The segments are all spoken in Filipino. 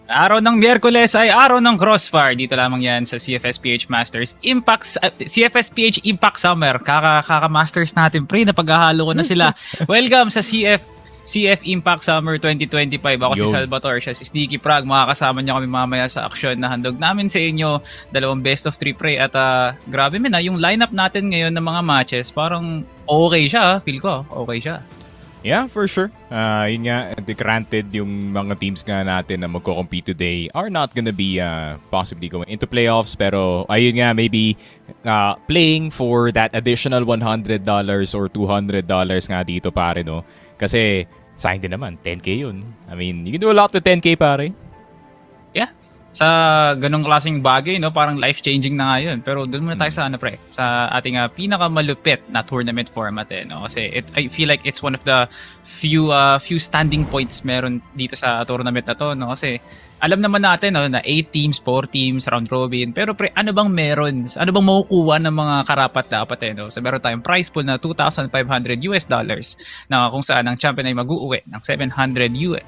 Araw ng Miyerkules ay araw ng Crossfire. Dito lamang yan sa Cfs Ph Masters Impact, Cfs Ph Impact Summer. Kaka-masters natin, pre. Napaghahalo ko na sila. Welcome sa CF Impact Summer 2025. Ako si Salvatore, siya si Sneaky Prag. Makakasama niyo kami mamaya sa aksyon na handog namin sa inyo. Dalawang best of 3 pre. At grabe na yung lineup natin ngayon ng mga matches. Parang okay siya. Feel ko, okay siya. Yeah, for sure. Yun nga, granted yung mga teams nga natin na magko-compete today are not gonna be possibly going into playoffs. Pero ayun nga, maybe playing for that additional $100 or $200 nga dito pare, no? Kasi sa akin din naman, 10K yun. I mean, you can do a lot with 10K pare. Yeah. Sa ganong klaseng bagay, no, parang life-changing na nga yun. Pero doon muna tayo sa pre, sa ating pinakamalupit na tournament format no? Kasi I feel like it's one of the few standing points meron dito sa tournament na to, no? Kasi alam naman natin, no, na 8 teams, 4 teams, round robin. Pero pre, ano bang meron? Ano bang makukuha ng mga karapat-dapat no? So meron tayong prize pool na $2,500 na kung saan ang champion ay mag-uuwi ng $700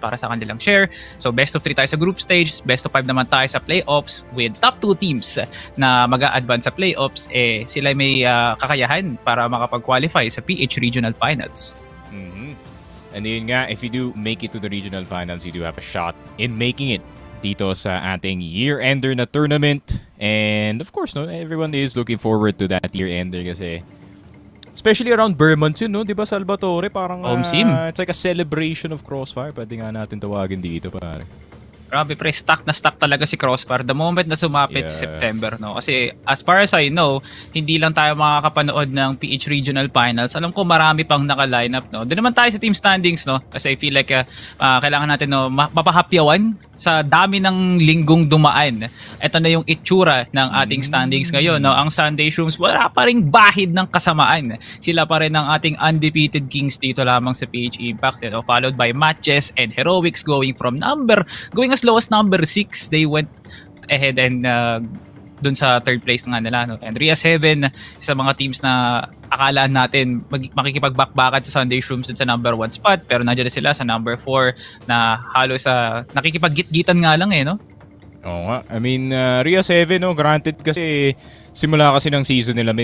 para sa kanilang share. So best of 3 tayo sa group stage, best of 5 naman tayo sa playoffs with top 2 teams na mag-a-advance sa playoffs. Sila may kakayahan para makapag-qualify sa PH Regional Finals. Mm-hmm. And yun nga, if you do make it to the regional finals, you do have a shot in making it dito sa ating year-ender na tournament. And of course, no, everyone is looking forward to that year-ender kasi especially around Vermont yun, no? Di ba, Salvatore? Parang it's like a celebration of Crossfire. Pwede nga natin tawagin dito, pare. Grabe pre, stuck na stuck talaga si Crossfire the moment na sumapit si September, no? Kasi as far as I know, hindi lang tayo makakapanood ng PH Regional Finals. Alam ko marami pang naka-lineup, no? Doon naman tayo sa team standings, no? Kasi I feel like kailangan natin no mapahapyawan sa dami ng linggong dumaan. Ito na yung itsura ng ating standings ngayon, no? Ang Sunday Shrooms wala pa ring bahid ng kasamaan. Sila pa rin ang ating undefeated kings dito lamang sa PH Impact, no? Followed by Matches and Heroics going as low as number 6. They went ahead and dun sa third place nga nila, no? And Ria 7 sa mga teams na akala natin makikipagbakbakan sa Sunday Shrooms dun sa number 1 spot, pero nandiyan sila sa number 4 na halos sa nakikipag-git-gitan nga lang no? Oo nga. I mean, Ria 7, no, granted kasi simula kasi ng season nila,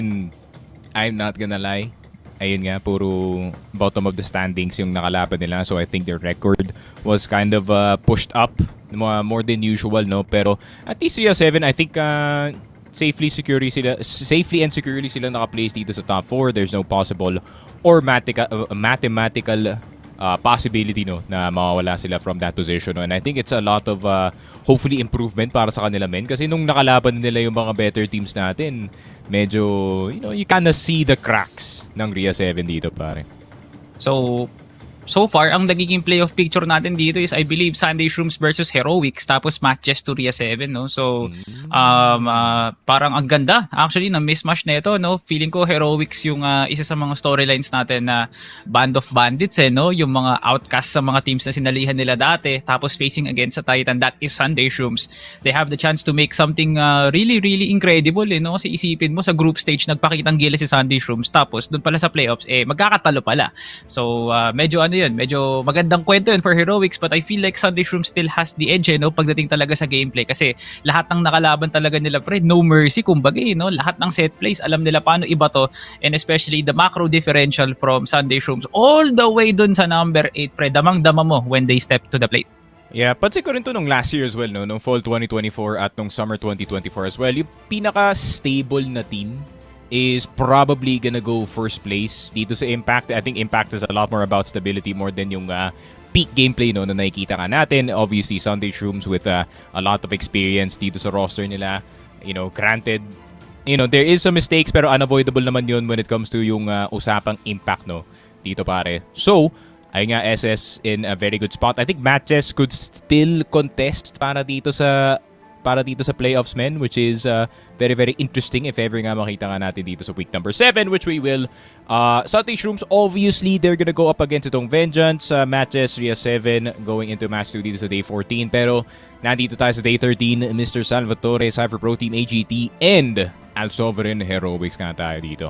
I'm not gonna lie. Ayun nga, puro bottom of the standings yung nakalaban nila. So I think their record was kind of pushed up more than usual, no? Pero at least Ria 7, I think safely and securely sila naka-place dito sa top 4. There's no possible or mathematical possibility, no, na mawawala sila from that position, no? And I think it's a lot of hopefully improvement para sa kanila kasi nung nakalaban nila yung mga better teams natin, medyo you kinda see the cracks ng Ria 7 dito, pare. So far, ang nagiging playoff picture natin dito is I believe Sunday Shrooms versus Heroics tapos Matches to Ria 7, no? So parang ang ganda actually na mismatch na ito, no? Feeling ko Heroics yung isa sa mga storylines natin na band of bandits, no? Yung mga outcasts sa mga teams na sinalihan nila dati tapos facing against a Titan that is Sunday Shrooms. They have the chance to make something really really incredible, no? Kasi isipin mo sa group stage nagpakitang gilas si Sunday Shrooms tapos doon pala sa playoffs magkakatalo pala. So medyo magandang kwento yun for Heroics, but I feel like Sunday Shrooms still has the edge, no, pagdating talaga sa gameplay kasi lahat ng nakalaban talaga nila pre, no mercy kumbaga, no? Lahat ng set plays alam nila paano iba to, and especially the macro differential from Sunday Shrooms all the way dun sa number 8 pre, damang-dama mo when they step to the plate. Yeah, pansin ko rin to nung last year as well, no? Nung fall 2024 at nung summer 2024 as well. Yung pinaka-stable na team is probably gonna go first place dito sa Impact. I think Impact is a lot more about stability more than yung peak gameplay, no, na nakikita nga natin. Obviously, Sunday Shrooms with a lot of experience dito sa roster nila. Granted, there is some mistakes pero unavoidable naman yun when it comes to yung usapang Impact, no, dito pare. So, ay nga SS in a very good spot. I think Matches could still contest para dito sa playoffs, men, which is very, very interesting if ever nga makita nga natin dito sa week number 7, which we will. Sunday Shrooms, obviously, they're gonna go up against itong Vengeance Matches, Ria 7, going into match 2 dito sa day 14. Pero nandito tayo sa day 13, Mr. Salvatore, Cipher Pro Team AGT, and Al Sovereign Heroics nga tayo dito.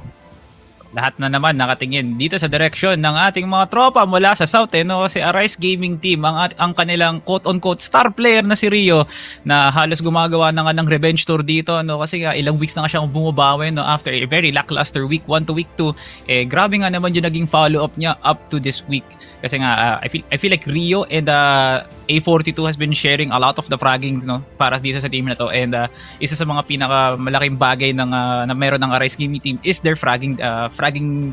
lahat na naman nakatingin dito sa direksyon ng ating mga tropa mula sa South no, kasi Arise Gaming Team ang kanilang quote-unquote star player na si Rio na halos gumagawa na nga ng revenge tour dito no, kasi nga ilang weeks na nga siyang bumabawi no, after a very lackluster week 1 to week 2. Grabe nga naman yung naging follow-up niya up to this week kasi nga I feel like Rio and A42 has been sharing a lot of the fragging no, para dito sa team na to, and isa sa mga pinakamalaking bagay na meron ng Arise Gaming Team is their fragging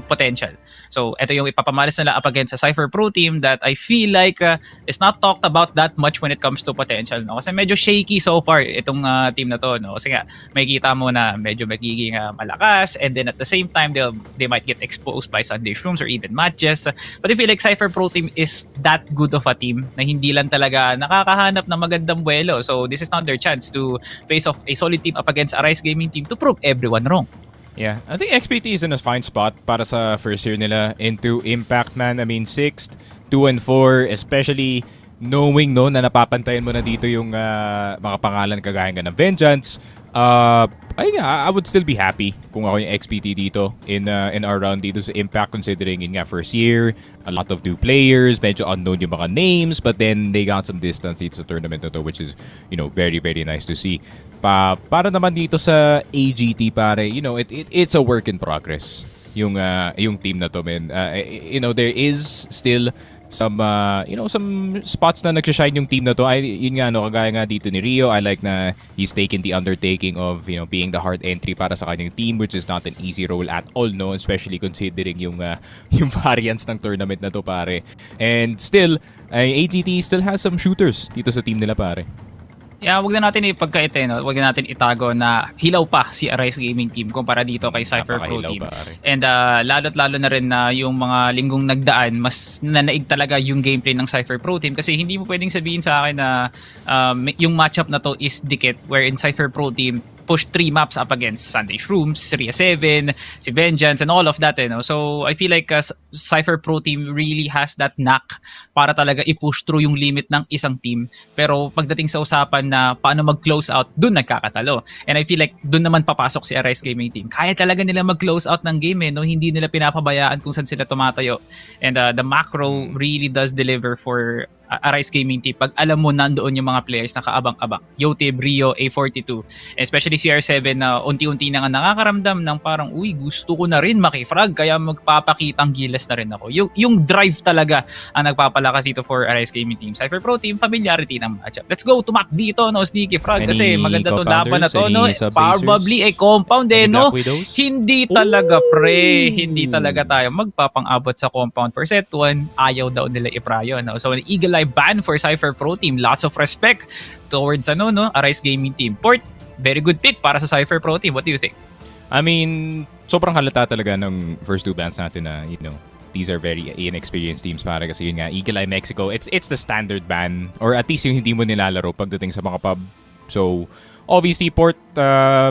potential. So, ito yung ipapamalas nila up against sa Cipher Pro Team that I feel like is not talked about that much when it comes to potential. No? Kasi medyo shaky so far itong team na to. No? Kasi nga, makikita mo na medyo magiging malakas, and then at the same time, they might get exposed by Sunday Shrooms or even matches. But I feel like Cipher Pro Team is that good of a team na hindi lang talaga nakakahanap ng magandang buwelo. So, this is not their chance to face off a solid team up against Arise Gaming Team to prove everyone wrong. Yeah, I think XPT is in a fine spot para sa first year nila into Impact, man. I mean, 6th, 2 and 4, especially knowing no na napapantayan mo na dito yung mga pangalan kagaya ng Vengeance. I would still be happy kung ako yung XPT dito in our round dito sa Impact, considering yun nga first year, a lot of new players, medyo unknown yung mga names, but then they got some distance dito sa tournament na to, which is, you know, very, very nice to see. Para naman dito sa AGT, pare, you know, it's a work in progress yung team na to, man. You know, there is still some spots na nagsashine yung team na to. Yun nga, no, kagaya nga dito ni Rio, I like na he's taken the undertaking of, you know, being the hard entry para sa kanyang team, which is not an easy role at all, no, especially considering yung variance ng tournament na to, pare. And still, AGT still has some shooters dito sa team nila, pare. Yeah, wag na natin ipagkaite, no? Wag na natin itago na hilaw pa si Arise Gaming Team kumpara dito kay Cipher Pro Team. And lalo na rin na yung mga linggong nagdaan, mas nanaig talaga yung gameplay ng Cipher Pro Team, kasi hindi mo pwedeng sabihin sa akin na yung matchup na to is dikit, wherein Cipher Pro Team push 3 maps up against Sunday Shrooms, Ria 7, si Vengeance, and all of that. No? So, I feel like Cipher Pro Team really has that knack para talaga i-push through yung limit ng isang team. Pero pagdating sa usapan na paano mag-close out, dun nagkakatalo. And I feel like dun naman papasok si Arise Gaming Team. Kaya talaga nila mag-close out ng game, no? Hindi nila pinapabayaan kung saan sila tumatayo. And the macro really does deliver for Arise Gaming Team pag alam mo nandoon yung mga players na kaabang-abang. Yotib, Rio, A42, especially CR7 na unti-unti na nga nakakaramdam ng parang, uy, gusto ko na rin makifrag, kaya magpapakitang gilas na rin ako. Yung drive talaga ang nagpapalakas dito for Arise Gaming Team. Cipher Pro Team, familiarity ng matchup. Let's go to Mac dito, no, Sneaky Frag, kasi maganda to laban na to, no? Probably a compound, no? Hindi talaga, pre. Hindi talaga tayo magpapang-abot sa compound for set 1. Ayaw daw nila iprayo, no? So, an Eagle Eye ban for Cipher Pro Team. Lots of respect towards Arise Gaming Team. Port, very good pick para sa Cipher Pro Team. What do you think? I mean, sobrang halata talaga ng first 2 bans natin na, you know, these are very inexperienced teams, para kasi yun nga, Eagle Eye Mexico, it's the standard ban, or at least yung hindi mo nilalaro pagdating sa mga pub. So, obviously, Port,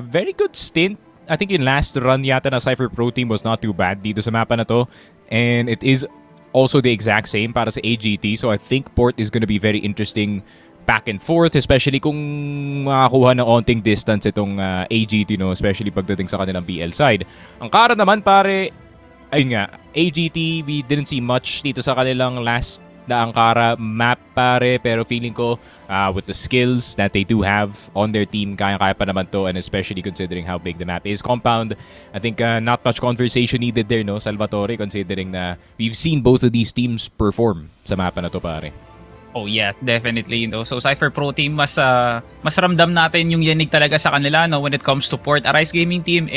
very good stint. I think yung last run yata na Cipher Pro Team was not too bad dito sa mapa na to. And it is also the exact same para sa AGT. So I think Port is gonna be very interesting back and forth, especially kung makakuha ng onting distance itong AGT, no? Especially pagdating sa kanilang BL side. Ang Kara naman, pare, ayun nga, AGT, we didn't see much dito sa kanilang last na Ankara map, pare, pero feeling ko with the skills that they do have on their team, kaya-kaya pa naman to, and especially considering how big the map is. Compound, I think not much conversation needed there, no, Salvatore, considering na we've seen both of these teams perform sa mapa na to, pare. Oh yeah, definitely. No? So Cipher Pro Team, mas ramdam natin yung yanig talaga sa kanila, no, when it comes to Port. Arise Gaming Team,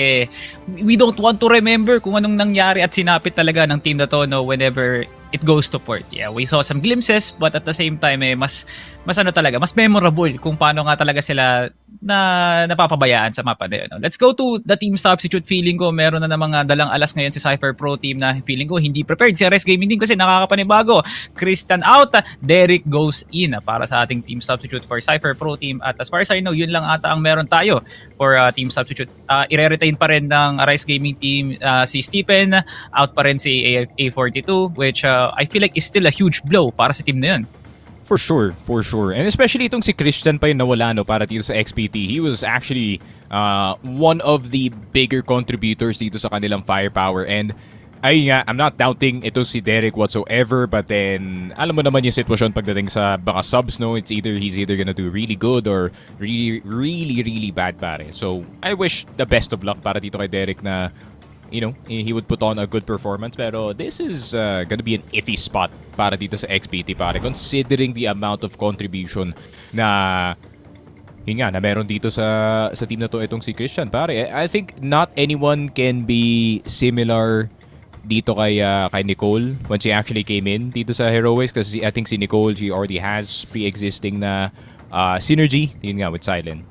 we don't want to remember kung anong nangyari at sinapit talaga ng team na to, no, whenever it goes to Port. Yeah, we saw some glimpses, but at the same time, mas memorable kung paano nga talaga sila na napapabayaan sa mapa na yun. Let's go to the team substitute. Feeling ko meron na mga dalang alas ngayon si Cipher Pro Team na feeling ko hindi prepared si Arise Gaming Team kasi nakakapanibago. Christian out, Derek goes in para sa ating team substitute for Cipher Pro Team. At as far as I know, yun lang ata ang meron tayo for team substitute. I-retain pa rin ng Arise Gaming Team si Stephen, out pa rin si A42, which I feel like is still a huge blow para sa team na yun. For sure, for sure. And especially itong si Christian pa yung nawala no, para dito sa XPT. He was actually one of the bigger contributors dito sa kanilang firepower. And ay nga, I'm not doubting ito si Derek whatsoever, but then alam mo naman yung sitwasyon pagdating sa baka subs, no? He's either gonna do really good or really bad, pare. So I wish the best of luck para dito kay Derek na he would put on a good performance, pero this is gonna be an iffy spot para dito sa XPT, pare, considering the amount of contribution na na meron dito sa team na to itong si Christian, pare. I think not anyone can be similar dito kay Nicole when she actually came in dito sa Heroics, kasi I think si Nicole, she already has pre-existing na synergy yun nga with Silent,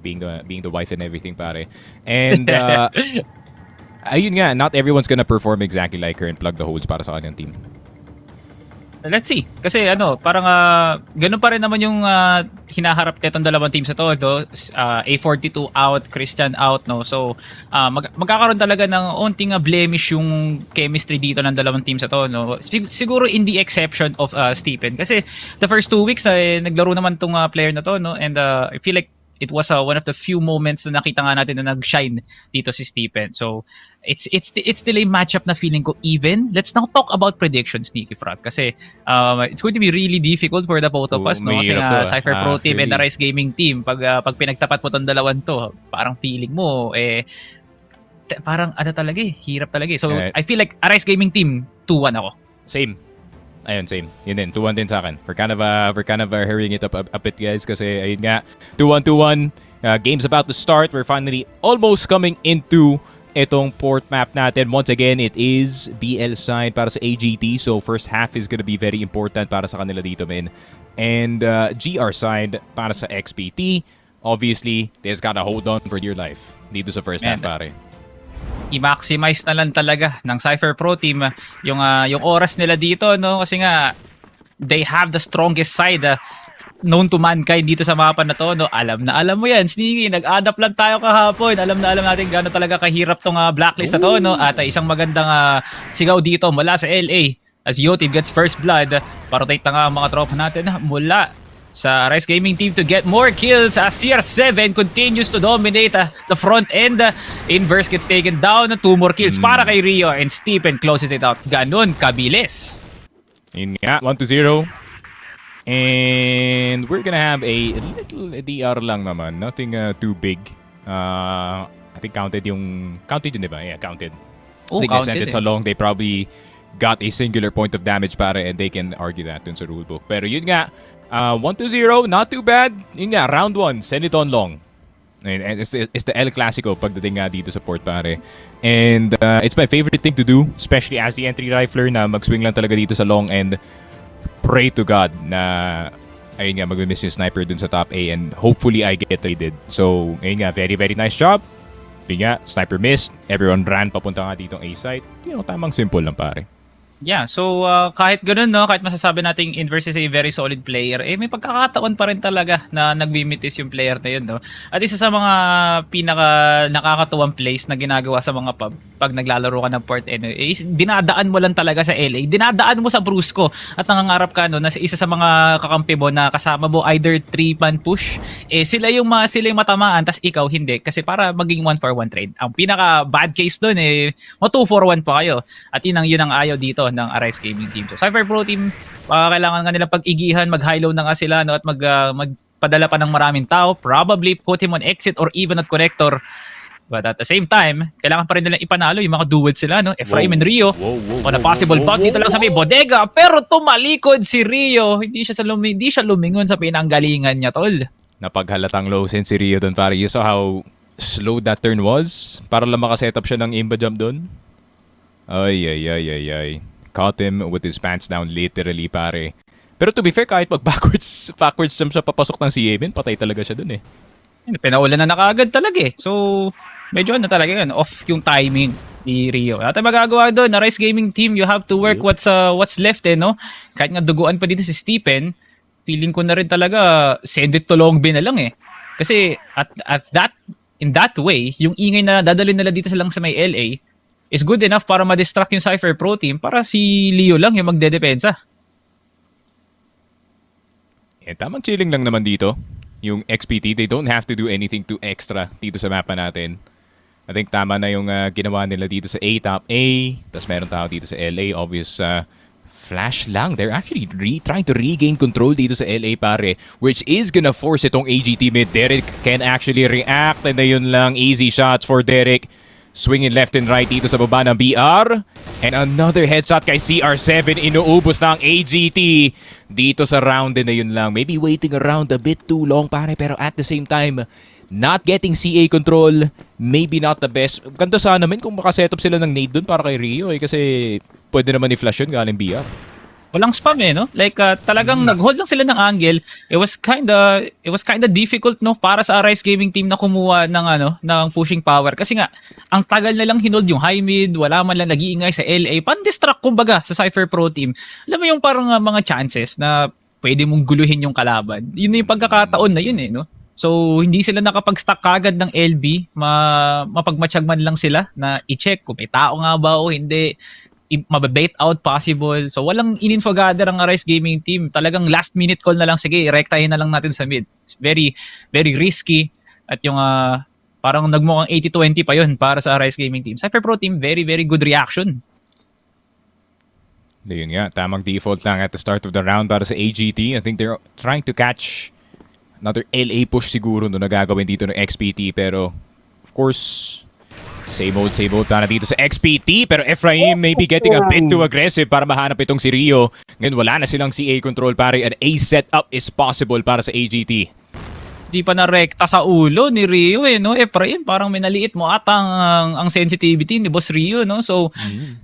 being the wife and everything, pare. And ayun nga, not everyone's gonna perform exactly like her and plug the holes para sa kanyang team. Let's see. Kasi parang ganun pa rin naman yung hinaharap netong dalawang teams na to. A42 out, Christian out, no? So, magkakaroon talaga ng onting blemish yung chemistry dito ng dalawang teams na to, no? Siguro in the exception of Stephen. Kasi the first 2 weeks, naglaro naman tong player na to, no? And I feel like it was one of the few moments na nakita nga natin na nag-shine dito si Stephen. So, it's still a matchup na feeling ko even. Let's now talk about predictions, Sneaky Frog. Kasi it's going to be really difficult for the both of us, no? Kasi Cipher Pro Team and the Rise Gaming Team, pag pinagtapat mo tong dalawan to, parang feeling mo, parang talaga hirap talaga. So, I feel like a Rise Gaming Team, 2-1 ako. Same. Ayun, same. Yun din, 2-1 din sa akin. We're kind of hurrying it up a bit, guys, kasi ayun nga, 2-1. Game's about to start. We're finally almost coming into itong port map natin. Once again, it is BL side para sa AGT, so first half is gonna be very important para sa kanila dito, men. And GR side para sa XPT, obviously, they just gotta hold on for dear life dito sa first half, pare. I-maximize na lang talaga ng Cipher Pro Team yung oras nila dito, no? Kasi nga they have the strongest side known to mankind dito sa mapa na to, no? Alam mo yan, Sneaky, nag-adapt lang tayo kahapon. Alam natin gaano talaga kahirap tong blacklist na to, no? At isang magandang sigaw dito mula sa LA as Yo-Team gets first blood. Parotate na nga ang mga tropa natin mula sa Rise Gaming Team to get more kills as CR7 continues to dominate the front end. Inverse gets taken down. 2 more kills para kay Rio and Stephen closes it out. Ganun kabilis. Yun nga, 1-0. And we're gonna have a little DR lang naman. Nothing too big. I think counted yun, diba? Yeah, counted. Oh, I think counted, they sent it so long, they probably got a singular point of damage para, and they can argue that dun sa rulebook. Pero yun nga, 1-0, not too bad. Yun nga, round 1, send it on long. And it's the El Clasico pagdating nga dito sa port, pare. And it's my favorite thing to do, especially as the entry rifler, na mag-swing lang talaga dito sa long and pray to God na ayun nga, mag-miss yung sniper dun sa top A and hopefully I get traded. So, ayun nga, very nice job. Yun nga, sniper missed. Everyone ran papunta nga dito ang A site. Tamang simple lang, pare. Yeah, so kahit ganoon, no, kahit masasabi nating Inverse is a very solid player, may pagkakataon pa rin talaga na nagmimitis yung player na yun, no. At isa sa mga pinaka nakakatuwang plays na ginagawa sa mga pub pag naglalaro ka ng port is dinadaan mo lang talaga sa LA, dinadaan mo sa Brusco at nangangarap ka, no, na isa sa mga kakampi mo na kasama mo either 3-man push, sila yung matamaan tas ikaw hindi, kasi para maging 1-for-1 trade. Ang pinaka bad case doon mo 2-for-1 pa kayo. At yun ang ayaw dito ng Arise Gaming Team. So Cipher Pro Team, kailangan nga nila pag-igihan, mag-high-low na nga sila, no, at magpadala pa ng maraming tao, probably put him on exit or even at connector. But at the same time, kailangan pa rin nilang ipanalo yung mga duet sila, no? Ephraim and Rio on a possible bout dito lang sa may bodega, pero tumalikod si Rio. Hindi siya lumingon sa pinanggalingan niya, tol. Napaghalatang low sin si Rio doon, pare. You saw how slow that turn was? Para lang makasetup siya ng imba jump doon. Ay. Caught him with his pants down, literally, pare. Pero to be fair, kahit backwards jump siya papasok ng CA, patay talaga siya dun. Pinaulan na nakaagad talaga . So, medyo talaga yun, off yung timing ni Rio. At ang magagawa doon, na Rise Gaming Team, you have to work what's left, no? Kahit nga duguan pa dito si Stephen, feeling ko na rin talaga, send it to long bin na lang . Kasi in that way, yung ingay na dadalhin nila dito silang sa may LA, is good enough para ma-distract yung Cipher Pro Team para si Leo lang yung magdedepensa. Tamang chilling lang naman dito. Yung XPT, they don't have to do anything too extra dito sa mapa natin. I think tama na yung ginawa nila dito sa top A. Tapos meron tao dito sa LA. Obvious flash lang. They're actually trying to regain control dito sa LA, pare. Which is gonna force itong AGT mid. Derek can actually react. And ayun lang, easy shots for Derek. Swinging left and right dito sa baba ng BR. And another headshot kay CR7. Inuubos na ang AGT dito sa round din na yun lang. Maybe waiting around a bit too long, pare. Pero at the same time, not getting CA control, maybe not the best. Ganda sana naman kung makaset up sila ng nade dun para kay Rio kasi pwede naman i-flash yun galing BR. Walang spam no? Like talagang nag-hold lang sila ng angle. It was kinda difficult no para sa Arise Gaming team na kumuha ng pushing power kasi nga ang tagal na lang hinold yung high mid, wala man lang nag-iingay sa LA, pan-distract kumbaga sa Cipher Pro team. Alam mo yung parang mga chances na pwede mong guluhin yung kalaban. Yun yung pagkakataon na yun no. So, hindi sila nakapag-stack kagad ng LB, mapagmatsyag man lang sila na i-check kung may tao nga ba o hindi, mababait out possible. So, walang in-infogather ang Arise Gaming team. Talagang last minute call na lang, sige, rektahin na lang natin sa mid. It's very, very risky. At yung parang nagmukhang 80-20 pa yun para sa Arise Gaming team. Cipher Pro team, very, very good reaction. Yun nga, tamang default lang at the start of the round para sa AGT. I think they're trying to catch another LA push siguro no nagagawin dito ng XPT. Pero, of course, same old na dito sa XPT. Pero Ephraim may be getting a bit too aggressive para mahanap itong si Rio. Ngayon wala na silang CA control, pare. An A setup is possible para sa AGT. Di pa narekta sa ulo ni Rio no? Ephraim, parang minaliit mo ata ang sensitivity ni Boss Rio, no? So,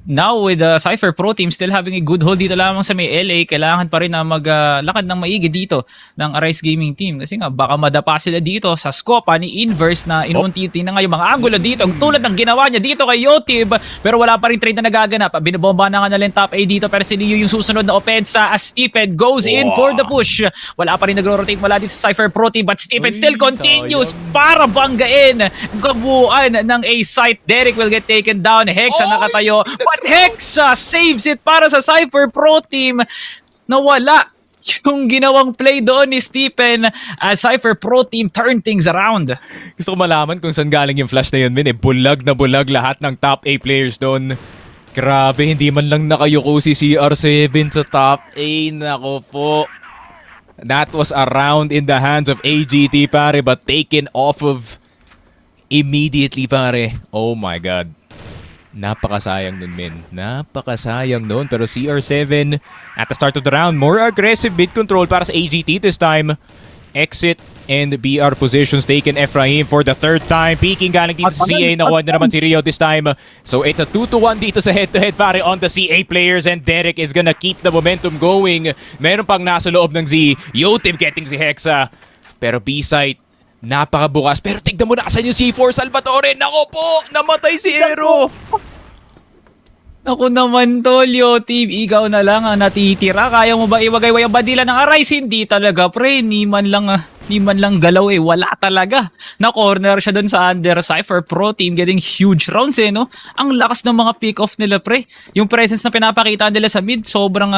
now with the Cipher Pro team still having a good hold dito lamang sa may LA, kailangan pa rin na maglakad ng maigi dito ng Arise Gaming team. Kasi nga, baka madapa sila dito sa scope ni Inverse na inuunti na nga yung mga angulo dito. Tulad ng ginawa niya dito kay Yotib, pero wala pa rin trade na nagaganap. Binabomba na nga nalang top A dito, pero si Leo yung susunod na opensa as Stephen goes in for the push. Wala pa rin nagro-rotate mula dito sa Cipher Pro team, but Stephen still continues para banggain ang kabuuan ng A site. Derek will get taken down. Hexa nakatayo. But Hexa saves it para sa Cipher Pro team. Nawala yung ginawang play doon ni Stephen as Cipher Pro team turn things around. Gusto ko malaman kung saan galing yung flash na yun, min. Bulag na bulag lahat ng top A players doon. Grabe, hindi man lang nakayuko si CR7 sa top A. Nako po. That was a round in the hands of AGT, pare, but taken off of immediately, pare. Oh my God. Napakasayang nun, men. Napakasayang nun. Pero CR7 at the start of the round, more aggressive mid control para sa AGT this time. Exit and BR positions taken Ephraim for the third time. Peeking galing dito sa CA. Nakuha na naman si Rio this time. So it's a 2-1 dito sa head-to-head, pare, on the CA players. And Derek is gonna keep the momentum going. Meron pang nasa loob ng Z. Yotib getting si Hexa. Pero B-site, napakabukas. Pero tignan mo na kasan yung C4 Salvatore. Nako po, namatay si Aero. Ako naman tol, Yotib, ikaw na lang ang natitira. Kaya mo ba iwagay-way ang bandila ng Arise? Hindi talaga, pre. Ni man lang galaw wala talaga. Na-corner siya doon sa under. Cipher Pro team getting huge rounds no? Ang lakas ng mga pick-off nila, pre. Yung presence na pinapakita nila sa mid, sobrang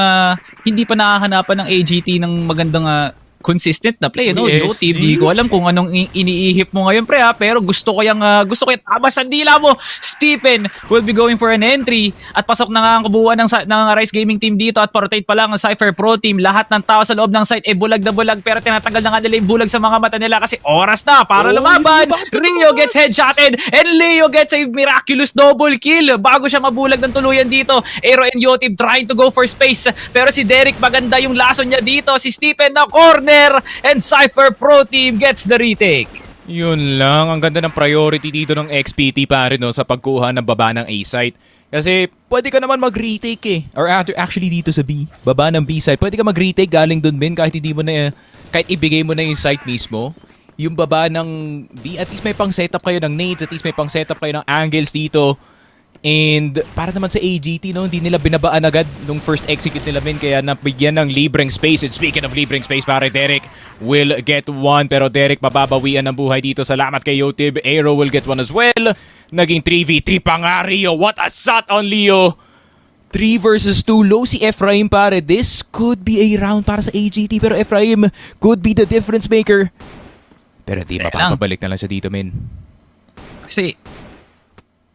hindi pa nakahanapan ng AGT ng magandang consistent na play, no? Yotib, di ko alam kung anong iniihip mo ngayon, pre, pero gusto ko yung tabas ang dila mo. Stephen will be going for an entry at pasok na nga ang kabuuan ng Arise Gaming team dito at pa-rotate pa lang ang Cipher Pro team. Lahat ng tao sa loob ng site bulag na bulag, pero tinatanggal na nga nila yung bulag sa mga mata nila kasi oras na para lumaban. Rio gets headshotted and Leo gets a miraculous double kill bago siya mabulag ng tuluyan dito. Aero and Yotib trying to go for space, pero si Derek maganda yung lason niya dito. Si Stephen na corner and Cipher Pro team gets the retake. Yun lang, ang ganda ng priority dito ng XPT, pare, no, sa pagkuha ng baba ng A site. Kasi pwede ka naman mag-retake or actually dito sa B, baba ng B site, pwede ka mag-retake galing dun, Ben, kahit ibigay mo na yung site mismo. Yung baba ng B, at least may pang setup kayo ng nades, at least may pang setup kayo ng angles dito. And para naman sa AGT, no, hindi nila binabaan agad nung first execute nila, men, kaya nabigyan ng libreng space. And speaking of libreng space, pare, Derek will get one, pero Derek mababawian ng buhay dito. Salamat kay Yotib. Aero will get one as well. Naging 3v3 pa nga, Rio. What a shot on Leo. 3 versus 2. Low si Ephraim pare. This could be a round para sa AGT. Pero Ephraim could be the difference maker. Pero di mapapabalik na lang siya dito, men. Kasi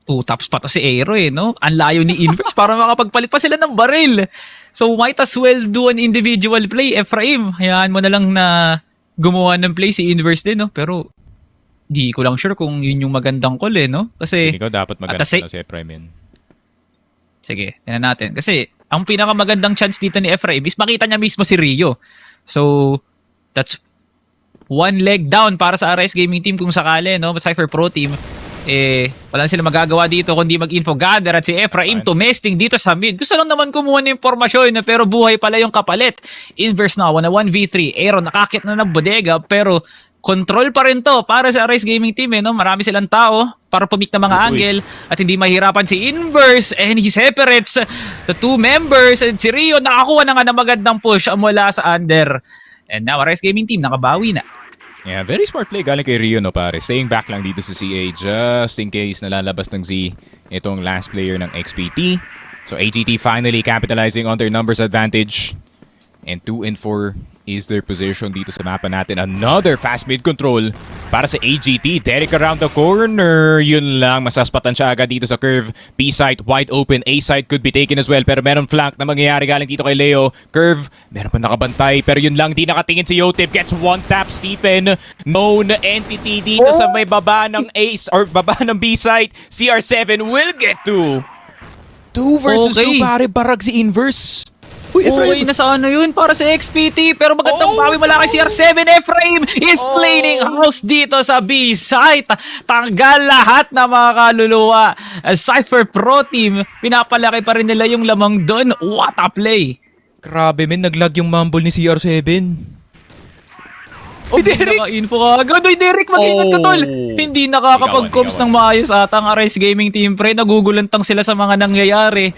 2 taps pa to si Aero no? Ang layo ni Inverse para makapagpalit pa sila ng baril. So might as well do an individual play, Ephraim. Hayaan mo na lang na gumawa ng play si Inverse din, no? Pero di ko lang sure kung yun yung magandang call, no? Kasi ikaw dapat maganda na si Ephraim yun. Sige, tingnan natin. Kasi ang pinakamagandang chance dito ni Ephraim is makita niya mismo si Rio. So, that's 1 leg down para sa RS Gaming Team kung sakali, no? Cipher Pro Team. Wala sila magagawa dito kundi mag-info gather at si Ephraim tumesting dito sa mid. Gusto lang naman kumuha ng impormasyon pero buhay pala yung kapalit. Inverse na 1v3. Aero nakakit na ng bodega pero control pa rin to para sa RS Gaming Team, no? Marami silang tao para pumik na mga angle at hindi mahirapan si Inverse and he separates the 2 members and si Rio nakakuha na nga ng magandang push mula sa under. And now RS Gaming Team nakabawi na. Yeah, very smart play galing kay Rio, no pare. Staying back lang dito sa CA just in case nalalabas ng Z itong last player ng XPT. So AGT finally capitalizing on their numbers advantage. And 2 and 4 is their position dito sa mapa natin. Another fast mid control para sa AGT. Derek around the corner. Yun lang, masaspatan siya agad dito sa curve. B side wide open. A side could be taken as well. Pero meron flank na mangyayari galing dito kay Leo. Curve, meron pa nakabantay. Pero yun lang, di nakatingin si Yotip. Gets 1 tap. Stephen, known entity dito sa may baba ng Ace or baba ng B side. CR7 will get 2. 2 versus 2 pare. Barag si Inverse. Okay na sa ano yun para sa XPT pero magandang bawi mula kay CR7. Ephraim is cleaning house dito sa B-site. Tanggal lahat na mga kaluluwa. Cipher Pro Team, pinapalaki pa rin nila yung lamang doon. What a play. Grabe men, naglag yung mumble ni CR7. Derek! Naka-info ka agad. Oy, Derek, mag-ingat ka tol. Hindi nakakapag-comms ng maayos ata ang RS Gaming Team, pre. Nagugulantang sila sa mga nangyayari.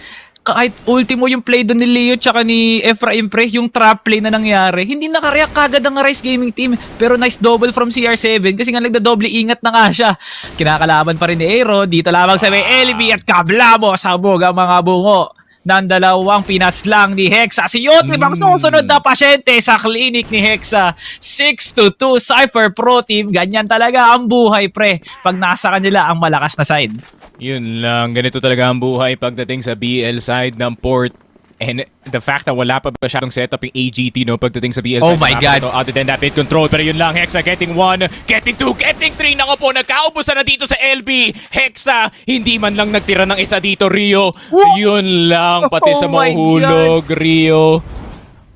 Kahit ultimo yung play doon ni Leo tsaka ni Ephraim, pre, yung trap play na nangyari, hindi nakareact kagad ang Rise Gaming Team. Pero nice double from CR7 kasi nga nagda-double ingat na nga siya. Kinakalaban pa rin ni Aero. Dito lamang sa may LB at kablabo sabog ang mga bungo ng dalawang pinaslang ni Hexa. Si Yotrip ang susunod na pasyente sa clinic ni Hexa. 6-2 Cipher Pro Team. Ganyan talaga ang buhay, pre, pag nasa kanila ang malakas na side. Yun lang, ganito talaga ang buhay pagdating sa BL side ng port. And the fact na wala pa masyadong setup yung AGT, no, pagdating sa BL side. Oh my God. Other than that, mid control. Pero yun lang, Hexa getting 1, getting 2, getting 3. Nako po, nagkaubusan na dito sa LB. Hexa, hindi man lang nagtira ng isa dito, Rio. Yun lang, pati sa mahulog, Rio.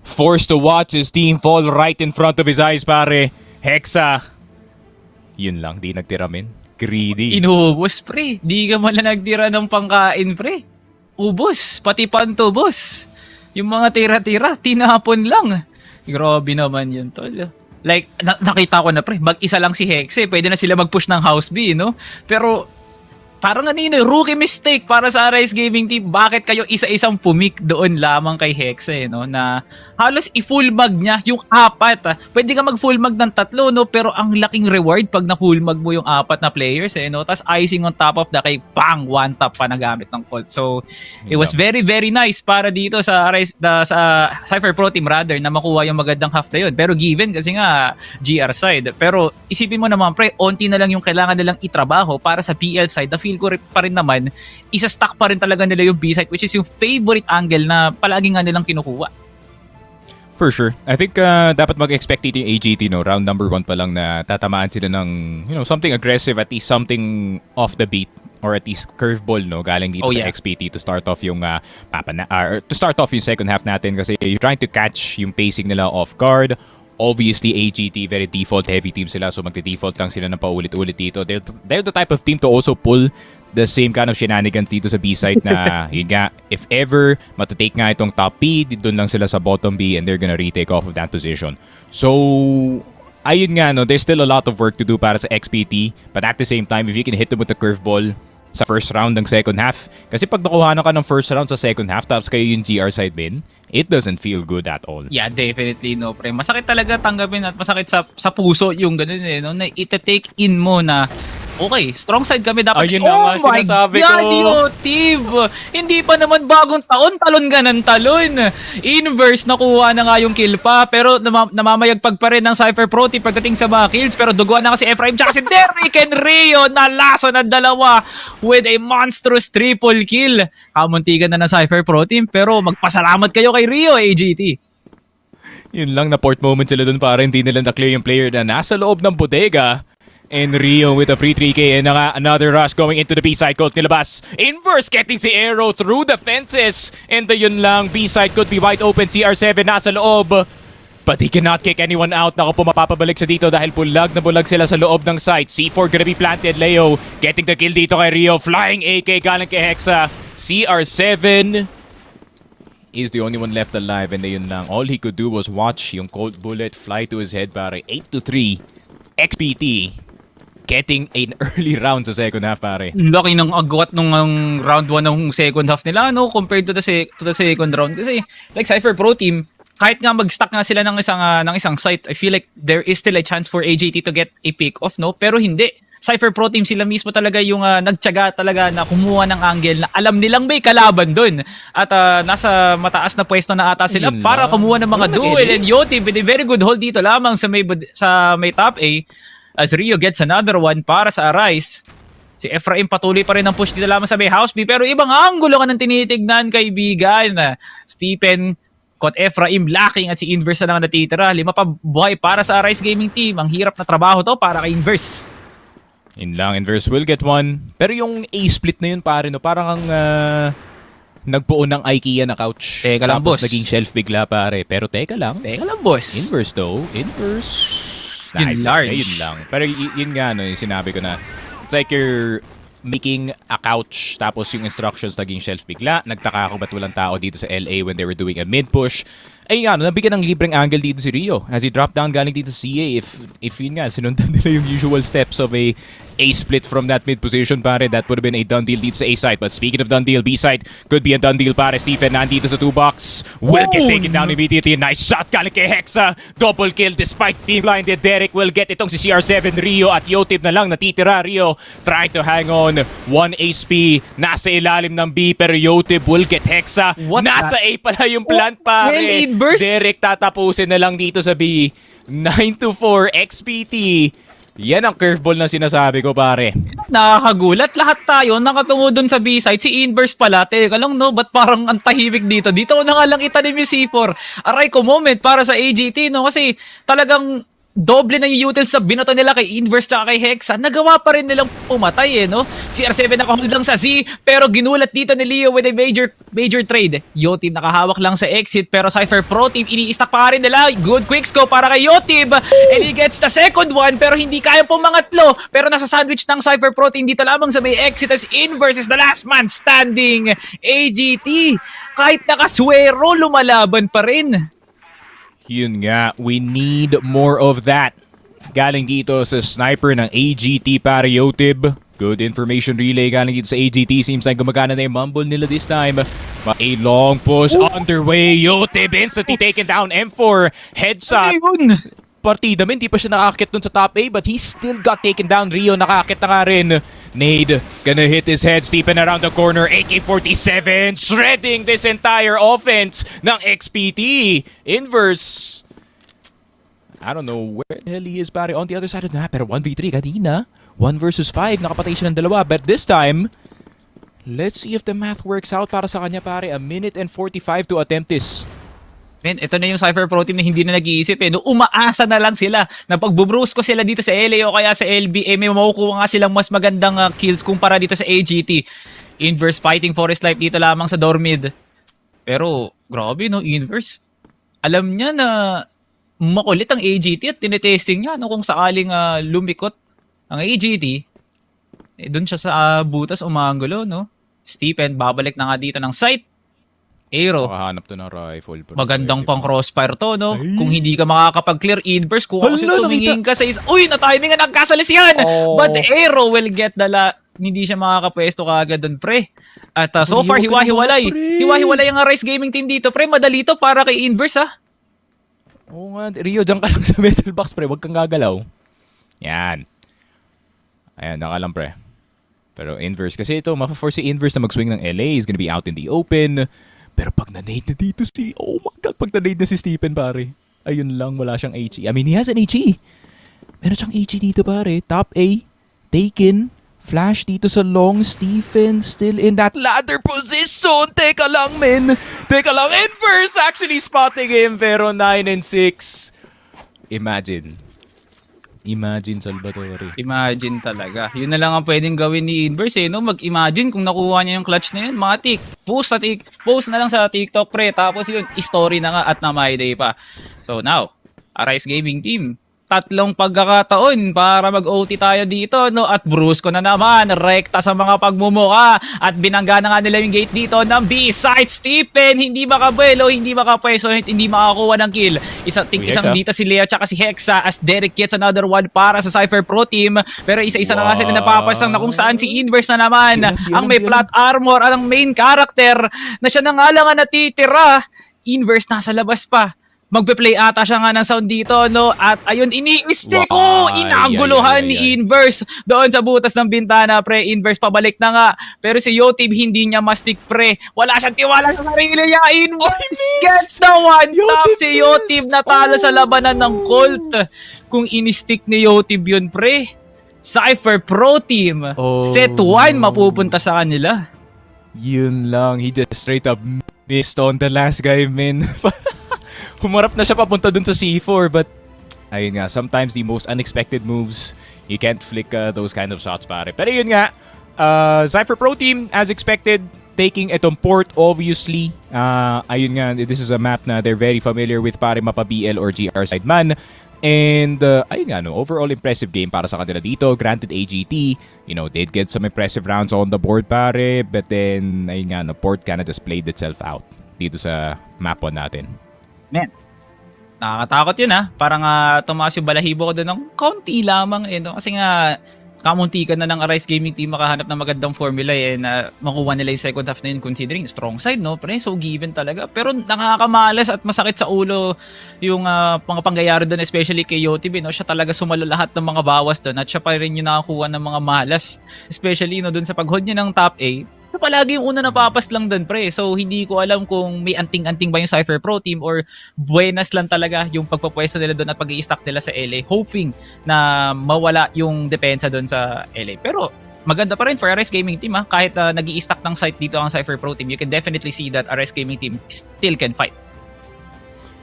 Forced to watch his team fall right in front of his eyes, pare. Hexa, yun lang, di nagtira, men. Greedy. Inubos, pre. Di ka man lang nagtira ng pangkain, pre. Ubos, pati pantubos. Yung mga tira-tira, tinapon lang. Grabe naman yun, tol. Like, nakita ko na, pre, mag-isa lang si Hexe. Pwede na sila mag-push ng House B, no? Pero parang rookie mistake para sa Rise Gaming Team. Bakit kayo isa-isang pumik doon lamang kay Hexe, no? Na halos i-full mag niya yung 4. Pwede ka mag-full mag ng 3, no? Pero ang laking reward pag na-full mag mo yung 4 na players, no? Tapos icing on top of the cake, bang! 1 tap pa na gamit ng Colt. So, it was very, very nice para dito sa sa Cipher Pro Team rather na makuha yung magandang half na yun. Pero given kasi nga GR side. Pero isipin mo naman, pre, onti na lang yung kailangan nilang itrabaho para sa PL side na feel ko pa rin naman, isa-stack pa rin talaga nila yung B-site which is yung favorite angle na palagi nga nilang kinukuha. For sure. I think dapat mag-expect dito yung AGT, no? Round number 1 pa lang na tatamaan sila ng, you know, something aggressive, at least something off the beat or at least curveball, no? Galing dito sa XPT to start off yung to start off yung second half natin kasi you're trying to catch yung pacing nila off guard. Obviously, AGT, very default-heavy team sila, so magte-default lang sila ng paulit-ulit dito. They're the type of team to also pull the same kind of shenanigans dito sa B-site na, yun nga, if ever matatake nga itong top B, doon lang sila sa bottom B and they're gonna retake off of that position. So, ayun nga, no, there's still a lot of work to do para sa XPT, but at the same time, if you can hit them with the curveball sa first round ng second half, kasi pag nakuha ka ng first round sa second half, tapos kayo yung GR side win, it doesn't feel good at all. Yeah, definitely, no, pre. Masakit talaga tanggapin at masakit sa puso yung ganun, no, na ita-take in mo na Okay, strong side kami dapat. Ayun na nga sinasabi ko. Yotib! Hindi pa naman bagong taon, talon ka ng talon. Inverse, nakuha na nga yung kill pa, pero namamayagpag pa rin ng Cipher Pro Team pagdating sa mga kills, pero duguan na kasi Ephraim tsaka si Derrick and Rio, nalaso na dalawa with a monstrous triple kill. Kamuntigan na ng Cipher Pro Team, pero magpasalamat kayo kay Rio, AGT. Yun lang, na port moment sila dun para hindi nila na-clear yung player na nasa loob ng bodega. And Rio with a free 3K and another rush going into the B-side. Colt nilabas. Inverse getting si Arrow through the fences. And yun lang, B-side could be wide open. CR7 nasa loob. But he cannot kick anyone out. Naku po, mapapabalik siya dito dahil bulag na bulag sila sa loob ng site. C4 gonna be planted. Leo getting the kill dito kay Rio. Flying AK galing kay Hexa. CR7 is the only one left alive. And yun lang, all he could do was watch yung cold bullet fly to his head pare. 8-3 XPT. Getting an early round sa second half, pare. Laki ng agwat nung round 1 ng second half nila, no? Compared to the second round. Kasi, like Cipher Pro Team, kahit nga mag-stack nga sila ng isang site, I feel like there is still a chance for AGT to get a pick-off, no? Pero hindi. Cipher Pro Team, sila mismo talaga yung nagtyaga talaga na kumuha ng angle na alam nilang may kalaban dun. At nasa mataas na pwesto na ata sila Yun para lang. kumuha ng mga duel. And Yotib with a very good hold dito lamang sa may top A. As Rio gets another one para sa Arise. Si Ephraim patuloy pa rin ang push dito lamang sa may house B. Pero ibang angulo ka ng tinitignan, kaibigan. Stephen caught Ephraim lacking at si Inverse na lang natitira. 5 pa buhay para sa Arise Gaming Team. Ang hirap na trabaho to para kay Inverse. Yun lang, Inverse will get one. Pero yung A-split na yun, pare, no? Parang ang nagbuo ng IKEA na couch. Teka lang, Tapos boss. naging shelf bigla, pare. Pero teka lang. Teka lang, boss. Inverse though. Inverse. Yun large. Yun lang. Pero yun nga, no, yung sinabi ko na, it's like you're making a couch, tapos yung instructions naging shelf bigla. Nagtaka ako ba't walang tao dito sa LA when they were doing a mid-push. Ay nga, no, nabigyan ng libreng angle dito si Rio as he dropped down galing dito sa CA. If yun nga, sinundan nila yung usual steps of a split from that mid position, pare, that would have been a done deal dito sa A side. But speaking of done deal, B side could be a done deal, pare. Stephen nandito sa 2-box. Will get taken down immediately. Nice shot galing kay Hexa. Double kill despite being blinded. Derek will get itong si CR7. Rio at Yotib na lang natitira. Rio trying to hang on. 1 HP. Nasa ilalim ng B pero Yotib will get Hexa. What Nasa A pala yung plant, pare. Well, Inverse. Derek tatapusin na lang dito sa B. 9-4 XPT. Yan ang curveball na sinasabi ko, pare. Nakakagulat. Lahat tayo nakatungo dun sa B-side. Si Inverse pala. Teka lang, no? Ba't parang ang tahimik dito? Dito ko na nga lang itanim yung C4. Aray ko moment para sa AGT, no? Kasi talagang doble na yung utils sa binato nila kay Inverse tsaka kay Hexa. Nagawa pa rin nilang pumatay, no? CR7 nakahold lang sa Z, pero ginulat dito ni Leo with a major trade. Yotib nakahawak lang sa exit, pero Cipher Pro Team ini-stack pa rin nila. Good quickscope para kay Yotib. And he gets the second one, pero hindi kaya pumangatlo. Pero nasa sandwich ng Cipher Pro Team dito lamang sa may exit as Inverse is the last man standing. AGT, kahit nakaswero, lumalaban pa rin. Yun nga, we need more of that. Galing dito sa sniper ng AGT para Yotib. Good information relay galing dito sa AGT. Seems like gumagana na yung mumble nila this time. But a long push underway. Yotib instantly taken down. M4 headshot. Ayun! Partida men, hindi pa siya nakakit dun sa top A but he still got taken down. Rio nakakit na nga rin. Nade gonna hit his head. Steven around the corner. AK-47 shredding this entire offense ng XPT. Inverse. I don't know where the hell he is, pare, on the other side of the map. Pero 1v3 kanina. 1 versus 5. Nakapatay siya ng dalawa. But this time, let's see if the math works out para sa kanya, pare. 1 minute and 45 to attempt this. Men, ito na yung Cipher Pro Team na hindi na nag-iisip eh. No, umaasa na lang sila na pag bubrus ko sila dito sa LA o kaya sa LB, may makukuha nga silang mas magandang kills kumpara dito sa AGT. Inverse fighting for his life dito lamang sa door mid. Pero, grabe no, Inverse. Alam niya na makulit ang AGT at tinetesting niya no, kung sakaling lumikot ang AGT. Eh, doon siya sa butas umangulo, no? Stephen, babalik na nga dito ng site. Aero. Makahanap to ng rifle. Magandang pang crossfire to, no? Kung hindi ka makakapag-clear Inverse, kung kasi tumingin ka sa isa, uy, na-timing nga nagkasalisihan! But Aero will get hindi siya makakapwesto kaagad dun, pre. At so far, hiwa-hiwalay. Hiwa-hiwalay ang Rise Gaming Team dito, pre. Madali to para kay Inverse, ha? Oo nga, Rio, dyan ka lang sa metal box, pre. Huwag kang gagalaw. Yan. Ayan, nakalam pre. Pero Inverse, kasi ito, mapa-force si Inverse na mag-swing ng LA. He's gonna be out in the open. Pero pag na-nade na dito si... Oh my God, pag na-nade na si Stephen, pare. Ayun lang, wala siyang HE. I mean, he has an HE. Meron siyang HE dito, pare. Top A, taken. Flash dito sa long. Stephen still in that ladder position. Teka lang, men. Teka lang, Inverse actually spotting him. Pero 9 and 6. Imagine, Salvatore. Imagine talaga. Yun na lang ang pwedeng gawin ni Inverse no? Mag-imagine kung nakuha niya yung clutch na yun. Mga post na lang sa TikTok pre. Tapos yun, story na nga at na my day pa. So now, Arise Gaming Team. 3 pagkakataon para mag-OT tayo dito, no? At brusco na naman, rekta sa mga pagmumuka. At binangga na nga nila yung gate dito ng B-side. Stephen, hindi makabuelo, hindi makapwesto, hindi makakuha ng kill. Isang dito si Leo tsaka si Hexa as Derek gets another one para sa Cipher Pro Team. Pero isa-isa na nga sila napapaslang na kung saan si Inverse na naman ang may flat armor at ang main character na siya na nga lang ang natitira. Inverse nasa labas pa. Magpe-play ata siya nga ng sound dito, no? At ayun, ini-stick ko! Inaguluhan ni Inverse doon sa butas ng bintana, pre. Inverse pabalik na nga. Pero si Yotib hindi niya ma-stick, pre. Wala siyang tiwala sa sarili niya. Inverse gets the one tap. Si Yotib natalo sa labanan ng Colt. Kung ini-stick ni Yotib yun, pre. Cipher Pro Team. Set 1 mapupunta sa kanila. Yun lang. He just straight up missed on the last guy, man. Humarap na siya papunta dun sa C4, but ayun nga, sometimes the most unexpected moves, you can't flick those kind of shots, pare. Pero yun nga, Cipher Pro Team, as expected, taking itong port, obviously. Ayun nga, this is a map na they're very familiar with, pare, mapa BL or GR sideman. And ayun nga, no, overall impressive game para sa kanila dito. Granted, AGT, did get some impressive rounds on the board, pare. But then, ayun nga, no, port kind of just played itself out dito sa map 1 natin. Man, nakakatakot yun Parang tumaas yung balahibo ko doon ng kaunti lamang no? Kasi nga, kamuntikan na ng Arise Gaming Team makahanap ng magandang formula na makuha nila yung second half na yun considering strong side, no? Pre, so given talaga. Pero nakakamalas at masakit sa ulo yung mga pangyayari doon, especially kay Yotib, no? Siya talaga sumalo lahat ng mga bawas doon at siya pa rin yung nakakuha ng mga malas. Especially doon sa pag-hold niya ng top A. Ito palagi yung una napapas lang doon, pre. So, hindi ko alam kung may anting-anting ba yung Cipher Pro Team or buenas lang talaga yung pagpapwesto nila doon at pag-i-stack nila sa LA. Hoping na mawala yung depensa doon sa LA. Pero, maganda pa rin for Arise Gaming Team Kahit nag-i-stack ng site dito ang Cipher Pro Team, you can definitely see that Arise Gaming Team still can fight.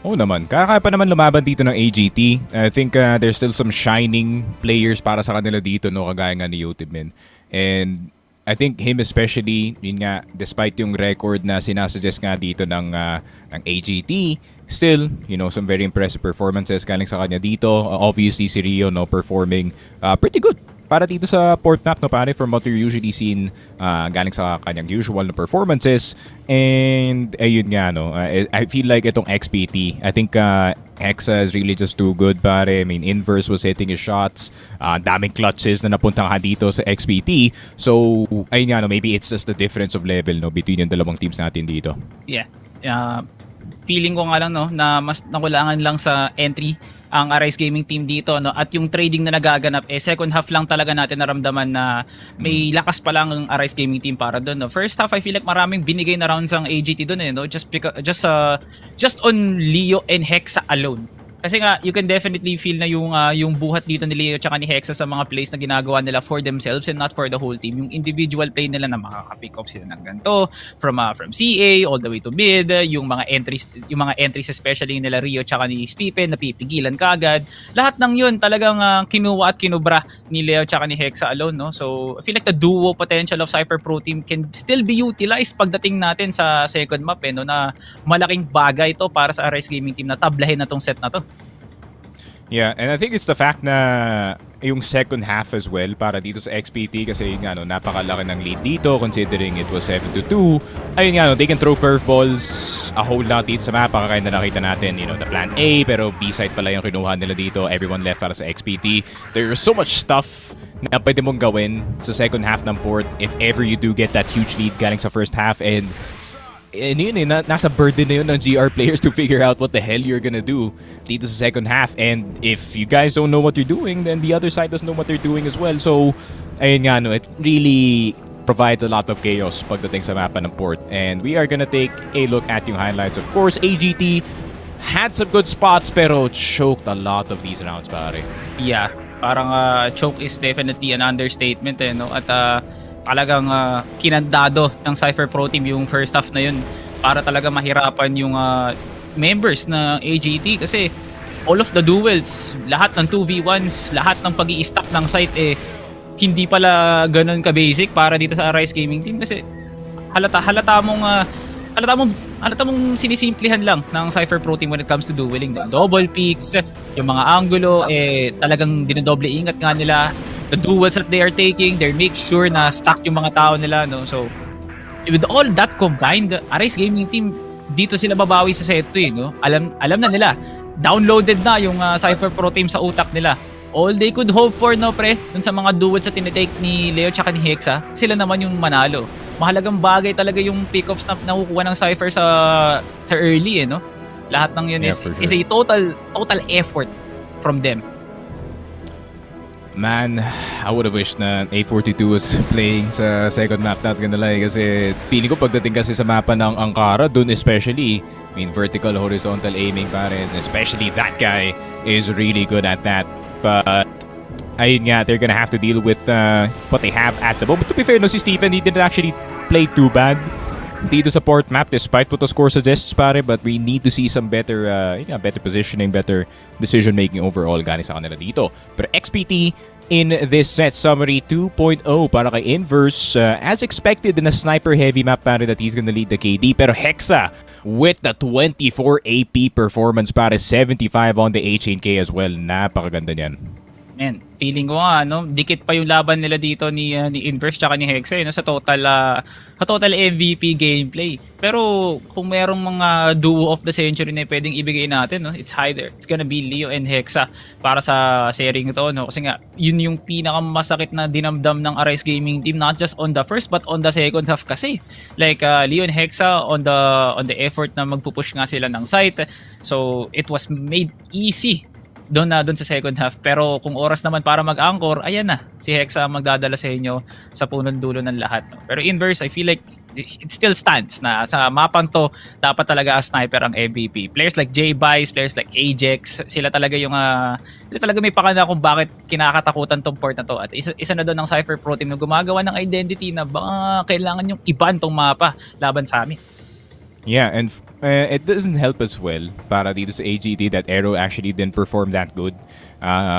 Oo naman. Kaya pa naman lumaban dito ng AGT. I think there's still some shining players para sa kanila dito, no? Kagaya nga ni Yotib, man. And I think him especially, yun nga, despite yung record na sinasuggest nga dito ng AGT, still, some very impressive performances galing sa kanya dito. Obviously, si Rio, no, performing pretty good para dito sa port map, no, pare, from what you're usually seen galing sa kanyang usual na performances. And, ayun nga, no, I feel like itong XPT, I think Hexa is really just too good, pare. I mean, Inverse was hitting his shots. Daming clutches na napunta nga dito sa XPT. So, ayun nga, no, maybe it's just the difference of level, no, between yung dalawang teams natin dito. Yeah. Feeling ko nga lang, no, na mas nakulangan lang sa entry ang Arise Gaming Team dito, no, at yung trading na nagaganap second half lang talaga natin naramdaman na may lakas pa lang ang Arise Gaming Team para doon, no. First half I feel like maraming binigay na rounds ang AGT doon, no, just on Leo and Hexa alone. Kasi nga, you can definitely feel na yung buhat dito ni Leo tsaka ni Hexa sa mga plays na ginagawa nila for themselves and not for the whole team. Yung individual play nila na makaka-pick off sila ng ganito from CA all the way to mid, yung mga entries especially nila Rio tsaka ni Stephen napipigilan kaagad. Lahat ng yun talagang kinuha at kinubra ni Leo tsaka ni Hexa alone, no? So, I feel like the duo potential of Cipher Pro Team can still be utilized pagdating natin sa second map, no, na malaking bagay to para sa Arise Gaming Team na tablahin na tong set na to. Yeah, and I think it's the fact na yung second half as well para dito sa XPT kasi nga, no, napakalaki ng lead dito considering it was 7-2. Ayun nga, no, they can throw curveballs a whole lot dito sa map. Kaya na nakita natin, the plan A, pero B-side pala yung kinuha nila dito. Everyone left para sa XPT. There's so much stuff na pwede mong gawin sa second half ng port if ever you do get that huge lead galing sa first half. And yun nasa burden na yun ng GR players to figure out what the hell you're gonna do dito sa second half. And if you guys don't know what you're doing, then the other side doesn't know what they're doing as well. So, ayun nga, no, it really provides a lot of chaos pagdating sa mapa ng port. And we are gonna take a look at yung highlights. Of course, AGT had some good spots pero choked a lot of these rounds, pare. Yeah, parang choke is definitely an understatement no? At talagang kinandado ng Cipher Pro Team yung first half na yun para talaga mahirapan yung members na AGT kasi all of the duels, lahat ng 2v1s, lahat ng pag-i-stack ng site hindi pala ganun ka-basic para dito sa Arise Gaming Team kasi halata mong sinisimplihan lang ng Cipher Pro Team when it comes to dueling. Double peaks, yung mga angulo talagang dinodoble ingat nga nila. The duels that they are taking, they make sure na stack yung mga tao nila, no? So, with all that combined, Arise Gaming Team, dito sila babawi sa set 2, no? Alam na nila. Downloaded na yung Cipher Pro Team sa utak nila. All they could hope for, no, pre, dun sa mga duels na tinitake ni Leo tsaka ni Hexa, sila naman yung manalo. Mahalagang bagay talaga yung pickups na nakukuha ng Cipher sa early, no? Lahat ng yun is a total effort from them. Man, I would have wished na A42 was playing sa second map, not gonna lie, kasi feeling ko pagdating kasi sa mapa ng Ankara, dun especially, vertical, horizontal aiming pa rin, especially that guy is really good at that. But, ayun nga, they're gonna have to deal with what they have at the moment. To be fair, no, si Stephen, he didn't actually play too bad dito sa port map despite what the score suggests, pare, but we need to see some better better positioning, better decision making overall galing sa kanila dito. Pero XPT in this set summary 2.0 para kay Inverse, as expected in a sniper heavy map, pare, that he's gonna lead the KD. Pero Hexa with the 24 AP performance, pare, 75 on the H&K as well. Napakaganda niyan. Man, feeling ko nga, no, dikit pa yung laban nila dito ni Inverse tsaka ni Hexa, no, sa total MVP gameplay. Pero kung merong mga duo of the century na pwedeng ibigay natin, no, it's either it's gonna be Leo and Hexa para sa sharing to, no, kasi nga yun yung pinakamasakit na dinamdam ng Arise Gaming Team, not just on the first but on the second half kasi. Like Leo and Hexa on the effort na magpupush nga sila ng site. So it was made easy doon sa second half. Pero kung oras naman para mag-anchor, ayan na, si Hexa magdadala sa inyo sa punong dulo ng lahat. No? Pero Inverse, I feel like it still stands na sa mapang to, dapat talaga as sniper ang MVP. Players like J-Bice, players like Ajax, sila talaga may pakana kung bakit kinakatakutan tong port na to. At isa na doon ng Cipher Pro Team na gumagawa ng identity na baka kailangan yung iban tong mapa laban sa amin. Yeah, and it doesn't help as well para dito sa AGT that Aero actually didn't perform that good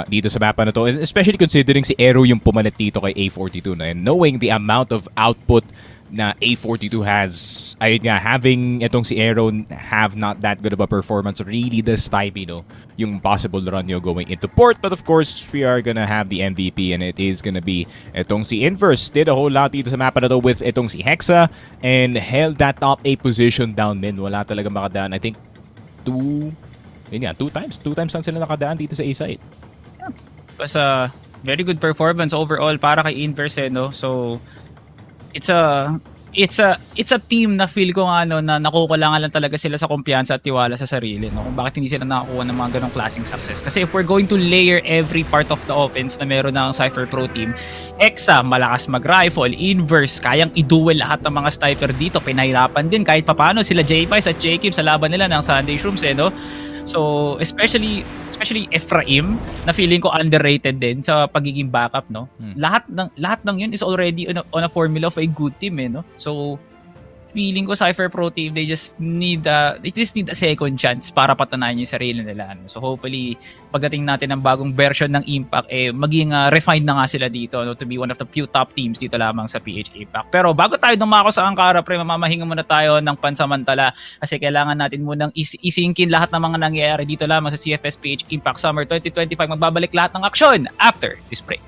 dito sa mapa na to, especially considering si Aero yung pumalit dito kay A42 na, and knowing the amount of output na A42 has, ayun nga, having itong si Aero have not that good of a performance really does stymie, no, yung possible run nyo going into port. But of course, we are gonna have the MVP and it is gonna be itong si Inverse. Did a whole lot dito sa mapa na to with itong si Hexa and held that top 8 position down min. Wala talaga makadaan. I think two times lang sila nakadaan dito sa A-site. It was a very good performance overall para kay Inverse, no? So it's a team na feel ko nga, no, na nakukulangan lang talaga sila sa kumpiyansa at tiwala sa sarili, no, kung bakit hindi sila nakakuha ng mga ganong klaseng success. Kasi if we're going to layer every part of the offense na meron ng Cipher Pro Team, Hexa malakas mag-rifle, Inverse kayang i-duel lahat ng mga sniper dito, pinahirapan din kahit papano sila J-Vice at J-Kim sa laban nila ng Sunday Shrooms, no. So especially Ephraim, na feeling ko underrated din sa pagiging backup, no. Lahat ng yun is already on a formula of a good team, no. So feeling ko Cipher Pro Team, they just need a second chance para patunayan yung sarili nila, no? So hopefully pagdating natin ng bagong version ng Impact, maging refined na nga sila dito, no, to be one of the few top teams dito lamang sa PH Impact. Pero bago tayo dumako sa Ankara, pre, mamahinga muna tayo ng pansamantala kasi kailangan natin munang isingkin lahat ng mga nangyayari dito lamang sa Cfs Ph Impact Summer 2025. Magbabalik lahat ng aksyon after this break.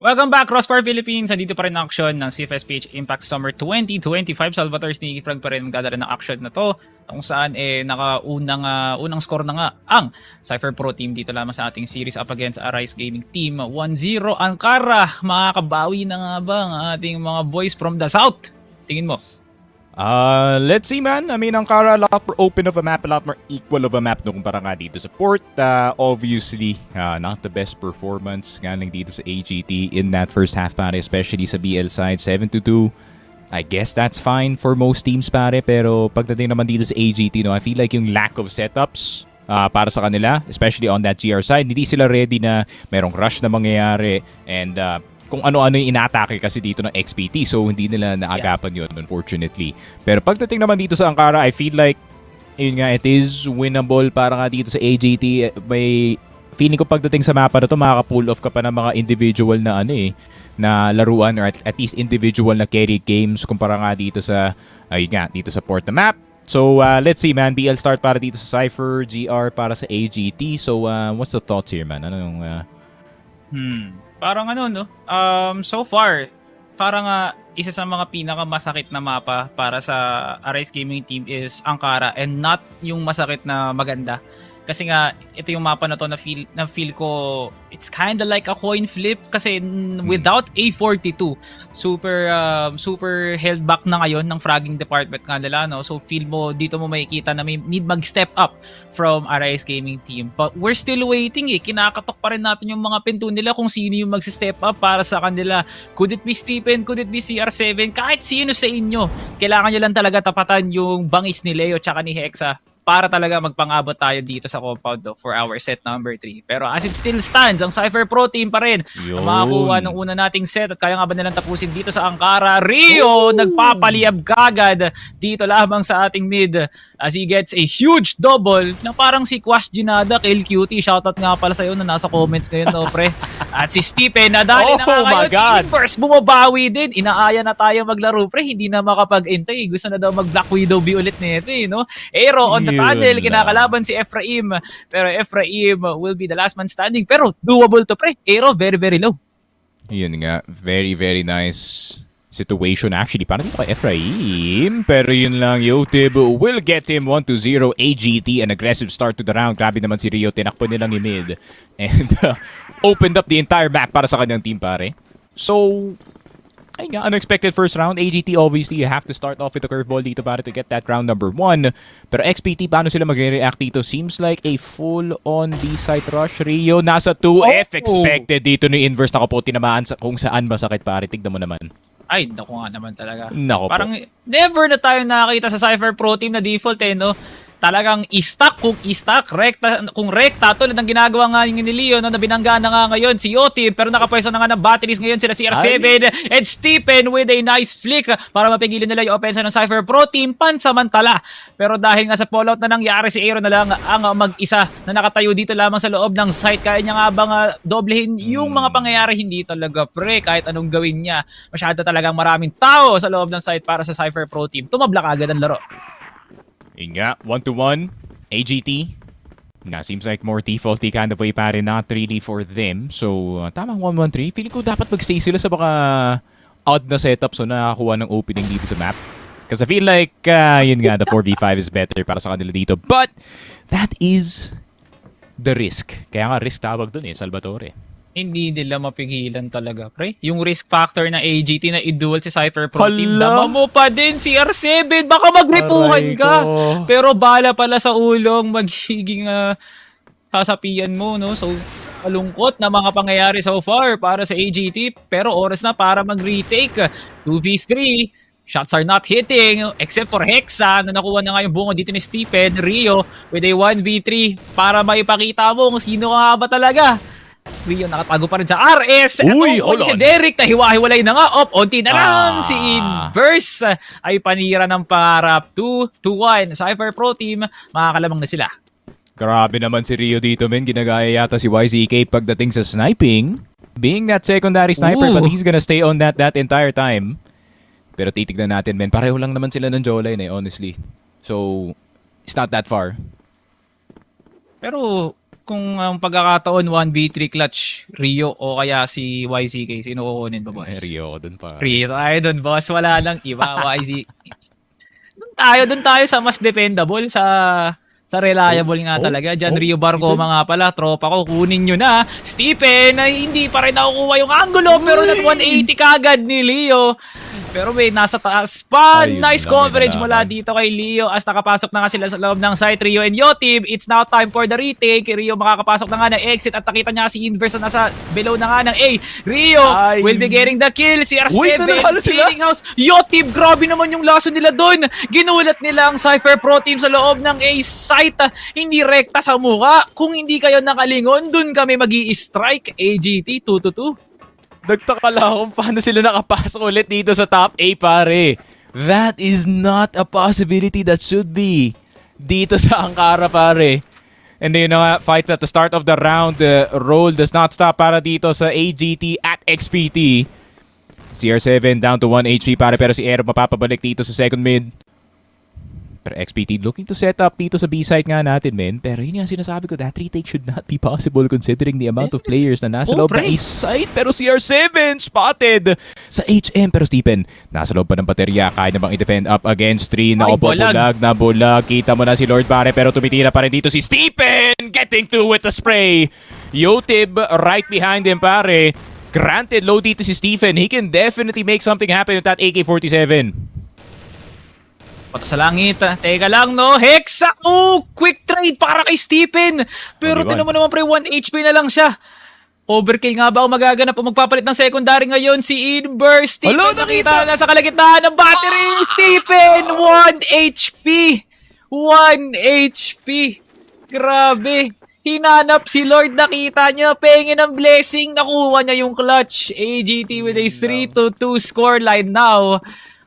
Welcome back, Crossbar Philippines. Andito pa rin ang action ng Cfs Ph Impact Summer 2025. Salvatore Sneaky Frog pa rin magdadala ng action na to. Kung saan unang score na nga ang Cipher Pro Team dito lamang sa ating series up against Arise Gaming Team. 1-0 Ankara. Makakabawi na nga ba ang ating mga boys from the south? Tingin mo? Let's see, man. I mean, Ankara, a lot more open of a map, a lot more equal of a map no kumpara nga dito sa Port. Obviously, not the best performance galing dito sa AGT in that first half, pare, especially sa BL side. 7-2. I guess that's fine for most teams, pare. Pero pagdating naman dito sa AGT, no, I feel like yung lack of setups para sa kanila, especially on that GR side, hindi sila ready na merong rush na mangyayari and kung ano-ano yung inaatake kasi dito ng XPT. So, hindi nila naagapan yun, unfortunately. Pero pagdating naman dito sa Ankara, I feel like, yun nga, it is winnable para nga dito sa AGT. May feeling ko pagdating sa mapa na to, makaka-pull off ka pa ng mga individual na na laruan or at least individual na carry games kumpara nga dito sa, dito sa port na map. So, let's see, man. BL start para dito sa Cipher, GR para sa AGT. So, what's the thoughts here, man? Ano yung... Parang no? So far, parang isa sa mga pinakamasakit na mapa para sa Arise Gaming Team is Ankara and not yung masakit na maganda. Kasi nga, ito yung mapa na to na feel ko, it's kind of like a coin flip kasi without A42, super held back na ngayon ng fragging department nga nila, no? So feel mo, dito mo makikita na may need mag-step up from Arise Gaming Team. But we're still waiting kinakatok pa rin natin yung mga pinto nila kung sino yung mag-step up para sa kanila. Could it be Stephen? Could it be CR7? Kahit sino sa inyo, kailangan nyo lang talaga tapatan yung bangis ni Leo tsaka ni Hexa para talaga magpang-abot tayo dito sa compound for our set number 3. Pero as it still stands, ang Cipher Pro Team pa rin ang makakuha ng una nating set at kaya nga ba nilang tapusin dito sa Ankara. Rio nagpapaliyab kagad dito lamang sa ating mid as he gets a huge double na parang si Quash Ginada, Kill Cutie. Shoutout nga pala sa'yo na nasa comments ngayon, no, pre. At si Stephen, nadali na nga ngayon. Si Inverse, bumabawi din. Inaaya na tayo maglaro, pre. Hindi na makapag-entay. Gusto na daw mag-Black Widow B ulit nito, no? Aero on the tunnel, kinakalaban si Ephraim. Pero Ephraim will be the last man standing. Pero doable to, pre. Aero, very, very low. Yun nga, very, very nice situation actually para dito kay Ephraim. Pero yun lang, Yotib will get him 1-0 AGT, an aggressive start to the round. Grabe naman si Rio, tinakpo nilang yung mid and opened up the entire map para sa kanyang team, pare. So, ay nga, unexpected first round. AGT, obviously, you have to start off with a curveball dito para to get that round number 1. Pero XPT, paano sila magre-react dito? Seems like a full-on B-site rush. Rio, nasa 2F. Expected dito ni Inverse. Nako po, tinamaan kung saan masakit, pare. Tignan mo naman. Ay, naku nga naman talaga. Nako parang po. Never na tayo nakakita sa Cipher Pro Team na default, no? Talagang i-stack kung i-stack, rekta kung rekta, tulad ng ginagawa nga ni Leo, no, na binangga na nga ngayon si Yoti, pero nakapwesto na nga ng batteries ngayon sila CR7 and Stephen with a nice flick para mapigilan nila yung offense ng Cipher Pro Team pansamantala. Pero dahil nga sa fallout na nangyari, si Aero na lang ang mag-isa na nakatayo dito lamang sa loob ng site. Kaya niya nga bang doblehin yung mga pangyayari? Hindi talaga, pre, kahit anong gawin niya. Masyado talagang maraming tao sa loob ng site para sa Cipher Pro Team. Tumabla agad ang laro. Yun nga, 1-1, AGT. Na seems like more defaulty kind of way, pare, not really for them. So, tamang 1-1-3. Feeling ko dapat mag-stay sila sa baka odd na setup so nakakuha ng opening dito sa map. Because I feel like, yun nga, the 4v5 is better para sa kanila dito. But, that is the risk. Kaya nga, risk tawag dun Salvatore. Hindi nila mapigilan talaga, pre. Yung risk factor ng AGT na i-duel si Cipher Pro Team, dama mo pa din si R7. Baka magripuhan ka. Pero bala pala sa ulong, magiging sasapian mo, no? So, malungkot na mga pangyayari so far para sa AGT. Pero oras na para mag-retake. 2v3. Shots are not hitting except for Hexa na nakuha na nga yung bungo dito ni Stephen. Rio with a 1v3 para maipakita mo kung sino ka ba talaga. Rio nakatago pa rin sa RS. Uy, si Derek nahiwa-hiwalay na nga. Onti na lang. Si Inverse ay panira ng pangarap. 2-1. Cipher Pro Team, makakalamang na sila. Grabe naman si Rio dito, men. Ginagaya yata si YZK pagdating sa sniping. Being that secondary sniper, but he's gonna stay on that entire time. Pero titignan natin, men. Pareho lang naman sila ng jawline, honestly. So, it's not that far. Pero Kung ang pagkakataon 1v3 clutch, Rio o kaya si YCK, sino kukunin ba, boss? Rio ko dun pa. Rio tayo dun, boss. Wala lang iba, YCK. Doon tayo sa mas dependable, sa reliable nga talaga. Diyan Rio Barcoma nga pala, tropa ko, kunin nyo na. Stephen, ay hindi pa rin nakukuha yung angulo, pero nat 180 kagad ni Leo. Pero nasa taas pa. Ayun Nice lang, coverage nalaman. mula dito kay Leo as nakapasok na nga sila sa loob ng site. Rio and Yotib, it's now time for the retake. Rio makakapasok na nga ng exit at nakita niya si Inverse na nasa below na nga ng A. Rio will be getting the kill. CR7, nanalo sila? cleaning house. Yotib, grabe naman yung laso nila doon. Ginulat nila ang Cipher Pro Team sa loob ng A site. Hindi rekta sa mukha. Kung hindi kayo nakalingon, dun kami magi-strike. AGT 2-2. Nagtaka lang kung paano sila nakapasok ulit dito sa top A, pare. That is not a possibility that should be dito sa Ankara, pare. And then, fights at the start of the round. The roll does not stop para dito sa AGT at XPT. CR7 down to 1 HP, pare. Pero si Aero mapapabalik dito sa second mid. Pero XPT looking to set up dito sa B-site nga natin, men. Pero yun nga sinasabi ko, that retake should not be possible considering the amount of players na nasa loob ng A-site. Pero CR7 spotted sa HM. Pero Stephen, nasa loob pa ng baterya. Kaya na bang i-defend up against 3? Naku po, bulag na bulag. Kita mo na si Lord Pare, pero tumitira pa rin dito si Stephen. Getting through with the spray. Yotib right behind him, pare. Granted, low dito si Stephen. He can definitely make something happen with that AK-47. Pato sa langit. Teka lang, no? Hexa! Oh! Quick trade para kay Stephen! Pero Only tinan mo naman, pre, 1 HP na lang siya. Overkill nga ba o magaganap o magpapalit ng secondary ngayon si Inverse? Stephen, Hello, nakita na sa kalagitnaan ng battery. Stephen! 1 HP! 1 HP! Grabe! Hinanap si Lord, nakita niya, pengin ng blessing, nakuha niya yung clutch. AGT with a 3-2 scoreline now.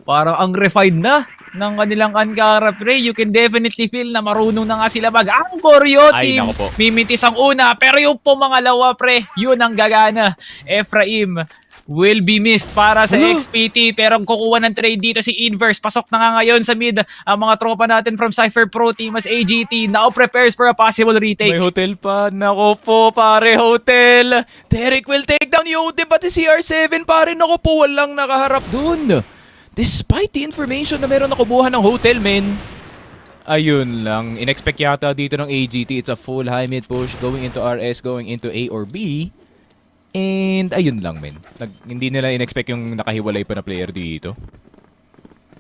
Parang ang refined na ng kanilang Ankara, pre. You can definitely feel na marunong na nga sila mag-angkor yung Ay, team. naku po. Mimintis ang una, pero yung pumangalawa, pre, yun ang gagana. Ephraim will be missed para sa XPT, pero kukuha ng trade dito si Inverse. Pasok na nga ngayon sa mid ang mga tropa natin from Cipher Pro Team as AGT now prepares for a possible retake. May hotel pa. Nako po, pare, hotel. Derek will take down Yote, pati CR7, pare. Nako po, walang nakaharap dun. Despite the information na meron nakubuha ng hotel, men. Ayun lang. In-expect yata dito ng AGT. It's a full high mid push going into RS, going into A or B. And ayun lang, men. Hindi nila in-expect yung nakahiwalay pa na player dito.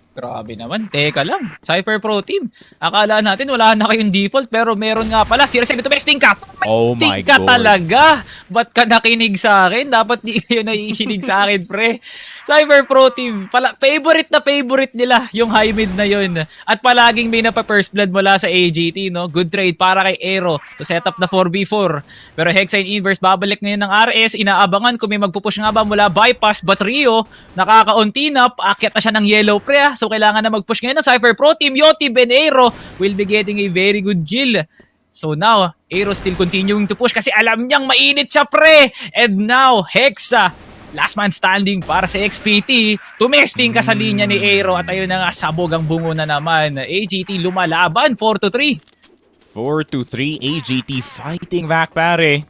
Grabe naman. Teka lang. Cipher Pro Team. Akala natin wala na kayong default pero meron nga pala. CR7, tumesting ka. Oh Tumesting my ka God. talaga. Ba't ka nakinig sa akin? Dapat di kayo nakikinig sa akin, pre. Cipher Pro Team. Favorite na favorite nila yung high mid na yun. At palaging may napa-first blood mula sa AGT, no? Good trade para kay Aero to set up the 4v4. Pero Hexa and Inverse babalik ngayon ng RS. Inaabangan kung may magpupush nga ba mula bypass. But Rio, nakakaunti na. Paakyat na siya ng yellow, pre. So kailangan na mag-push ngayon ng Cipher Pro Team. Yotib and Aero will be getting a very good kill. So now, Aero still continuing to push kasi alam niyang mainit siya, pre. And now, Hexa, last man standing para sa XPT. Tumesting ka sa linya ni Aero at ayun na nga, sabog ang bungo na naman. AGT lumalaban, 4-3. 4-3, AGT fighting back, pare.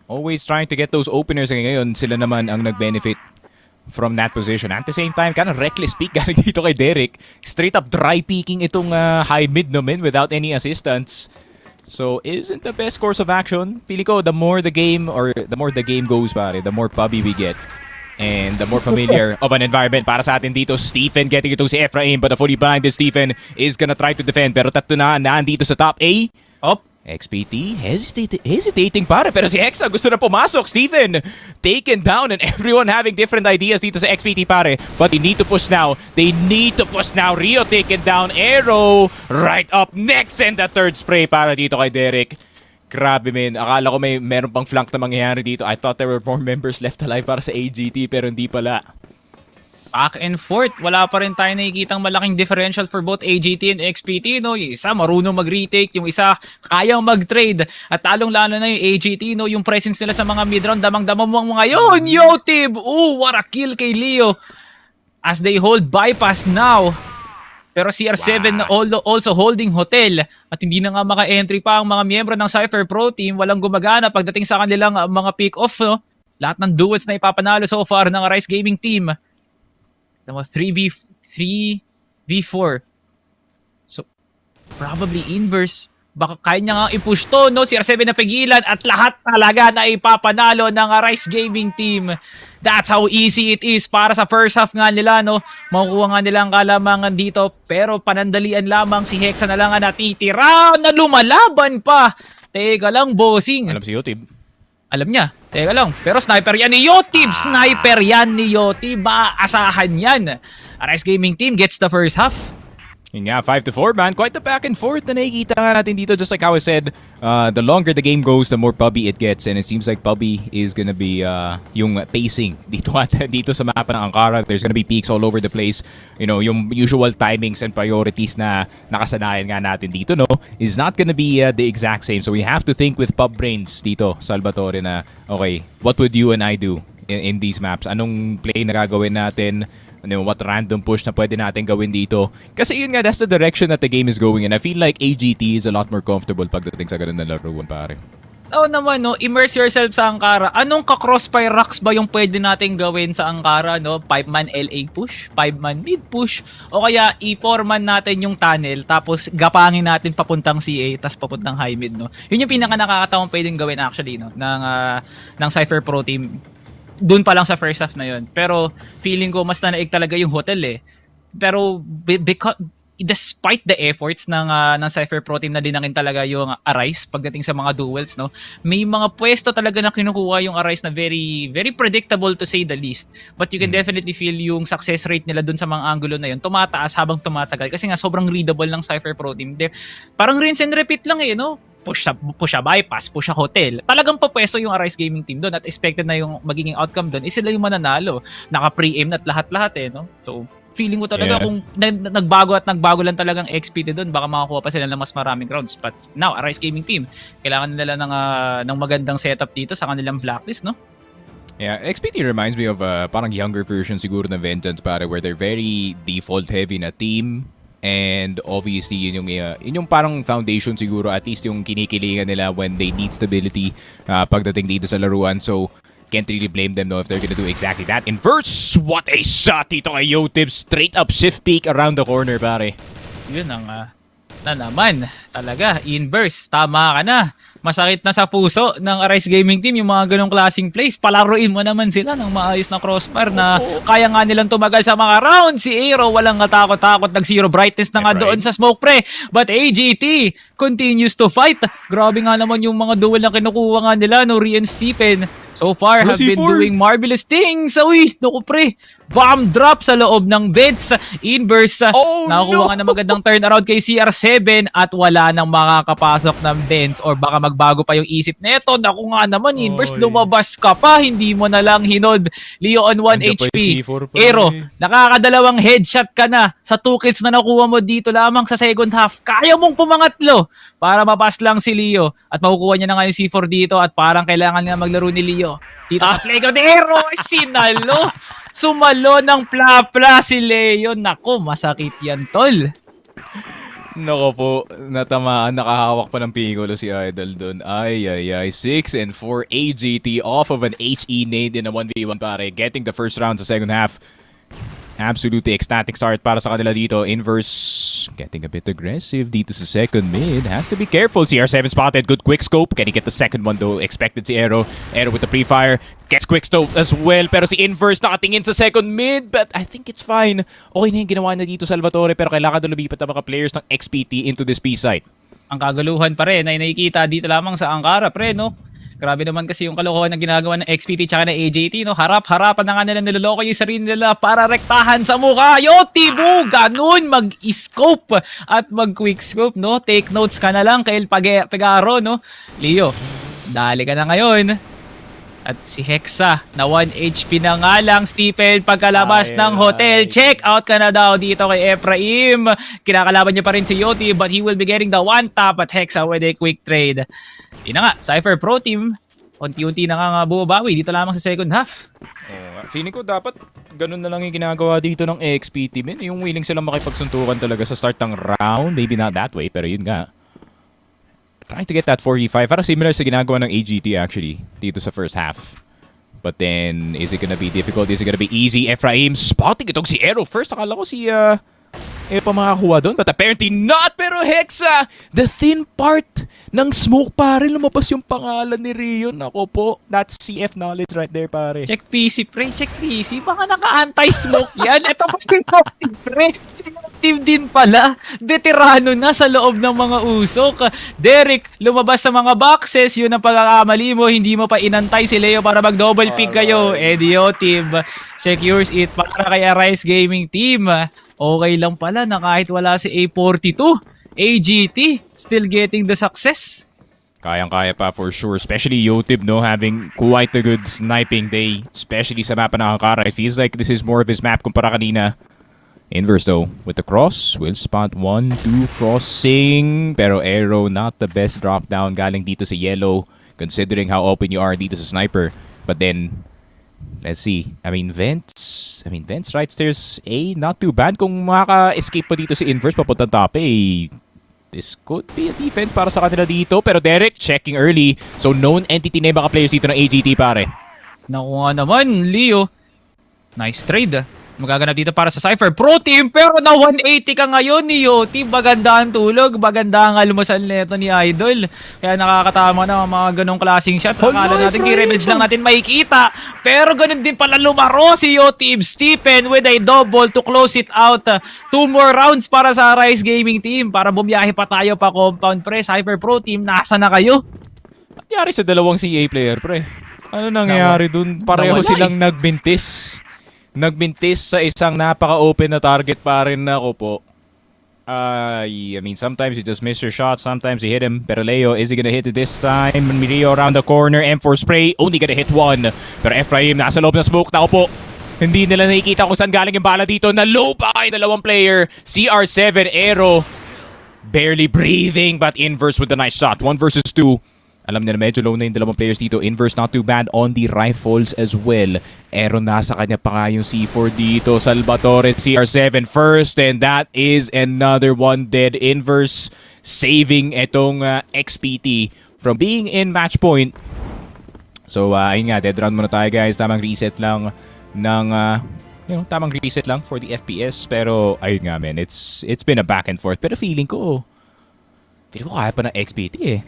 Always trying to get those openers. Ngayon, sila naman ang nag-benefit from that position. At the same time, kind of reckless peek galing dito kay Derek. Straight up dry peeking itong high mid naman without any assistance. So, isn't the best course of action. Pili ko, the more the game goes, pare, the more pubby we get. And the more familiar of an environment para sa atin dito. Stephen getting itong si Ephraim, but the fully blinded Stephen is gonna try to defend. Pero tatlo na nandito sa top A. Op. XPT hesitating pare, pero si Hexa gusto na pumasok. Stephen taken down and everyone having different ideas dito sa XPT, pare. But they need to push now. Rio taken down. Aero right up next and the third spray para dito kay Derek. Grabe, men. Akala ko meron pang flank na mangyayari dito. I thought there were more members left alive para sa AGT pero hindi pala. Back and forth. Wala pa rin tayo nakikitang malaking differential for both AGT and XPT. No? Yung isa marunong mag-retake, yung isa kayang mag-trade. At talong-lalo na yung AGT, no? Yung presence nila sa mga mid-round, damang-damang mo ngayon. Yotib! Ooh, what a kill kay Leo. As they hold bypass now. Pero CR7 also holding hotel at hindi na nga maka-entry pa ang mga miyembro ng Cipher Pro Team. Walang gumagana pagdating sa kanilang mga pick-off. No? Lahat ng duels na ipapanalo so far ng Rise Gaming Team. 3v4. So, probably inverse. Baka kaya niya nga i-push to, no? CR7 na pigilan at lahat talaga na ipapanalo ng Rise Gaming Team. That's how easy it is para sa first half nga nila, no? Makukuha nga nila ang kalamangan dito, pero panandalian lamang si Hexa na lang ang natitira na lumalaban pa. Teka lang, bossing. Alam si Yotib. Alam niya. Teka lang. Pero sniper yan ni Yotib. Sniper yan ni Yotib. Maasahan yan. Rise Gaming Team gets the first half. Yun nga, 5-4 man. Quite the back and forth na nakikita nga natin dito. Just like how I said, the longer the game goes, the more pubby it gets. And it seems like pubby is gonna be yung pacing dito sa mapa ng Ankara. There's gonna be peaks all over the place. You know, yung usual timings and priorities na nakasanayan nga natin dito, no, is not gonna be the exact same. So we have to think with pub brains dito, Salvatore, na okay, what would you and I do in these maps? Anong play na gagawin natin? Ano, what random push na pwede natin gawin dito. Kasi yun nga, that's the direction that the game is going and I feel like AGT is a lot more comfortable pagdating sa ganun na laruan, pare. Oo naman, no? Immerse yourself sa Ankara. Anong ka-crossfire rocks ba yung pwede natin gawin sa Ankara, no? 5-man LA push, 5-man mid push, o kaya i-4-man natin yung tunnel, tapos gapangin natin papuntang CA, tapos papuntang high mid, no? Yun yung pinaka nakakatawang pwedeng gawin actually, no? Ng Cipher Pro Team. Doon pa lang sa first half na yun. Pero feeling ko mas nanaig talaga yung hotel eh. Pero because, despite the efforts ng Cipher Pro Team na dinangin talaga yung Arise pagdating sa mga duels, no, may mga pwesto talaga na kinukuha yung Arise na very very predictable to say the least. But you can definitely feel yung success rate nila dun sa mga angulo na yun tumataas habang tumatagal kasi nga sobrang readable ng Cipher Pro Team. Parang rinse and repeat lang eh, no? Push sa bypass, push sa hotel. Talagang papwesto yung Arise Gaming Team doon at expected na yung magiging outcome doon is sila yung mananalo. Naka-pre-aim at lahat-lahat eh, no? So, feeling ko talaga kung nagbago lang talagang XPT doon, baka makakuha pa sila ng mas maraming rounds. But now, Arise Gaming Team, kailangan nila ng magandang setup dito sa kanilang blacklist, no? Yeah, XPT reminds me of parang younger version siguro ng Vengeance, pare, where they're very default heavy na team. And obviously, yun yung parang foundation siguro, at least yung kinikilingan nila when they need stability pagdating dito sa laruan. So, can't really blame them if they're gonna do exactly that. Inverse! What a shot dito kay Yotib. Straight up shift peek around the corner, pare. Yun ang na naman. Talaga, inverse. Tama ka na. Masakit na sa puso ng Arise Gaming Team yung mga ganong klaseng plays. Palaruin mo naman sila ng maayos na crossfire na kaya nga nilang tumagal sa mga rounds. Si Aero walang katakot-takot, nag-zero brightness na nga doon sa smoke pre. But AGT continues to fight. Grabe nga naman yung mga duel na kinukuha nga nila, no, Rian Stephen. So far have been doing marvelous things. Uy, naku pre. Bomb drop sa loob ng beds. Inverse. Nakukuha nga na magandang turnaround kay CR7 at wala nang makakapasok ng bends or baka magbago pa yung isip neto. Naku nga naman, Inverse, lumabas ka pa. Hindi mo na lang hinod. Leo on 1 HP. Aero, nakakadalawang headshot ka na sa 2 kills na nakuha mo dito lamang sa second half. Kaya mong pumangatlo para mapas lang si Leo at makukuha niya na nga yung C4 dito at parang kailangan nga maglaro ni Leo. Dito sa playground ni Aero, sinalo. Sumalo ng plapla si Leo. Nako, masakit yan, tol. Nako po, natamaan, nakahawak pa ng pingolo si Idol dun. Ay, 6 and 4 AGT off of an HE nade in a 1v1, pare. Getting the first round sa second half. Absolutely ecstatic start para sa kanila dito. Inverse getting a bit aggressive dito sa second mid. Has to be careful. CR7 spotted. Good quick scope. Can he get the second one though? Expected si Aero. Aero with the pre-fire. Gets quick scope as well. Pero si Inverse nakatingin sa second mid. But I think it's fine. Okay na yung ginawa na dito Salvatore. Pero kailangan na lumipat ang mga players ng XPT into this B site. Ang kagaluhan pa rin ay nakikita dito lamang sa Ankara, pre, no? Grabe naman kasi yung kalokohan na ginagawa ng XPT tsaka ng AJT, no? Harap-harapan na nga nila niloloko yung sarili nila para rektahan sa mukha. Yotibu! Ganun! Mag-scope at mag-quick-scope, no? Take notes ka na lang kay Pegaro, no? Leo, dali ka na ngayon. At si Hexa, na 1 HP na nga lang, Stephen, pagkalabas ng hotel. Check out ka na daw dito kay Ephraim. Kinakalaban niya pa rin si Yoti, but he will be getting the one tap at Hexa with a quick trade. Yun na nga, Cipher Pro Team, unti-unti na nga bumabawi dito lamang sa second half. Feeling ko dapat ganun na lang yung ginagawa dito ng XP team. Yung willing silang makipagsuntukan talaga sa start ng round. Maybe not that way, pero yun nga. Trying to get that 45. Parang similar sa ginagawa ng AGT actually dito sa first half. But then, is it gonna be difficult? Is it gonna be easy? Ephraim spotting itong si Aero first. Akala ko si pa makakuha doon. But apparently not. Pero Hexa, the thin part ng smoke pare. Lumabas yung pangalan ni Rion. Ako po, that's CF knowledge right there pare. Check PC, pre. Check PC. Baka naka-anti-smoke yan. Ito pa si Team, pre. Si Team din pala. Veterano na sa loob ng mga usok. Derek, lumabas sa mga boxes. Yun ang pagkakamali mo. Hindi mo pa inantay si Leo para mag-double pick kayo. Edio Team secures it para kay Arise Gaming Team. Okay lang pala na kahit wala si A42, AGT still getting the success. Kayang-kaya pa for sure. Especially Yotib, no? Having quite a good sniping day. Especially sa mapa ng Ankara. It feels like this is more of his map kumpara kanina. Inverse though. With the cross. Will spot 1, 2 crossing. Pero Arrow not the best drop down galing dito sa Yellow. Considering how open you are dito sa Sniper. But then, let's see. I mean, Vents right stairs A, not too bad. Kung makaka-escape pa dito si Inverse papunta top A, this could be a defense para sa kanila dito. Pero Derek, checking early. So, known entity na yung baka players dito ng AGT, pare. Nakuha naman, Leo. Nice trade. Magaganap dito para sa Cipher Pro Team, pero na 180 ka ngayon ni Yoti. Maganda ang tulog, maganda ang almusal nito ni Idol. Kaya nakakatama na ang mga ganong klaseng shots. Akala natin key-revenge lang natin makikita. Pero ganun din pala lumaro si Yoti Stephen with a double to close it out. 2 more rounds para sa Rise Gaming Team para bumiyahe pa tayo pa compound, pre. Cipher Pro Team, nasa na kayo? Nangyari sa dalawang CA player, pre. Ano nangyayari dun? Pareho silang nagbintis. Nagbintis sa isang napaka-open na target pa rin na ako po. I mean, sometimes you just miss your shot, sometimes you hit him. Pero Leo, is he gonna hit it this time? Leo around the corner, M4 spray, only gonna hit one. Pero Ephraim, nasa loob ng smoke, tao po. Hindi nila nakikita kung saan galing yung bala dito. Nalow pa kayo dalawang player. CR7, Aero, barely breathing, but Inverse with a nice shot. 1 versus 2. Alam niya na medyo low na yung dalawang players dito. Inverse not too bad on the rifles as well. Ero nasa kanya pa nga yung C4 dito. Salvatore CR7 first. And that is another one dead. Inverse saving itong XPT from being in match point. So ayun nga, dead round muna tayo guys. Tamang reset lang ng tamang reset lang for the FPS. Pero ayun nga men, it's been a back and forth. Pero feeling ko kaya pa ng XPT eh.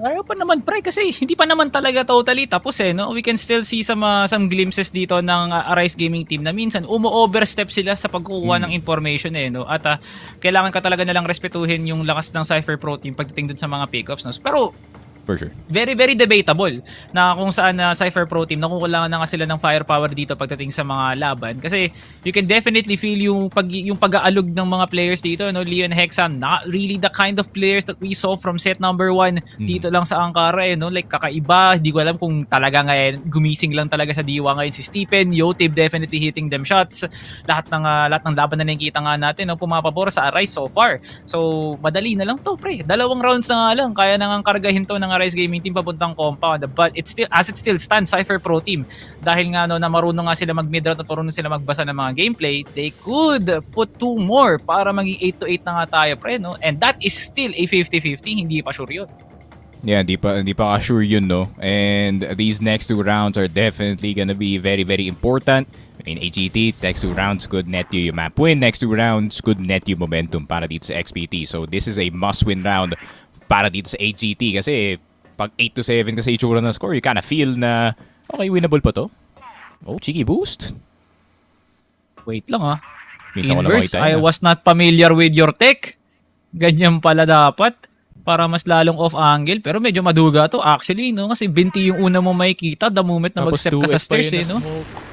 Ayaw pa naman, pre, kasi hindi pa naman talaga totally tapos no? We can still see some glimpses dito ng Arise Gaming Team na minsan umo-overstep sila sa pagkukuha ng information no? At kailangan ka talaga nalang respetuhin yung lakas ng Cipher Pro Team pagdating dun sa mga pickups, no? Pero for sure. Very, very debatable na kung saan Cipher Pro Team nakukulangan na nga sila ng firepower dito pagdating sa mga laban. Kasi you can definitely feel yung pag-aalog ng mga players dito. No? Leon Hexa, not really the kind of players that we saw from set number 1 dito lang sa Ankara. No? Like kakaiba, di ko alam kung talaga ngayon gumising lang talaga sa diwa ngayon si Stephen. Yotib definitely hitting them shots. Lahat ng laban na nakikita nga natin pumapabor sa Arise so far. So madali na lang to, pre. 2 rounds na nga lang. Kaya nang kargahin to ng Arise Gaming Team papuntang compound, but it still stands Cipher Pro Team dahil nga na marunong nga sila mag-mid-round at marunong sila magbasa ng mga gameplay, they could put 2 more para maging 8-8 na nga tayo, pre, no? And that is still a 50-50, hindi pa sure yun. Yeah, hindi pa sure yun, no? And these next 2 rounds are definitely gonna be very, very important. In AGT, next 2 rounds could net you yung map win. Next 2 rounds could net you momentum para dito sa XPT. So this is a must-win round para dito sa AGT kasi pag 8-7 kasi itsura ng score, you kinda feel na okay, winnable pa to. Oh, cheeky boost. Wait lang Inverse, I was not familiar with your tech. Ganyan pala dapat para mas lalong off angle, pero medyo maduga to actually, no? Kasi 20 yung una mo makikita the moment na mag-step ka sa stairs, no?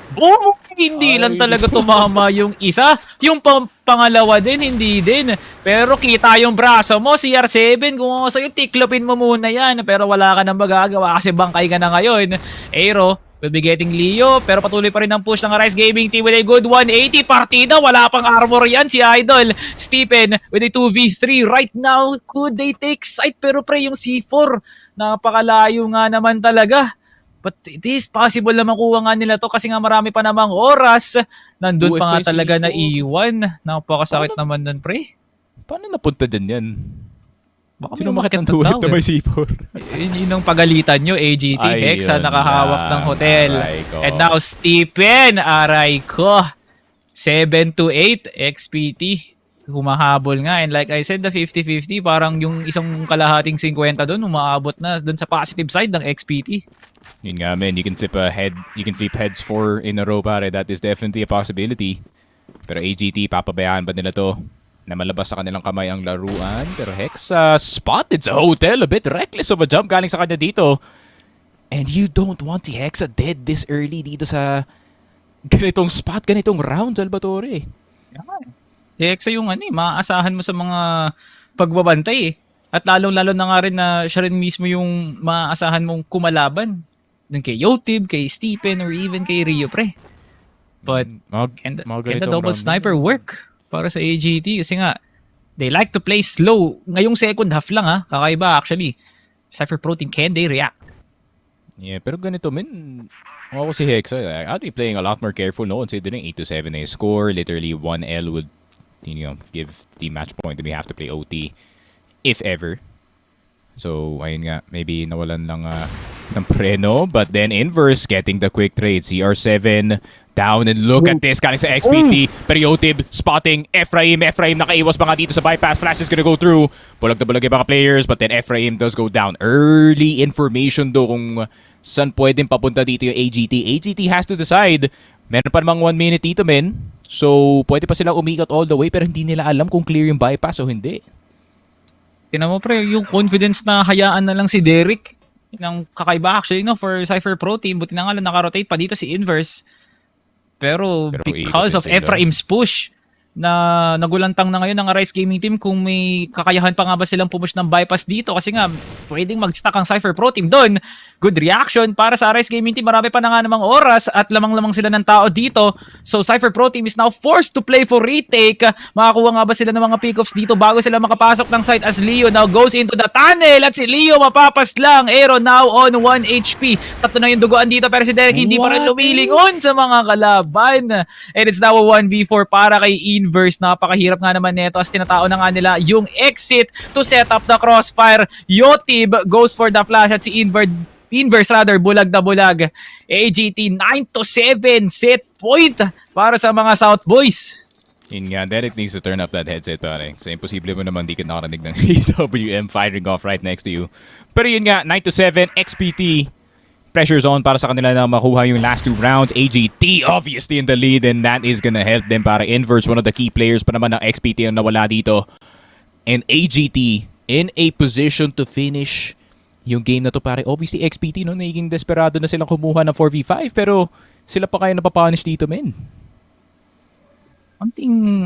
Boom! Hindi lang talaga tumama yung isa. Yung pangalawa din, hindi din. Pero kita yung braso mo, CR7. Kung sa'yo, tiklopin mo muna yan. Pero wala ka nang magagawa kasi bangkay ka na ngayon. Aero, will be getting Leo, pero patuloy pa rin ang push ng Arise Gaming Team with a good 180 partida. Wala pang armor yan si Idol. Stephen with a 2v3 right now. Could they take site? Pero pre, yung C4, napakalayo nga naman talaga. But it is possible na makuha nga nila to kasi nga marami pa namang oras. Nandun pa nga talaga na iwan. Napakasakit naman nun, pre. Paano napunta dyan yan? Baka Sino may makit ng umakyat na tuwid tao, na may C4? Yun ang pagalitan nyo, AGT. Ay, Hexa yun nakahawak lang. ng hotel. Aray ko. And now Stephen, aray ko. 7-8 XPT. Humahabol nga. And like I said, the 50-50, parang yung isang kalahating 50 doon, umaabot na doon sa positive side ng XPT. Yun nga, man. You can flip heads 4 in a row, pare. That is definitely a possibility. Pero AGT, papabayaan ba nila to? Na malabas sa kanilang kamay ang laruan. Pero Hexa spotted sa hotel. A bit reckless of a jump galing sa kanya dito. And you don't want si Hexa dead this early dito sa ganitong spot, ganitong round, Salvatore. Hexa yung maaasahan mo sa mga pagbabantay eh. At lalong-lalo na nga rin na siya rin mismo yung maaasahan mong kumalaban. Dun kay Yotib, kay Stephen, or even kay Rio, pre. But can the double sniper work para sa AGT? Kasi nga, they like to play slow. Ngayong second half lang kakaiba actually. Cipher Pro Team, can they react? Yeah, pero ganito, man. Ako si Hexa, I'd be playing a lot more careful, no? Considering 8-7 na yung score. Literally, 1L would, give the match point that we have to play OT, if ever. So, ayun nga, maybe nawalan lang ng preno. But then, Inverse getting the quick trade. CR7 down and look at this. Galing sa XPT. Periotib spotting. Ephraim nakaiwas pa nga dito sa bypass. Flash is gonna go through. Bulag na bulag yung mga players. But then, Ephraim does go down. Early information do kung saan pwedeng papunta dito yung AGT. AGT has to decide. Meron pa namang 1 minute dito, men. So, pwede pa silang umikot all the way pero hindi nila alam kung clear yung bypass o hindi. Tinan mo pre, yung confidence na hayaan na lang si Derek. Yung kakaiba actually for Cipher Pro Team. Buti na nga lang nakarotate pa dito si Inverse. Pero because of Ephraim's push na nagulantang na ngayon ng Arise Gaming Team kung may kakayahan pa nga ba silang pumush ng bypass dito kasi nga pwedeng mag-stack ang Cipher Pro Team doon. Good reaction para sa Arise Gaming Team. Marami pa na nga namang oras at lamang-lamang sila ng tao dito. So Cipher Pro Team is now forced to play for retake. Makakuha nga ba sila ng mga pick-offs dito bago sila makapasok ng site as Leo now goes into the tunnel at si Leo mapapas lang. Aero now on 1 HP. Tatlo na yung duguan dito pero si Derek hindi pa rin lumilingon sa mga kalaban. And it's now a 1v4 para kay Inverse. Napakahirap nga naman neto as tinatao na nga nila yung exit to set up the crossfire. Yotib goes for the flash at si Inverse bulag na bulag. AGT 9-7 set point para sa mga South Boys. Yun nga, Derek needs to turn up that headset, pare. Kasi imposible mo naman di ka nakarinig ng AWM firing off right next to you. Pero yun nga, 9-7, XPT. Pressure's on para sa kanila na makuha yung last 2 rounds. AGT obviously in the lead and that is gonna help them para Inverse. One of the key players pa naman ng XPT ang nawala dito. And AGT in a position to finish yung game na to, pare. Obviously XPT nagiging desperado na silang kumuha ng 4v5 pero sila pa kaya napapunish dito, men. Konting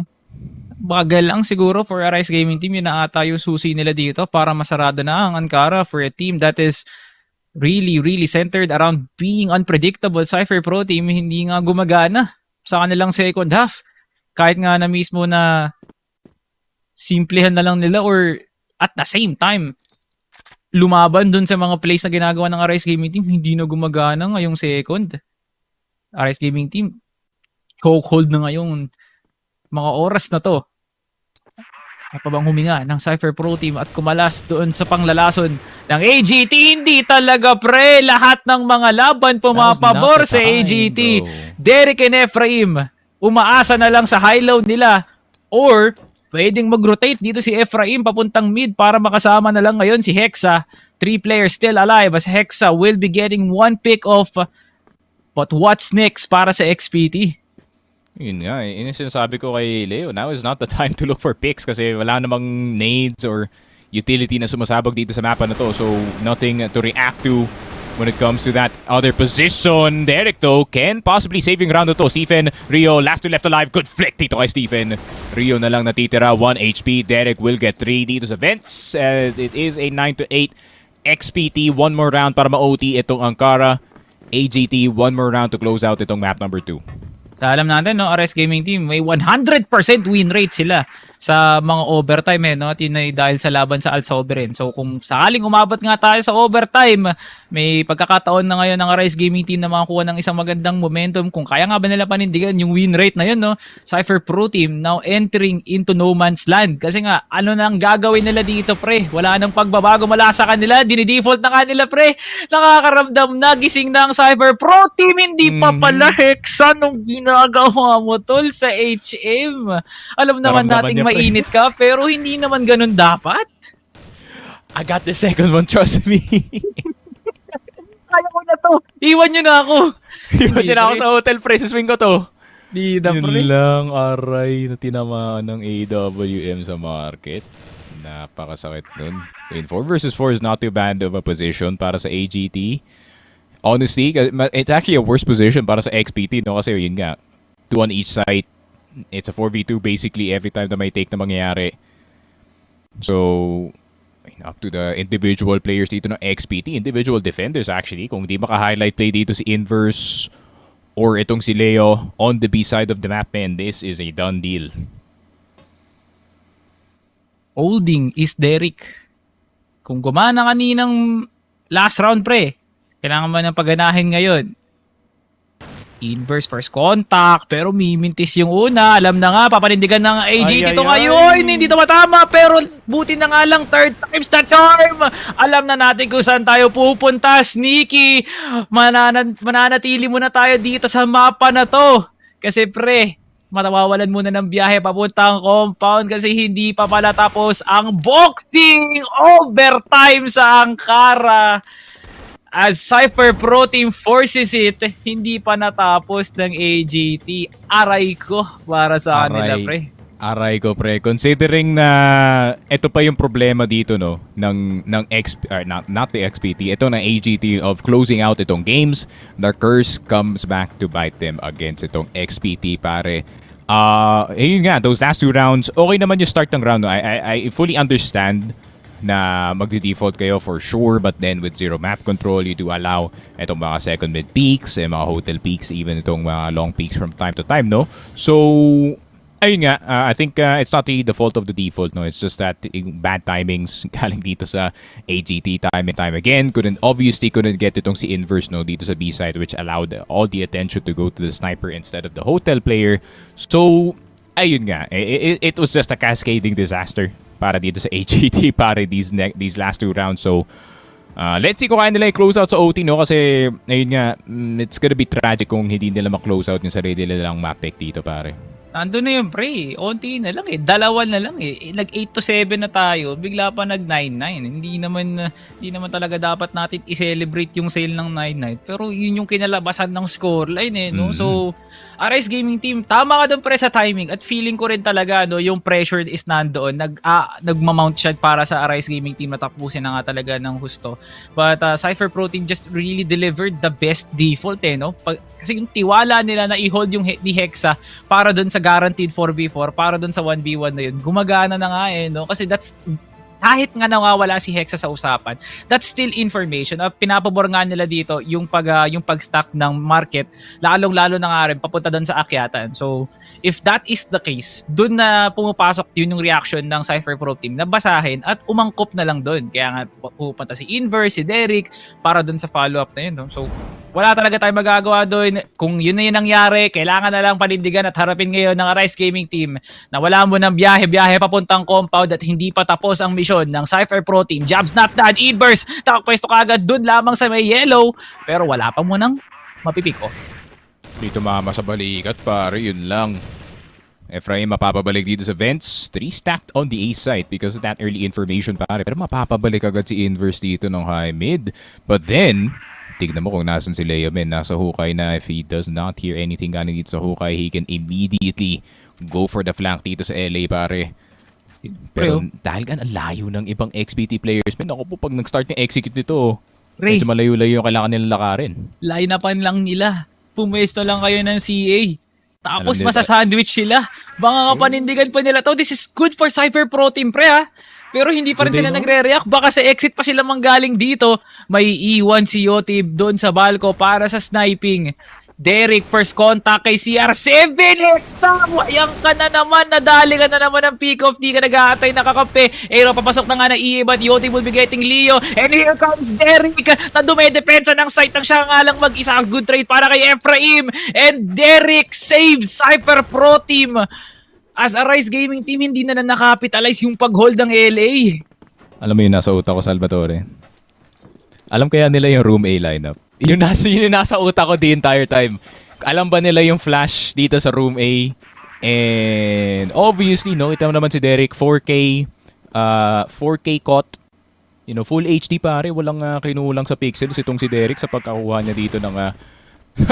bagal lang siguro for Arise Gaming Team. Yun na ata yung susi nila dito para masarado na ang Ankara for a team that is really centered around being unpredictable. Cipher Pro Team hindi nga gumagana sa kanilang second half. Kahit nga na mismo na simplehan na lang nila or at the same time lumaban dun sa mga plays na ginagawa ng Arise Gaming Team, hindi na gumagana ngayong second. Arise Gaming Team, chokehold na ngayon mga oras na to. Kaya pa bang huminga ng Cipher Pro Team at kumalas doon sa panglalason ng AGT? Hindi talaga pre, lahat ng mga laban pumapabor sa AGT. Bro. Derek and Ephraim, umaasa na lang sa high-low nila or pwedeng mag-rotate dito si Ephraim papuntang mid para makasama na lang ngayon si Hexa. 3 players still alive as Hexa will be getting 1 pick off. But what's next para sa XPT? Yun nga, yun yung sinasabi ko kay Leo. Now is not the time to look for picks kasi wala namang nades or utility na sumasabog dito sa mapa na to. So nothing to react to when it comes to that other position. Derek though can possibly saving round to. Stephen, Rio, last 2 left alive. Good flick dito kay Stephen. Rio na lang natitira, 1 HP. Derek will get 3 dito sa vents as it is a 9-8 XPT. 1 more round para ma-OT itong Ankara. AGT, one more round to close out itong map number 2. Sa alam natin, no, RS Gaming Team, may 100% win rate sila sa mga overtime, no? At yun ay dahil sa laban sa Al Sovereign. So kung sakaling umabot nga tayo sa overtime, may pagkakataon na ngayon ng RS Gaming Team na makakuha ng isang magandang momentum. Kung kaya nga ba nila panindigan yung win rate na yun, no? Cipher Pro Team now entering into no man's land. Kasi nga, ano nang gagawin nila dito, pre? Wala nang pagbabago mula sa kanila. Dinidefault na kanila, pre. Nakakaramdam na, gising na ang Cipher Pro Team. Hindi pa pala Hexa nung ginagawa mo, tol, sa HM. Alam naman nating niya, mainit ka, pero hindi naman ganun dapat. I got the second one, trust me. Kaya ko na to. Iwan nyo na ako. Iwan din ako sa hotel, pre. Swing ko to. Di na, Yun pre. lang, aray na tinamaan ng AWM sa market. Napakasakit nun. 4 versus 4 is not too bad of a position para sa AGT. Honestly, it's actually a worse position para sa XPT, no? Kasi yun nga, 2 on each side. It's a 4v2 basically every time na may take na mangyayari. So, up to the individual players dito ng XPT, individual defenders actually. Kung di maka-highlight play dito si Inverse or itong si Leo on the B side of the map, man, this is a done deal. Holding is Derek. Kung gumana kaninang last round, pre, kailangan mo ng pagganahin ngayon. Inverse first contact, pero mimintis yung una. Alam na nga, papanindigan ng AGT ito ngayon. Hindi ito matama, pero buti na nga lang, third time's the charm. Alam na natin kung saan tayo pupunta. Sneaky, mananatili muna tayo dito sa mapa na to. Kasi pre, matawawalan muna ng biyahe papuntang compound kasi hindi pa pala tapos ang boxing overtime sa Ankara. As Cipher Pro Team forces it, hindi pa natapos ng AGT. Aray ko para sa kanila, pre. Aray ko, pre. Considering na ito pa yung problema dito, no, ng not the XPT, ito ng AGT of closing out itong games, the curse comes back to bite them against itong XPT, pare. Yun nga, those last 2 rounds, okay naman yung start ng round. No? I fully understand na magde-default kayo for sure, but then with zero map control, you do allow itong mga second mid peaks, mga hotel peaks, even itong mga long peaks from time to time, no? So, ayun nga, I think it's not really the fault of the default, no? It's just that bad timings galing dito sa AGT time and time again. Obviously couldn't get itong si Inverse, no, dito sa B side, which allowed all the attention to go to the sniper instead of the hotel player. So, ayun nga, it was just a cascading disaster para dito sa AGT para these last 2 rounds. So, let's see kung kaya nila i-close out sa OT, no? Kasi, ayun nga, it's gonna be tragic kung hindi nila ma-close out yung sarili nilang map pick dito, pare. Nandun na yun, pre. Onti na lang eh. Dalawa na lang eh. Nag 8-7 na tayo. Bigla pa nag 9-9. Hindi naman talaga dapat natin i-celebrate yung sale ng 9-9. Pero yun yung kinalabasan ng scoreline eh, no? So, RS Gaming Team, tama ka doon pre sa timing. At feeling ko rin talaga, no, yung pressure is nandoon. Nagmamount siya para sa RS Gaming Team na tapusin na nga talaga ng husto. But Cipher Pro Team just really delivered the best default eh, no? Kasi yung tiwala nila na i-hold yung ni Hexa para doon sa guaranteed 4v4 para dun sa 1v1 na yun. Gumagana na nga eh, no? Kasi kahit nga nawawala si Hexa sa usapan, that's still information. Pinapabor nga nila dito yung pag-stack ng market, lalong-lalo na nga rin papunta doon sa akyatan. So, if that is the case, doon na pumapasok yun yung reaction ng Cipher Pro Team na basahin at umangkop na lang doon. Kaya nga pupunta si Inverse, si Derek para doon sa follow-up na yun. No? So, wala talaga tayong magagawa doon. Kung yun na yung nangyari, kailangan na lang panindigan at harapin ngayon ng Arise Gaming Team na wala mo ng biyahe papuntang compound at hindi pa tapos ang misyon ng Cipher Pro Team. Jabs not done, Inverse, takapwesto kagad doon lamang sa may yellow, pero wala pa mo nang mapipick off. Dito mama sa balikat, pare, yun lang. Ephraim mapapabalik dito sa vents. 3 stacked on the A side because of that early information, pare. Pero mapapabalik agad si Inverse dito ng high mid. But then, tignan mo kung nasan si Leo, men. Nasa hukay na. If he does not hear anything galing dito sa hukay, he can immediately go for the flank dito sa LA, pare. Pero dahil ang layo ng ibang XPT players, men, ako po pag nag-start yung execute nito, medyo malayo-layo yung kailangan nilang lakarin. Line-upan lang nila. Pumwesto lang kayo ng CA. Tapos masasandwich sila. Baka nga panindigan pa nila to. This is good for Cipher Pro Team, pre, ha? Pero hindi pa rin Do they sila know? nagre-react. Baka sa exit pa sila manggaling dito. May iwan si Yotib doon sa balko para sa sniping. Derek, first contact kay CR7. Hexa! Wayang ka na naman. Nadali ka na naman ng pick-off. Di ka nag-aatay, nakakampi. Aero, papasok na nga na EA, but Yotib will be getting Leo. And here comes Derek na dumedepensa ng site ng siya nga lang mag-isa. Good trade para kay Ephraim. And Derek saves Cipher Pro Team. As a Rise Gaming team, hindi na nakapitalize yung pag-hold ng LA. Alam mo yun, nasa utak ko, Salvatore. Alam kaya nila yung Room A lineup? Yun yung nasa utak ko the entire time. Alam ba nila yung flash dito sa Room A? And obviously, no, kita mo naman si Derek, 4K, 4K caught. You know, full HD pare, walang kinulang sa pixels itong si Derek sa pagkakuha niya dito ng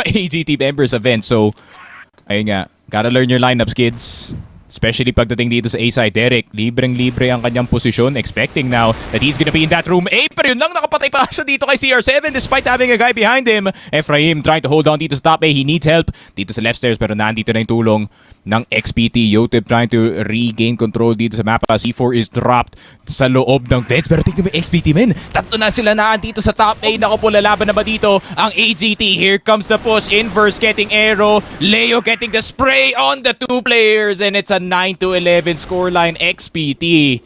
AGT Members event. So, ayun nga, gotta learn your lineups, kids. Especially pagdating dito sa A-side, Derek, libreng-libre ang kanyang posisyon, expecting now that he's gonna be in that room A, pero yun lang, nakapatay pa siya dito kay CR7 despite having a guy behind him. Ephraim trying to hold on dito sa top A, he needs help dito sa left stairs, pero nandito na yung tulong ng XPT. Yotib trying to regain control dito sa mapa. C4 is dropped sa loob ng vents, pero tingnan mo yung XPT, men. Tatlo na sila na dito sa top A. Naku po, lalaban na ba dito ang AGT? Here comes the push. Inverse getting arrow. Leo getting the spray on the two players, and it's a 9-11 scoreline. XPT.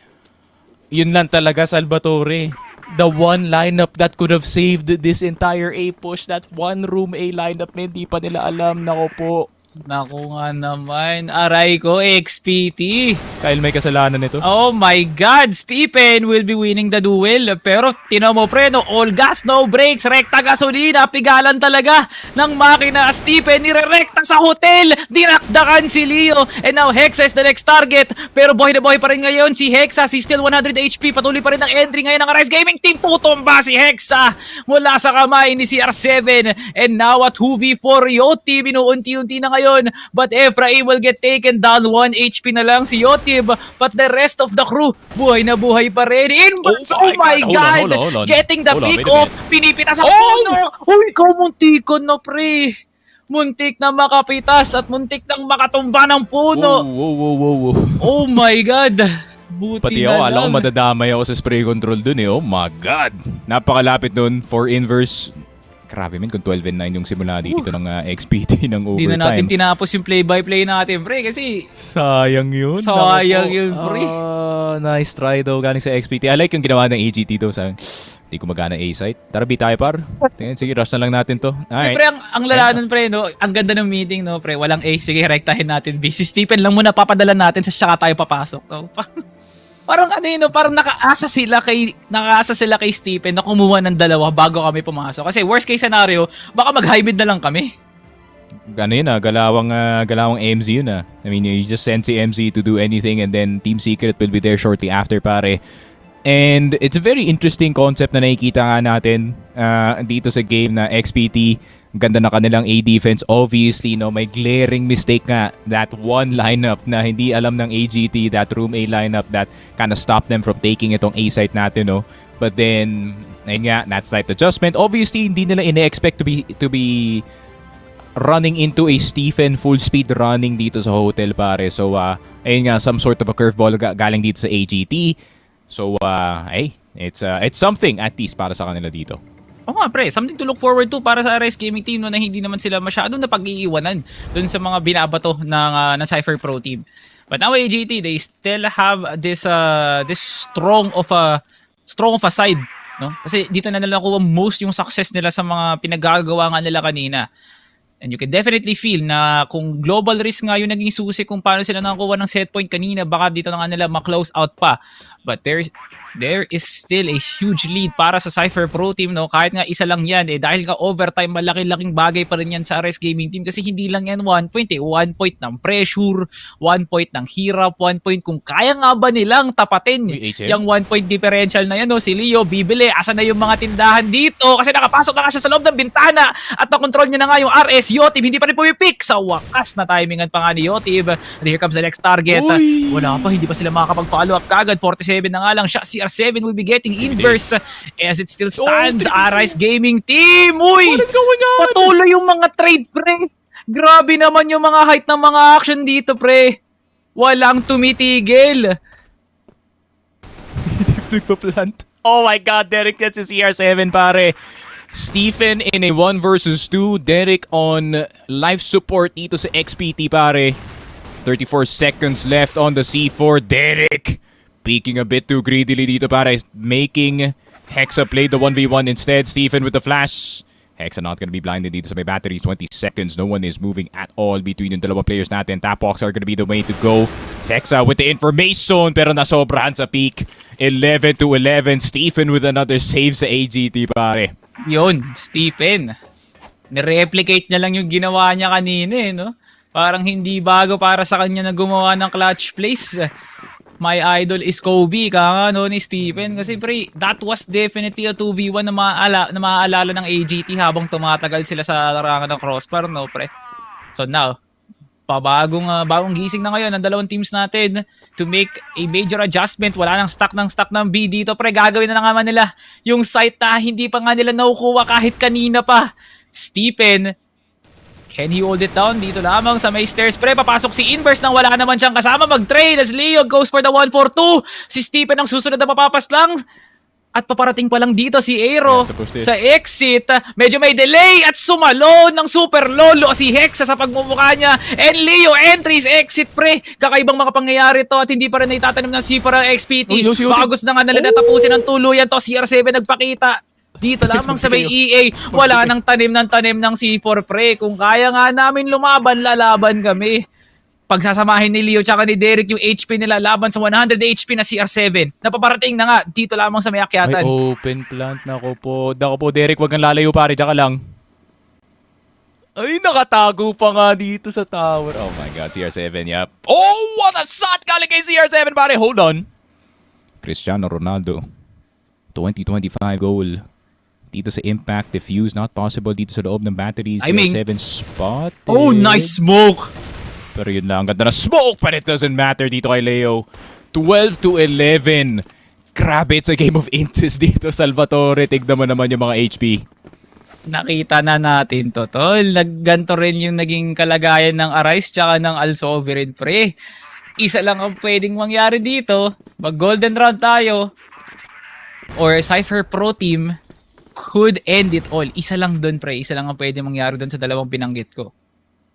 Yun lang talaga, Salvatore. The one lineup that could have saved this entire A push, that one room A lineup na hindi pa nila alam. Nako po. Naku nga naman. Aray ko, XPT. Kyle, may kasalanan nito. Oh my God, Stephen will be winning the duel. Pero tino mo pre, no, all gas, no brakes, rekta gasolina, pigalan talaga ng makina. Stephen nire-rekta sa hotel, dinakdakan si Leo. And now Hexa is the next target. Pero buhay na buhay pa rin ngayon si Hexa, si still 100 HP. Patuloy pa rin ang entry ngayon ng Rise Gaming Team. Tutumba si Hexa mula sa kamay ni CR7. And now at 2v4 Yotib, inuunti-unti na ngayon. But Ephraim will get taken down. 1 HP na lang si Yotib. But the rest of the crew, buhay na buhay pa rin. Inverse, oh my God! Hold on. Getting the Hold on, pick wait a off. Pinipita sa puno. Uy, ikaw muntikon na pre. Muntik na makapitas at muntik nang makatumba ng puno. Whoa. Oh my God. Buti Pati na ako, alam ko lang. madadamay ako sa spray control dun eh. Oh my God. Napakalapit dun for inverse. Grabe kung 12-9 yung simula dito ng XPT ng overtime. Hindi na natin tinapos yung play-by-play natin, pre, kasi Sayang yun. sayang Naku po. yun, pre. Nice try daw galing sa XPT. I like yung ginawa ng AGT daw. Hindi ko magana A-site. Tara, B tayo par. Tingnan, sige, rush na lang natin to. Alright. Pre, ang lala nun, pre, no? Ang ganda ng meeting, no, pre. Walang A. Sige, rektahin natin B. Si Stephen lang muna papadala natin sa saka tayo papasok. No? Parang ano yun, no? Parang nakaasa sila kay Stephen na kumuha ng dalawa bago kami pumasok. Kasi worst case scenario, baka mag-hybrid na lang kami. Ano yun galawang MZ yun I mean, you just send si MZ to do anything and then Team Secret will be there shortly after, pare. And it's a very interesting concept na nakikita nga natin dito sa game na XPT. Ganda na kanilang A defense. Obviously, no, may glaring mistake nga. That one lineup na hindi alam ng AGT, that room A lineup that kind of stopped them from taking itong A site natin, no. But then, ayun nga, that slight adjustment. Obviously, hindi nila ine-expect to be running into a Stephen full speed running dito sa hotel, pare. So, ayun nga, some sort of a curveball galing dito sa AGT. So, hey, it's something at least para sa kanila dito. Oo nga, pre. Something to look forward to para sa Rise Gaming Team, no, na hindi naman sila masyadong napag-iiwanan dun sa mga binabato ng Cipher Pro Team. But now AGT, they still have this strong of a side, no? Kasi dito na nila nakuha most yung success nila sa mga pinagagawa nga nila kanina. And you can definitely feel na kung global risk nga yung naging susi kung paano sila nakakuha ng set point kanina, baka dito na nga nila ma-close out pa. But there is still a huge lead para sa Cipher Pro Team, no? Kahit nga isa lang yan, dahil ka overtime, malaki-laking bagay pa rin yan sa Rise Gaming Team kasi hindi lang yan 1 point, 1 point ng pressure, 1 point ng hirap, 1 point kung kaya nga ba nilang tapatin yung 1 point differential na yan, no? Si Leo, bibili, asa na yung mga tindahan dito kasi nakapasok na nga siya sa loob ng bintana at nakontrol niya na nga yung RS. Yotib, hindi pa rin pumipik sa wakas na timingan pa nga ni Yotib. And here comes the next target. Wala pa, hindi pa sila makakapag-follow up kagad. 47 na nga lang siya. CR7 will be getting inverse as it still stands. Arise Gaming Team! Uy! What is going on? Patuloy yung mga trade, pre! Grabe naman yung mga height ng mga action dito, pre! Walang tumitigil! Nagpa-plant. Oh my God, Derek gets his CR7, pare. Stephen in a 1 versus 2. Derek on life support dito sa XPT, pare. 34 seconds left on the C4. Derek peeking a bit too greedily dito, pare. Making Hexa play the 1v1 instead. Stephen with the flash. Hexa not gonna be blinded dito sa may batteries. 20 seconds. No one is moving at all between yung dalawang players natin. Tapwalks are gonna be the way to go. Hexa with the information pero nasobrahan sa peak. 11-11. Stephen with another save sa AGT, pare. Yun, Stephen. Nireplicate niya lang yung ginawa niya kanina no? Parang hindi bago para sa kanya na gumawa ng clutch plays. My idol is Kobe, kaya no, ni Stephen. Kasi pre, that was definitely a 2v1 na maaalala ng AGT habang tumatagal sila sa larangan ng crossbar, no, pre. So now, bagong gising na ngayon ng dalawang teams natin to make a major adjustment. Wala nang stock ng B dito, pre. Gagawin na naman nila yung site na hindi pa nga nila nakukuha kahit kanina pa. Stephen, can he hold it down? Dito lamang sa may stairs, pre. Papasok si Inverse nang wala naman siyang kasama. Mag-trade as Leo goes for the 1-4-2. Si Stephen ang susunod na papapas lang. At paparating pa lang dito si Aero sa exit. Medyo may delay at sumalo ng super lolo si Hexa sa pagmumukha niya. And Leo entries exit, pre. Kakaibang mga pangyayari to at hindi pa rin naitatanim ng Cipher ang XPT. Baka gusto na nga nila natapusin ng tuluyan to. CR7 nagpakita. Dito lamang sa may EA, wala nang tanim ng C4, pre. Kung kaya nga namin lumaban, lalaban kami. Pagsasamahin ni Leo tsaka ni Derek yung HP nila laban sa 100 HP na CR7. Napaparating na nga dito lamang sa may akyatan. May open plant. Nako po, Derek, wag kang lalayo, pare. Diyan ka lang. Ay, nakatago pa nga dito sa tower. Oh my God, CR7, yep. Oh, what a shot galing kay CR7, pare. Hold on. Cristiano Ronaldo. 2025 goal. Dito sa Impact, defuse not possible dito sa loob ng batteries. CR7 spot. Oh, nice smoke! Pero yun lang, ganda na smoke, but it doesn't matter dito kay Leo. 12-11. Grabe, it's a game of inches dito, Salvatore. Tignan mo naman yung mga HP. Nakita na natin to, tol. Ganto rin yung naging kalagayan ng Arise tsaka ng Al-Sovereign, pre. Isa lang ang pwedeng mangyari dito. Mag-golden round tayo. Or Cipher Pro Team could end it all. Isa lang dun, pre. Isa lang ang pwede mangyari dun sa dalawang binanggit ko.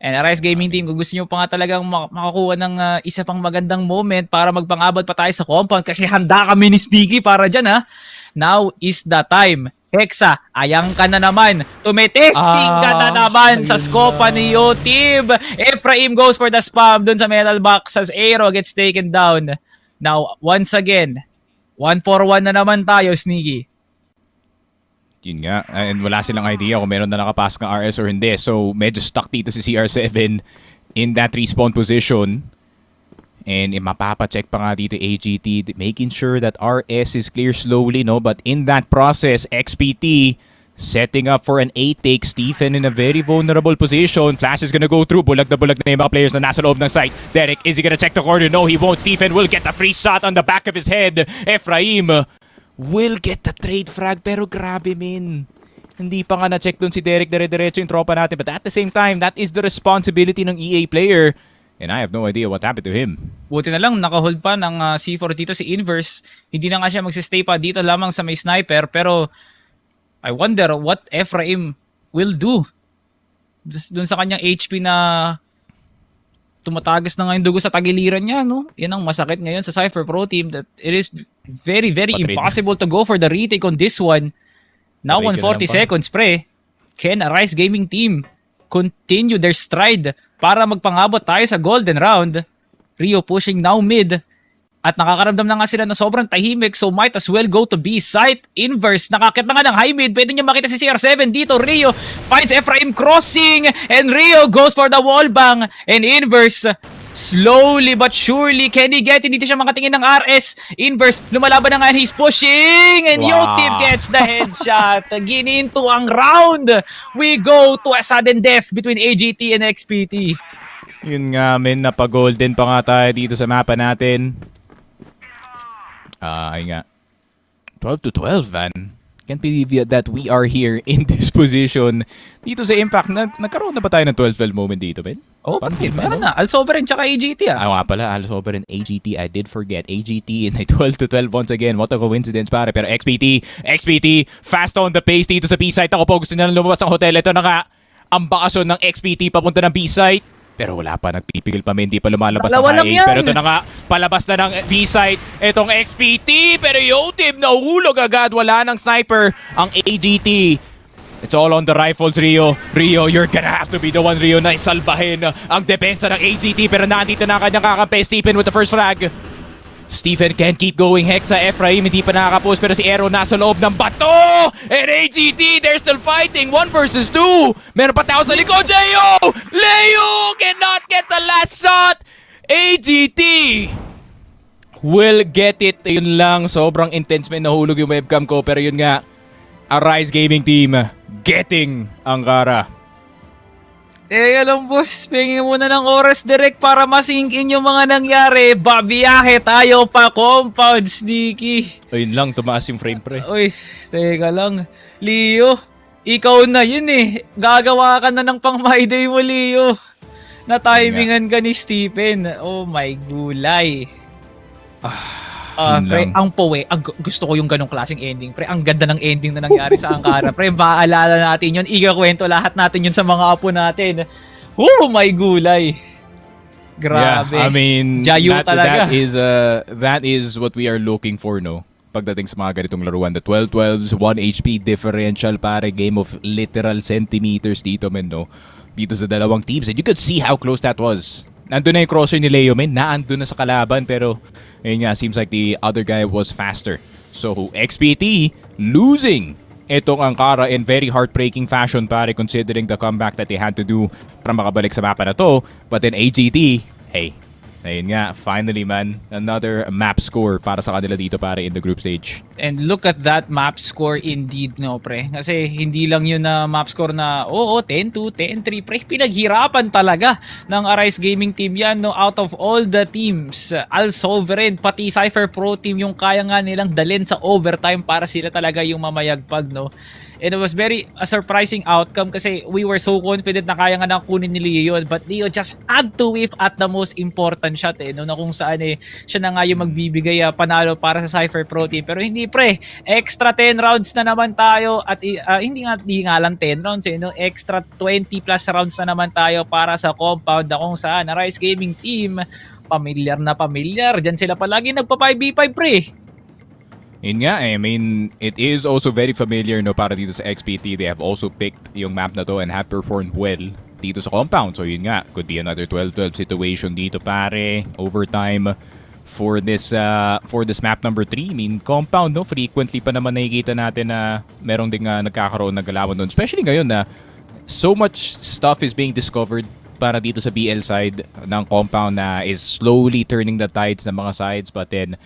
And Arise Gaming Team, kung gusto nyo pa nga talagang makakuha ng isa pang magandang moment para magpangabot pa tayo sa compound kasi handa kami ni Sneaky para dyan, ha. Now is the time. Hexa, ayang ka na naman. Tumitesting ka na naman sa skopa ni Yotib. Ephraim goes for the spam dun sa metal box as Aero gets taken down. Now, once again, 1-4-1 na naman tayo, Sneaky. Yun nga, and wala silang idea kung meron na nakapasok ng RS or hindi. So, medyo stuck dito si CR7 in that respawn position. And mapapacheck pa nga dito AGT, making sure that RS is clear slowly, no? But in that process, XPT setting up for an 8-take. Stephen in a very vulnerable position. Flash is gonna go through. Bulag na yung mga players na nasa loob ng site. Derek, is he gonna check the corner? No, he won't. Stephen will get a free shot on the back of his head. Ephraim will get the trade frag, pero grabe, min. Hindi pa nga na-check dun si Derek, dire-diretso yung tropa natin. But at the same time, that is the responsibility ng EA player. And I have no idea what happened to him. Buti na lang, nakahold pa ng C4 dito si Inverse. Hindi na nga siya magsistay pa dito lamang sa may sniper. Pero I wonder what Ephraim will do. Dun sa kanyang HP na tumatagas na ngayon dugo sa tagiliran niya, no? Yan ang masakit ngayon sa Cipher Pro Team, that it is very, very impossible to go for the retake on this one. Now, 140 seconds, pre. Can Arise Gaming Team continue their stride para magpangabot tayo sa golden round? Rio pushing now mid. At nakakaramdam na nga sila na sobrang tahimik, so might as well go to B site. Inverse, nakakit na nga ng high mid. Pwede niyo makita si CR7 dito. Rio finds Ephraim crossing, and Rio goes for the wall bang. And Inverse, slowly but surely, can he get it? Dito siya makatingin ng RS. Inverse, lumalaban na nga, and he's pushing, and Yotib gets the headshot. Gininto ang round. We go to a sudden death between AGT and XPT. Yun nga, men, napag-golden pa nga tayo dito sa mapa natin. Ay nga. 12-12, man. Can't believe that we are here in this position. Dito sa Impact, nagkaroon na ba tayo ng 12-12 moment dito, Ben? Oh, Paano pati, di pa, meron no? na. Alsovereign tsaka AGT ah. Nga pala, halos over in AGT. I did forget. AGT in a 12-12 once again. What a coincidence, pare. Pero XPT, fast on the pace dito sa B-site. Ako po, gusto niya lumabas ng hotel. Ito na nga, ang bakasyon ng XPT papunta ng B-site. Pero wala pa, nagpipigil pa, hindi pa lumalabas ng Dalawa lang high. yan. Pero ito na nga, palabas na ng B-site. Itong XPT, pero yung team nahulog agad. Wala ng sniper ang AGT. It's all on the rifles, Rio. Rio, you're gonna have to be the one, Rio, na isalbahin ang depensa ng AGT. Pero nandito na ang kanyang kakampi. Stephen with the first frag. Stephen can't keep going. Hexa, Ephraim, hindi pa nakakapost. Pero si Aero nasa loob ng bato. And AGT, they're still fighting. 1 versus 2. Meron pa tao sa likod. Leo cannot get the last shot. AGT will get it. Yun lang, sobrang intense. May nahulog yung webcam ko. Pero yun nga, Arise Gaming Team getting ang kara. Alam boss, pingin muna ng oras direct para masink in yung mga nangyari. Babiyahe tayo pa compound, Sneaky. Ayun lang, tumaas yung frame pre. Uy, teka lang. Leo, ikaw na yun eh. Gagawa ka na ng pang my day mo, Leo. Na-timingan ka ni Stephen. Oh my gulay. Yun Pre, lang. gusto ko yung ganong klaseng ending. Pre, ang ganda ng ending na nangyari sa Ankara. Pre, maalala natin yun. Igakwento lahat natin yun sa mga apo natin. Oh my gulay. Grabe. Yeah, I mean, Jayu talaga. that is what we are looking for, no? Pagdating sa mga ganitong laruan. The 12-12s, 1 HP differential, pare. Game of literal centimeters dito, men, no? Dito sa dalawang teams. And you could see how close that was. Nandun na yung crosser ni Leo, men. Naandun na sa kalaban, pero ayun nga, seems like the other guy was faster. So, XPT losing itong Ankara in very heartbreaking fashion, pare, considering the comeback that they had to do para makabalik sa mapa na to. But then AGT, hey, ayun nga, finally man, another map score para sa kanila dito, pare, in the group stage. And look at that map score indeed, no, pre. Kasi hindi lang yun na map score na, 10-2, 10-3, pre. Pinaghirapan talaga ng Arise Gaming Team yan, no. Out of all the teams, Al Sovereign, pati Cipher Pro Team, yung kaya nga nilang dalhin sa overtime para sila talaga yung mamayagpag, no. And it was a surprising outcome kasi we were so confident na kaya nga nang kunin ni Leo yun. But Leo just had to whiff at the most important shot no, na kung saan siya na nga yung magbibigay panalo para sa Cipher Pro Team. Pero hindi pre, extra 10 rounds na naman tayo at hindi nga lang 10 rounds no, extra 20 plus rounds na naman tayo para sa compound na kung saan Arise Gaming Team, pamilyar na pamilyar. Diyan sila palagi nagpa-5v5 pre. Yun nga, I mean, it is also very familiar, no, para dito sa XPT. They have also picked yung map na to and have performed well dito sa compound. So yun nga, could be another 12-12 situation dito, pare. Overtime for this map number 3. I mean, compound, no, frequently pa naman nakikita natin na merong ding nagkakaroon ng galawan doon. Especially ngayon na so much stuff is being discovered para dito sa BL side ng compound na is slowly turning the tides ng mga sides. But then,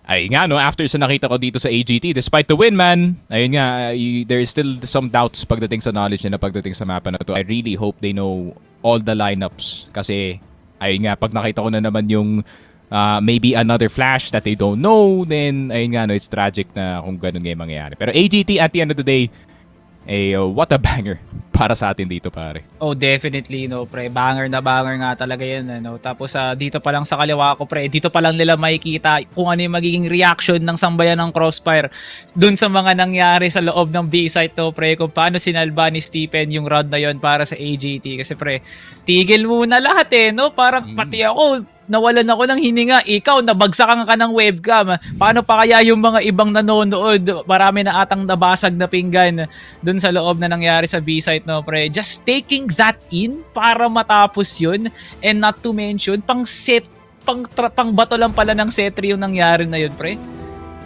ay nga no, after sa nakita ko dito sa AGT, despite the win man, ayun nga, there is still some doubts pagdating sa knowledge nila pagdating sa mapa na to. I really hope they know all the lineups kasi ayun nga, pag nakita ko na naman yung maybe another flash that they don't know, then ayun nga no, it's tragic na kung ganun nga yung mangyayari. Pero AGT at the end of the day, what a banger para sa atin dito, pare. Oh, definitely, no, pre. Banger na banger nga talaga yan, no. Tapos, dito pa lang sa kaliwa ko, pre, dito pa lang nila makikita kung ano yung magiging reaction ng sambayan ng Crossfire dun sa mga nangyari sa loob ng B-site, no, pre. Kung paano sinalba ni Stephen yung round na yon para sa AGT. Kasi, pre, tigil muna lahat, no. Parang pati ako, nawalan ako ng hininga. Ikaw, nabagsakan ka ng webcam. Paano pa kaya yung mga ibang nanonood? Marami na atang nabasag na pinggan dun sa loob na nangyari sa B-site, no, pre. Just taking that in para matapos yun. And not to mention, pang bato lang pala ng set 3 yung nangyari na yun, pre.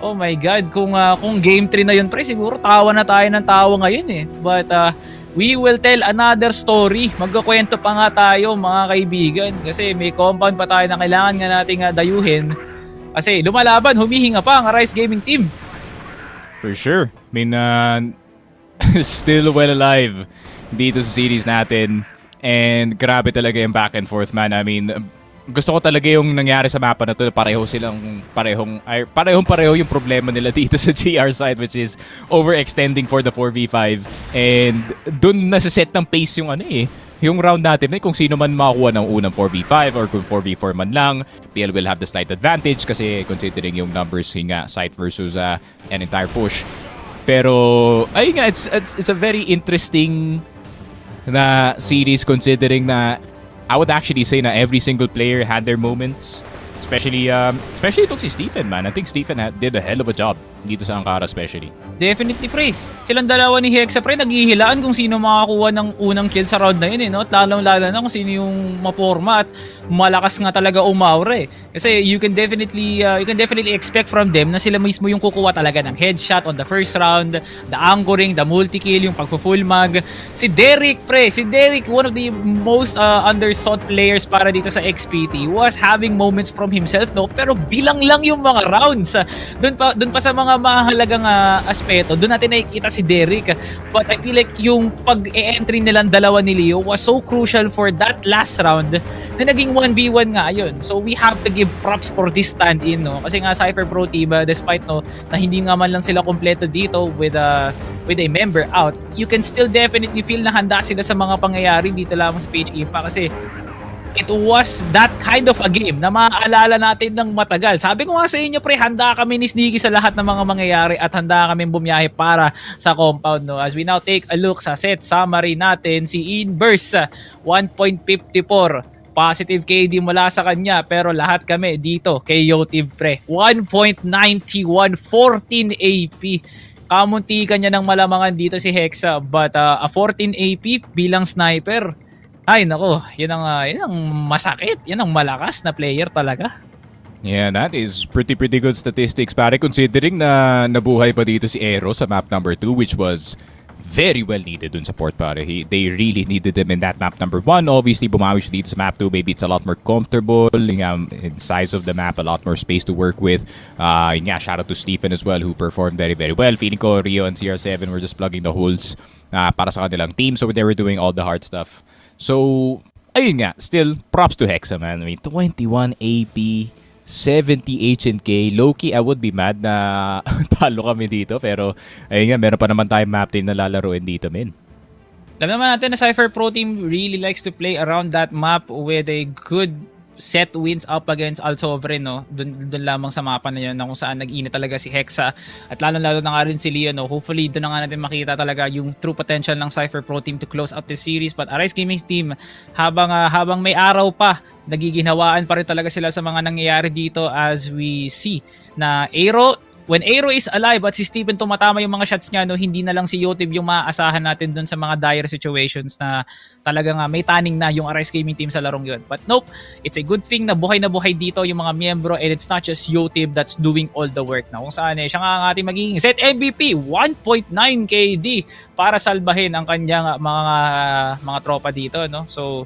Oh my God. Kung game 3 na yun, pre, siguro tawa na tayo ng tawa ngayon But, we will tell another story. Magkukwento pa nga tayo, mga kaibigan. Kasi may compound pa tayo na kailangan nga nating dayuhin. Kasi lumalaban, humihinga pa ang Arise Gaming Team. For sure. I mean, still well alive dito sa series natin. And grabe talaga yung back and forth, man. I mean, gusto ko talaga yung nangyari sa mapa na to. Pareho yung problema nila dito sa GR side, which is overextending for the 4v5. And dun nasa-set ng pace yung yung round natin, kung sino man makakuha ng unang 4v5 or kung 4v4 man lang, PL will have the slight advantage kasi considering yung numbers nga, site versus an entire push. Pero, ayun nga, it's a very interesting na series considering na I would actually say na every single player had their moments. Especially itong si Stephen, man. I think Stephen did a hell of a job dito sa Ankara especially. Definitely, pre. Silang dalawa ni Hexa, pre, naghihilaan kung sino makakuha ng unang kill sa round na yun, no? At lalong-lalo na kung sino yung maporma at malakas nga talaga umaure. Kasi you can definitely expect from them na sila mismo yung kukuha talaga ng headshot on the first round, the anchoring, the multi-kill, yung pagpo-full mag. Si Derek, pre, one of the most undersought players para dito sa XPT, was having moments from himself, no? Pero bilang lang yung mga rounds. Doon pa sa mga mahalagang aspeto, doon natin nakikita si Derek. But I feel like yung pag-e-entry nilang dalawa ni Leo was so crucial for that last round na naging 1v1 nga yun. So we have to give props for this stand-in, no? Kasi nga Cipher Pro Team, despite no na hindi nga man lang sila kompleto dito with a member out, you can still definitely feel na handa sila sa mga pangyayari dito lamang sa Ph Impact kasi it was that kind of a game na maaalala natin ng matagal. Sabi ko nga sa inyo, pre, handa kami ni Sneaky sa lahat ng mga mangyayari at handa kami bumiyahe para sa compound, no? As we now take a look sa set summary natin, si Inverse 1.54 positive KD mula sa kanya, pero lahat kami dito kay Yotiv, pre, 1.91 14 AP. Kamuntikan niya ng malamangan dito si Hexa, but a 14 AP bilang sniper, ay nako, yun ang masakit, yun ang malakas na player talaga. Yeah, that is pretty good statistics pare considering na nabuhay pa dito si Aero sa map number 2 which was very well needed dun sa port pare. They really needed him in that map number 1. Obviously, bumawi siya dito sa map 2. Maybe it's a lot more comfortable. In size of the map, a lot more space to work with. Shout out to Stephen as well who performed very well. Feeling ko Rio and CR7 were just plugging the holes para sa kanilang team. So they were doing all the hard stuff. So, ayun nga, still, props to Hexa, man. I mean, 21 AP, 70 H&K. Low-key, I would be mad na talo kami dito. Pero, ayun nga, meron pa naman tayong map team na lalaruin dito, men. Alam naman natin na Cipher Pro Team really likes to play around that map with a good set wins up against Al Sovereign, no? Doon lamang sa mapa na yun na kung saan nag-init talaga si Hexa at lalo na nga rin si Leo, no? Hopefully doon na nga natin makita talaga yung true potential ng Cipher Pro Team to close out this series. But Arise Gaming Team, habang may araw pa, nagiginhawaan pa rin talaga sila sa mga nangyayari dito as we see na when Aero is alive at si Steven tumatama yung mga shots niya, no, hindi na lang si Yotiv yung maaasahan natin dun sa mga dire situations na talagang may taning na yung Arise Gaming Team sa larong yun. But nope, it's a good thing na buhay dito yung mga miyembro and it's not just Yotiv that's doing all the work na kung saan siya nga ang ating magiging set MVP 1.9 KD para salbahin ang kanyang mga tropa dito, no? So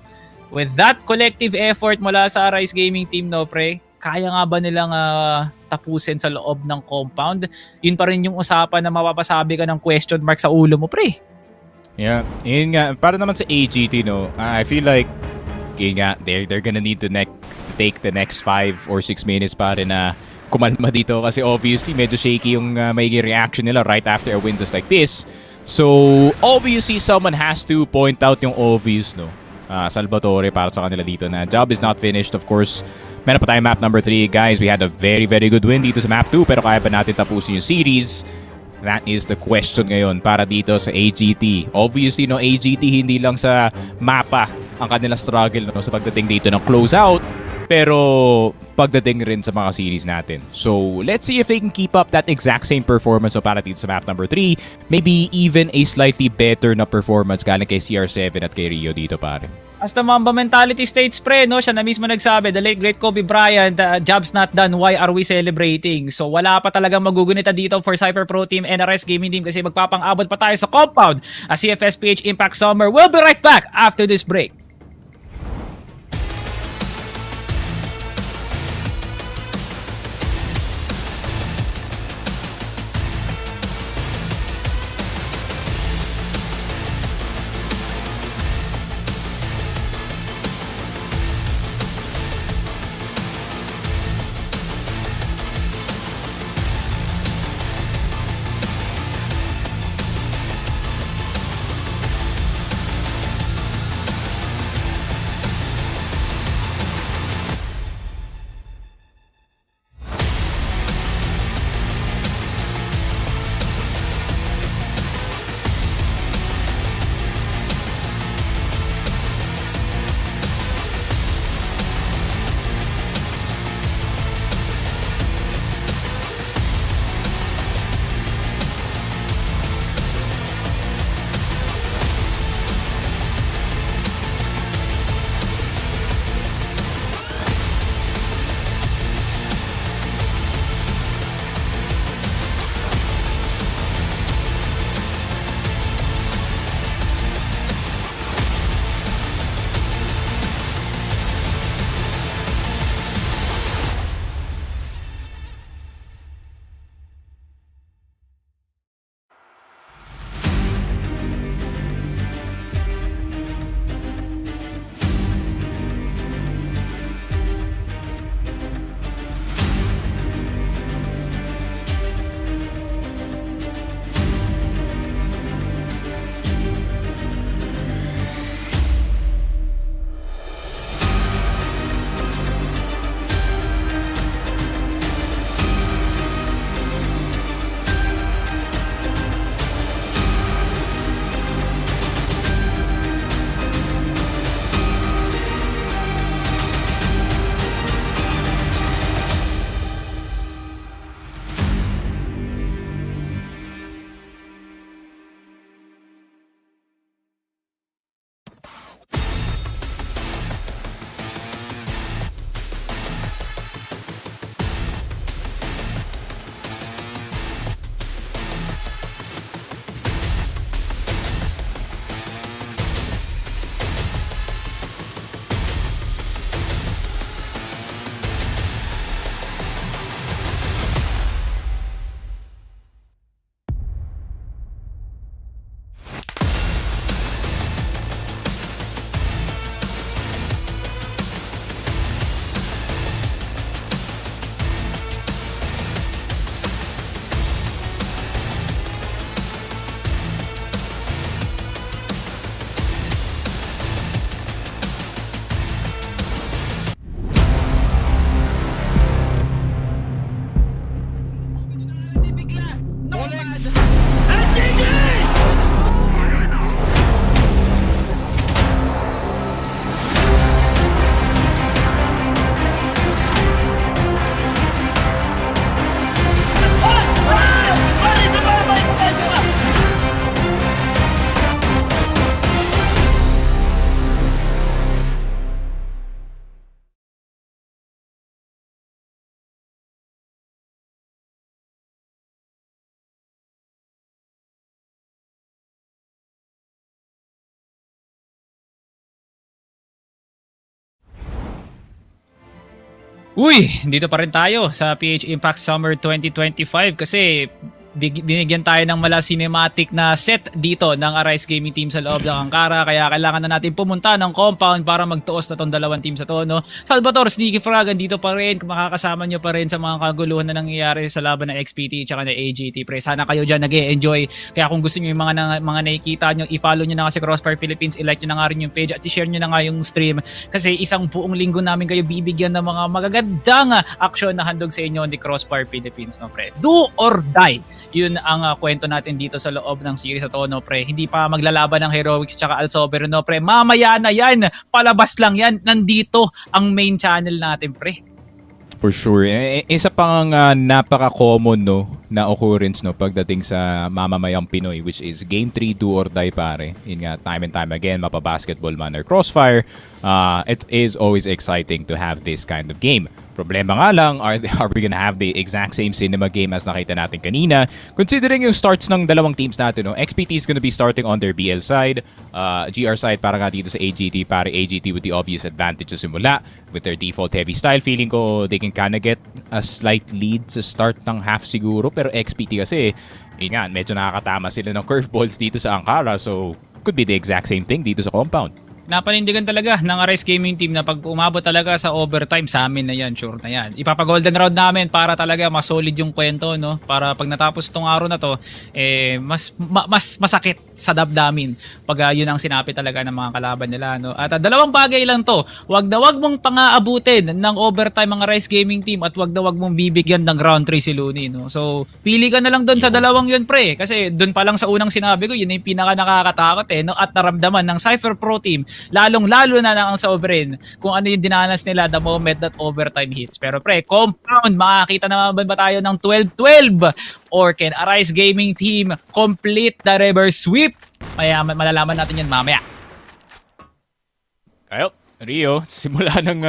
with that collective effort mula sa Arise Gaming Team, no, pre, kaya nga ba nilang tapusin sa loob ng compound? Yun pa rin yung usapan na mapapasabi ka ng question mark sa ulo mo, pre. Yeah, yun nga. Para naman sa AGT, no, I feel like yun nga, they're gonna need to take the next 5 or 6 minutes para na kumalma dito kasi obviously medyo shaky yung magiging reaction nila right after a win just like this. So, obviously, someone has to point out yung obvious, no? Salvatore para sa kanila dito na job is not finished. Of course, meron pa tayong map number 3. Guys, we had a very good win dito sa map 2 pero kaya pa natin tapusin yung series? That is the question ngayon para dito sa AGT. Obviously, no, AGT hindi lang sa mapa ang kanilang struggle, no, sa pagdating dito ng closeout pero pagdating rin sa mga series natin. So, let's see if they can keep up that exact same performance no, para dito sa map number 3. Maybe even a slightly better na performance galing kay CR7 at kay Rio dito, pare. As the Mamba mentality states, pre, no, siya na mismo nagsabi, the late great Kobe Bryant, job's not done, why are we celebrating? So wala pa talagang magugunita dito for Cipher Pro Team and Arise Gaming Team kasi magpapang-abot pa tayo sa compound. Cfs Ph Impact Summer. We'll be right back after this break. Uy, dito pa rin tayo sa PH Impact Summer 2025 kasi binigyan tayo ng mala cinematic na set dito ng Arise Gaming Team sa loob ng Ankara, kaya kailangan na natin pumunta ng compound para magtuos na tong dalawang team sa to, no? Salvatore, Sneaky Frog, dito pa rin, makakasama nyo pa rin sa mga kaguluhan na nangyayari sa laban ng XPT at ng AGT, pre. Sana kayo dyan nag-e-enjoy, kaya kung gusto nyo yung mga nakikita nyo, i-follow nyo na kasi Crossfire Philippines, i-like nyo na nga rin yung page at i-share nyo na nga yung stream kasi isang buong linggo namin kayo bibigyan ng mga magagandang aksyon na handog sa inyo ni Crossfire Philippines, no, pre? Do or die! Yun ang kwento natin dito sa loob ng series na to, no, pre. Hindi pa maglalaban ng Heroics tsaka Alsober, no, pre. Mamaya na yan. Palabas lang yan. Nandito ang main channel natin, pre. For sure. Isa pang napaka-common, no, na occurrence, no, pagdating sa mamamayang Pinoy, which is Game 3, do or die, pare. Yun nga, time and time again, mapa-basketball man or Crossfire. It is always exciting to have this kind of game. Problema nga lang, are we gonna have the exact same cinema game as nakita natin kanina? Considering yung starts ng dalawang teams natin, no? XPT is gonna be starting on their BL side, GR side para nga dito sa AGT, para AGT with the obvious advantage sa simula. With their default heavy style, feeling ko they can kinda get a slight lead sa start ng half siguro, pero XPT kasi, yun nga, medyo nakakatama sila ng curveballs dito sa Ankara, so could be the exact same thing dito sa compound. Napanindigan talaga ng Arise Gaming Team na pag umabot talaga sa overtime, sa amin na yan, sure na yan. Ipapag-golden round namin para talaga mas solid yung kwento, no? Para pag natapos itong araw na to, mas masakit sa damdamin pag yun ang sinapi talaga ng mga kalaban nila, no? At dalawang bagay lang to, wag na wag mong pang-aabutin ng overtime ang Arise Gaming Team at wag na wag mong bibigyan ng round 3 si Looney, no? So, pili ka na lang doon sa dalawang yun, pre. Kasi doon pa lang sa unang sinabi ko, yun yung pinaka nakakatakot, no? At naramdaman ng Cipher Pro Team, lalong-lalo na ang Sovereign kung ano yung dinanas nila the moment that overtime hits. Pero pre, compound, makakita naman ba tayo ng 12-12? Or can Arise Gaming Team complete the reverse sweep? Malalaman natin yan mamaya. Ayop, Rio, simula ng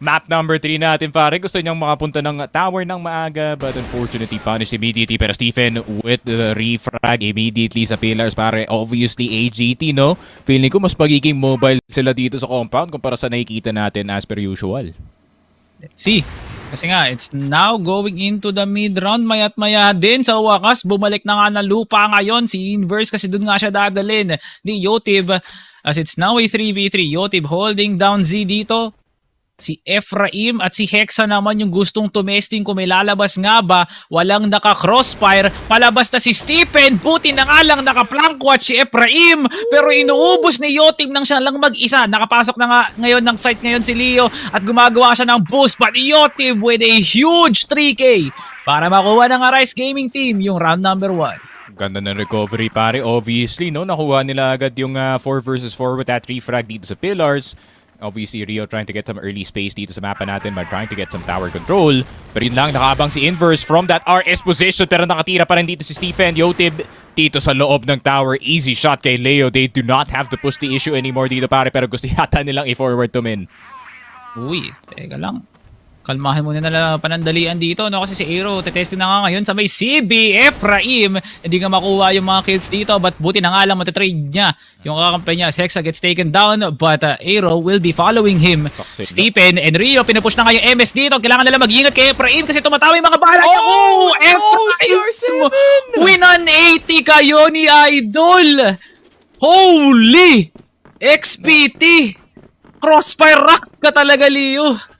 map number 3 natin, pare. Gusto niyang makapunta ng tower ng maaga, but unfortunately punished immediately. Pero Stephen with the refrag immediately sa pillars, pare. Obviously AGT, no? Feeling ko mas magiging mobile sila dito sa compound kumpara sa nakikita natin as per usual. Let's see. Kasi nga, it's now going into the mid-round. Maya't maya din sa wakas. Bumalik na nga na lupa ngayon si Inverse kasi dun nga siya dadalhin ni Yotib. As it's now a 3v3. Yotib holding down Z dito. Si Ephraim at si Hexa naman yung gustong tumesting kung may lalabas nga ba. Walang naka-crossfire. Palabas na si Stephen. Buti na nga lang naka-flank watch si Ephraim. Pero inuubos ni Yotib nang siya lang mag-isa. Nakapasok na nga ngayon ng site ngayon si Leo at gumagawa siya ng boost. But Yotib with a huge 3K para makuha ng Arise Gaming Team yung round number 1. Ganda ng recovery, pare. Obviously, no? Nakuha nila agad yung 4 versus 4 with that refrag dito sa pillars. Obviously, Rio trying to get some early space dito sa mapa natin by trying to get some tower control. Pero yun lang, nakaabang si Inverse from that RS position. Pero nakatira pa rin dito si Stephen. Yotib dito sa loob ng tower. Easy shot kay Leo. They do not have to push the issue anymore dito, pare. Pero gusto yata nilang i-forward to min. Uy, teka lang. Kalmahin muna nila panandalian dito, no? Kasi si Aero, tetesting na nga ngayon sa may CB, Ephraim. Hindi nga makuha yung mga kills dito, but buti na nga lang matatrade niya. Yung kakampi niya, Hexa gets taken down, but Aero will be following him. Stephen and Rio, pinupush na nga yung MS dito. Kailangan nila mag-ingat kay Ephraim kasi tumatawa yung mga bala niya. Oh, Ephraim! Winan 80 kayo ni Idol! Holy! XPT! Crossfire rock ka talaga, Leo!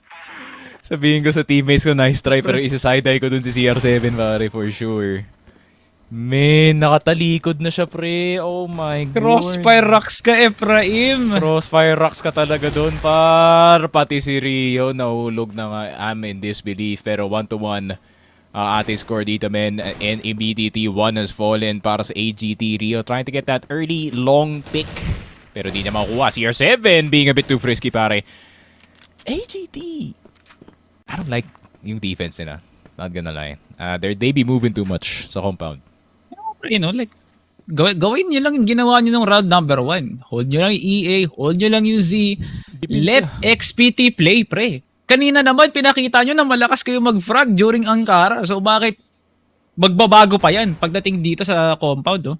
Sabihin ko sa teammates ko, nice try, pero isa-side-eye ko dun si CR7, pare, for sure. Man, nakatalikod na siya, pre. Oh my God. Crossfire rocks ka, Ephraim. Crossfire rocks ka talaga dun, par. Pati si Rio, nahulog na nga. I'm in disbelief, pero 1-1 ating score dito, men. And immediately, 1 has fallen para sa AGT. Rio trying to get that early, long pick. Pero di niya makuha. CR7 being a bit too frisky, pare. AGT. I don't like yung defense nila. Not gonna lie. They be moving too much sa compound. You know, like, gawin nyo lang yung ginawa nyo ng round number 1. Hold nyo lang yung EA, hold nyo lang yung Z. Let XPT play, pre. Kanina naman, pinakita nyo na malakas kayo mag-frag during Ankara. So, bakit magbabago pa yan pagdating dito sa compound, oh?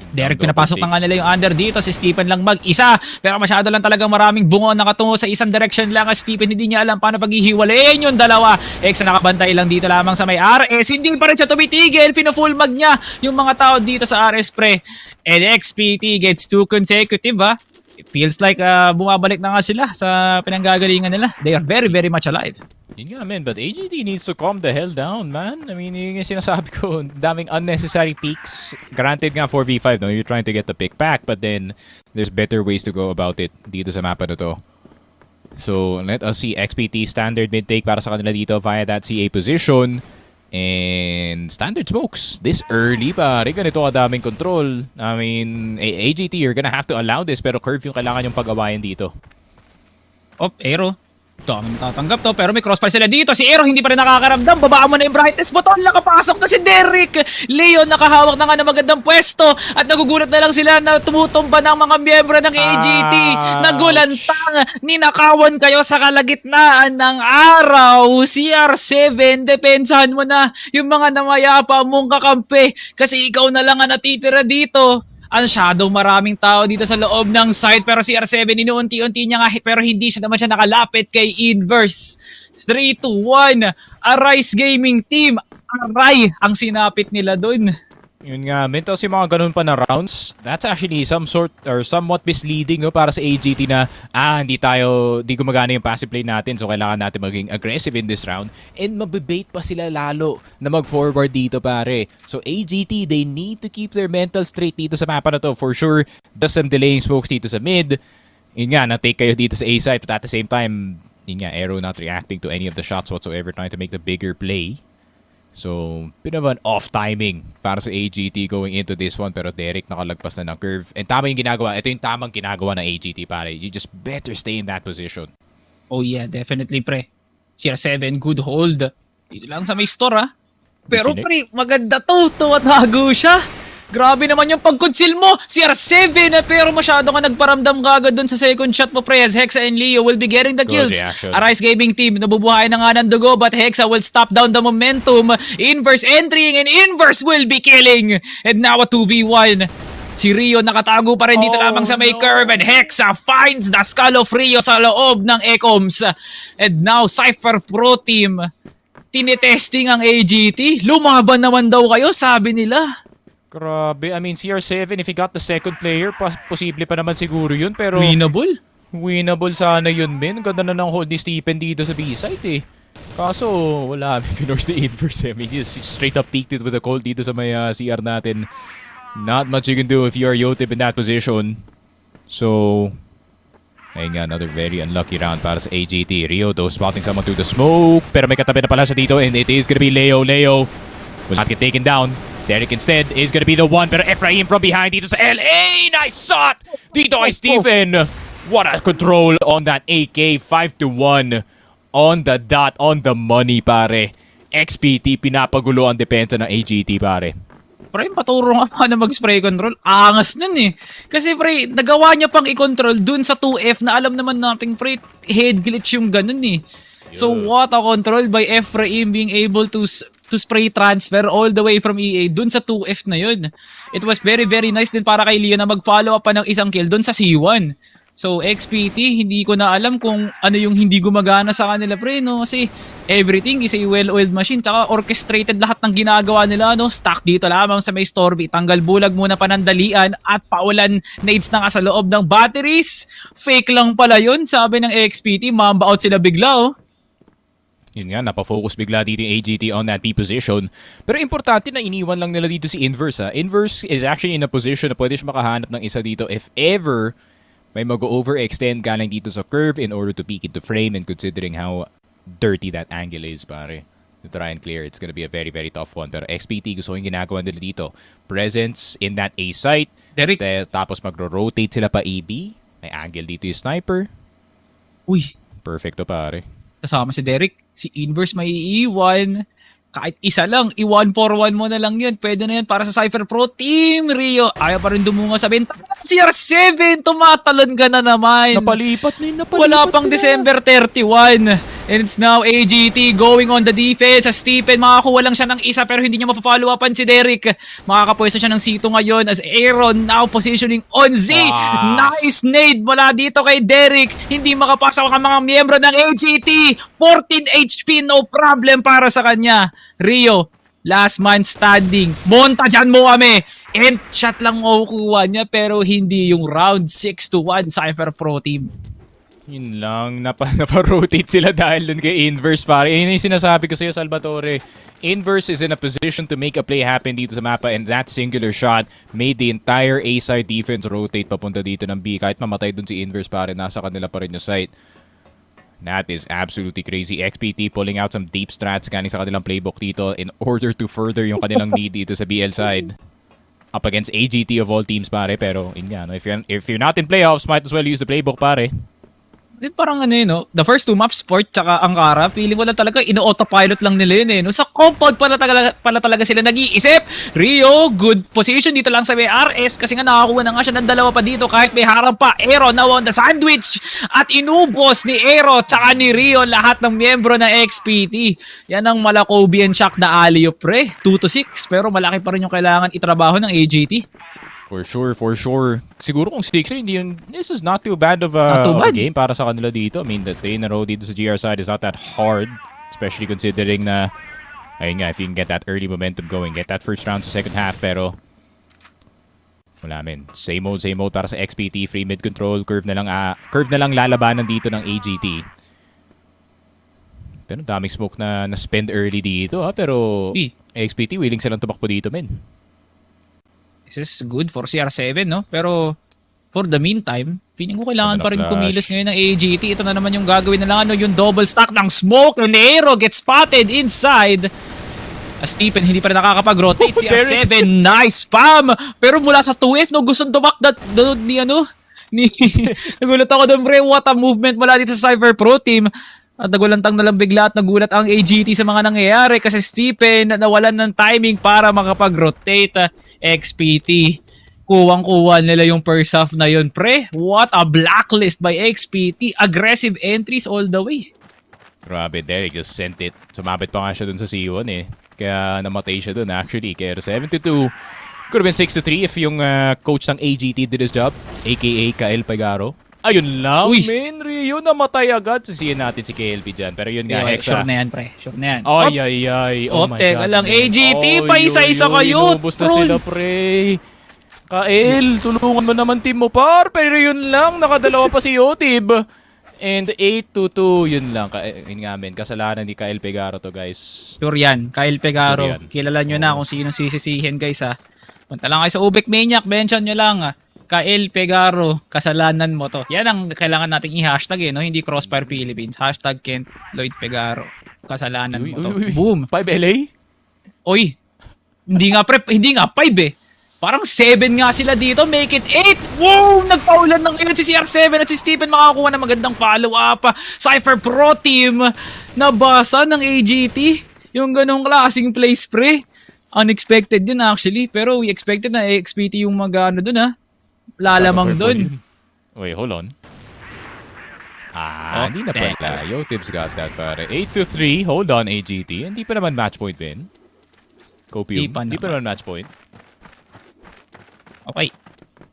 Derek, pinapasok na nga nila yung under dito. Si Stephen lang mag-isa. Pero masyado lang talagang maraming bungo nakatungo sa isang direction lang. Stephen hindi niya alam paano paghihiwalayin yung dalawa. X na nakabantay lang dito lamang sa may RS. Hindi pa rin siya tumitigil. Pina-full mag niya yung mga tao dito sa RS pre. And XPT gets 2 consecutive ha. It feels like bumabalik na nga sila sa pinanggagalingan nila. They are very, very much alive. Yun nga, man. But AGT needs to calm the hell down, man. I mean, yun yung sinasabi ko. Daming unnecessary peaks. Granted nga 4v5, no? You're trying to get the pick back. But then, there's better ways to go about it dito sa mapa na to. So, let us see. XPT standard mid-take para sa kanila dito via that CA position. And standard smokes. This early, pare. Ganito kadaming control. I mean, AGT, you're gonna have to allow this. Pero curve yung kailangan yung pag-awayan dito. Aero. Daming tatanggap to, pero may crossfire sila dito. Si Aero hindi pa rin nakakaramdam. Babaan mo na yung brightness button. Nakapasok na si Derek. Leon nakahawak na nga ng magandang pwesto. At nagugulat na lang sila na tumutumba ng mga miyembro ng AGT. Nagulantang. Ninakawan kayo sa kalagitnaan ng araw. CR7, depensahan mo na yung mga namayapa mong kakampi. Kasi ikaw na lang ang natitira dito. Masyadong maraming tao dito sa loob ng site pero si R7 inuunti-unti niya nga pero hindi siya naman siya nakalapit kay Inverse. 3-1 Arise Gaming Team. Aray ang sinapit nila dun. Yun nga, mental yung mga ganun pa na rounds. That's actually some sort or somewhat misleading no, para sa AGT na hindi gumagana yung passive play natin so kailangan natin maging aggressive in this round and mabibait pa sila lalo na mag-forward dito pare. So AGT, they need to keep their mental straight dito sa mapa na to for sure. Just some delaying smokes dito sa mid. Yun nga, na-take kayo dito sa A side but at the same time, yun nga, Aero not reacting to any of the shots whatsoever trying to make the bigger play. So, pinaman off timing para sa AGT going into this one pero Derek nakalagpas na ng curve. And tama yung ginagawa. Ito yung tamang ginagawa ng AGT pare. You just better stay in that position. Oh yeah, definitely pre. CR7, good hold. Dito lang sa may store Pero pre, maganda to. Tumatago siya. Grabe naman yung pag-conceal mo. CR7 pero masyado ka nagparamdam kagad dun sa second shot mo pre. As Hexa and Leo will be getting the kills. Arise Gaming Team, nabubuhay na nga ng dugo but Hexa will stop down the momentum. Inverse entering and Inverse will be killing. And now a 2v1. Si Rio nakatago pa rin dito lamang sa may curve and Hexa finds the skull of Rio sa loob ng Ecoms. And now Cipher Pro Team. Tinetesting ang AGT. Lumaban naman daw kayo, sabi nila. Grabe. I mean, CR7, if he got the second player, posible pa naman siguro yun. Pero winnable sana yun, men. Ganda na ng hold ni Stephen dito sa B-side eh. Kaso, wala. Pinorse the Inverse. I mean, just straight up peaked it with a cold dito sa may CR natin. Not much you can do if you are Yotib in that position. So, ayun nga, another very unlucky round para sa AGT. Rio, though, spotting someone through the smoke. Pero may katabi na pala siya dito and it is gonna be Leo. Leo will not get taken down. Derek instead is gonna be the one, pero Ephraim from behind dito sa LA! Nice shot! Dito kay Stephen! What a control on that AK, 5-1. On the dot, on the money, pare. XPT, pinapagulo ang depensa ng AGT, pare. Pre, paturo nga pa na mag-spray control. Angas nun eh. Kasi pre, nagawa niya pang i-control dun sa 2F na alam naman natin pre, head glitch yung ganun eh. So what a control by Ephraim being able to spray transfer all the way from EA dun sa 2F na yun. It was very very nice din para kay Leo na mag-follow up pa ng isang kill dun sa C1. So XPT, hindi ko na alam kung ano yung hindi gumagana sa kanila pre no kasi everything is a well-oiled machine tsaka orchestrated lahat ng ginagawa nila no. Stack dito lamang sa may Stormy, tanggal bulag muna panandalian at paulan nades na nga sa loob ng batteries. Fake lang pala yun sabi ng XPT, mamba out sila bigla Yun nga, napafocus bigla dito yung AGT on that B position. Pero importante na iniwan lang nila dito si Inverse Inverse is actually in a position na pwede siya makahanap ng isa dito if ever may mag-overextend galing dito sa curve in order to peek into frame and considering how dirty that angle is, pare. To try and clear, it's gonna be a very, very tough one. Pero XPT, gusto yung ginagawa nila dito. Presence in that A site. Derek. Tapos magro-rotate sila pa EB. May angle dito yung sniper. Uy. Perfecto, pare. Kasama si Derek, si Inverse may iiwan. Kahit isa lang, i-1-4-1 mo na lang yun. Pwede na yan para sa Cipher Pro Team. Rio, ayaw pa rin dumunga sa benta. CR7, tumatalon ka na naman. Napalipat Wala pang sila. December 31. And it's now AGT going on the defense. Sa Stephen, makakuha lang siya ng isa pero hindi niya mapafollow upan si Derek. Makakapwesto siya ng C2 ngayon as Aaron now positioning on Z. Nice nade mula dito kay Derek. Hindi makapasok ang mga miyembro ng AGT. 14 HP, no problem para sa kanya. Rio, last man standing. Monta dyan mo kami. And shot lang makukuha niya pero hindi yung round 6-1 Cipher Pro Team. Yun lang, napa-rotate sila dahil dun kay Inverse, pare. Yun yung sinasabi ko sa'yo, Salvatore. Inverse is in a position to make a play happen dito sa mapa, and that singular shot made the entire A-side defense rotate papunta dito ng B. Kahit mamatay dun si Inverse, pare, nasa kanila pa rin yung site. That is absolutely crazy. XPT pulling out some deep strats galing sa kanilang playbook dito in order to further yung kanilang lead dito sa BL side. Up against AGT of all teams, pare. Pero, yun nga, no? If you're not in playoffs, might as well use the playbook, pare. Parang ano no? The first two maps, Sport tsaka Angkara, feeling ko lang talaga ino-autopilot lang nila yun no? Sa compound pala talaga sila nag-iisip. Rio, good position dito lang sa may RS kasi nga nakakuha na nga siya ng dalawa pa dito kahit may harap pa. Aero now on the sandwich at inubos ni Aero tsaka ni Rio lahat ng miyembro ng XPT. Yan ang Malakobian shock na alley-oop pre. 2-6 pero malaki pa rin yung kailangan itrabaho ng AGT. For sure. Siguro kung 6 hindi yun, this is not too bad of a game para sa kanila dito. I mean, the 3 in a row dito sa GR side is not that hard, especially considering na, ayun nga, if you can get that early momentum going, get that first round sa second half, pero wala men. Same mode para sa XPT, free mid control, curve na lang lalabanan dito ng AGT. Pero daming smoke na spend early dito, pero XPT willing silang tumakbo dito, men. This is good for CR7, no? Pero for the meantime, feeling ko kailangan pa rin kumilos ngayon ng AGT. Ito na naman yung gagawin na lang, yung double stack ng smoke. And Aero gets spotted inside. As Stephen hindi pa rin nakakapag-rotate. CR7, nice spam! Pero mula sa 2F, no, gustong tumakdat nagulat ako doon, pre. What a movement mula dito sa Cipher Pro Team. At nagulantang na lang bigla at nagulat ang AGT sa mga nangyayari kasi Stephen nawalan ng timing para makapag-rotate. XPT, kuwang-kuwa nila yung first half na yun, pre. What a blacklist by XPT. Aggressive entries all the way. Grabe, Derek just sent it. Sumabit pa nga siya dun sa C1 eh. Kaya namatay siya dun actually. Kaya 7-2. Could have been 6-3 if yung coach ng AGT did his job. AKA Kael Pegaro. Ayun lang, men. Rio, namatay agad. Sisihin natin si KLP dyan. Pero yun nga, Hexa. Sure na yan, pre. Sure na yan. Ay. Oh my teka God. lang. AGT, pa isa-isa kayo. Inubos na sila, pre. Kael, tulungan mo naman team mo, par. Pero yun lang, nakadalawa pa si Yotib. And 8-2, yun lang. Yun nga, men. Kasalanan ni Kael Pegaro to, guys. Sure yan. Kael Pegaro. Sure yan. Kilala nyo na kung sino sisisihin, guys, ha. Punta lang kayo sa Ubek Maniac. Mention nyo lang, ha. Kael Pegaro, kasalanan mo to. Yan ang kailangan nating i-hashtag no? Hindi Crossfire Philippines. Hashtag Kent Lloyd Pegaro. Kasalanan mo to. Boom. 5 LA? Oy, hindi nga 5 eh. Parang 7 nga sila dito. Make it 8. Wow! Nagpaulan ng ngayon si CR7 at si Stephen makakuha ng magandang follow-up. Cipher Pro Team. Nabasa ng AGT. Yung ganong klaseng play spray. Unexpected yun actually. Pero we expected na XPT yung mag-ano dun ha. Lalamang dun. Wait, hold on. Hindi na pala. Yotib's got that, pare. 8-3. Hold on, AGT. Hindi pa naman match point win. Copium. Hindi pa naman match point. Okay.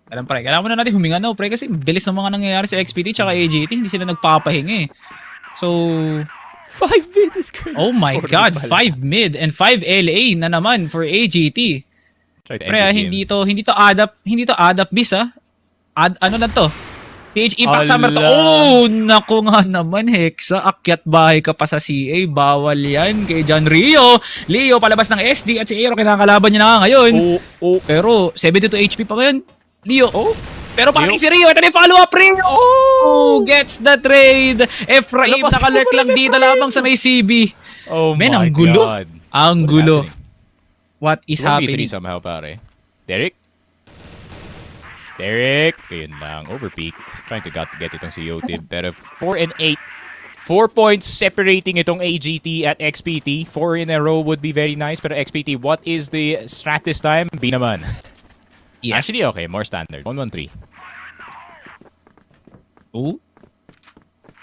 Alam pre, kailangan muna natin huminga pre kasi bilis ng mga nangyayari sa XPT tsaka AGT. Hindi sila nagpapahinga eh. So, 5 mid is crazy. oh my God, 5 mid and 5 LA na naman for AGT. Pre, hindi to add up bis ha. Ano lang to? PH Impact Summer to. Oh, naku nga naman, Hexa. Akyat bahay ka pa sa CA. Bawal yan kay John Rio. Leo palabas ng SD at si Aero kinakalaban niya na nga ngayon. Pero 72 HP pa ngayon. Leo. Pero parang si Rio. Ito na yung follow-up, Rio. Gets the trade. Efraim nakalurk lang dito lamang sa may CB. Oh my ang gulo. God. Ang gulo. What is happening? 1v3 somehow, pare. Derek? Kayun lang. Overpeaked. Trying to get itong si Yotib. Pero 4 and 8. 4 points separating itong AGT at XPT. 4 in a row would be very nice. Pero XPT, what is the strat this time? B naman. Yeah. Actually, okay. More standard. 1-1-3.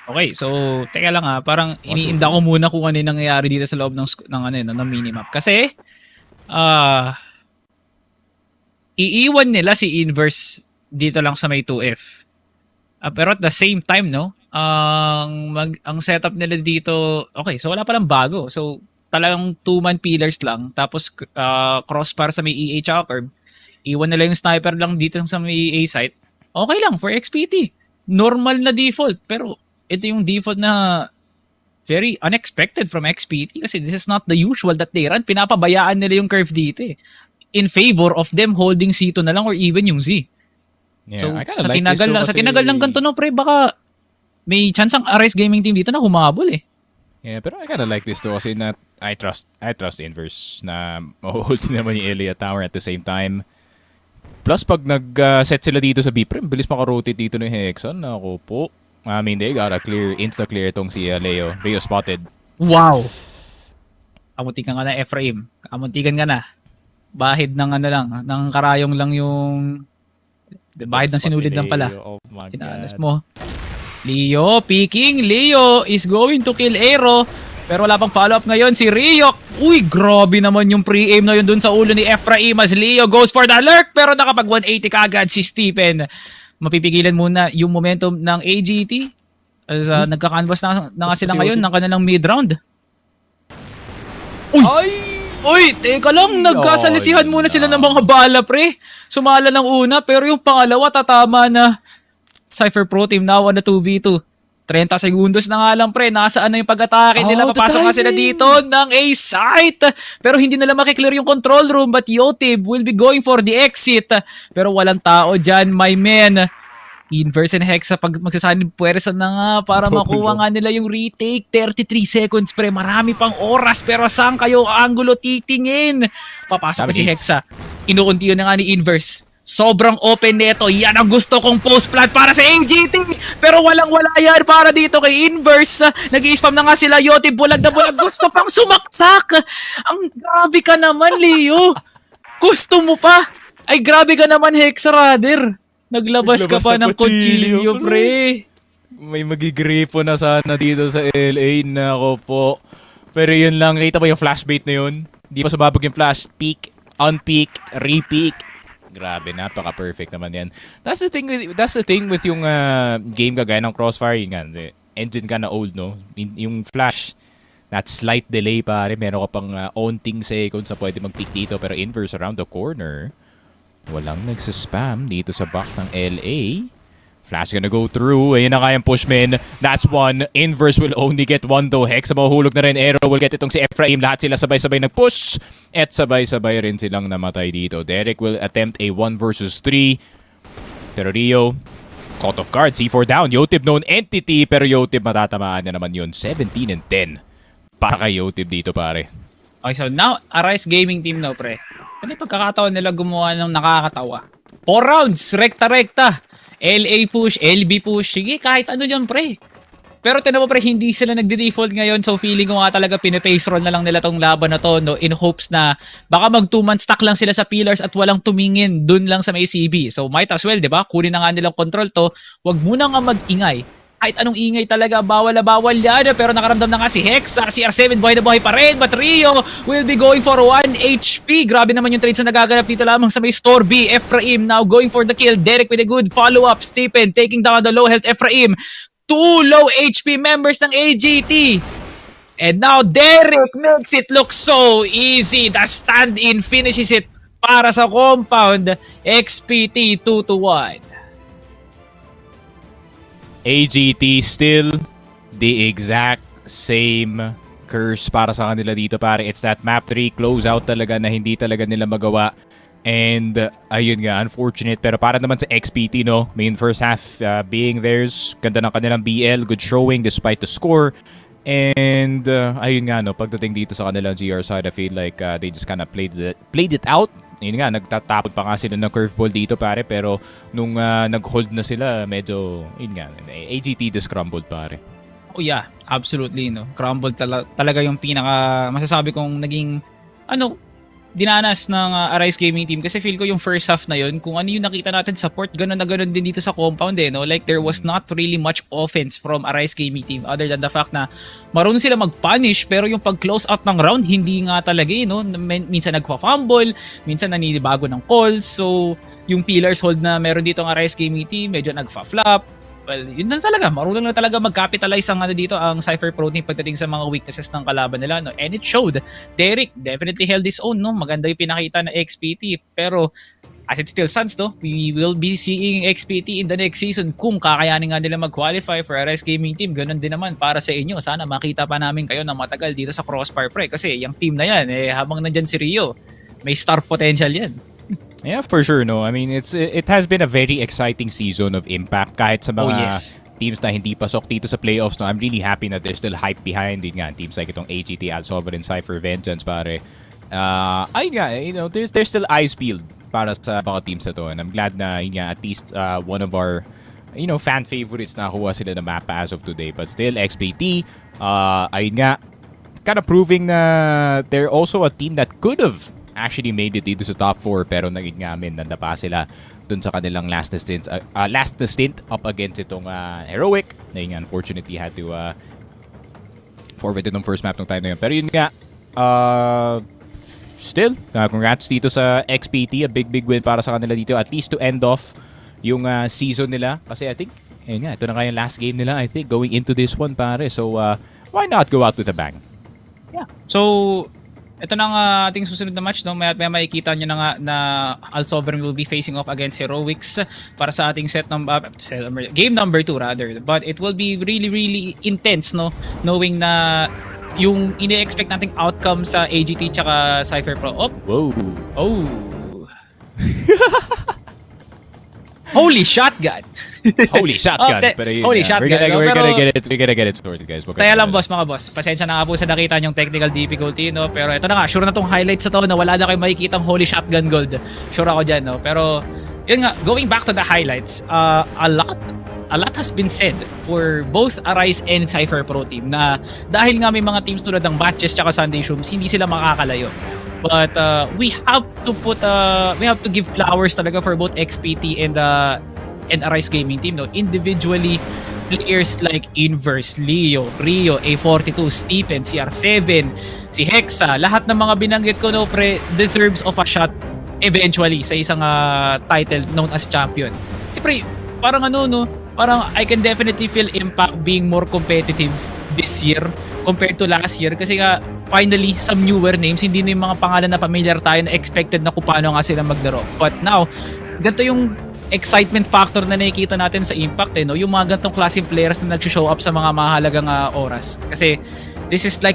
Okay, so teka lang parang iniinda ko muna kung ano yung nangyayari dito sa loob ng minimap. Kasi iiwan nila si Inverse dito lang sa may 2F. Pero at the same time, no, ang setup nila dito, okay, so wala palang bago. So talagang 2-man pillars lang, tapos crossbar sa may EA tsaka curve. Iwan nila yung sniper lang dito sa may A site. Okay lang for XPT. Normal na default, pero ito yung default na very unexpected from XPT kasi this is not the usual that they run. Pinapabayaan nila yung curve dito in favor of them holding C2 na lang or even yung Z. Yeah, So, I kinda sa like tinagal this lang, though sa tinagal ng ganito, no, pre, baka may chance ang Arise Gaming Team dito na humabol eh. Yeah, pero I kinda like this though kasi I trust Inverse na mahuhold naman yung Elia Tower at the same time. Plus, pag nag-set sila dito sa B-Prem, bilis makarotate dito ng Hexon. Ako po. I mean, they gotta insta-clear itong si Leo. Rio spotted. Wow! Kamuntikan ka na, Ephraim. Kamuntikan ka na. Bahid ng ng karayong lang yung... Bahid ng sinulid lang pala. Oh my Tinanas God. mo. Leo, peeking. Leo is going to kill Aero. Pero wala pang follow-up ngayon si Ryok. Uy, grabe naman yung pre-aim na yun dun sa ulo ni Ephraim as Leo goes for the lurk. Pero nakapag 180 kaagad si Stephen. Mapipigilan muna yung momentum ng AGT. As nagka-canvas na nga sila ngayon ng kanilang mid-round. Uy, teka lang. Nagkasalisihan muna sila ng mga bala, pre. Sumala ng una, pero yung pangalawa tatama na. Cipher Pro Team now on the 2v2. 30 segundos na nga lang, pre. Nasaan na yung pag-atake nila? Papasok nga sila dito ng A-site. Pero hindi nila makiklear yung control room. But Yotib will be going for the exit. Pero walang tao dyan, my man. Inverse and Hexa pag magsasanib puwersa na nga para makuha nga nila yung retake. 33 seconds, pre. Marami pang oras. Pero saan kayo angulo titingin? Papasok pa si Hexa. Inuunti yun na nga ni Inverse. Sobrang open neto. Yan ang gusto kong post plant para sa AGT. Pero walang-wala yan para dito kay Inverse. Nag-i-spam na nga sila. Yotib, bulag na bulag. Gusto pang sumaksak. Ang grabe ka naman, Leo. Gusto mo pa. Ay, grabe ka naman, Hexa Rather. Naglabas ka pa ng kutsilyo, pre. May magigripo na sana dito sa LA. Nako po. Pero yun lang. Kita ba yung flash bait na yun? Di pa sumabog yung flash. Peak, unpeak, repeak. Grabe, napaka-perfect naman yan. That's the thing with yung game kagaya ng Crossfire. Yun nga, engine ka na old, no? Yung flash, that slight delay pare. Meron ka pang onting seconds na pwede mag-peak dito. Pero Inverse around the corner. Walang nagsaspam dito sa box ng LA. Flash gonna go through. Ayun na kayang pushmin. That's one. Inverse will only get one though. Hex, mahuhulog na rin. Aero will get itong si Ephraim. Lahat sila sabay-sabay nag-push. At sabay-sabay rin silang namatay dito. Derek will attempt a 1 versus 3. Pero Rio, caught off guard. C4 down. Yotib known entity. Pero Yotib matatamaan na naman yun. 17 and 10. Para kay Yotib dito pare. Okay, so now, Arise Gaming Team now, pre. Ano yung pagkakataon nila gumawa ng nakakatawa? 4 rounds, rekta-rekta. LA push, LB push. Sige, kahit ano dyan, pre. Pero tinan mo, pre, hindi sila nagde-default ngayon. So feeling ko nga talaga pinapace roll na lang nila tong laban na to, no? In hopes na baka mag 2-man stack lang sila sa pillars at walang tumingin dun lang sa may CB. So might as well, di ba? Kunin na nga nilang control to. Wag muna nga mag-ingay. Kahit anong ingay talaga, bawal na bawal yan. Pero nakaramdam na nga si Hexa, CR7 buhay na buhay pa rin. But Rio will be going for 1 HP. Grabe naman yung trades na nagaganap dito lamang sa may store B. Ephraim now going for the kill. Derek with a good follow-up. Stephen taking down the low health Ephraim. 2 low HP members ng AGT. And now Derek makes it look so easy. The stand-in finishes it para sa compound. XPT 2-1. AGT still the exact same curse para sa kanila dito pare. It's that map 3 closeout talaga na hindi talaga nila magawa. And ayun nga, unfortunate. Pero para naman sa XPT, no? Main first half being theirs. Ganda ng kanilang BL. Good showing despite the score. And ayun nga, no? Pagdating dito sa kanilang GR side, I feel like they just kind of played it out. Yun nga, nagtatapon pa nga sila ng curveball dito pare. Pero nung nag-hold na sila, medyo, yun nga, AGT just crumbled pare. Oh yeah, absolutely, no. Crumbled talaga yung pinaka masasabi kong naging dinanas ng Arise Gaming Team kasi feel ko yung first half na yun, kung ano yung nakita natin sa port, ganun na ganun din dito sa compound eh, no? Like there was not really much offense from Arise Gaming Team other than the fact na marunong sila mag-punish pero yung pag-close out ng round, hindi nga talaga eh, no? Minsan nagfa-fumble, minsan naninibago ng calls, so yung pillars hold na meron dito ang Arise Gaming Team, medyo nagfa-flop. Well, yun na talaga. Marunong na talaga mag-capitalize ang dito ang Cipher Pro Team pagdating sa mga weaknesses ng kalaban nila. No? And it showed. Derek definitely held his own. No? Maganda yung pinakita na XPT. Pero as it still stands, no? We will be seeing XPT in the next season kung kakayanin nga nila mag-qualify for Arise Gaming Team. Ganun din naman para sa inyo. Sana makita pa namin kayo na matagal dito sa Crossfire Pre. Kasi yung team na yan, habang nandyan si Rio, may star potential yan. Yeah, for sure, no. I mean, it has been a very exciting season of Impact kahit sa mga teams na hindi pasok dito sa playoffs. No, I'm really happy that there's still hype behind it nga. Teams like itong AGT, Al-Sovereign, Cipher, Vengeance, pare. There's still eyes peeled para sa mga teams na to. And I'm glad na, at least one of our, fan favorites na kuha sila ng map as of today. But still, XPT, kind of proving na they're also a team that could have actually made it dito sa top 4 pero naging ngamin nandapa sila dun sa kanilang last na stint up against itong Heroic na yun, unfortunately had to forward itong first map ng time na yun. Pero yun nga, still, congrats dito sa XPT, a big win para sa kanila dito, at least to end off yung season nila kasi I think, yun nga, ito na nga yung last game nila I think going into this one pare, so why not go out with a bang? Yeah. So ito na nga ating susunod na match, no? May makikita nyo na nga na Al-Sovereign will be facing off against Heroics para sa ating game number 2 rather. But it will be really intense, no? Knowing na yung ini-expect nating outcome sa AGT tsaka Cipher Pro. Whoa. Oh. Holy shotgun. Holy shotgun. Pero yun, holy shotgun. We're gonna get it sorted, guys. Kaya lang boss, mga boss. Pasensya na nga po sa nakita yung technical difficulty, no? Pero ito na nga, sure na tong highlights sa to na wala na kayong makikitang holy shotgun gold. Sure ako dyan, no? Pero yun nga, going back to the highlights, a lot has been said for both Arise and Cipher Pro Team na dahil nga may mga teams tulad ng Batches tsaka Sunday Shrooms, hindi sila makakalayo. But we have to give flowers talaga for both XPT and Arise Gaming Team, no? Individually, players like Inverse, Leo, Rio, A42, Stephen, CR7, si Hexa, lahat ng mga binanggit ko, no, pre, deserves of a shot eventually sa isang title known as champion. Siyempre, parang parang I can definitely feel Impact being more competitive this year compared to last year kasi nga finally some newer names, hindi na yung mga pangalan na familiar tayo na expected na kung paano nga sila maglaro. But now, ganito yung excitement factor na nakikita natin sa Impact, no? Yung mga ganitong klaseng players na nag-show up sa mga mahalagang oras. Kasi this is the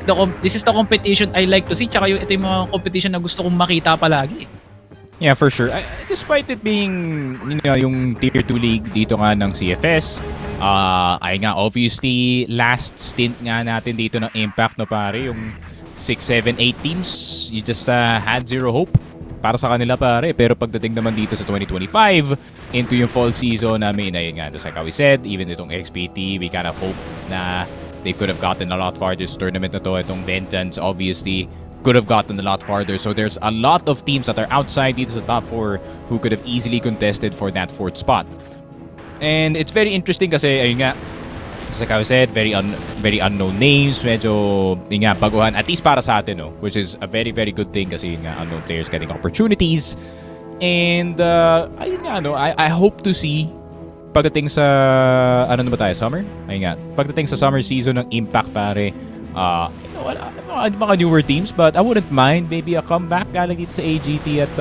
competition I like to see, tsaka ito yung mga competition na gusto kong makita palagi. Yeah, for sure. Despite it being yung Tier 2 league dito nga ng CFS, obviously last stint nga natin dito ng Impact, no pare, yung 6, 7, 8 teams, you just had zero hope para sa kanila pare. Pero pagdating naman dito sa 2025 into yung fall season namin, ayun nga, just like how we said, even itong XPT, we kind of hoped na they could have gotten a lot farther sa tournament na to. Itong Vengeance obviously could have gotten a lot farther. So there's a lot of teams that are outside dito sa top 4 who could have easily contested for that 4th spot. And it's very interesting kasi, ayun nga, as like I said, very unknown names, medyo, yun nga, baguhan, at least para sa atin, no? Which is a very good thing kasi, yun nga, unknown players getting opportunities. And, ayun nga, no, I hope to see pagdating sa, ano na ba tayo, summer? Ayun nga, pagdating sa summer season ng Impact, pare, mga newer teams, but I wouldn't mind maybe a comeback galing dito sa AGT at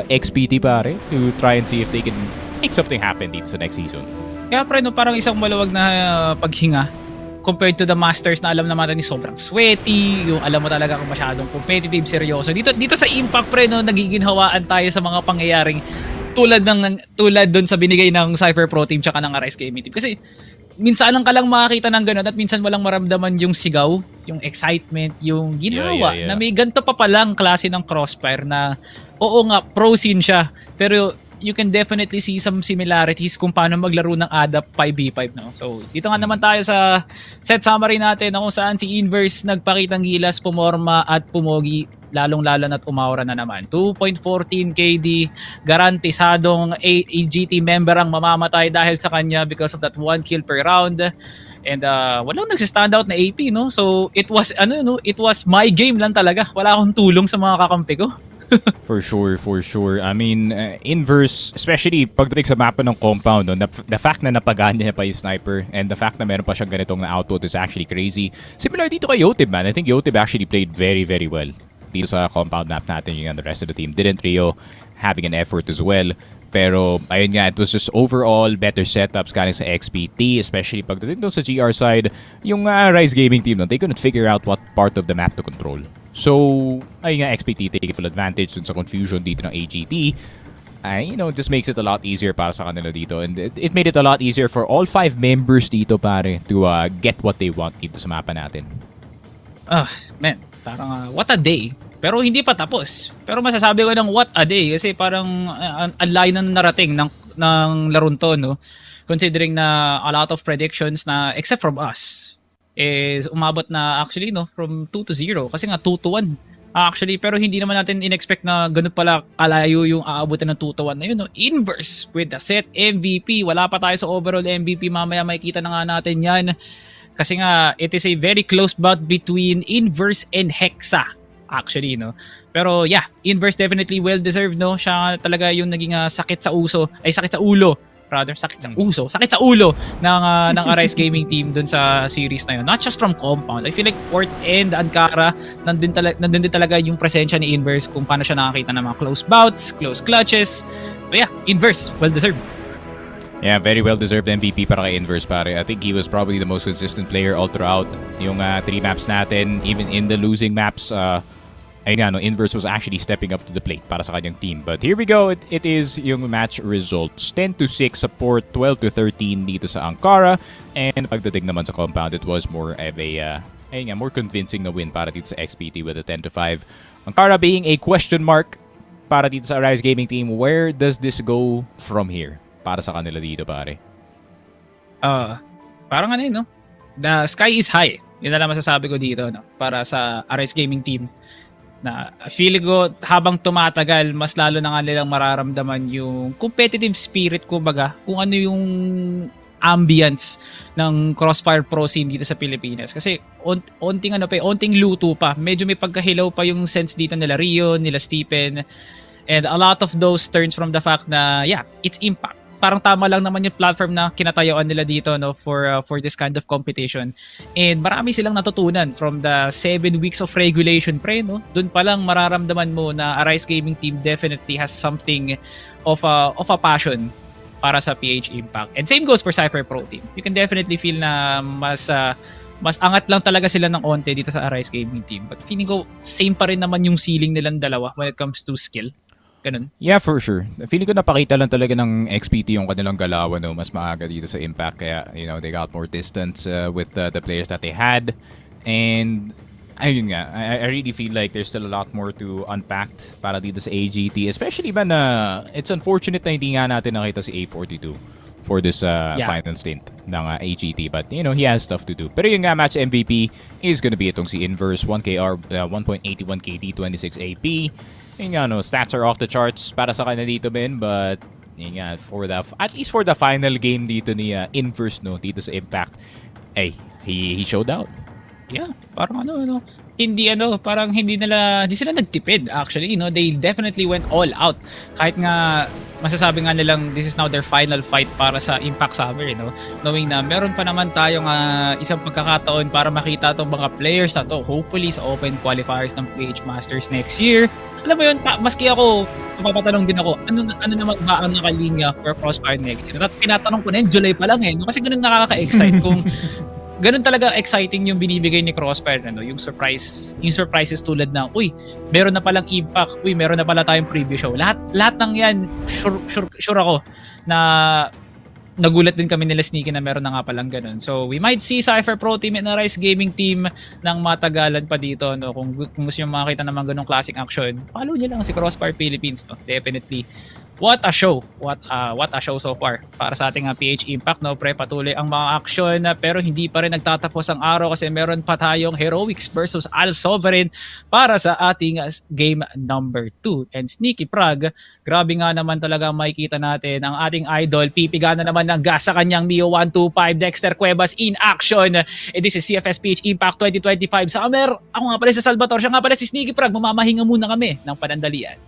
XPT pare to try and see if they can make something happen dito sa next season. Kaya pre, no, parang isang maluwag na paghinga compared to the Masters na alam naman ni sobrang sweaty, yung alam mo talaga kung masyadong competitive, seryoso. Dito sa Impact pre, no, nagiginhawaan tayo sa mga pangyayaring tulad doon sa binigay ng Cipher Pro Team tsaka ng Arise Gaming Team. Kasi minsan lang ka lang makakita ng ganun at minsan walang maramdaman yung sigaw, yung excitement, yung ginawa na may ganito pa palang klase ng Crossfire na oo nga, pro scene siya. Pero you can definitely see some similarities kung paano maglaro ng ADAP 5v5, no? So, dito nga naman tayo sa set summary natin na kung saan si Inverse nagpakitang gilas, pumorma at pumogi, lalong-lalo na't umaura na naman. 2.14 KD, garantisadong AGT member ang mamamatay dahil sa kanya because of that 1 kill per round. And walang nagsi-stand out na AP, no? So, it was my game lang talaga. Wala akong tulong sa mga kakampi ko. For sure. I mean, Inverse, especially pagdating sa mapa ng compound, no, the fact na napagaan niya pa yung sniper and the fact na meron pa siyang ganitong na output is actually crazy. Similar dito kay Yotib, man. I think Yotib actually played very, very well dito sa compound map natin. Yung the rest of the team didn't Rio having an effort as well. Pero, ayun nga, it was just overall better setups galing sa XPT, especially pagdating doon sa GR side. Yung Rise Gaming team, no, they couldn't figure out what part of the map to control. So, ayun nga, XPT taking full advantage dun sa confusion dito ng AGT. Just makes it a lot easier para sa kanila dito. And it made it a lot easier for all 5 members dito, pare, to get what they want dito sa mapa natin. Man, parang what a day. Pero hindi pa tapos. Pero masasabi ko ng what a day kasi parang ang layo na narating ng laron to, no? Considering na a lot of predictions na, except from us, is umabot na actually, no, from 2-0 kasi nga 2-1 actually, pero hindi naman natin in-expect na ganun pala kalayo yung aabutin ng 2-1 na yun, no? Inverse with the set MVP, wala pa tayo sa overall MVP, mamaya makikita na nga natin yan kasi nga it is a very close bout between Inverse and Hexa actually, no? Pero yeah, Inverse definitely well deserved, no? Siya talaga yung naging sakit sa ulo sakit sa ulo ng Arise Gaming team dun sa series na yun. Not just from compound. I feel like Port and Ankara, nandun din talaga yung presensya ni Inverse kung paano siya nakakita ng mga close bouts, close clutches. So yeah, Inverse, well deserved. Yeah, very well deserved MVP para kay Inverse, pare. I think he was probably the most consistent player all throughout yung 3 maps natin, even in the losing maps. Ayun nga, no, Inverse was actually stepping up to the plate para sa kanyang team. But here we go. It is yung match results. 10-6 sa Port, 12-13 dito sa Ankara. And pagdating naman sa compound, it was more of a more convincing na win para dito sa XPT with a 10-5. Ankara being a question mark para dito sa Rise Gaming team. Where does this go from here para sa kanila dito, pare? Parang no? The sky is high. Yun na lang masasabi ko dito, no? Para sa Arise Gaming team. Na feeling ko habang tumatagal mas lalo na nga nilang mararamdaman yung competitive spirit, kumbaga kung ano yung ambience ng Crossfire Pro scene dito sa Pilipinas kasi onting luto pa, medyo may pagkahilaw pa yung sense dito nila Rio, nila Stephen, and a lot of those turns from the fact na yeah, it's Impact. Parang tama lang naman yung platform na kinatayuan nila dito, no, for this kind of competition. And marami silang natutunan from the 7 weeks of regulation, pre, no? Doon pa lang mararamdaman mo na Arise Gaming team definitely has something of a passion para sa PH Impact. And same goes for Cipher Pro team. You can definitely feel na mas angat lang talaga sila ng onte dito sa Arise Gaming team. But feeling ko same pa rin naman yung ceiling nilang dalawa when it comes to skill. Ganun. Yeah, for sure. Feeling ko napakita lang talaga ng XPT yung kanilang galawan, no, mas maaga dito sa Impact. Kaya, they got more distance with the players that they had. And, ayun nga, I really feel like there's still a lot more to unpack para dito sa AGT. Especially ba na, it's unfortunate na hindi nga natin nakita si A42 for this final stint ng AGT. But, he has stuff to do. Pero yung nga, match MVP is gonna be itong si Inverse, 1KR, 1.81 KD, 26 AP. Yung nga, no, stats are off the charts para sa kanya dito, Ben. But, yung nga, at least for the final game dito ni Inverse, no, dito sa Impact, he showed out. Yeah, parang parang hindi sila nagtipid actually, they definitely went all out. Kahit nga masasabi nga nilang this is now their final fight para sa Impact Summer, knowing na meron pa naman tayong isang pagkakataon para makita tong mga players na to, hopefully sa open qualifiers ng PH Masters next year. Alam mo yun, maski ako, mapapatanong din ako, ano naman ba ang nakalinya for Crossfire next year? At tinatanong ko na yun, July pa lang kasi ganun nakaka-excite kung ganun talaga exciting yung binibigay ni Crossfire, yung surprises tulad ng, meron na palang Impact, meron na pala tayong preview show. Lahat ng yan, sure ako na nagulat din kami nila Sneaky na meron na nga palang ganun. So, we might see Cipher Pro team and Rise Gaming team ng matagalan pa dito, Kung gusto nyo makakita naman ganung classic action, follow nyo lang si Crossfire Philippines, Definitely. What a show. What a show so far para sa ating PH Impact, no pre. Patuloy ang mga action pero hindi pa rin nagtatapos ang araw kasi meron pa tayong Heroics versus Al Sovereign para sa ating game number 2. And Sneaky Prag, grabe nga naman talaga makikita natin ang ating idol. Pipiga na naman ng gas sa kanyang Mio 125. Dexter Cuevas in action. And this is Cfs Ph Impact 2025 Summer. Ako nga pala si Salvatore, siya nga pala si Sneaky Prag. Mamamahinga muna kami ng panandalian.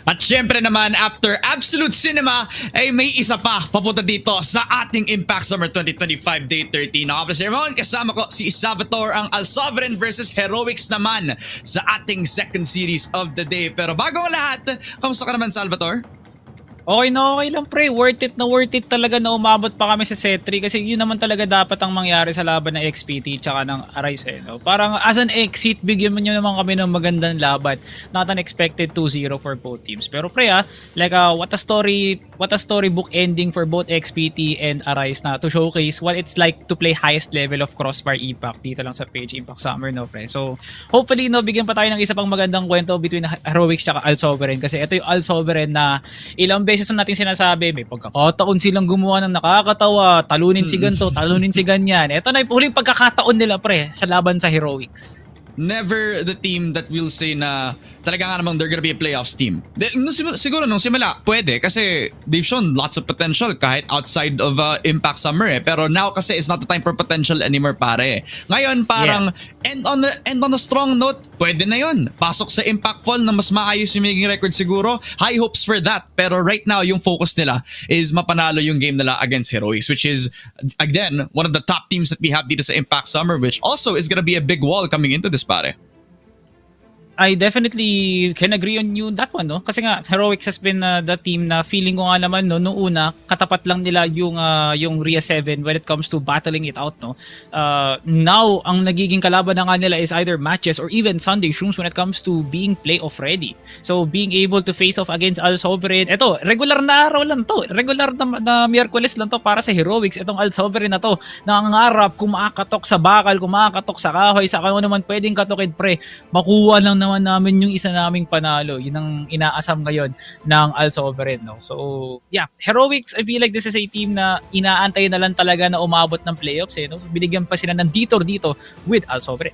At syempre naman, after Absolute Cinema, ay may isa pa papunta dito sa ating Impact Summer 2025 Day 13. Ako si Ramon, kasama ko si Salvatore, ang Al Sovereign versus Heroics naman sa ating second series of the day. Pero bago ang lahat, kamusta ka naman, Salvatore? Okay na okay lang pre, worth it talaga na umabot pa kami sa set 3 kasi yun naman talaga dapat ang mangyari sa laban ng XPT tsaka ng Arise. No? Parang as an exit, bigyan mo nyo naman kami ng magandang laban. Not an expected 2-0 for both teams. Pero pre what a storybook ending for both XPT and Arise na to showcase what it's like to play highest level of Crossfire Impact dito lang sa Ph Impact Summer, no pre. So hopefully no, bigyan pa tayo ng isa pang magandang kwento between Heroics tsaka Al Sovereign kasi ito yung Al Sovereign na ilang beses na natin sinasabi, may pagkakataon silang gumawa ng nakakatawa, talunin si ganito, talunin si ganyan. Ito na yung huling pagkakataon nila pre sa laban sa Heroics. Never the team that will say na talaga nga namang they're gonna be a playoffs team. Siguro nung simula, pwede kasi they've shown lots of potential kahit outside of Impact Summer Pero now kasi it's not the time for potential anymore pare. Ngayon parang end on a strong note, pwede na yun. Pasok sa Impact Fall na mas maayos yung magiging record siguro. High hopes for that. Pero right now yung focus nila is mapanalo yung game nila against Heroics, which is again one of the top teams that we have dito sa Impact Summer, which also is gonna be a big wall coming into this pare. I definitely can agree on you that one, no? Kasi nga Heroics has been the team na feeling ko nga naman no noong una katapat lang nila yung Rhea 7 when it comes to battling it out, no. Now ang nagiging kalaban na nga nila is either matches or even Sunday shrooms when it comes to being playoff ready. So being able to face off against Al Sovereign, eto regular na araw lang to. Regular na Miyerkules lang to para sa Heroics. Etong Al Sovereign na to, nangangarap kumakatok sa bakal, kumakatok sa kahoy, sa kung naman pwedeng katukin pre, makuha lang naman namin yung isa naming panalo. Yun ang inaasam ngayon ng Al Sovereign, no? So, yeah. Heroics, I feel like this is a team na inaantay na lang talaga na umabot ng playoffs, no? So, binigyan pa sila ng dito with Al Sovereign.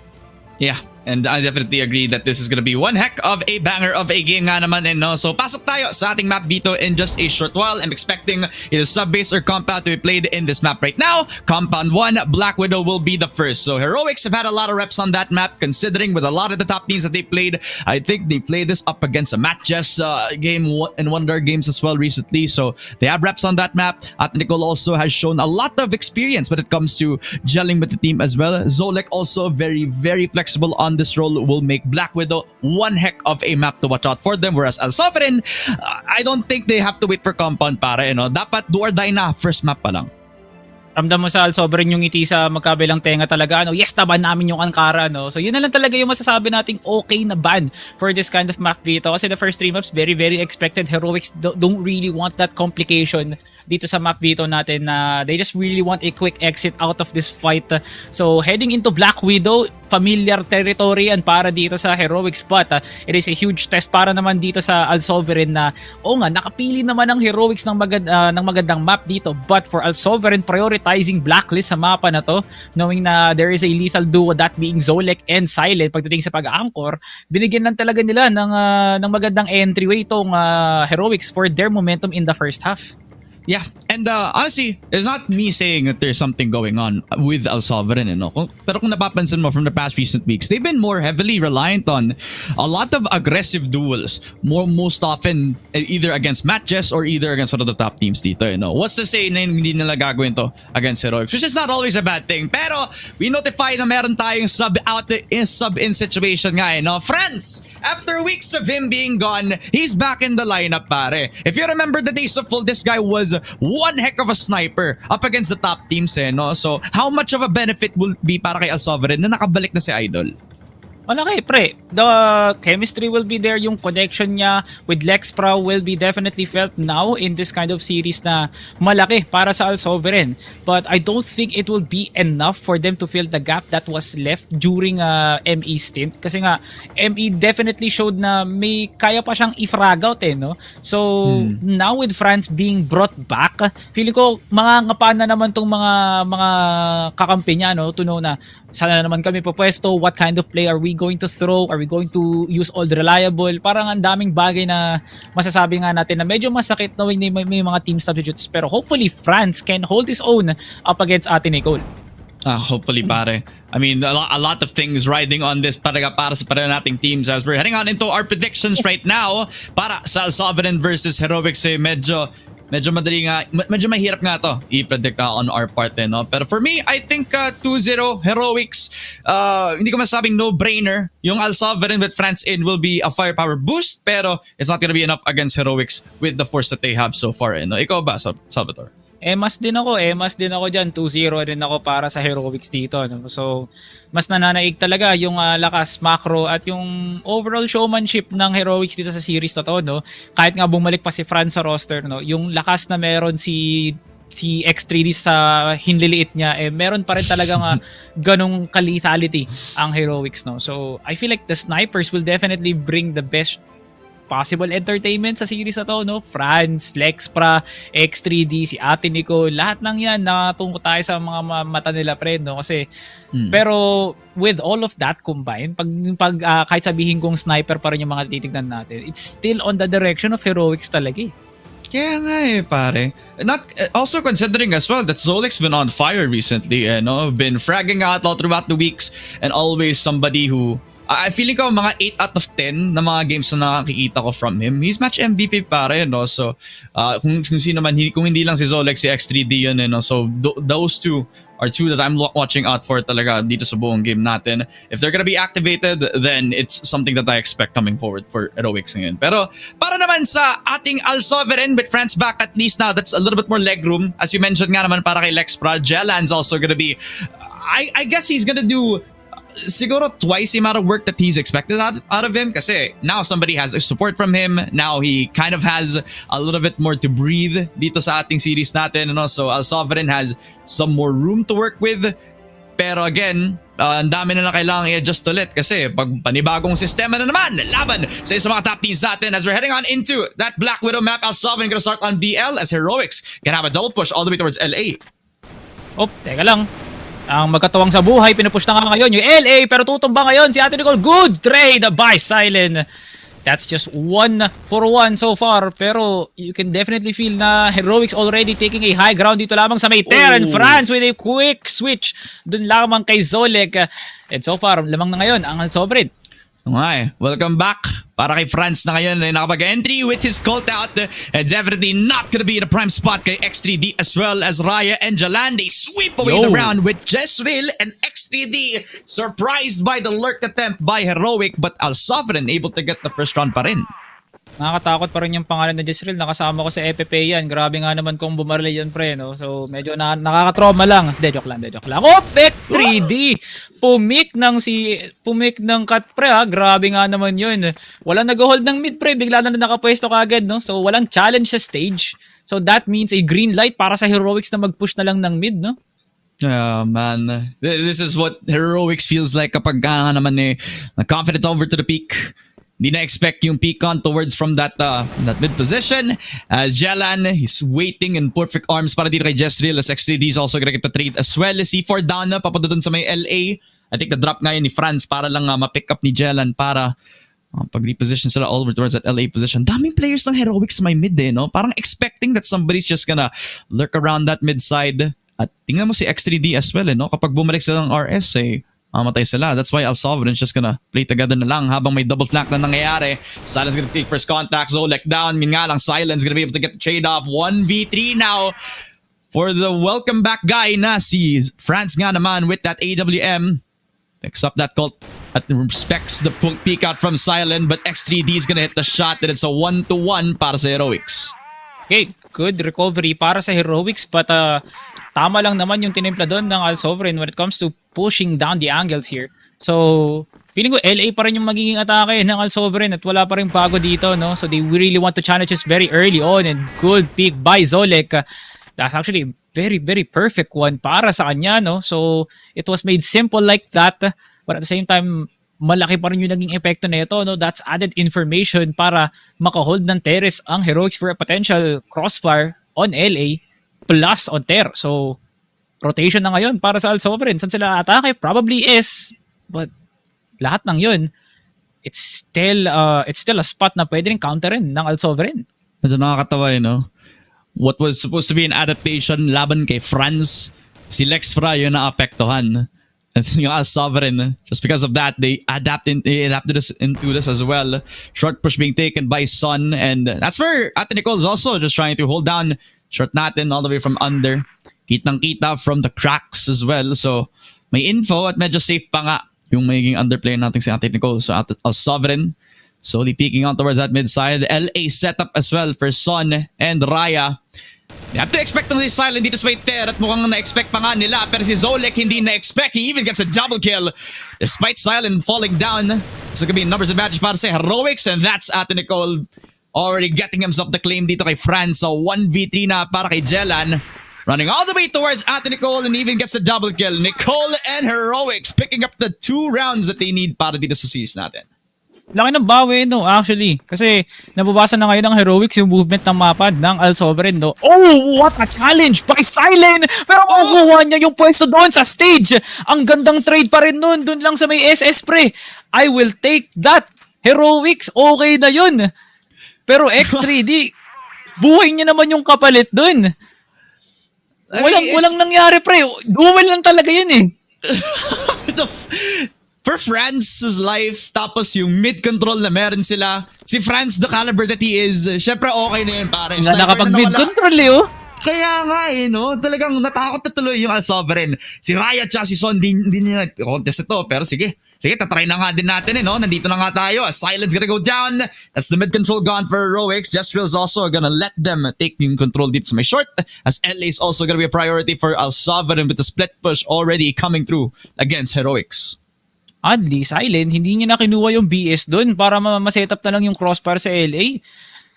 Yeah, and I definitely agree that this is gonna be one heck of a banger of a game nga naman. And no, so pasok tayo sa ating map dito in just a short while. I'm expecting either sub-base or compound to be played in this map right now. Compound 1, Black Widow will be the first. So Heroics have had a lot of reps on that map, considering with a lot of the top teams that they played. I think they played this up against a Matches game and one of their games as well recently. So they have reps on that map. At Nicole also has shown a lot of experience when it comes to gelling with the team as well. Zolek also very, very flexible on this role, will make Black Widow one heck of a map to watch out for them. Whereas Al Sovereign, I don't think they have to wait for compound pare, dapat do or die na, first map pa lang. Ramdam mo sa Al Sovereign yung ngiti sa magkabilang tenga talaga. Yes, naban namin yung Ankara. No? So yun na lang talaga yung masasabi nating okay na ban for this kind of map dito. Kasi the first 3 maps, very, very expected. Heroics don't really want that complication dito sa map dito natin na they just really want a quick exit out of this fight. So heading into Black Widow, familiar territory and para dito sa Heroics, but it is a huge test para naman dito sa Al Sovereign na nakapili naman ng Heroics ng magandang map dito, but for Al Sovereign, prioritizing blacklist sa mapa na to, knowing na there is a lethal duo, that being Zolek and Silent pagdating sa pag-anchor, binigyan lang talaga nila ng magandang entryway tong Heroics for their momentum in the first half. Yeah, and honestly, it's not me saying that there's something going on with Al Sovereign, pero kung napapansin mo from the past recent weeks, they've been more heavily reliant on a lot of aggressive duels, most often either against Matches or either against one of the top teams dito. What's to say na hindi nila gagawin to against Heroics, which is not always a bad thing, pero we notify na meron tayong sub-in situation nga. Friends, after weeks of him being gone, he's back in the lineup pare. If you remember the days of full, this guy was one heck of a sniper up against the top teams. So how much of a benefit will it be para kay Al Sovereign na nakabalik na si Idol? Okay, pre. The chemistry will be there. Yung connection niya with Lex Pro will be definitely felt now in this kind of series na malaki para sa Al Sovereign. But I don't think it will be enough for them to fill the gap that was left during ME stint. Kasi nga, ME definitely showed na may kaya pa siyang i-frag out no? So, now with France being brought back, feeling ko mangangapa na naman tong mga kakampi niya, to know na sana naman kami pupwesto, what kind of play are we going to throw, are we going to use all the reliable, parang ang daming bagay na masasabi nga natin na medyo masakit knowing na may mga team substitutes, pero hopefully France can hold his own up against Ate Nicole. Hopefully, pare. I mean, a lot of things riding on this para sa pareho nating teams as we're heading on into our predictions right now para sa Sovereign versus Heroics. Medyo madali nga, medyo mahirap nga to i-predict on our part no? Pero for me, I think 2-0 Heroics. Hindi ko masabing no-brainer. Yung Al Sovereign with France in will be a firepower boost, pero it's not gonna be enough against Heroics with the force that they have so far. No? Ikaw ba, Salvatore? Mas din ako dyan. 2-0 din ako para sa Heroics dito. No? So, mas nananaig talaga yung lakas, macro, at yung overall showmanship ng Heroics dito sa series na to. No? Kahit nga bumalik pa si Franz sa roster, no? Yung lakas na meron si X3D sa hinliliit niya, meron pa rin talagang ganong lethality ang Heroics. No? So, I feel like the snipers will definitely bring the best possible entertainment sa series na to, no? Franz, Lexpra, X3D, si Ate Nico, lahat ng yan nakatungko tayo sa mga mata nila, pre, no? Kasi, pero with all of that combined, pag kahit sabihin kong sniper pa rin yung mga titignan natin, it's still on the direction of Heroics talaga eh. Kaya nga pare. Not also considering as well that Zolek's been on fire recently, been fragging out all throughout the weeks and always somebody who I feeling ko mga 8 out of 10 na mga games na nakikita ko from him. He's match MVP pare, no? So, kung sino man, kung hindi lang si Zolek, si X3D yun, no? So, those two are two that I'm watching out for talaga dito sa buong game natin. If they're gonna be activated, then it's something that I expect coming forward for Heroics ngayon. Pero, para naman sa ating Al Sovereign with France back at least now, that's a little bit more leg room. As you mentioned nga naman para kay Lexpra, Jelan's also gonna be, I guess he's gonna do siguro twice the amount of work that he's expected out of him kasi now somebody has support from him. Now he kind of has a little bit more to breathe dito sa ating series natin. So Al Sovereign has some more room to work with. Pero again, ang dami na kailangan i-adjust ulit kasi pag panibagong sistema na naman laban sa isa mga top teams natin as we're heading on into that Black Widow map. Al Sovereign gonna start on BL as Heroics can have a double push all the way towards LA. Teka lang. Ang magkatuwang sa buhay, pinupush na nga ngayon yung LA, pero tutumba ngayon si Ate Nicole. Good trade by Silent. That's just 1 for 1 so far, pero you can definitely feel na Heroics already taking a high ground dito lamang sa may Terran France with a quick switch dun lamang kay Zolek. And so far, lamang na ngayon ang Sovereign. Okay, welcome back para kay France na ngayon ay nakapag-entry with his cult out and definitely not gonna be in a prime spot kay X3D as well as Raya and Jalan. They sweep away the round with Jezreel and X3D surprised by the lurk attempt by Heroic but Al Sovereign able to get the first round pa rin. Nakakatakot pa rin yung pangalan na Jezreel. Nakasama ko sa FFA yan. Grabe nga naman kung bumarili yan, pre. No? So, medyo nakakatrauma lang. Joke lang. X3D! Pumik ng cut, pre, ha? Grabe nga naman yun. Walang nag-hold ng mid, pre. Bigla na nakapwesto kagad, no? So, walang challenge sa stage. So, that means a green light para sa Heroics na mag-push na lang ng mid, no? Yeah, man. This is what Heroics feels like kapag naman confidence over to the peak. Di na-expect yung peak-on towards from that mid position. Jelan, he's waiting in perfect arms para dito kay Jezreel as X3D is also gonna get the trade as well. C4 down na, papunta dun sa may LA. I think the drop ngayon ni Franz para lang ma-pick up ni Jelan para pag-reposition sila all over towards that LA position. Daming players ng Heroics sa may mid no? Parang expecting that somebody's just gonna lurk around that mid side. At tingnan mo si X3D as well no? Kapag bumalik sila ng RS mamatay sila. That's why Al Sovereign's just gonna play together na lang habang may double flank na nangyayari. Silence gonna take first contact. Zolek down. Min nga lang, Silence gonna be able to get the trade off. 1v3 now for the welcome back guy na si France nga naman with that AWM. Picks up that cult at respects the peek out from Silent but X3D is gonna hit the shot and it's a 1-1 para sa Heroics. Okay, good recovery para sa Heroics but tama lang naman yung tinimpla doon ng Al Sovereign when it comes to pushing down the angles here. So, feeling ko LA pa rin yung magiging atake ng Al Sovereign at wala pa rin bago dito, no? So, they really want to challenge us very early on and good pick by Zolek. That's actually a very, very perfect one para sa kanya, no? So, it was made simple like that but at the same time, malaki pa rin yung naging epekto na ito, no? That's added information para makahold ng Teres ang Heroics for a potential crossfire on LA plus on Ter. So, rotation na ngayon para sa Al Sovereign. Saan sila atake? Probably is. But, lahat ng yun, it's still a spot na pwede rin counterin ng Al Sovereign. Medyo nakakatawa no? What was supposed to be an adaptation laban kay Franz si Lexfra yung naapektuhan. And yung Sovereign, just because of that, they adapted into this as well. Short push being taken by Sun, and that's where Ate Nicole is also just trying to hold down short natin all the way from under. Kitang-kita from the cracks as well. So, may info at medyo safe pa nga yung magiging underplay natin si Ate Nicole. So, Sovereign slowly peeking on towards that mid side. LA setup as well for Sun and Raya. They have to expect na si Silent dito sa Ter at mukhang na-expect pa nga nila, pero si Zolek hindi na-expect. He even gets a double kill despite Silent falling down. This is gonna be numbers advantage para sa Heroics, and that's Ate Nicole already getting himself the claim dito kay Franz. So 1v3 na para kay Jelan, running all the way towards Ate Nicole and even gets a double kill. Nicole and Heroics picking up the 2 rounds that they need para dito sa series natin. Laki ng bawi, no, actually. Kasi nababasa na ngayon ng Heroics yung movement ng mapad ng Al Sovereign, no. Oh, what a challenge by Silent! Pero makukuha niya yung pwesto doon sa stage. Ang gandang trade pa rin nun, doon lang sa may SS pre. I will take that. Heroics, okay na yun. Pero X3D, buhay niya naman yung kapalit doon. Walang nangyari, pre. Duel lang talaga yun eh. For Franz's life, tapos yung mid-control na meron sila, si Franz, the caliber that he is, syempre okay na yun, pare. Nga nakapag-mid-control eh, oh. Kaya nga eh, no? Talagang natakot na tuloy yung Al-Sovereign. Si Raya at si Son, di niya contest ito, pero sige, tatry na nga din natin eh, no? Nandito na nga tayo. Silence gonna go down. That's the mid-control gone for Heroics. Jestrill's also gonna let them take yung control dito sa may short, as LA is also gonna be a priority for Al-Sovereign with the split push already coming through against Heroics. Oddly, Silent, hindi niya na kinuha yung BS doon para ma-setup na lang yung crossfire sa LA.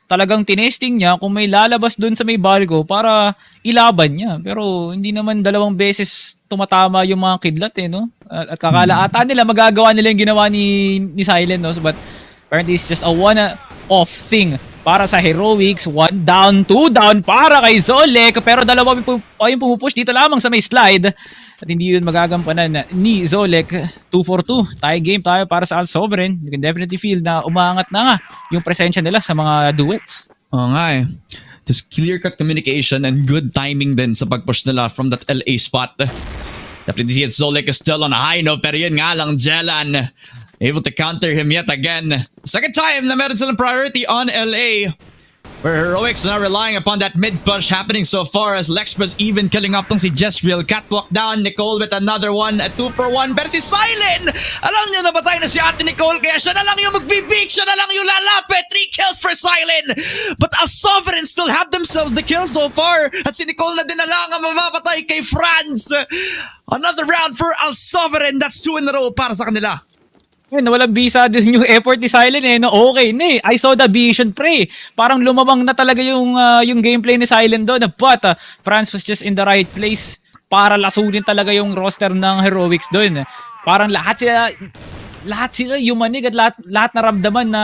Talagang tinesting niya kung may lalabas doon sa may barko para ilaban niya. Pero hindi naman 2 beses tumatama yung mga kidlat eh, no? At kakala ata nila magagawa nila yung ginawa ni Silent, no? But apparently it's just a one-off thing para sa Heroics. 1 down, 2 down para kay Zolek. Pero 2 pa yung pumupush dito lamang sa may slide. At hindi yun magagampanan ni Zolek. 2-4-2. Tie game tayo para sa Al Sovereign. You can definitely feel na umaangat na nga yung presensya nila sa mga duets. Oo nga eh. Just clear-cut communication and good timing din sa pag-push nila from that LA spot. Definitely see it. Zolek is still on a high note, pero yun nga lang, Jelan able to counter him yet again. Second time na meron silang priority on LA. Where Heroics now relying upon that mid-push happening so far as Lexpress even killing off tong si Jestriel. Catwalk down, Nicole with another one, a 2-for-1. Pero si Silent, alam niya na batay na si Ate Nicole, kaya siya na lang yung magbibig, siya na lang yung lalapit. 3 kills for Silent. But Al Sovereign still have themselves the kills so far. At si Nicole na din na lang ang mapapatay kay Franz. Another round for Al Sovereign. That's 2 in a row para sa kanila. Walang visa din yung effort ni Silent eh. No, okay na eh. I saw the vision pre. Parang lumabang na talaga yung gameplay ni Silent doon. But France was just in the right place para lasunin talaga yung roster ng Heroics doon. Parang lahat sila yumanig at lahat naramdaman na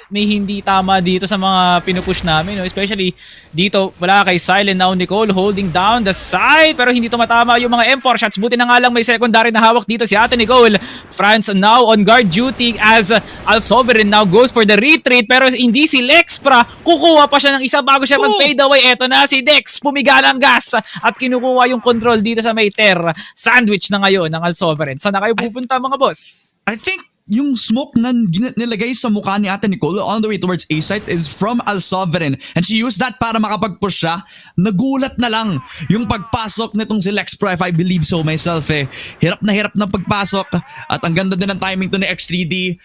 may hindi tama dito sa mga pinupush namin. No? Especially dito, wala kay Silent now, Nicole holding down the side pero hindi tumatama yung mga M4 shots. Buti na nga lang may secondary na hawak dito si Ate Nicole. France now on guard duty as Al Sovereign now goes for the retreat pero hindi si Lexpra. Kukuha pa siya ng isa bago siya mag-fade away. Eto na si Dex, pumiga ng gas at kinukuha yung control dito sa may Ter. Sandwich na ngayon ng Al Sovereign. Saan na kayo pupunta mga boss? I think yung smoke na nilagay sa mukha ni Ate Nicole on the way towards A site is from Al Sovereign. And she used that para makapag-push siya. Nagulat na lang yung pagpasok nitong si Lexpro, if I believe so myself eh. Hirap na pagpasok. At ang ganda din ng timing to ni X3D.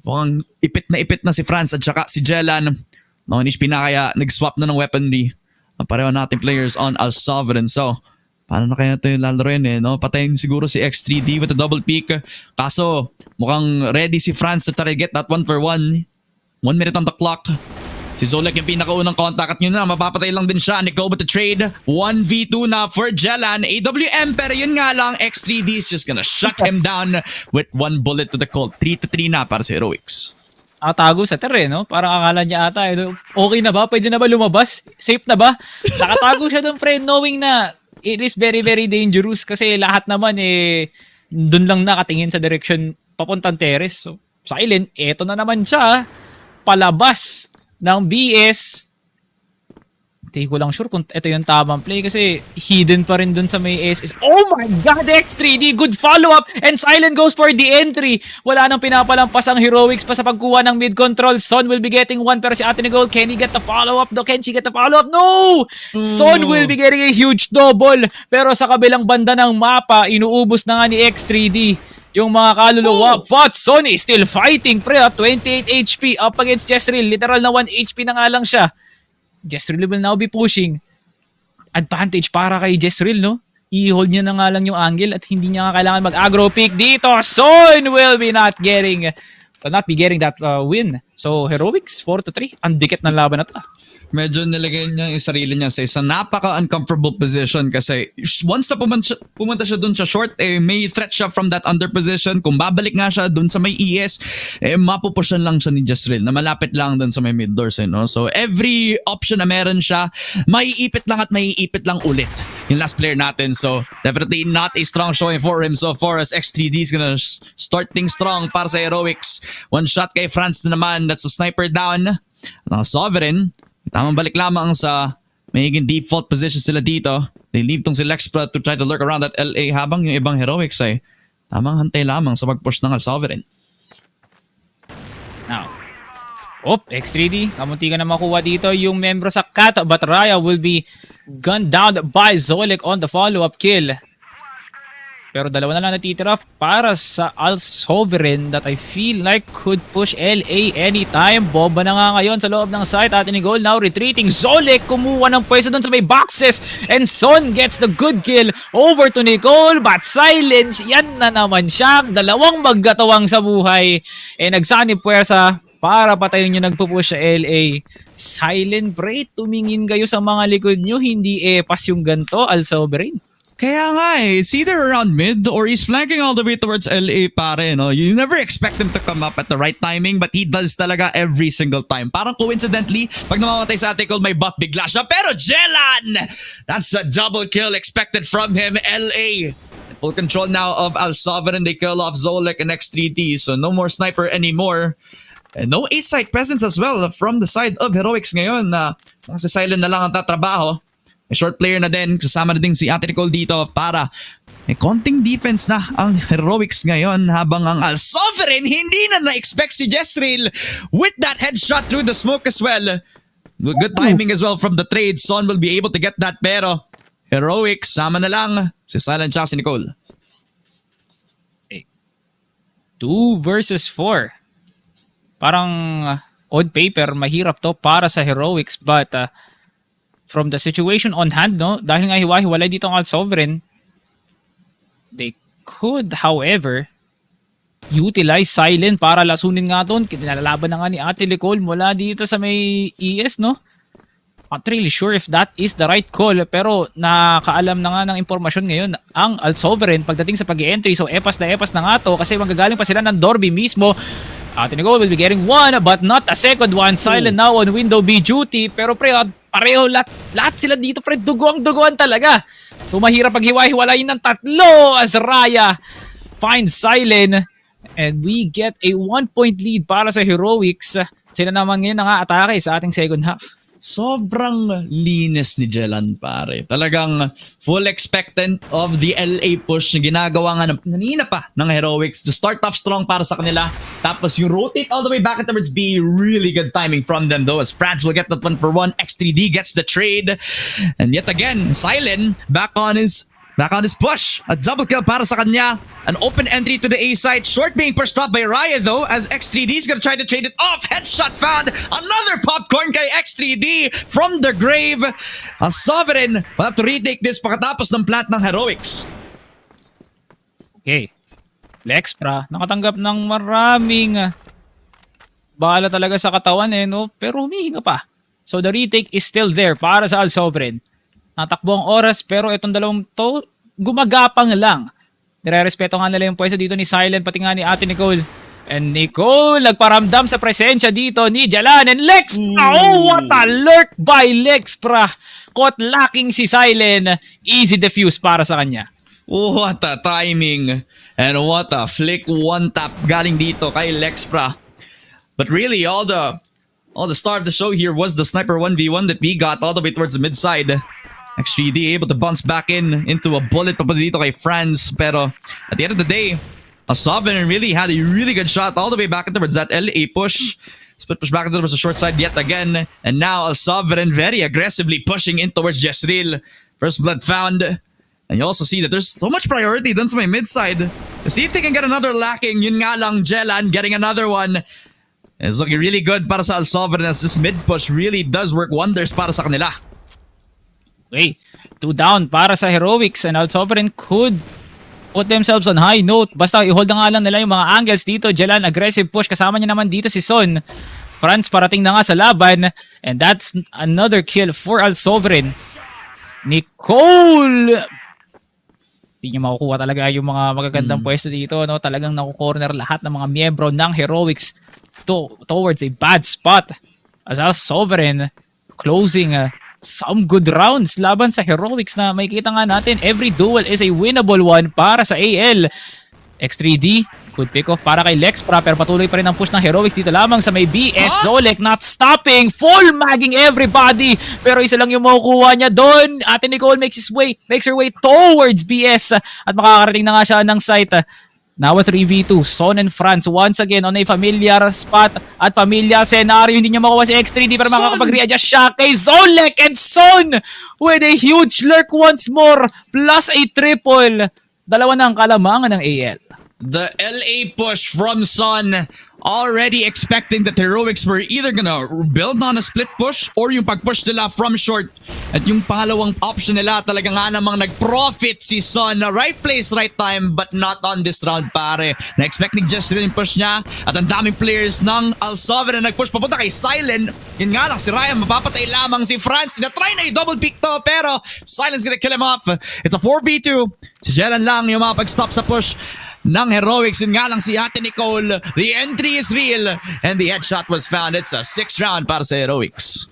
Mukhang ipit na si Franz at saka si Jelan. No, ni pinakaya nag-swap na ng weaponry. Ang pareho nating players on Al Sovereign. So, paano na kaya ito yung lalaroin eh, no? Patayin siguro si X3D with a double peak. Kaso, mukhang ready si Franz to try to get that 1-for-1. 1 minute on the clock. Si Zolek yung pinakaunang contact at yun na, mapapatay lang din siya. Nico with the trade. 1v2 na for Jelan. AWM, pero yun nga lang, X3D is just gonna shut him down with 1 bullet to the cold. 3-3 na para si Heroics. Nakatago sa Ter eh, no? Parang akala niya ata, okay na ba? Pwede na ba lumabas? Safe na ba? Nakatago siya doon, pre, knowing na it is very, very dangerous kasi lahat naman doon lang nakatingin sa direction papuntang terrace. So, Silent, eto na naman siya, palabas ng BS. Hindi ko lang sure kung ito yung tamang play kasi hidden pa rin dun sa may SS. Oh my God, X3D! Good follow-up! And Silent goes for the entry. Wala nang pinapalampas ang Heroics pa sa pagkuha ng mid-control. Son will be getting one pero si Ate Nicole, can he get the follow-up? Can she get the follow-up? No! Son will be getting a huge double. Pero sa kabilang banda ng mapa, inuubos na nga ni X3D yung mga kaluluwa. But Son is still fighting, pre. 28 HP up against Jezreel. Literal na 1 HP na nga lang siya. Jezreel will now be pushing. Advantage para kay Jezreel, no? I-hold niya na nga lang yung angle at hindi niya nga kailangan mag-aggro pick dito. Son will be not be getting that win. So, Heroics, 4-3. Ang dikit ng laban na to. Medyo nilagay niya yung sarili niya sa isang napaka-uncomfortable position kasi once na pumunta siya dun sa short, may threat siya from that under position. Kung babalik nga siya dun sa may ES, mapupushan lang siya ni Jezreel na malapit lang dun sa may mid doors. No? So every option na meron siya, maiipit lang at maiipit lang ulit yung last player natin. So definitely not a strong showing for him so far as X3D is gonna start things strong para sa Heroics. One shot kay France na naman. That's a sniper down. At ang Sovereign, tamang balik lamang sa magiging default position sila dito. They leave tong si Lexpra to try to lurk around that LA habang yung ibang Heroics ay tamang hantay lamang sa pag-push ng Sovereign. Now, X3D, kamunti ka na makuha dito yung membro sa Cat, but Raya will be gunned down by Zolek on the follow-up kill. Pero dalawa na lang natitira para sa Al-Sovereign that I feel like could push LA anytime. Bomba na nga ngayon sa loob ng site. Ate Nicole now retreating. Zolek kumuha ng pwesto doon sa may boxes. And Son gets the good kill over to Nicole. But Silence, yan na naman siya. Dalawang maggatawang sa buhay. Nagsanib pwersa para patayin yung nagpupush sa LA. Silent Break, tumingin kayo sa mga likod nyo. Hindi pas yung ganto, Al-Sovereign. Kaya nga it's either around mid or he's flanking all the way towards LA pare, no? You never expect him to come up at the right timing but he does talaga every single time. Parang coincidentally, pag namamatay sa Ate Cole, may buff bigla siya. Pero Jelan! That's a double kill expected from him. LA full control now of Al-Sovereign. They kill off Zolek and X3D, so no more sniper anymore. And no A-site presence as well from the side of Heroics ngayon na si Silent na lang ang tatrabaho. May short player na din, kasama na din si Ate Nicole dito para may konting defense na ang Heroics ngayon habang ang Al-Sovereign hindi na na-expect si Jezreel with that headshot through the smoke as well. Good timing as well from the trade. Son will be able to get that pero Heroics, sama na lang si Silent at si Nicole. 2 versus 4. Parang odd paper, mahirap to para sa Heroics but from the situation on hand, no, dahil nga hiwa-hiwalay dito ang Al-Sovereign, they could, however, utilize Silent para lasunin nga doon. Kinalalaban na nga ni Ate Nicole mula dito sa may ES, no? Not really sure if that is the right call, pero nakaalam na nga ng impormasyon ngayon ang Al-Sovereign pagdating sa pag-entry. So, epas na nga to kasi magagaling pa sila ng Dorby mismo. Ate Nicole will be getting one but not a second one. Silent now on window B duty. Pero pareho lahat sila dito pre, duguan talaga. So mahirap paghiwa-hiwalayin ng tatlo as Raya finds Silent and we get a 1-point lead para sa Heroics. Sila naman ngayon nang-aatake sa ating second half. Sobrang linis ni Jelan pare. Talagang full expectant of the LA push na ginagawa nga nanina pa ng Heroics to start off strong para sa kanila. Tapos yung rotate all the way back towards B. Really good timing from them though as France will get that 1-for-1. X3D gets the trade. And yet again, Silent back on his push. A double kill para sa kanya. An open entry to the A side. Short being pushed up by Raya though as X3D is gonna try to trade it off. Headshot found. Another popcorn kay X3D from the grave. A Sovereign will have to retake this pagkatapos ng plant ng Heroics. Okay. Lexpra, nakatanggap ng maraming bala talaga sa katawan no? Pero humihinga pa. So the retake is still there para sa Al-Sovereign. Natakbo ang oras pero itong dalawang to gumagapang lang. Nire-respeto nga nila yung pwesto dito ni Silent pati nga ni Ate Nicole. And Nicole nagparamdam sa presensya dito ni Jalan and Lex. Oh, what a lurk by Lexpra. Caught lacking si Silent. Easy defuse para sa kanya. What a timing. And what a flick one tap galing dito kay Lexpra. But really all the All the star of the show here was the sniper 1v1 that we got all the way towards the mid side. X3D able to bounce back into a bullet papunta dito kay Franz. Pero at the end of the day, Sovereign really had a really good shot all the way back towards that LA push. Split push back towards the short side yet again. And now Sovereign very aggressively pushing in towards Jezreel. First blood found. And you also see that there's so much priority dun sa may mid side. To see if they can get another lacking. Yun nga lang, Jelan getting another one. It's looking really good para sa Sovereign as this mid push really does work wonders para sa kanila. Okay, 2 down para sa Heroics and Sovereign could put themselves on high note. Basta i-hold na nga lang nila yung mga angles dito. Jelan, aggressive push. Kasama niya naman dito si Son. Franz parating na nga sa laban. And that's another kill for Sovereign. Nicole! Hindi niya makukuha talaga yung mga magagandang pwesto dito. No? Talagang nakukorner lahat ng mga miyembro ng Heroics towards a bad spot. As Sovereign closing some good rounds laban sa Heroics na makikita nga natin every duel is a winnable one para sa AL. X3D could pick off para kay Lexpra pero patuloy pa rin ang push ng Heroics dito lamang sa may BS. Zolek not stopping, full magging everybody pero isa lang yung makukuha niya doon. Ate Nicole makes her way towards BS at makakarating na nga siya ng site. Now a 3v2, Son and Franz once again on a familiar spot at familiar scenario. Hindi niya makuha si X3D pero makakapag-readjust siya kay Zolek and Son with a huge lurk once more plus a triple. Dalawa na ang kalamangan ng AL. The LA push from Son, already expecting that Heroics were either gonna build on a split push or yung pag-push nila from short. At yung pangalawang option nila talaga nga namang nag-profit si Son. Right place, right time, but not on this round pare. Na-expect ni Jezreel yung push niya at ang daming players ng Sovereign na nag-push papunta kay Silent. Yun nga lang, si Ryan mapapatay lamang si Franz. Na-try na i-double pick to pero Silent's gonna kill him off. It's a 4v2. Si Jelan lang yung mapag-stop sa push ng Heroics. Yun nga lang si Ate Nicole. The entry is real and the headshot was found. It's a 6th round para sa Heroics.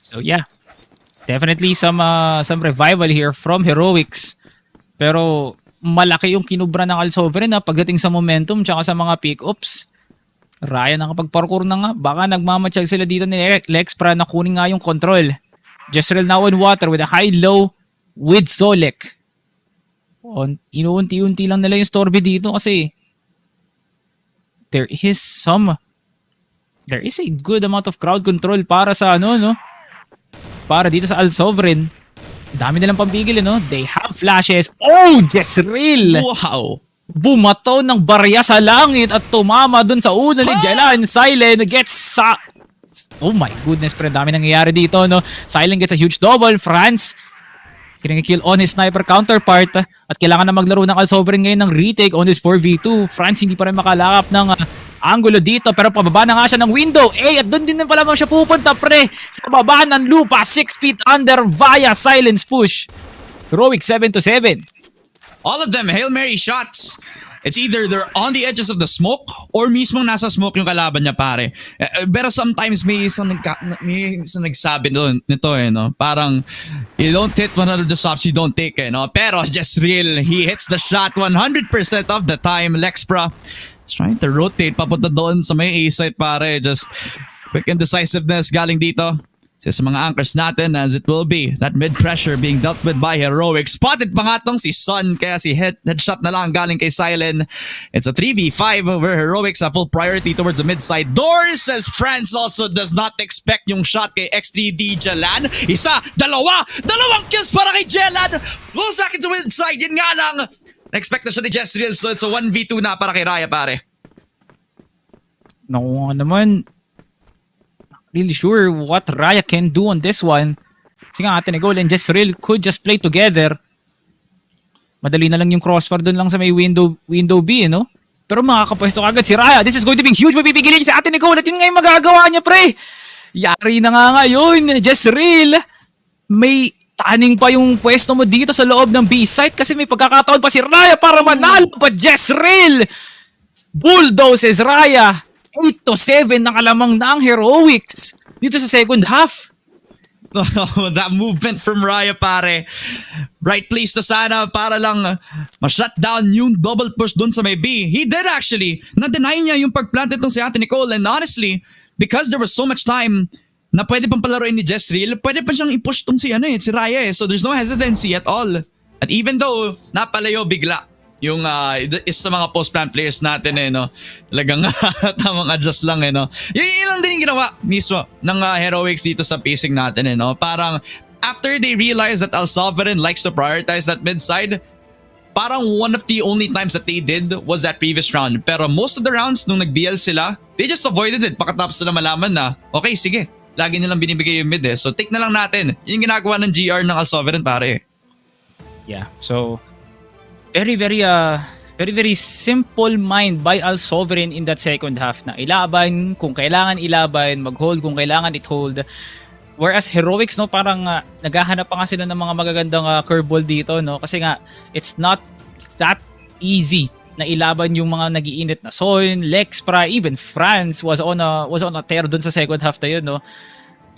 So yeah, definitely some revival here from Heroics. Pero malaki yung kinubra ng Sovereign na pagdating sa momentum tsaka sa mga pick-ups. Ryan nakapag-parkour na nga. Baka nagmamatsyag sila dito ni Lexpra na kunin nga yung control. Jezreel now on water with a high-low with Zolek. Inuunti-unti lang nila yung Storby dito kasi there is a good amount of crowd control para sa para dito sa Sovereign. Dami nilang pambigil, They have flashes. Oh, Jezreel! Wow! Bumato ng barya sa langit at tumama dun sa ulo ni Jelan. Silent gets oh my goodness, pero dami nangyayari dito, Silent gets a huge double. Franz kill on his sniper counterpart at kailangan na maglaro ng Sovereign ngayon ng retake on his 4v2. Franz hindi pa rin makalakap ng angulo dito pero pababa na nga siya ng window. At doon din na pala siya pupunta pre sa baba ng lupa 6 feet under via silence push. Heroic 7-7. All of them Hail Mary shots. It's either they're on the edges of the smoke or mismo nasa smoke yung kalaban niya pare. Pero sometimes may isang nagsabi nito Parang you don't hit one of the shots you don't take Pero Jezreel, he hits the shot 100% of the time. Lexpra is trying to rotate papunta doon sa may A site pare. Just quick and decisiveness galing dito sa mga anchors natin as it will be that mid pressure being dealt with by Heroic. Spotted pa nga tong si Son kaya si headshot na lang galing kay Silent. It's a 3v5 where Heroics have full priority towards the mid side doors as Franz also does not expect yung shot kay X3D Jelan. Dalawang kills para kay Jelan. Low seconds sa mid side, yun nga lang. Expect na siya ni Jezreel so it's a 1v2 na para kay Raya pare. Nakuha naman. Really sure what Raya can do on this one. Kasi nga Ate Nicole and Jezreel could just play together. Madali na lang yung crossfire doon lang sa may window B, Pero makakapwesto kagad si Raya. This is going to be huge. Mapipigilin niya si Ate Nicole at yun nga yung magagawa niya, pre. Yari na nga ngayon. Jezreel, may taning pa yung pwesto mo dito sa loob ng B-site kasi may pagkakataon pa si Raya para manalo pa Jezreel. Bulldozes Raya. 8-7 na kalamang na ang Heroics dito sa second half. Oh, that movement from Raya pare. Right place na sana para lang ma-shutdown yung double push dun sa may B. He did actually. Na-deny niya yung pag-plant itong si Ate Nicole and honestly, because there was so much time na pwede pang palaroin ni Jezreel, pwede pa siyang i-push tong si Raya eh. So there's no hesitancy at all. At even though napalayo bigla yung isa sa mga post-plant players natin eh, no? Talagang tamang adjust lang eh, no? Yun lang din yung ginawa mismo ng Heroics dito sa pacing natin eh, no? Parang after they realized that Al Sovereign likes to prioritize that mid side, parang one of the only times that they did was that previous round. Pero most of the rounds nung nag-BL sila, they just avoided it pagkatapos na malaman na, okay, sige, lagi nilang binibigay yung mid eh. So take na lang natin. Yun yung ginagawa ng GR ng Al Sovereign pare. Yeah. So very very simple mind by Al Sovereign in that second half na ilaban kung kailangan ilaban, mag-hold kung kailangan it-hold. Whereas Heroics, no, parang naghahanap pa nga sila ng mga magagandang curveball dito, no, kasi nga it's not that easy na ilaban yung mga nagiinit na Son, Lexpra, even France was on a tear dun sa second half na yun, no.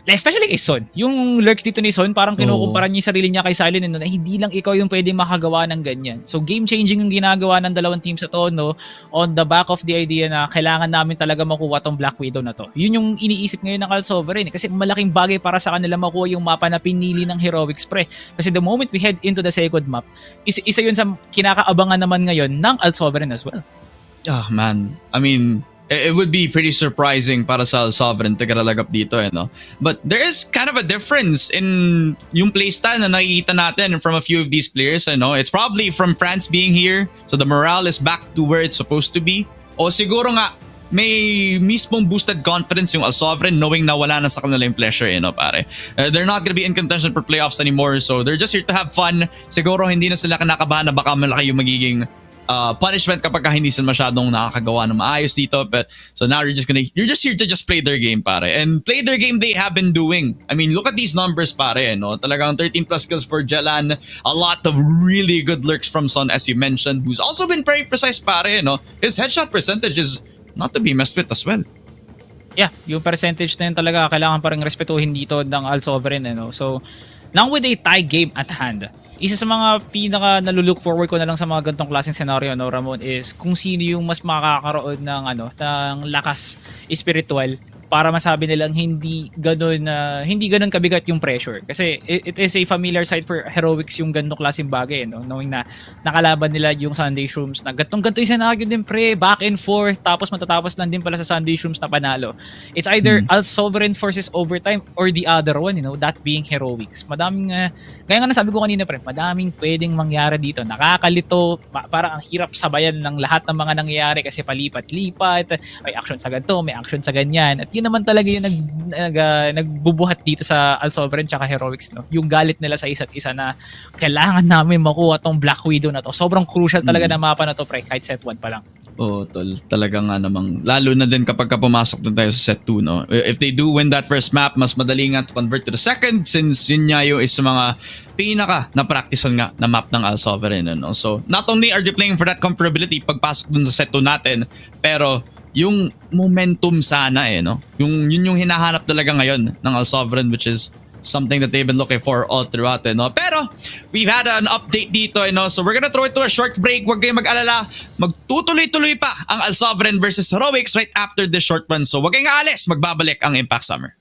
Especially kay Son. Yung lurks dito ni Son, parang kinukumpara niya yung sarili niya kay Silent na hindi lang ikaw yung pwedeng makagawa ng ganyan. So game-changing yung ginagawa ng dalawang teams na to, no? On the back of the idea na kailangan namin talaga makuha tong Black Widow na to. Yun yung iniisip ngayon ng Al Sovereign. Kasi malaking bagay para sa kanila makuha yung mapa na pinili ng Heroics pre. Kasi the moment we head into the second map, isa yun sa kinakaabangan naman ngayon ng Al Sovereign as well. Ah, man. I mean, it would be pretty surprising para sa Sovereign to get a leg up dito, no? But there is kind of a difference in yung playstyle na nakikita natin from a few of these players, no? It's probably from France being here, so the morale is back to where it's supposed to be. O siguro nga, may mismong boosted confidence yung Al Sovereign knowing na wala na sa kanila yung pressure, no, pare? They're not gonna be in contention for playoffs anymore, so they're just here to have fun. Siguro hindi na sila kinakabahan na baka malaki yung magiging punishment kapag hindi sila masyadong nakakagawa ng maayos dito. But so now you're just here to just play their game, pare, and play their game they have been doing. I mean, look at these numbers, pare, no? Talagang 13 plus kills for Jelan, a lot of really good lurks from Son, as you mentioned, who's also been very precise, pare, no? His headshot percentage is not to be messed with as well. Yeah, yung percentage na yun talaga kailangan pa rin respetuhin dito ng Al Sovereign, no? So now with a tie game at hand, isa sa mga pinaka naluluok forward ko na lang sa mga ganitong klaseng scenario, no, Ramon, is kung sino yung mas makakaroon ng ng lakas espiritual para masabi nilang hindi ganun kabigat yung pressure. Kasi it is a familiar sight for Heroics yung ganitong klaseng bagay, no? Knowing na nakalaban nila yung Sunday Shrooms na ganito yung scenario din pre, back and forth, tapos matatapos lang din pala sa Sunday Shrooms na panalo. It's either Al Sovereign forces overtime or the other one, that being Heroics. Madaming, kaya nga nasabi ko kanina pre, madaming pwedeng mangyari dito. Nakakalito, parang ang hirap sabayan ng lahat ng mga nangyayari kasi palipat-lipat, may action sa ganito, may action sa ganyan. At yun naman talaga yung nagbubuhat dito sa Al Sovereign tsaka Heroics, no? Yung galit nila sa isa't isa na kailangan namin makuha tong Black Widow na to. Sobrang crucial talaga na mapa na to pre, kahit set 1 pa lang. Tol. Talaga nga namang, lalo na din kapag pumasok na tayo sa set 2, no? If they do win that first map, mas madali nga to convert to the second since yun nga yung is mga pinaka na-practicean nga na map ng Al Sovereign, no? So, not only are they playing for that comfortability pagpasok dun sa set 2 natin, pero yung momentum sana no? Yun yung hinahanap talaga ngayon ng Al Sovereign, which is something that they've been looking for all throughout, no? Pero we've had an update dito, no? So we're gonna throw it to a short break. Huwag kayong mag-alala. Magtutuloy-tuloy pa ang Al Sovereign versus Heroics right after this short run. So huwag kayong aalis. Magbabalik ang Impact Summer.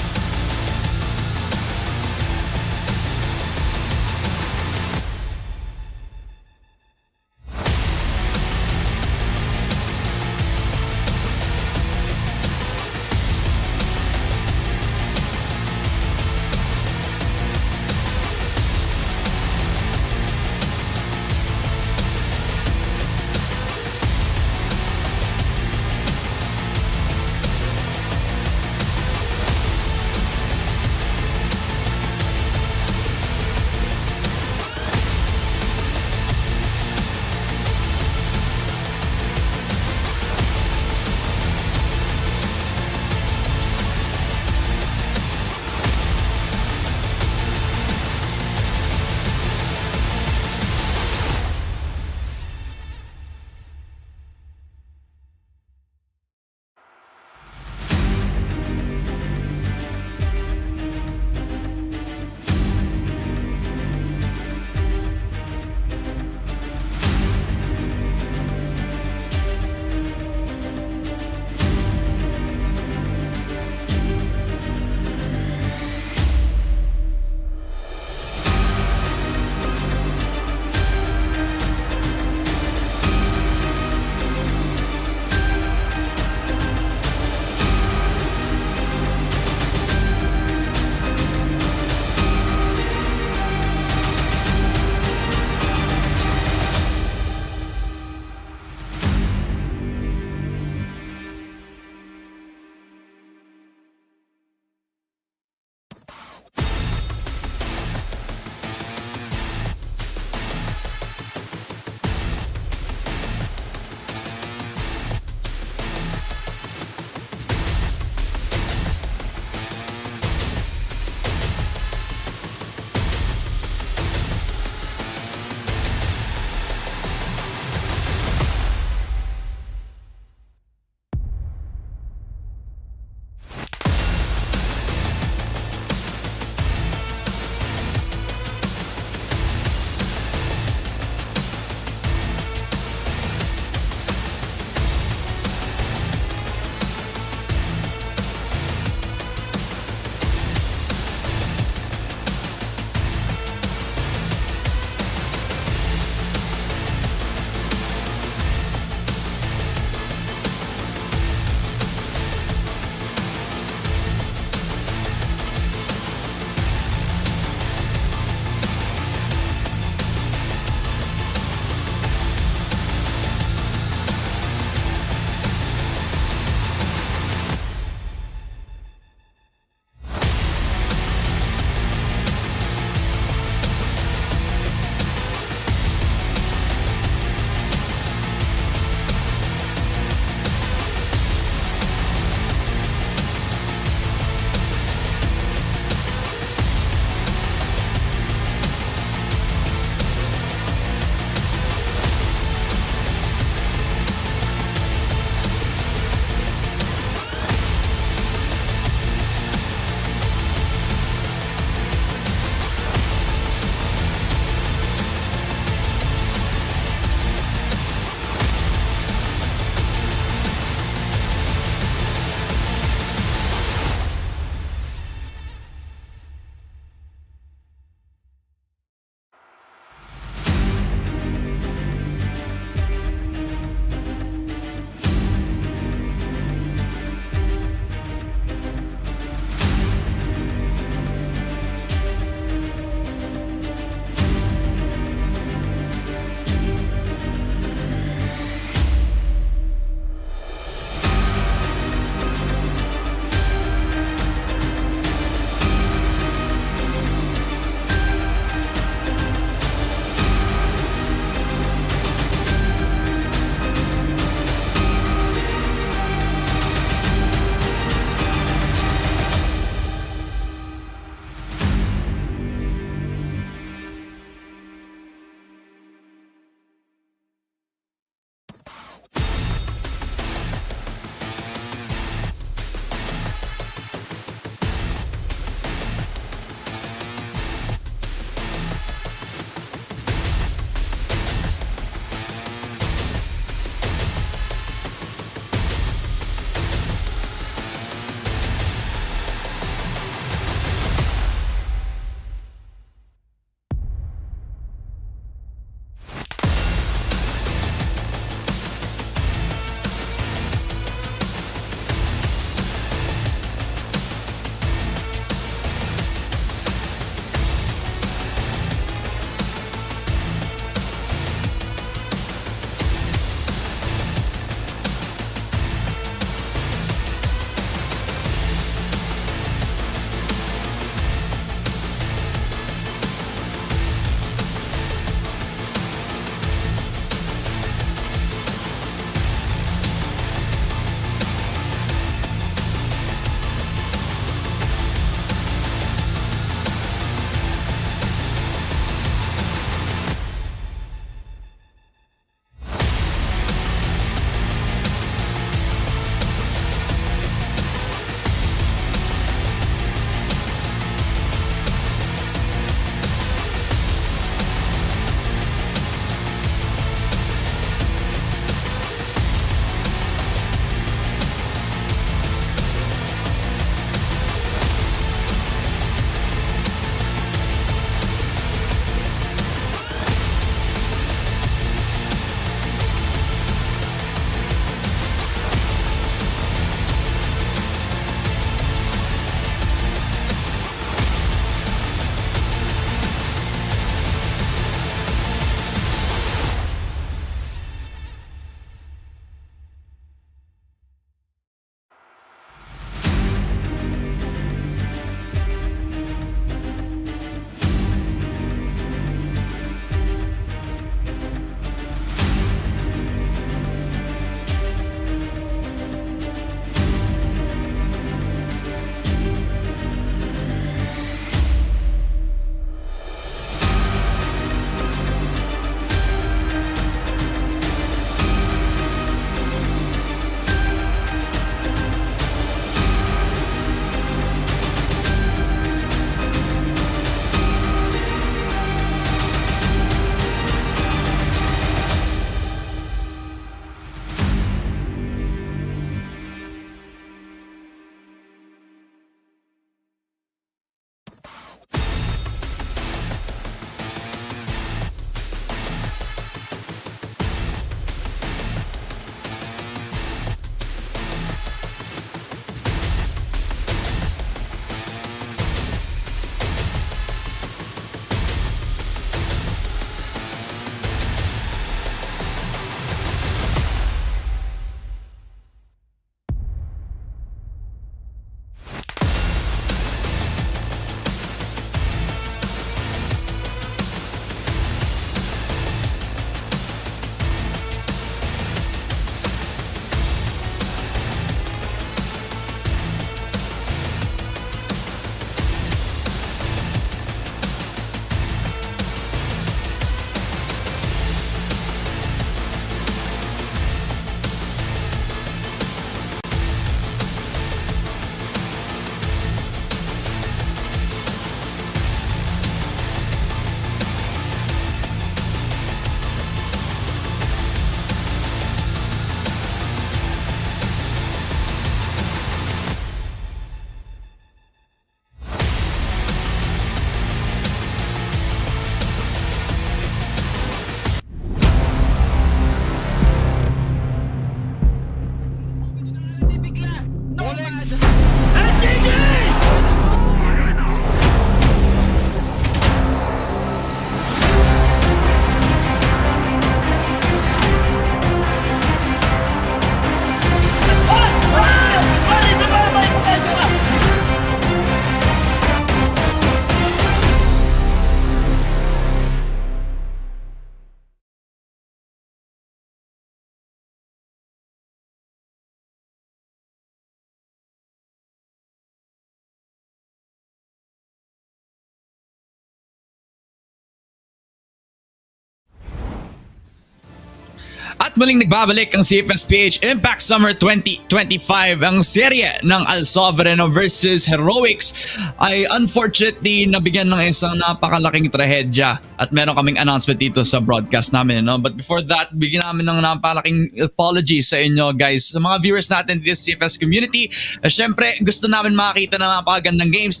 At muling nagbabalik ang Cfs Ph Impact Summer 2025. Ang serye ng Al Sovereign versus Heroics ay unfortunately nabigyan ng isang napakalaking trahedya. At meron kaming announcement dito sa broadcast namin. No? But before that, bigyan namin ng napakalaking apologies sa inyo guys. Sa mga viewers natin dito sa Cfs community, syempre gusto namin makakita ng napakagandang games,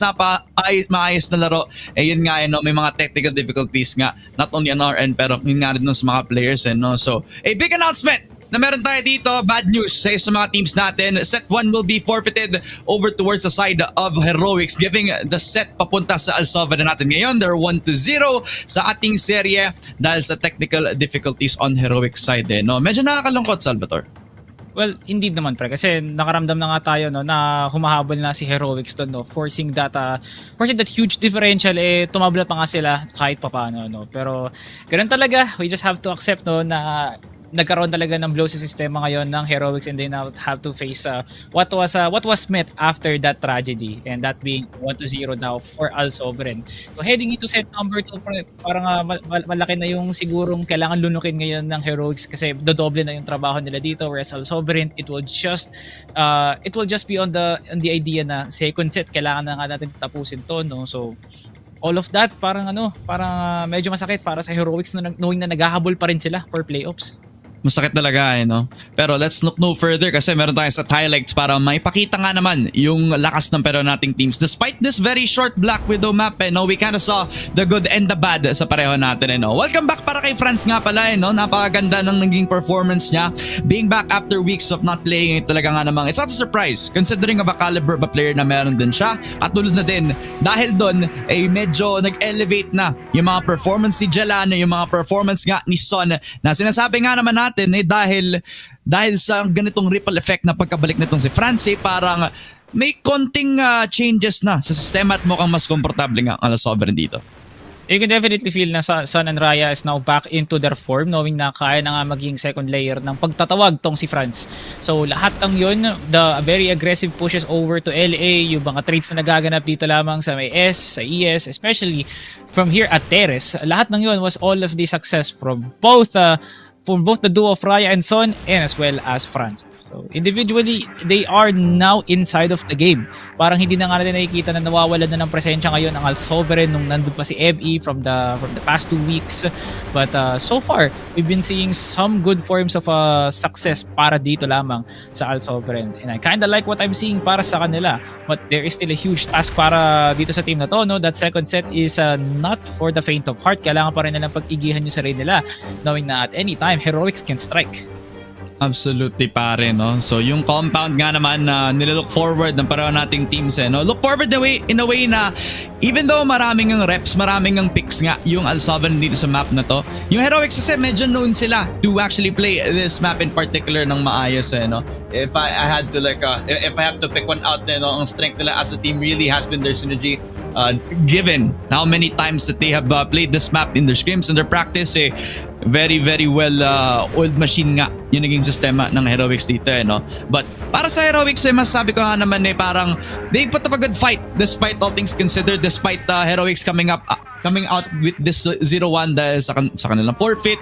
maayos na laro. Yun nga, may mga technical difficulties nga, not only on our end, pero yun nga rin sa mga players. No? So, a big announcement na meron tayo dito. Bad news sa mga teams natin. Set 1 will be forfeited over towards the side of Heroics, giving the set papunta sa Al Sovereign natin ngayon. They're 1-0 sa ating serye dahil sa technical difficulties on Heroics side. No? Medyo nakakalungkot, Salvatore. Well, indeed naman pre, kasi nakaramdam na nga tayo no na humahabol na si Heroics doon, no, forcing that huge differential, tumablat pa nga sila kahit papaano, no. Pero ganoon talaga, we just have to accept no na nagkaroon talaga ng blow sa sistema ngayon ng Heroics, and they now have to face what was met after that tragedy, and that being 1-0 now for Al Sovereign. So heading into set number 2, parang malaki na yung sigurong kailangan lunukin ngayon ng Heroics kasi dodoble na yung trabaho nila dito, whereas Al Sovereign it will just be on the idea na second set kailangan na nga natin tapusin to, no. So all of that parang medyo masakit para sa Heroics knowing na naghahabol pa rin sila for playoffs. Masakit talaga no. Pero let's look no further kasi meron tayong sa highlights para maipakita nga naman yung lakas ng pero nating teams. Despite this very short Black Widow map, no, we kind of saw the good and the bad sa pareho natin. No. Welcome back para kay Franz nga pala. No. Napakaganda ng naging performance niya. Being back after weeks of not playing, talaga nga namang it's not a surprise considering of a caliber of a player na meron din siya. Katulad na din dahil doon medyo nag-elevate na yung mga performance ni Jelano, yung mga performance nga ni Son na sinasabi nga naman natin dahil sa ganitong ripple effect na pagkabalik nitong si France, parang may konting changes na sa sistema at mukhang mas komportable nga ang Sovereign dito. You can definitely feel na Son and Raya is now back into their form, knowing na kaya na nga maging second layer ng pagtatawag tong si France. So lahat ng yun, the very aggressive pushes over to LA, yung mga trades na nagaganap dito lamang sa may S, sa ES, especially from here at Teres, lahat ng yun was all of the success from both the duo of Raya and Son, and as well as France. So individually, they are now inside of the game. Parang hindi na nga natin nakikita na nawawalan na ng presensya ngayon ang Al Sovereign nung nandun pa si ME from the past 2 weeks. But so far, we've been seeing some good forms of success para dito lamang sa Al Sovereign. And I kinda like what I'm seeing para sa kanila. But there is still a huge task para dito sa team na to. No? That second set is not for the faint of heart. Kailangan pa rin nilang pag-igihan yung sarili nila, knowing na at any time, Heroics can strike. Absolutely pare, no? So yung compound nga naman na nilook forward ng pareho nating teams, no? Look forward in a way na even though maraming ang reps, maraming ang picks nga yung Al Sovereign dito sa map na to, yung Heroics kasi medyo known sila to actually play this map in particular ng maayos, no? If I had to if I have to pick one out, no, ang strength nila as a team really has been their synergy. Given how many times that they have played this map in their scrims and their practice, very very well oiled machine nga yung naging sistema ng Heroics dito, no? But para sa Heroics, masasabi ko nga naman parang they put up a good fight despite all things considered, despite Heroics coming out with this 0-1 dahil sa kanilang forfeit.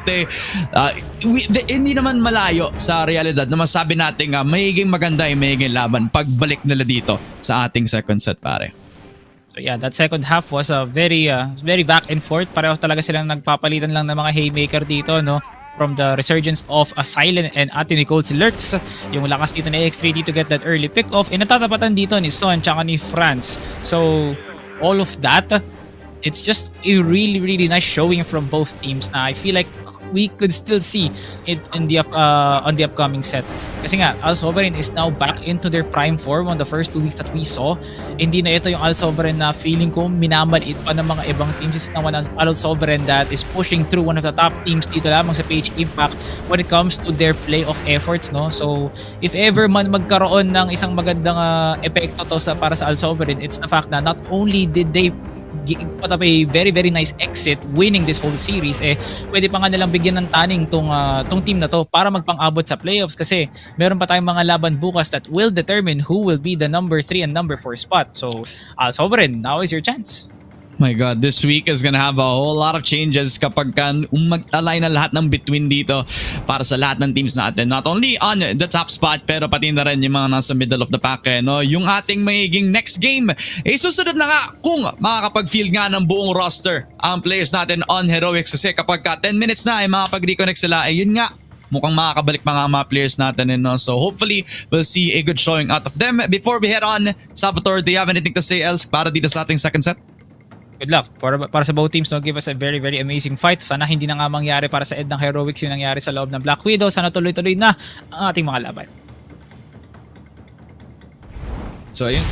Hindi naman malayo sa realidad na masabi natin magiging maganda yung magiging laban pagbalik nila dito sa ating second set, pare. So yeah, that second half was a very back and forth. Pareho talaga silang nagpapalitan lang ng mga haymaker dito, no? From the resurgence of a Silent and Ate Nicole Lurks, yung lakas dito na X3 to get that early pick-off, natatapatan dito ni Son tsaka ni France. So all of that, it's just a really really nice showing from both teams na I feel like we could still see it in the on the upcoming set. Kasi nga, Al Sovereign is now back into their prime form on the first 2 weeks that we saw. Hindi na ito yung Al Sovereign na feeling ko minamaliit pa ng mga ibang teams. Is naman ang Al Sovereign that is pushing through one of the top teams dito lamang sa Ph Impact when it comes to their playoff efforts, no? So, if ever man magkaroon ng isang magandang epekto to para sa Al Sovereign, it's the fact na not only did they put up a very very nice exit winning this whole series, pwede pa nga nilang bigyan ng taning tong team na to para magpang-abot sa playoffs kasi meron pa tayong mga laban bukas that will determine who will be the number 3 and number 4 spot. So Sovereign, now is your chance. My God, this week is gonna have a whole lot of changes kapag mag-align na lahat ng between dito para sa lahat ng teams natin. Not only on the top spot, pero pati na rin yung mga nasa middle of the pack. No? Yung ating magiging next game, susunod na nga kung makakapag-field nga ng buong roster ang players natin on Heroics. Kasi kapag 10 minutes na ay makapag-reconnect sila, yun nga, mukhang makakabalik mga players natin. No? So hopefully, we'll see a good showing out of them. Before we head on, Salvatore, do you have anything to say else para dito sa ating second set? Good luck para sa both teams, no? Give us a very very amazing fight. Sana hindi na nga mangyari para sa end ng Heroics yung nangyari sa loob ng Black Widow. Sana tuloy-tuloy na ang ating mga laban. So ayun.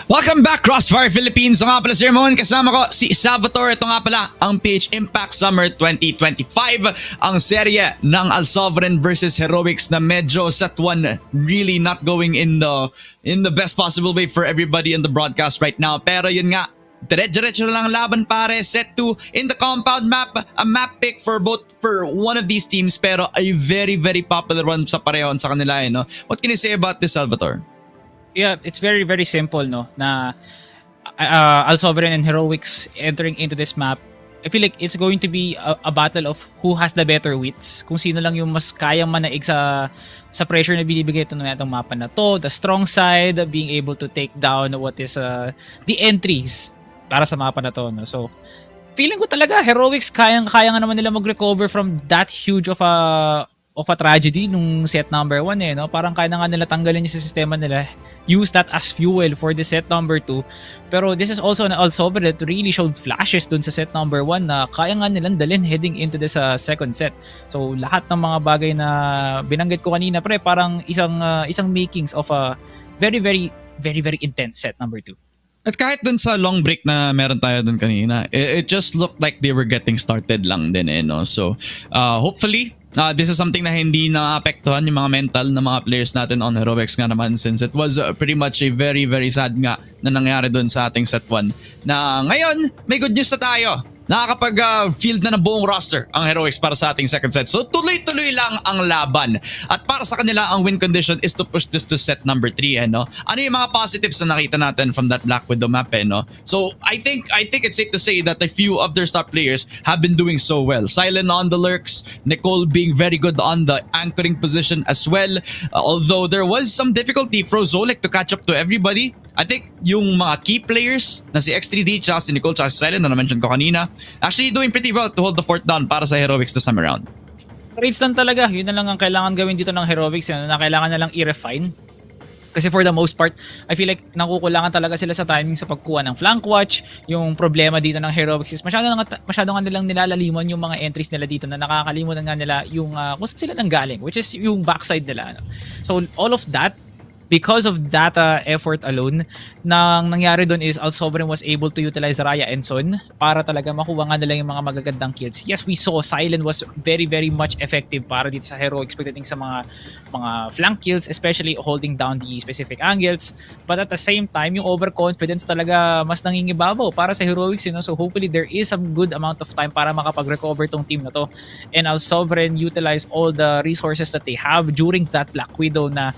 Welcome back, Crossfire Philippines. So nga pala, Sir Mon, kasama ko si Salvatore. Ito nga pala ang PH Impact Summer 2025. Ang serye ng Al Sovereign versus Heroics na medyo set one really not going in the best possible way for everybody in the broadcast right now. Pero yun nga, diretso lang laban pare. Set 2 in the compound map. A map pick for one of these teams, pero a very, very popular one sa pareho sa kanila. No? What can you say about this, Salvatore? Yeah, it's very, very simple, no? Na Al Sovereign and Heroics entering into this map, I feel like it's going to be a battle of who has the better wits. Kung sino lang yung mas kayang manaig sa pressure na binibigay ito ng itong mapa na to. The strong side, being able to take down what is the entries para sa mapa na to, no? So, feeling ko talaga, Heroics, kaya nga naman nila mag-recover from that huge of a tragedy nung set number 1 eh, no? Parang kaya na nga nila tanggalin yung sa sistema nila, use that as fuel for the set number 2. Pero this is also an Al Sovereign that really showed flashes dun sa set number 1 na kaya nga nilang dalhin heading into this second set. So lahat ng mga bagay na binanggit ko kanina, pre, parang isang makings of a very, very, very, very intense set number 2. At kahit dun sa long break na meron tayo dun kanina, it just looked like they were getting started lang din eh, no? So, hopefully, this is something na hindi naapektuhan yung mga mental ng mga players natin on Heroics nga naman, since it was pretty much a very, very sad nga na nangyari dun sa ating set 1. Na ngayon, may good news na tayo. Nakakapag-field na ng buong roster ang Heroics para sa ating second set. So tuloy-tuloy lang ang laban. At para sa kanila, ang win condition is to push this to set number 3. No? Ano yung mga positives na nakita natin from that Black Widow map? No? So I think it's safe to say that a few of their star players have been doing so well. Silent on the lurks, Nicole being very good on the anchoring position as well. Although there was some difficulty for Zolek to catch up to everybody, I think yung mga key players na si X3D, tsaka si Nicole, tsaka si Silent na na-mention ko kanina, actually doing pretty well to hold the fort down para sa Heroics this time around. Rates lang talaga. Yun na lang ang kailangan gawin dito ng Heroics. Yun na kailangan na lang i-refine. Kasi for the most part, I feel like nakukulangan talaga sila sa timing sa pagkuha ng flank watch. Yung problema dito ng Heroics is masyado nga nilang nilalaliman yung mga entries nila dito na nakakalimutan nga nila yung kung saan sila nanggaling, which is yung backside nila. So all of that, because of that effort alone, nang nangyari doon is Al Sovereign was able to utilize Raya and Son para talaga makuha nga nila yung mga magagandang kills. Yes, we saw Silent was very, very much effective para dito sa Heroics pagdating sa mga flank kills, especially holding down the specific angles. But at the same time, yung overconfidence talaga mas nangingibabaw para sa Heroics. So hopefully there is some good amount of time para makapag-recover tong team na to. And Al Sovereign utilize all the resources that they have during that Black Widow na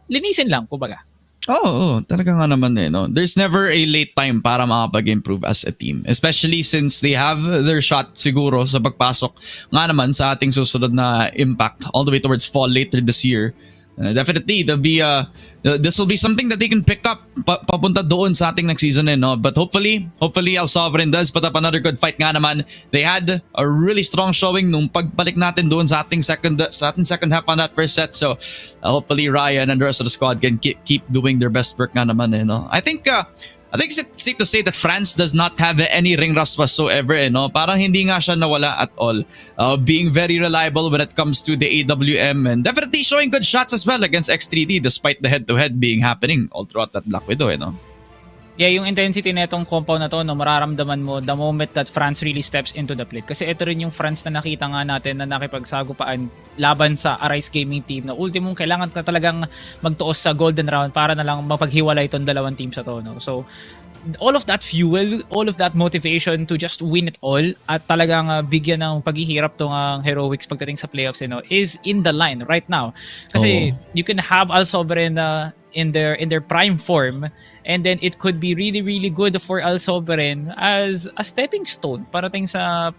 linisin lang, kumbaga. Oo, talaga nga naman eh. No? There's never a late time para makapag-improve as a team. Especially since they have their shot siguro sa pagpasok nga naman sa ating susunod na Impact all the way towards fall later this year. Definitely, this will be something that they can pick up papunta doon sa ating next season. No? But hopefully Al Sovereign does put up another good fight nga naman. They had a really strong showing nung pagbalik natin doon sa ating second half on that first set. So hopefully Ryan and the rest of the squad can keep doing their best work nga naman. No? I think it's safe to say that France does not have any ring rust whatsoever. No? Parang hindi nga siya nawala at all. Being very reliable when it comes to the AWM and definitely showing good shots as well against X3D despite the head-to-head being happening all throughout that Black Widow. No? Yeah, yung intensity na itong compound na to, no, mararamdaman mo the moment that France really steps into the plate. Kasi ito rin yung France na nakita nga natin na nakipagsagupaan laban sa Arise Gaming team na ultimong kailangan ka talagang magtuos sa golden round para na lang mapaghiwalay itong dalawang teams sa to. No? So, all of that fuel, all of that motivation to just win it all at talagang bigyan ng paghihirap tong Heroics pagdating sa playoffs is in the line right now. Kasi you can have Al Sovereign in their prime form, and then it could be really, really good for Al Sovereign as a stepping stone pagdating sa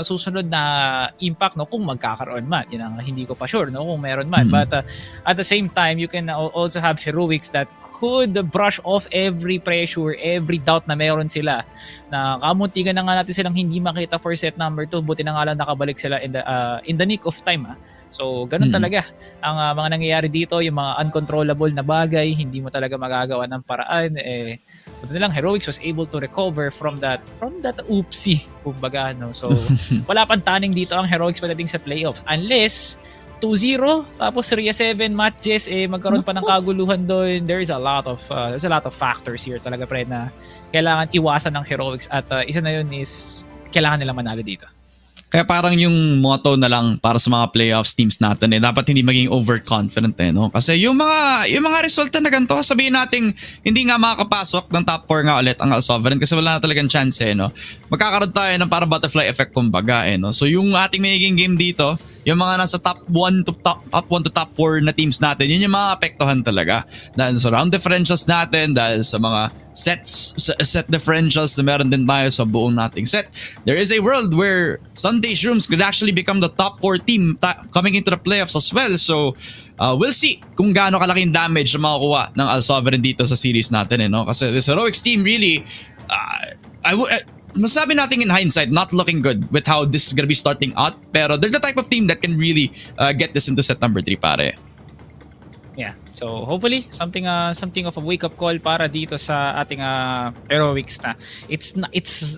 susunod na Impact, no, kung magkakaroon man. Yan ang hindi ko pa sure, no, kung meron man. But at the same time, you can also have Heroics that could brush off every pressure, every doubt na meron sila. Na kamuntigan na nga natin silang hindi makita for set number 2. Buti na nga lang nakabalik sila in the nick of time. So, ganun talaga ang mga nangyayari dito, yung mga uncontrollable na bagay, hindi mo talaga magagawa ng paraan. Buti na lang, Heroics was able to recover from that oopsie, kumbaga, no? So, wala pang taning dito ang Heroics pagdating sa playoffs unless 2-0, tapos Rhea 7 matches, magkaroon pa ng kaguluhan doon. There's a lot of factors here talaga, pre, na kailangan iwasan ng Heroics, at isa na yun is kailangan nila manalo dito. Kaya parang yung motto na lang para sa mga playoffs teams natin dapat hindi maging overconfident no? Kasi yung mga resulta na ganito, sabihin natin hindi nga makakapasok ng top 4 nga ulit ang Al-Sovereign kasi wala na talagang chance no? Magkakaroon tayo ng para butterfly effect kumbaga no? So yung ating magiging game dito, yung mga nasa top 1 to top 4 na teams natin, yun yung mga apektuhan talaga. Dahil sa round differentials natin, dahil sa mga set differentials na meron din tayo sa buong nating set. There is a world where Sunday Shrooms could actually become the top 4 team coming into the playoffs as well. So, we'll see kung gaano kalaking damage na makukuha ng Al-Sovereign dito sa series natin. No? Kasi this Heroics team really, masabi natin in hindsight, not looking good with how this is gonna be starting out. Pero they're the type of team that can really get this into set number 3, pare. Yeah. So hopefully something of a wake-up call para dito sa ating Heroics na it's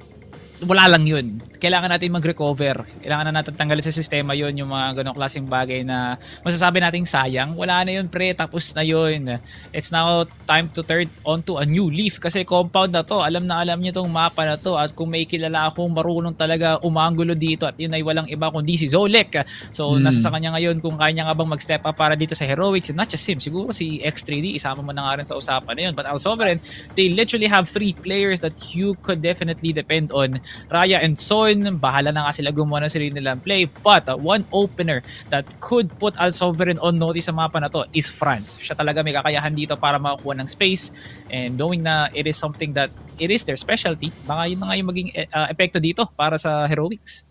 wala lang yun. Kailangan natin mag-recover. Kailangan na natin tanggalin sa sistema yun, yung mga ganong klaseng bagay na masasabi nating sayang. Wala na yun, pre. Tapos na yun. It's now time to turn onto a new leaf kasi compound na to. Alam niyo tong mapa na to. At kung may kilala akong marunong talaga umangulo dito at yun ay walang iba kundi si Zolek. So nasa sa kanya ngayon kung kaya niya nga bang mag-step up para dito sa Heroics. And not just him. Siguro si X3D isama mo na nga rin sa usapan na yun. But Al-Sovereign, they literally have 3 players that you could definitely depend on. Raya and Son, bahala na nga sila gumawa ng sarili nilang play. But one opener that could put Al-Sovereign on notice sa mapa na to is France. Siya talaga may kakayahan dito para makakuha ng space. And knowing na it is something that it is their specialty, baka yun na nga yung maging epekto dito para sa Heroics.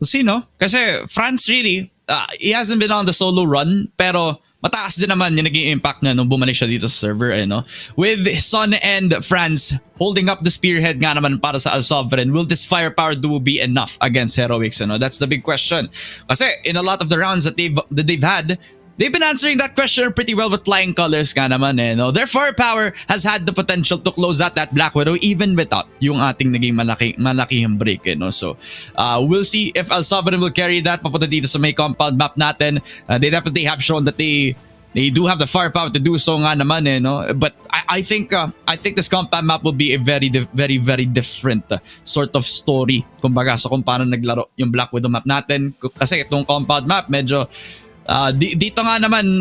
Sino? Kasi France really, he hasn't been on the solo run, pero mataas din naman yung naging impact na nung bumalik siya dito sa server. No? With Son and France holding up the spearhead nga naman para sa Al-Sovereign, will this firepower duo be enough against Heroics? No? That's the big question. Kasi in a lot of the rounds that they've had, they've been answering that question pretty well with flying colors nga naman. No? Their firepower has had the potential to close out that Black Widow even without yung ating naging malakihang break. No? So we'll see if Al-Sovereign will carry that papunta dito sa may compound map natin. They definitely have shown that they do have the firepower to do so nga naman. No? But I think this compound map will be a very, very, very different sort of story. Kumbaga sa kung paano naglaro yung Black Widow map natin. Kasi itong compound map medyo dito nga naman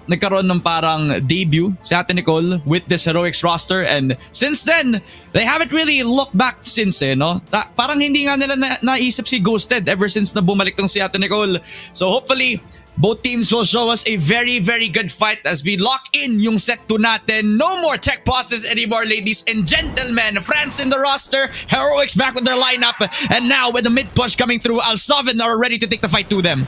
nagkaroon ng parang debut si Ate Nicole with this Heroics roster, and since then they haven't really looked back since no? Parang hindi nga nila naisip si Ghosted ever since na bumalik tong si Ate Nicole. So hopefully both teams will show us a very, very good fight as we lock in yung set 2 natin. No more tech pauses anymore, ladies and gentlemen. France in the roster, Heroics back with their lineup, and now with the mid push coming through, Al-Sovereign are ready to take the fight to them.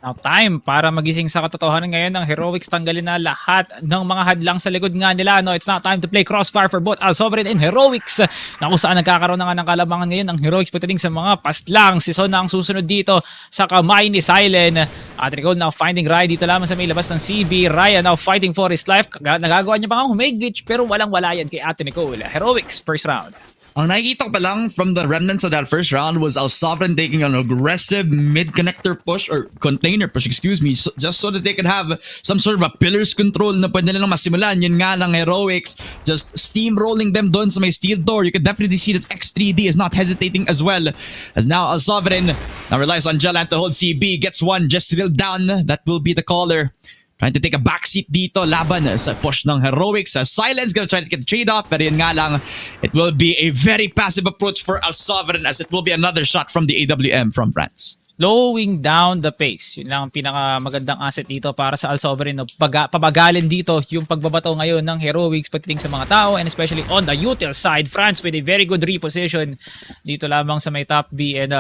Now time para magising sa katotohanan ngayon ng Heroics, tanggalin na lahat ng mga hadlang sa likod nga nila. No, it's now time to play crossfire for both Al-Sovereign and Heroics. Na kung saan nagkakaroon na nga ng kalamangan ngayon ng Heroics pagdating sa mga pastlang. Si Son na ang susunod dito sa kamay ni Silent. At Nicole now finding Raya dito lamang sa may labas ng CB. Raya now fighting for his life. Nagagawa niya pa nga humay glitch pero walang-wala yan kay Ate Nicole. Heroics first round. Ang nakikita ko pa lang from the remnants of that first round was Al-Sovereign taking an aggressive mid-connector push or container push, just so that they could have some sort of a pillars control na pwede nilang masimulan. Yun nga lang, Heroics just steamrolling them doon sa may steel door. You can definitely see that X3D is not hesitating as well, as now Al-Sovereign now relies on Jellant to hold CB, gets one just drilled down. That will be the caller. Trying to take a backseat dito laban sa push ng Heroics. Silence gonna try to get the trade off, pero yun nga lang, it will be a very passive approach for Al-Sovereign as it will be another shot from the AWM from France. Slowing down the pace. Yun lang ang pinakamagandang asset dito para sa Al-Sovereign. No? Pabagalin dito yung pagbabato ngayon ng Heroics pagdating sa mga tao, and especially on the util side. France with a very good reposition dito lamang sa may top B, and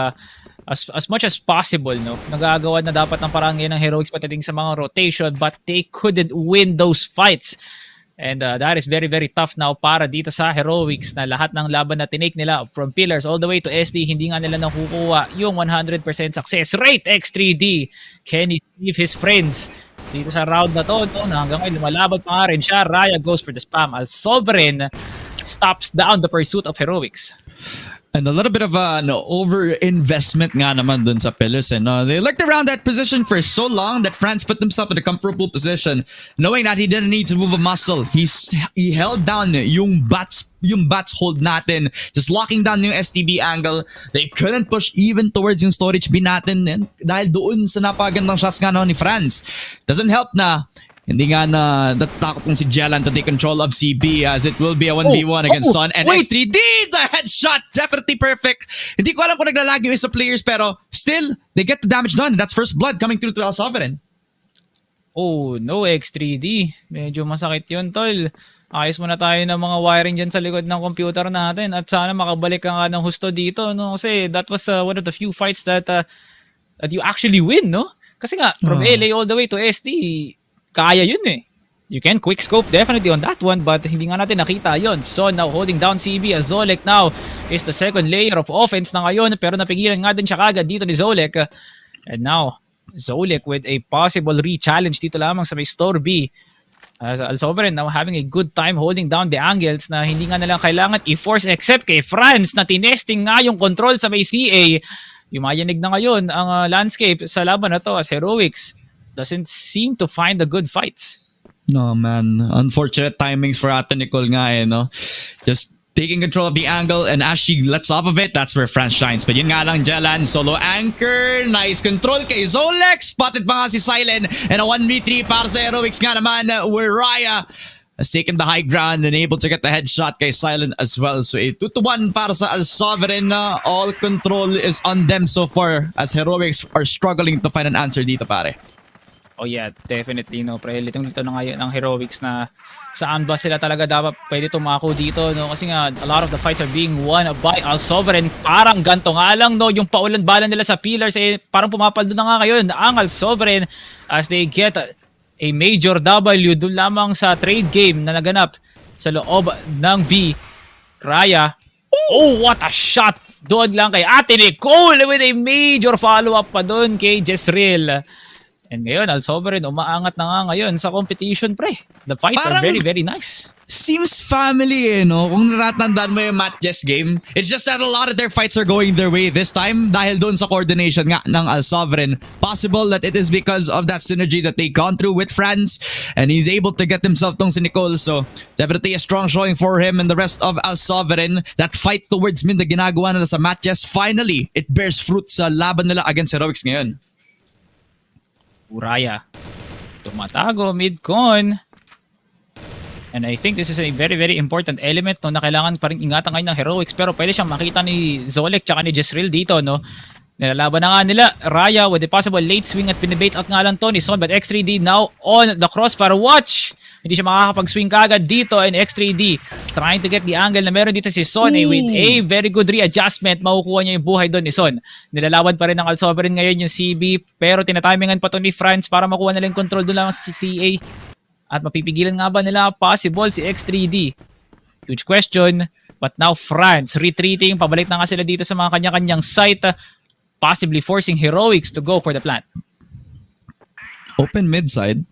as much as possible, no, nagagawa na dapat ng parang ngayon ng Heroics pagdating sa mga rotation, but they couldn't win those fights. And that is very, very tough now para dito sa Heroics na lahat ng laban na tinake nila from pillars all the way to SD, hindi nga nila nakukuha yung 100% success rate. X3D, can he save his friends dito sa round na to? No? Hanggang ngayon, lumalaban pa nga rin siya. Raya goes for the spam. Al-Sovereign stops down the pursuit of Heroics. And a little bit of an over-investment nga naman dun sa Pillars. And they lurked around that position for so long that France put himself in a comfortable position, knowing that he didn't need to move a muscle. He held down yung bats hold natin, just locking down yung STB angle. They couldn't push even towards yung storage bin natin dahil doon sa napagandang shots nga ni France. Doesn't help na hindi nga na natatakot ng si Jelan to take control of CB as it will be a 1v1 against Son and wait. X3D. The headshot, definitely perfect. Hindi ko alam kung naglalag yung isa players pero still, they get the damage done. That's first blood coming through to Al Sovereign. Oh, no, X3D. Medyo masakit yun, tol. Ayos muna tayo ng mga wiring dyan sa likod ng computer natin at sana makabalik ka nga ng husto dito, no? Kasi that was one of the few fights that you actually win, no? Kasi nga, from LA all the way to SD, kaya yun eh. You can quick scope definitely on that one but hindi nga natin nakita yun. So now holding down CB as Zolek now is the second layer of offense na ngayon pero napigilan nga din siya kagad dito ni Zolek. And now, Zolek with a possible re-challenge dito lamang sa may store B. Al Sovereign now having a good time holding down the angles na hindi nga nalang kailangan i-force except kay France na tinesting nga yung control sa may CA. Yumayanig na ngayon ang landscape sa laban na to as Heroics doesn't seem to find the good fights. No, man. Unfortunate timings for Ate Nicole nga no? Just taking control of the angle and as she lets off of it, that's where France shines. But yun nga lang, Jelan, solo anchor, nice control kay Zolek, spotted pa nga si Silent, and a 1v3 para sa Heroics nga naman, where Raya has taken the high ground and able to get the headshot kay Silent as well. So a 2-1 para sa Al Sovereign. All control is on them so far as Heroics are struggling to find an answer dito, pare. Oh yeah, definitely no. Pre, litong dito na ngayon ang Heroics na saan ba sila talaga dapat pwede tumako dito, no? Kasi nga a lot of the fights are being won by Al Sovereign. Parang ganto nga lang, no, yung paulan-balan nila sa pillars parang pumapaldo na nga ngayon ang Al Sovereign as they get a major W dun lamang sa trade game na naganap sa loob ng B. Raya, oh what a shot doon lang kay Ate Nicole with a major follow-up pa doon kay Jezreel. And ngayon, Al Sovereign, umaangat na nga ngayon sa competition, pre. The fights are very, very nice. Seems family, no? Kung natatandaan mo yung Matt Jess game, it's just that a lot of their fights are going their way this time dahil doon sa coordination nga ng Al Sovereign. Possible that it is because of that synergy that they gone through with France and he's able to get himself tong si Nicole. So, definitely a strong showing for him and the rest of Al Sovereign. That fight towards mid na ginagawa nila sa Matt Jess, finally, it bears fruit sa laban nila against Heroics ngayon. Raya tumatago mid-con. And I think this is a very, very important element, no, na kailangan pa rin ingatan ngayon ng Heroics. Pero pwede siyang makita ni Zolek tsaka ni Jezreel dito, no? Nilalaban na nga nila Raya with a possible late swing at pinibait out nga lang to ni Son. But X3D now on the crossfire. Watch! Hindi siya makakapag-swing kagad dito. And X3D trying to get the angle na meron dito si Son. With a very good readjustment, makukuha niya yung buhay doon ni Son. Nilalaban pa rin ng Al Sovereign ngayon yung CB. Pero tinatimingan pa to ni France para makuha nila yung control doon lang sa CA. At mapipigilan nga ba nila possible si X3D? Huge question. But now France retreating. Pabalik na nga sila dito sa mga kanya-kanyang site. Possibly forcing Heroics to go for the plant. Open mid-side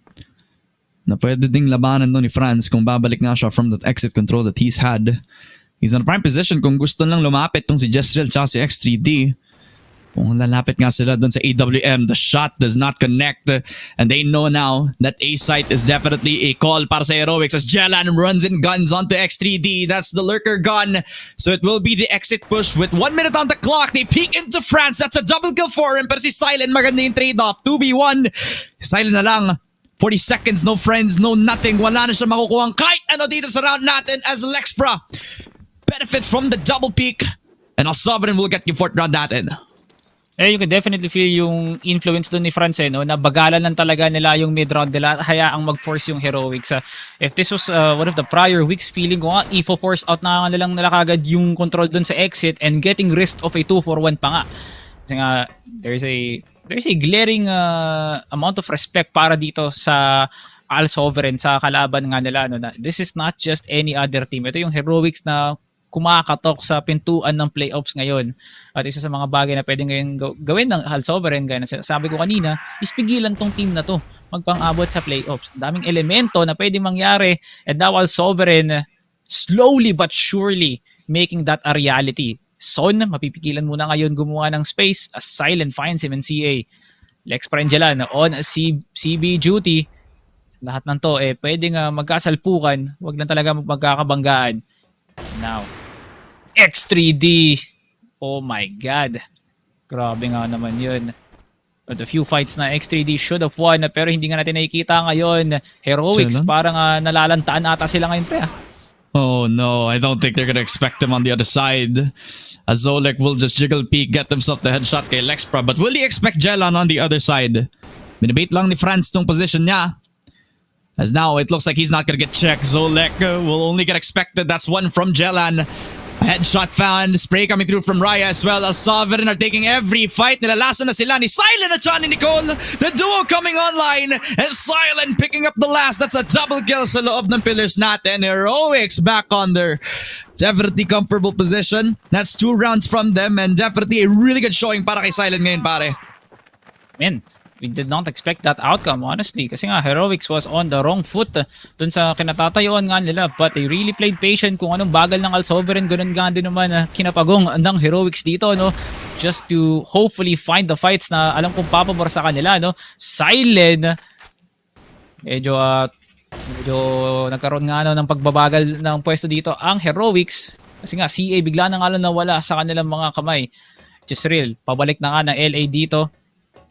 na pwede ding labanan doon ni France kung babalik nga siya from that exit control that he's had. He's in a prime position kung gusto lang lumapit tong si Jezreel tsaka si X3D. Kung lalapit nga sila doon sa AWM, the shot does not connect. And they know now that A site is definitely a call para sa Heroics as Jelan runs in guns onto X3D. That's the lurker gun. So it will be the exit push with 1 minute on the clock. They peek into France. That's a double kill for him. Pero si Silent, maganda yung trade-off. 2v1. Silent na lang. 40 seconds, no friends, no nothing. Wala na siya makukuha kahit ano dito sa round natin as Lexpra benefits from the double peak. And Al Sovereign will get yung 4th round natin. You can definitely feel yung influence doon ni France, no? Na bagalan lang talaga nila yung mid-round nila, hayaang mag-force yung Heroics. If this was one of the prior weeks, feeling ko nga, i-force out na lang nila kagad yung control doon sa exit and getting risk of a 2-for-1 pa nga. Kasi nga, there's a glaring amount of respect para dito sa Al Sovereign, sa kalaban nga nila. No? Na this is not just any other team. Ito yung Heroics na kumakatok sa pintuan ng playoffs ngayon. At isa sa mga bagay na pwedeng ngayon gawin ng Al Sovereign, gaya na sabi ko kanina, is pigilan tong team na to magpang-abot sa playoffs. Ang daming elemento na pwedeng mangyari and now Al Sovereign slowly but surely making that a reality. Son, mapipigilan muna ngayon gumawa ng space as Silent finds him in CA. Lex Prengelan on CB duty. Lahat ng to pwedeng magkasalpukan, wag lang talaga magkakabanggaan. Now, X3D. Oh my god. Grabe nga naman yun. But a few fights na X3D should have won pero hindi nga natin nakikita ngayon. Heroics, parang nalalantaan ata sila ngayon pre. Oh no, I don't think they're gonna expect him on the other side. As Zolek will just jiggle peek, get himself the headshot kay Lexpra. But will he expect Jelan on the other side? Minibait lang ni Franz tong position niya. As now, it looks like he's not gonna get checked. Zolek will only get expected. That's one from Jelan. A headshot found. Spray coming through from Raya as well as Sovereign are taking every fight. Nilalasan na sila ni Silent at Johnny Nicole. The duo coming online. And Silent picking up the last. That's a double kill sa loob ng pillars natin. Heroics back on their definitely comfortable position. That's 2 rounds from them and definitely a really good showing para kay Silent ngayon pare. Man, we did not expect that outcome, honestly. Kasi nga, Heroics was on the wrong foot dun sa kinatatayuan nga nila. But they really played patient kung anong bagal ng Al-Sovereign. Ganun nga din naman kinapagong ng Heroics dito, no? Just to hopefully find the fights na alam kong papabor sa kanila, no? Silent, medyo nagkaroon nga ng pagbabagal ng pwesto dito ang Heroics. Kasi nga, CA bigla na nga lang nawala sa kanilang mga kamay. Just real, pabalik na nga ng LA dito.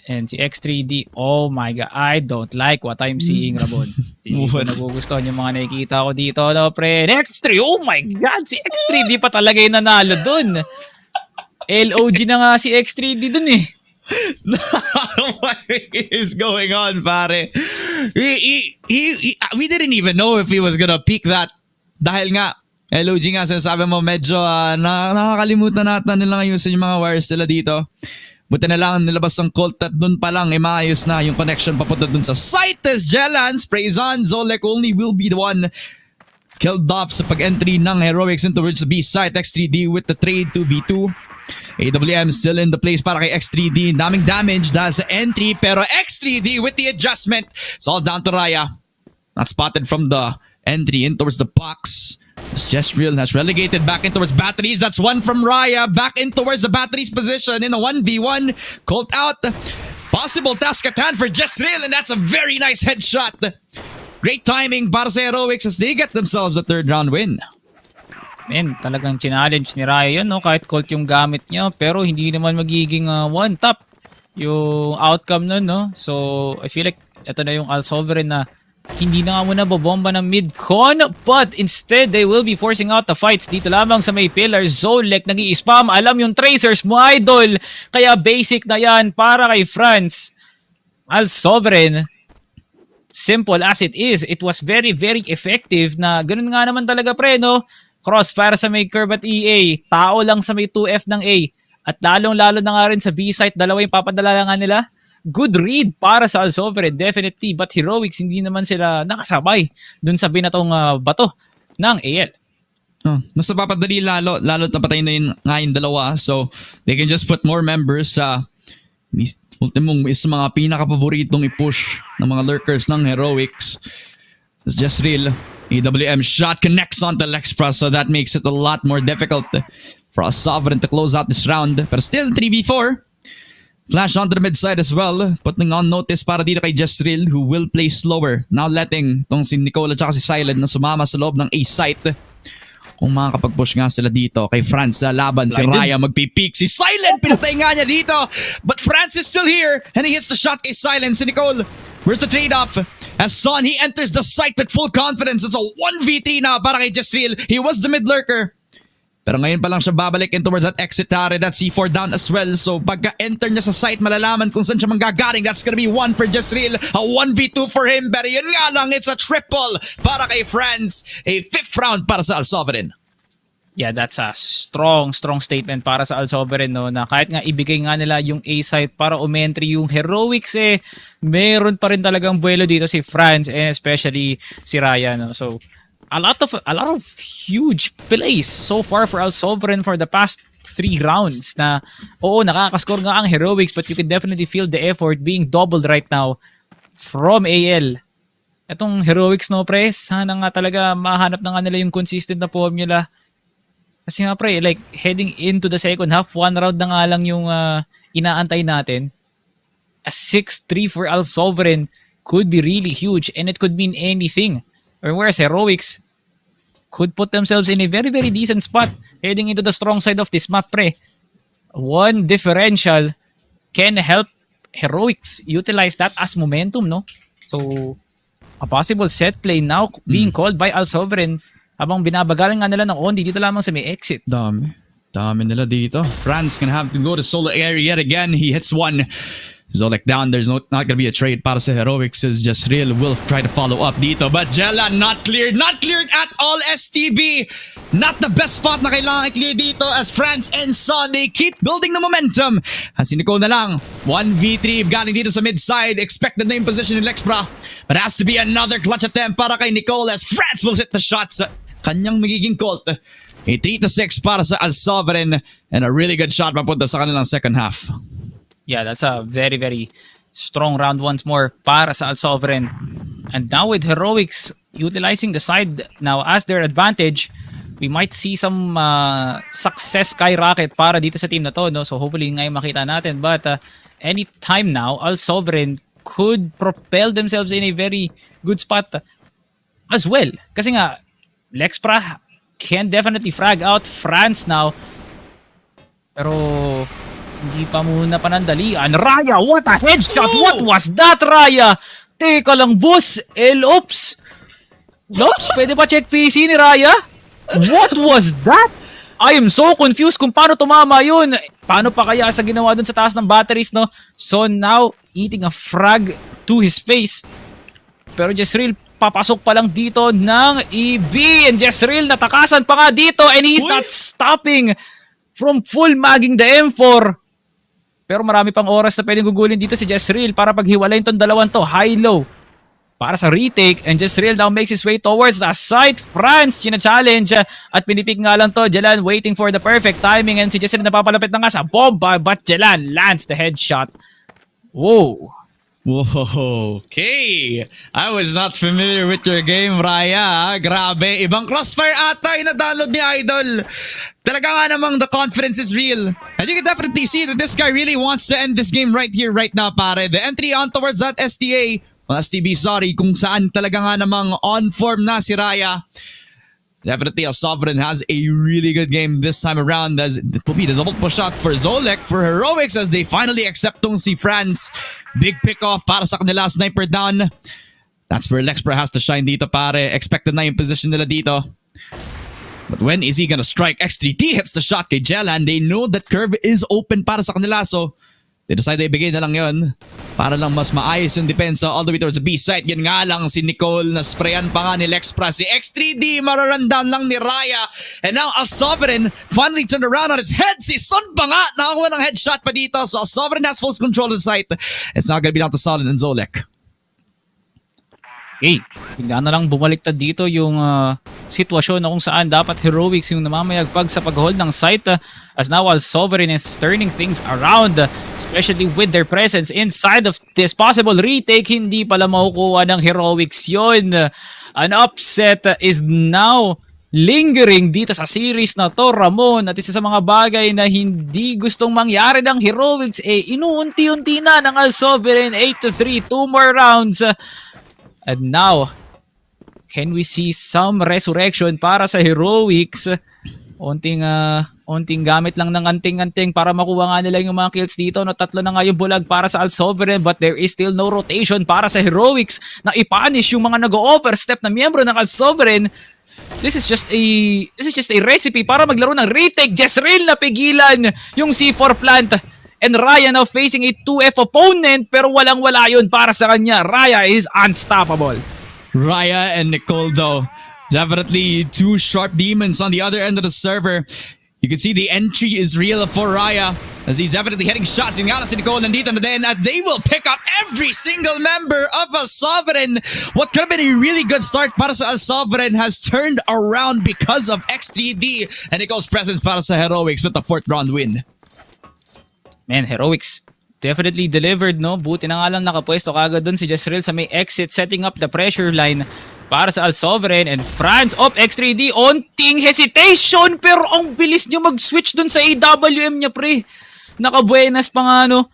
And si X3D, oh my god, I don't like what I'm seeing, Rabon. Hindi ko nagugustuhan yung mga nakikita ko dito, no, pre. X3, oh my god, si X3D pa talaga yung nanalo dun. LOG na nga si X3D dun eh. What is going on, pare? We didn't even know if he was gonna peak that. Dahil nga, LOG nga, sinasabi mo, medyo nakakalimutan natin nila ayusin yung mga wires nila dito. Buti na lang nilabas ang Colt at dun pa lang maayos na yung connection papunta dun sa site as Jelan sprays on. Zolek only will be the one killed off sa pag-entry ng Heroics in towards the B site. X3D with the trade to B2. AWM still in the place para kay X3D. Daming damage dahil sa entry pero X3D with the adjustment. It's all down to Raya. Not spotted from the entry in towards the box. It's just real has relegated back in towards batteries. That's one from Raya. Back in towards the batteries position in a 1v1. Colt out. Possible task at hand for just real. And that's a very nice headshot. Great timing para sa Heroics as they get themselves a 3rd round win. Man, talagang challenge ni Raya yun, no? Kahit Colt yung gamit niya. Pero hindi naman magiging one tap yung outcome nun, no? So, I feel like ito na yung Al-Sovereign na hindi na nga muna bobomba ng mid-con, but instead they will be forcing out the fights dito lamang sa may pillar. Zolek nag-i-spam, alam yung tracers mo, idol, kaya basic na yan para kay Franz. Al-Sovereign, simple as it is, it was very very effective na ganun nga naman talaga pre, no? Crossfire sa may curve at EA, tao lang sa may 2F ng A, at lalong-lalo na nga rin sa B-site, dalawa yung papadala nga nila. Good read para sa Al-Sovereign, definitely. But Heroics, hindi naman sila nakasabay dun sa binatong bato ng AL. Mas napapadali lalo napatay na yun nga yung dalawa. So, they can just put more members sa ultimong is mga pinaka-paboritong i-push ng mga lurkers ng Heroics. It's just real. AWM shot connects onto Lexpra, so that makes it a lot more difficult for Al-Sovereign to close out this round. But still, 3v4. Flash onto the mid side as well, putting on notice para dito kay Jesril who will play slower. Now letting tong si Nicole at si Silent na sumama sa loob ng A site. Kung makakapag-push nga sila dito kay Franz na laban, si Raya magpipeak. Si Silent, pinatay nga niya dito. But Franz is still here and he hits the shot kay Silent. Si Nicole, where's the trade-off? As Son, he enters the site with full confidence. It's a 1v3 now para kay Jesril. He was the mid-lurker. Pero ngayon pa lang siya babalik in towards that exit area. That C4 down as well. So pagka-enter niya sa site, malalaman kung saan siya manggagaling. That's gonna be 1 for Jesril. A 1v2 for him. Pero yun nga lang, it's a triple para kay Franz. A 5th round para sa Al-Sovereign. Yeah, that's a strong statement para sa Al-Sovereign, no, na kahit nga ibigay nga nila yung A site para umentry yung Heroics, meron pa rin talagang buwelo dito si Franz and especially si Raya, no. So a lot of huge plays so far for Al-Sovereign for the past 3 rounds na oo, nakakascore nga ang Heroics, but you can definitely feel the effort being doubled right now from AL. Etong Heroics, no, pre, sana nga talaga mahanap na nga nila yung consistent na formula. Kasi nga pre, like heading into the second half, 1 round na nga lang yung inaantay natin. A 6-3 for Al Sovereign could be really huge and it could mean anything. Or whereas Heroics could put themselves in a very, very decent spot heading into the strong side of this map, pre. One differential can help Heroics utilize that as momentum, no? So, a possible set play now being called by Al Sovereign habang binabagalan nga nila ng Ondi dito lamang sa may exit. Dami nila dito. Franz gonna have to go to solo area yet again. He hits one. Zolek down. There's not gonna be a trade para sa Heroics as Jasriel will try to follow up dito. But Jella not cleared. Not cleared at all, STB. Not the best spot na kailangan i-clear dito as Franz and Son, they keep building the momentum. Si Nicole na lang. 1v3 galing dito sa mid-side. Expected na yung position ni Lexpra. But has to be another clutch attempt para kay Nicole as Franz will hit the shot sa kanyang magiging Colt. A 3-6 para sa Al Sovereign and a really good shot papunta sa kanilang second half. Yeah, that's a very, very strong round once more para sa Al Sovereign. And now with Heroics utilizing the side now as their advantage, we might see some success skyrocket para dito sa team na to, no? So hopefully ngayon makita natin. But any time now, Al Sovereign could propel themselves in a very good spot as well. Kasi nga, Lexpra can definitely frag out France now. Pero hindi pa muna panandalian. Raya, what a headshot! What was that, Raya? Teka lang, boss. Ops. Lops, pwede ba check PC ni Raya? What was that? I am so confused kung paano tumama yun. Paano pa kaya sa ginawa dun sa taas ng batteries, no? So now, eating a frag to his face. Pero Jasriel, papasok pa lang dito ng EB. And Jasriel, natakasan pa nga dito. And he's not stopping from full magging the M4. Pero marami pang oras na pwedeng gugulin dito si Jasriel para paghiwalayin tong dalawang to. High-low para sa retake. And Jasriel now makes his way towards the site. France, china-challenge. At pinipik nga lang to. Jalan waiting for the perfect timing. And si Jasriel napapalapit na nga sa bomba. But Jalan lands the headshot. Whoa. Whoa, okay. I was not familiar with your game, Raya. Grabe, ibang crossfire ata yung na-download ni Idol. Talaga nga namang the confidence is real. And you can definitely see that this guy really wants to end this game right here, right now, pare. The entry on towards that STA, well, STB, sorry, kung saan talaga nga namang on form na si Raya. Definitely a Sovereign has a really good game this time around as it will be the double push shot for Zolek for Heroics as they finally accept tong si France. Big pick off para sa kanila, sniper down. That's where Lexpra has to shine dito, pare. Expected na yung position nila dito. But when is he gonna strike? X3T hits the shot kay Jelan. They know that curve is open para sa kanila, so they decide na ibigay na lang yun para lang mas maayos yung depensa all the way towards the B site. Yan nga lang si Nicole na sprayan pa nga ni Lexpra. Si X3D mararandan lang ni Raya. And now a Sovereign finally turned around on its head. Si Son pa nga nakakuha ng headshot pa dito. So a Sovereign has full control of the site. It's not gonna be down to Solid and Zolek. Okay, bigla na lang bumaliktad dito yung sitwasyon na kung saan dapat Heroics yung namamayagpag sa pag-hold ng site as now Al Sovereign is turning things around, especially with their presence inside of this possible retake. Hindi pala makukuha ng Heroics yun. An upset is now lingering dito sa series na to, Ramon, at isa sa mga bagay na hindi gustong mangyari ng Heroics inuunti-unti na ng Al Sovereign. 8-3, 2 more rounds. And now, can we see some resurrection para sa Heroics? Onting gamit lang ng anting-anting para makuha nga nila yung mga kills dito. No, 3 na nga yung bulag para sa Al Sovereign, but there is still no rotation para sa Heroics na ipanish yung mga nag-overstep na miyembro ng Al Sovereign. This is just a recipe para maglaro ng retake. Jasriel na pigilan yung C4 plant. And Raya now facing a 2F opponent pero walang-wala yun para sa kanya. Raya is unstoppable. Raya and Nicole though, definitely two sharp demons on the other end of the server. You can see the entry is real for Raya as he's definitely hitting shots. Yung nga si Nicole nandito na din at they will pick up every single member of a Sovereign. What could have been a really good start para sa Sovereign has turned around because of X3D and Nicole's presence para sa Heroics with the 4th round win. Man, Heroics definitely delivered, no? Buti na nga lang nakapwesto kagad dun si Jasriel sa may exit, setting up the pressure line. para sa Al Sovereign and France of X3D. Onting hesitation pero ang bilis niyo mag-switch dun sa AWM niya, pre. Nakabuenas pa nga, no?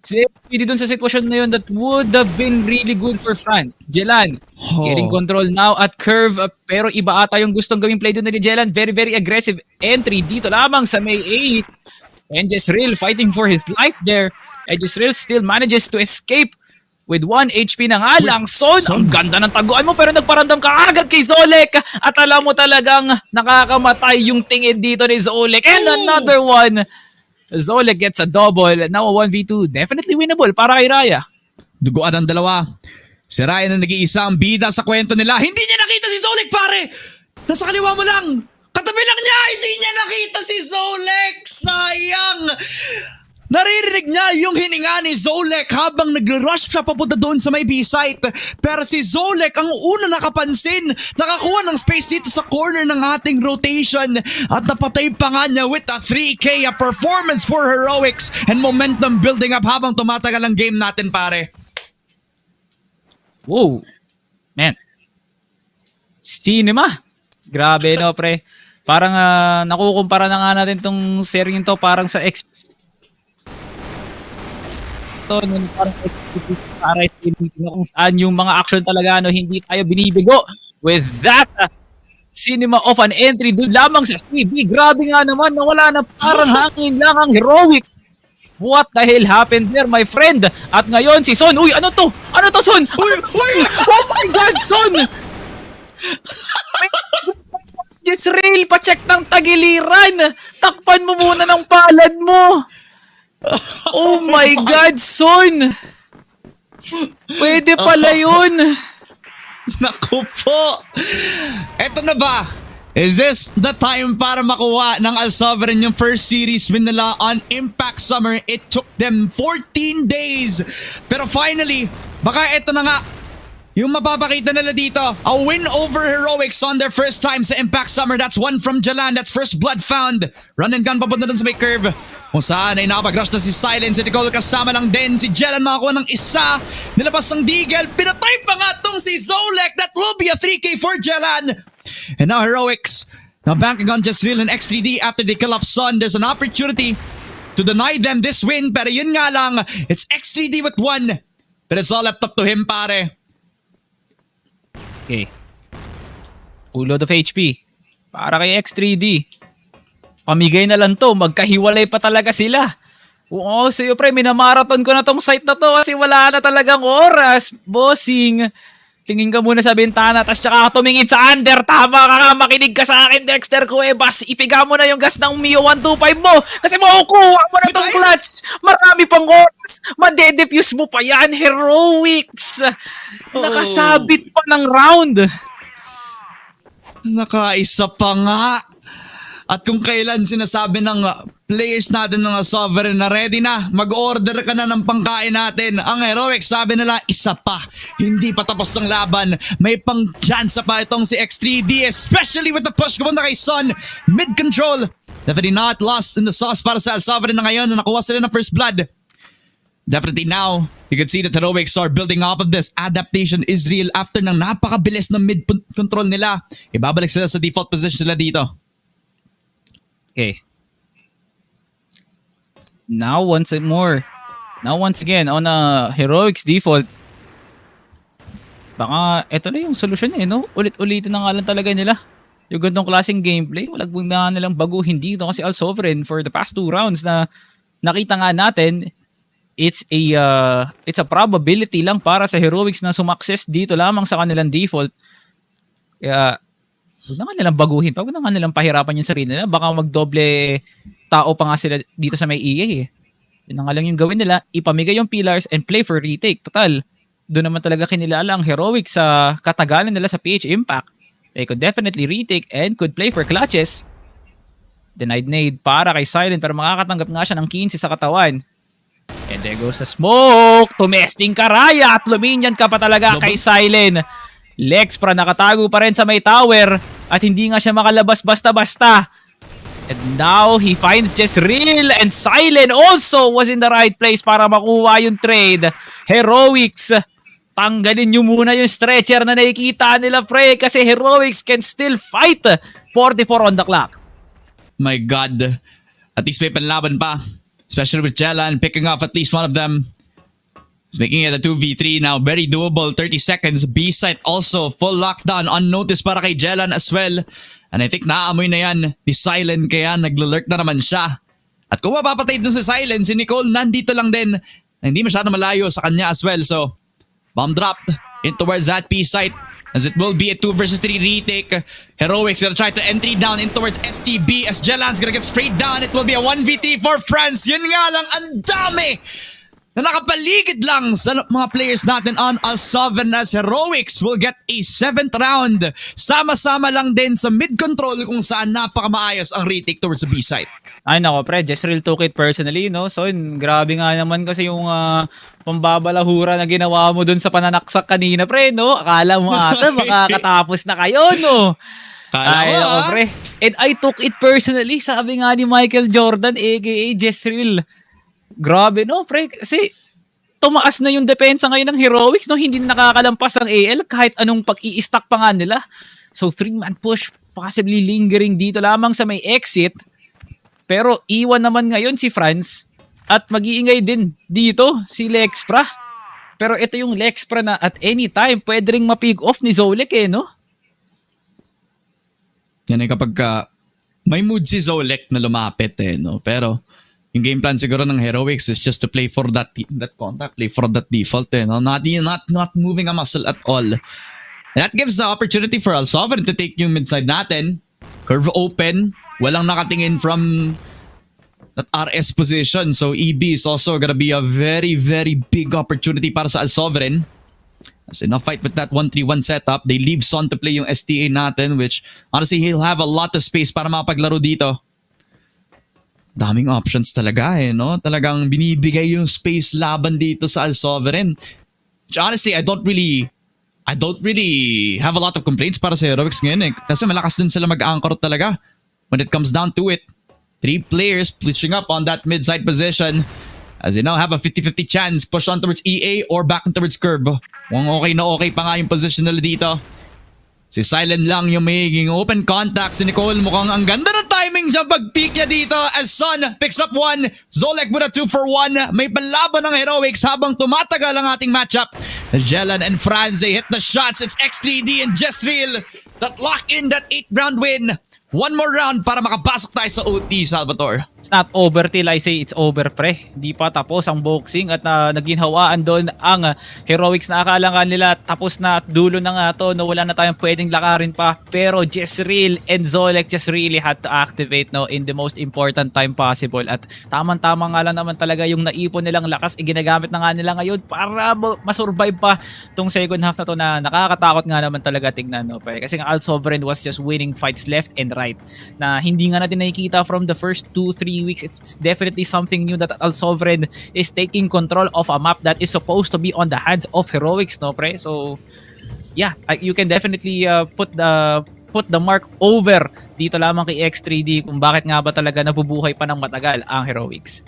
Si FPD dun sa sitwasyon na yun, that would have been really good for France. Jelan, getting control now at curve, pero iba ata yung gustong gawing play dun ni Jelan. Very, very aggressive entry dito lamang sa May 8. And Jezreel fighting for his life there. And Jezreel still manages to escape with 1 HP na nga lang. Son, ang ganda ng taguan mo pero nagparamdam ka agad kay Zolek. At alam mo talagang nakakamatay yung tingin dito ni Zolek. And another one. Zolek gets a double. Now a 1v2. Definitely winnable para kay Raya. Duguan ang dalawa. Si Raya na nag-iisa ang bida sa kwento nila. Hindi niya nakita si Zolek, pare! Nasa kaliwa mo lang! Katabi lang niya! Hindi niya nakita si Zolek! Sayang! Naririnig niya yung hininga ni Zolek habang nag-rush siya papunta doon sa may B-site. Pero si Zolek ang una nakapansin. Nakakuha ng space dito sa corner ng ating rotation. At napatay pa nga niya with a 3K, a performance for Heroics and momentum building up habang tumatagal ang game natin, pare. Whoa. Man. Cinema. Grabe, no, pre. Parang nakukumpara na nga natin tong series to parang sa nun parang kung saan yung mga action talaga hindi tayo binibigo. With that, cinema of an entry doon lamang sa CB. Grabe nga naman, nawala na parang hangin lang ang Heroic. What the hell happened there, my friend? At ngayon si Son, uy, ano to? Ano to, Son? Oh my God, Son! Jezreel, pacheck ng tagiliran. Takpan mo muna ng palad mo. Oh my God, Son! Pwede pala yun! Naku po! Eto na ba? Is this the time para makuha ng Al Sovereign yung first series win nila on Impact Summer? It took them 14 days. Pero finally, baka eto na nga yung mapapakita nila dito. A win over Heroics on their first time sa Impact Summer. That's one from Jalan. That's first blood found. Run and gun papunta dun sa may curve. Kung saan ay nakapag-rush na si Silence. Si Nicole kasama lang din. Si Jalan makakuha ng isa. Nilabas ng Deagle. Pinatay pa nga tong si Zolek. That will be a 3K for Jalan. And now Heroics, now banking on Jezreel and X3D after they kill off Sun. There's an opportunity to deny them this win. Pero yun nga lang, it's X3D with one. But it's all left up to him, pare. Okay. Full load of HP. Para kay X3D. Pamigay na lang to. Magkahiwalay pa talaga sila. Oo, sa'yo pre, minamarathon ko na tong site na to kasi wala na talagang oras. Bossing. Tingin ka muna sa bintana tas tsaka tumingin sa under. Tama ka nga, makinig ka sa akin, Dexter Cuevas. Ipiga mo na yung gas ng Mio 125 mo kasi makukuha mo na tong clutch. Marami pang oras. Madedefuse mo pa yan, Heroics. Nakasabit pa ng round. Nakaisa pa nga. At kung kailan sinasabi ng players natin ng Sovereign na ready na, mag-order ka na ng pangkain natin. Ang Heroics sabi nila, isa pa. Hindi pa tapos ang laban. May pang-chance pa itong si X3D, especially with the push kumanda kay Sun. Mid-control. Definitely not lost in the sauce para sa Sovereign na ngayon na nakuha sila ng first blood. Definitely now, you can see that Heroics are building off of this. Adaptation is real after ng napakabilis na mid-control nila. Ibabalik sila sa default position nila dito. Okay. Now once again on a Heroics default. Baka ito na yung solusyon no? Ulit-ulitin na nga lang talaga nila. Yung ganitong klaseng gameplay, walang na nilang baguhin dito kasi Al Sovereign for the past 2 rounds na nakita nga natin, it's a probability lang para sa Heroics na sumakses dito lamang sa kanilang default. Kaya huwag na nga nilang baguhin. Huwag na nga nilang pahirapan yung sarili nila. Baka magdoble tao pa nga sila dito sa may EA. Yun na nga lang yung gawin nila. Ipamigay yung pillars and play for retake. Total, doon naman talaga kinilala ang Heroics sa katagalan nila sa PH Impact. They could definitely retake and could play for clutches. Denied nade para kay Silent pero makakatanggap nga siya ng 15 sa katawan. And there goes the smoke. Tumesting ka, Raya, at luminyan ka pa talaga kay Silent. Lexpra nakatago pa rin sa may tower at hindi nga siya makalabas basta-basta. And now he finds Jezreel and Silent also was in the right place para makuha yung trade. Heroics tanggalin nyo muna yung stretcher na nakikita nila, pre, kasi Heroics can still fight. 44 on the clock. My God. At least may panlaban pa. Especially with Jellan picking off at least one of them. It's making it a 2v3 now. Very doable. 30 seconds. B-site also full lockdown. Unnoticed para kay Jellan as well. And I think naamoy na yan ni Silent kaya naglalurk na naman siya. At kung mapapatay dun si Silent, si Nicole nandito lang din. Hindi masyado malayo sa kanya as well. So, bomb drop in towards that B site as it will be a 2 versus 3 retake. Heroics gonna try to entry down in towards STB as Jellan's gonna get sprayed down. It will be a 1v3 for France. Yun nga lang, ang dami na nakapaligid lang sa mga players natin on Al-Sovereign as Heroics will get a 7th round. Sama-sama lang din sa mid-control kung saan napakamaayos ang retake towards the B site. Ay nako pre, just real took it personally, no? So, grabe nga naman kasi yung pambabalahura na ginawa mo dun sa pananaksak kanina, pre, no? Akala mo ata makakatapos na kayo, no? Ay nako pre. And I took it personally, sabi nga ni Michael Jordan, aka Jezreel. Grabe, no, pre? Kasi tumaas na yung depensa ngayon ng Heroics, no? Hindi na nakakalampas ang AL kahit anong pag-i-stack pa nga nila. So, 3-man push, possibly lingering dito lamang sa may exit. Pero iwan naman ngayon si France at mag-iingay din dito si Lexpra. Pero ito yung Lexpra na at any time pwede ring ma-pick off ni Zolek eh, no? Yan ay kapag may mood si Zolek na lumapit eh, no? Pero yung game plan siguro ng Heroics is just to play for that contact, play for that default eh, no? Not moving a muscle at all. And that gives the opportunity for Al-Sovereign to take yung mid-side natin. Curve open. Walang nakatingin from that RS position. So EB is also gonna be a very, very big opportunity para sa Al-Sovereign. As in a fight with that 1-3-1 setup, they leave Son to play yung STA natin, which honestly, he'll have a lot of space para mapaglaro dito. Daming options talaga eh, no? Talagang binibigay yung space laban dito sa Al-Sovereign. Which honestly, I don't really have a lot of complaints para sa Heroics ngayon eh. Kasi malakas din sila mag-anchor talaga. When it comes down to it, 3 players pushing up on that mid-side position as they now have a 50-50 chance push on towards EA or back towards Curve. Mukhang okay pa nga yung position nila dito. Si Silent lang yung magiging open contact. Si Nicole mukhang ang ganda ng timing sa pag-peek niya dito as Son picks up 1. Zolek with a 2-for-1. May panlaban ng Heroics habang tumatagal ang ating matchup. Jellan and Franz, they hit the shots. It's X3D and Jezreel that lock in that 8th round win. One more round para makapasok tayo sa OT, Salvatore. It's not over till I say it's over, pre. Di pa tapos ang boxing at nagginhawaan doon ang Heroics na akala nga nila tapos na at dulo na nga to, no, wala na tayong pwedeng lakarin pa. Pero Jezreel and Zolek just really had to activate, no, in the most important time possible. At tamang-tama nga lang naman talaga yung naipon nilang lakas, ginagamit na nga nila ngayon para masurvive pa tong second half na to na nakakatakot nga naman talaga tignan, no, pre. Kasi nga Al-Sovereign was just winning fights left and right na hindi nga natin nakikita from the first 2-3 weeks. It's definitely something new that Al-Sovereign is taking control of a map that is supposed to be on the hands of Heroics, no, pre? So, yeah, you can definitely put the mark over dito lamang kay X3D kung bakit nga ba talaga nabubuhay pa ng matagal ang Heroics.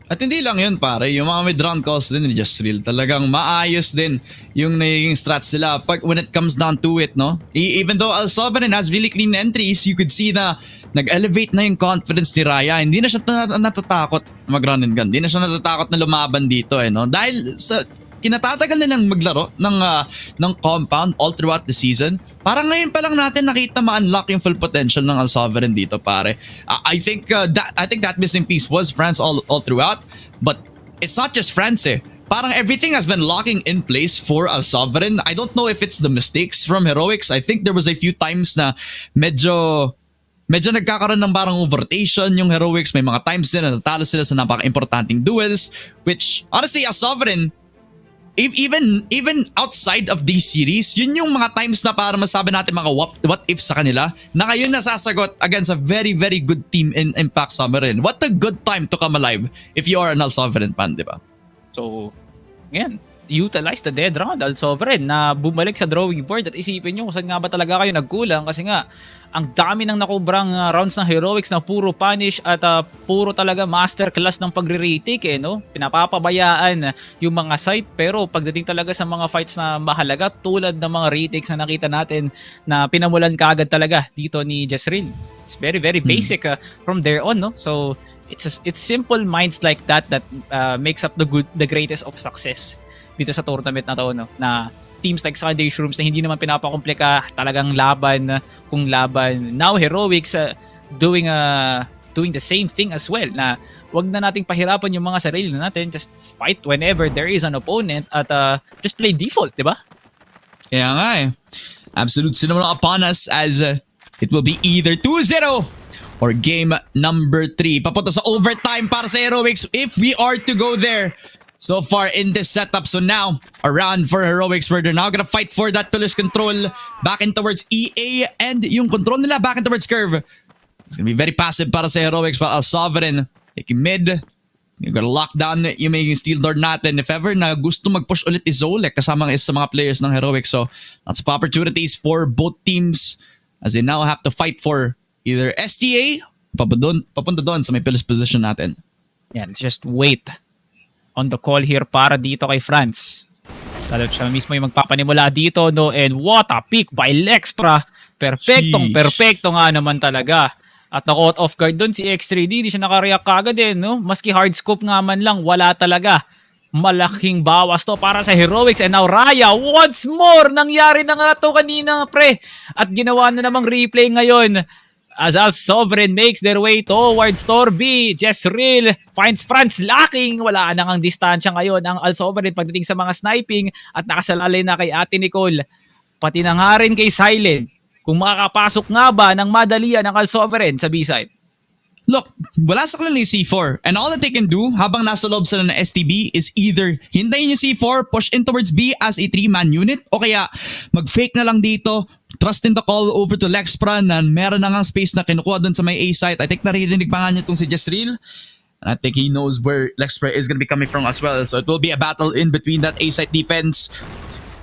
At hindi lang yun pare, yung mga mid-round calls din ni Jezreel, talagang maayos din yung naging strats nila when it comes down to it, no? Even though Al-Sovereign has really clean entries, you could see na nag-elevate na yung confidence ni Raya. Hindi na siya natatakot mag-run and gun. Hindi na siya natatakot na lumaban dito, eh, no? Dahil sa kinatatagal nilang maglaro ng compound all throughout the season. Parang ngayon pa lang natin nakita ma-unlock yung full potential ng Al-Sovereign dito, pare. I think that missing piece was France all throughout, but it's not just France eh. Parang everything has been locking in place for Al-Sovereign. I don't know if it's the mistakes from Heroics. I think there was a few times na medyo nagkakaroon ng parang over-rotation yung Heroics. May mga times din na natalo sila sa napaka-importanting duels, which honestly Al-Sovereign, even outside of these series, yun yung mga times na para masabi natin mga what if sa kanila na ngayon nasasagot against a very, very good team in Impact Summerin. What a good time to come alive if you are an Al-Sovereign fan, di ba? So, ngayon, utilize the dead round Al-Sovereign na bumalik sa drawing board at isipin nyo kung saan nga ba talaga kayo nagkulang kasi nga ang dami ng nakubrang rounds ng Heroics na puro punish at puro talaga masterclass ng pagre-retake no? Pinapapabayaan yung mga site, pero pagdating talaga sa mga fights na mahalaga tulad ng mga retakes na nakita natin na pinamulan kaagad talaga dito ni Jezreel. It's very very basic from there on, no? So it's simple minds like that makes up the greatest of success dito sa tournament na to, no? Na teams like Sunday Shrooms na hindi naman pinapakomplika, talagang laban kung laban. Now Heroics doing the same thing as well, na wag na nating pahirapan yung mga sarili natin, just fight whenever there is an opponent at just play default, di ba? Kaya nga eh. Absolute cinema upon us as it will be either 2-0 or game number 3. Papunta sa overtime para sa Heroics if we are to go there. So far in this setup, so now a round for Heroics where they're now gonna fight for that pillars control back in towards EA, and yung control nila back in towards curve. It's gonna be very passive para sa Heroics, but Sovereign taking mid. You're gonna lock down yung magiging steel door natin. If ever na gusto mag-push ulit is Zolek kasama isa sa mga players ng Heroics, so lots of opportunities for both teams as they now have to fight for either STA papunta doon sa may pillars position natin. Yeah, let's just wait on the call here para dito kay France. Talagang siya mismo yung magpapanimula dito, no? And what a pick by Lexpra. Perfecto nga naman talaga. At na-caught off guard doon si X3D. Di siya nakareact kagad no? Maski hard scope nga man lang, wala talaga. Malaking bawas to para sa Heroics. And now Raya, once more, nangyari na nga to kanina, pre. At ginawa na namang replay ngayon. As Al Sovereign makes their way towards Tor B, Jezreel finds France lacking. Wala na ngang distansya ngayon ang Al Sovereign pagdating sa mga sniping at nakasalalay na kay Ate Nicole. Pati na nga rin kay Silent. Kung makakapasok nga ba ng madalian ng Al Sovereign sa B-side? Look, wala sa kanila yung C4, and all that they can do habang nasa loob sila ng STB is either hintayin yung C4, push in towards B as a 3-man unit, o kaya mag-fake na lang dito, trusting the call over to Lexpra na meron na ngang space na kinukuha dun sa may A site. I think naririnig pa nga niya itong si Jezreel. And I think he knows where Lexpra is going to be coming from as well. So it will be a battle in between that A site defense.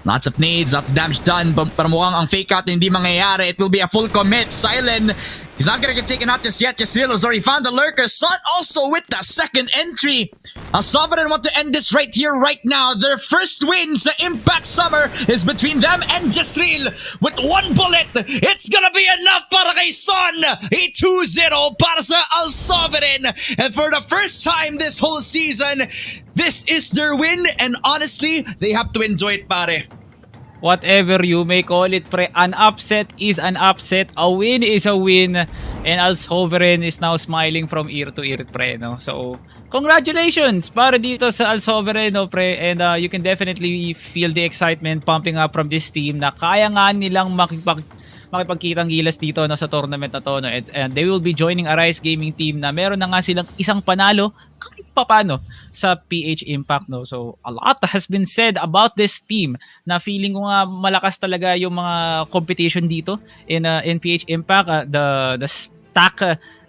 Lots of nades, lots of damage done, but para mukhang ang fake out hindi mangyayari. It will be a full commit. Silent, he's not gonna get taken out just yet. Jezreel has already found the lurker. Sun also with the second entry. Sovereign want to end this right here, right now. Their first win sa Impact Summer is between them and Jezreel. With one bullet, it's gonna be enough para kay Sun. A 2-0 para sa Al Sovereign. And for the first time this whole season, this is their win, and honestly, they have to enjoy it, pare. Whatever you may call it, pre, an upset is an upset, a win is a win, and Al Sovereign is now smiling from ear to ear, pre, no? So, congratulations para dito sa Al Sovereign, no, pre, and you can definitely feel the excitement pumping up from this team na kaya nga nilang makipagkitang gilas dito, no, sa tournament na to, no? And they will be joining a Rise Gaming team na meron na nga silang isang panalo kahit papano sa PH Impact, no? So a lot has been said about this team na feeling ko nga malakas talaga yung mga competition dito in PH Impact. The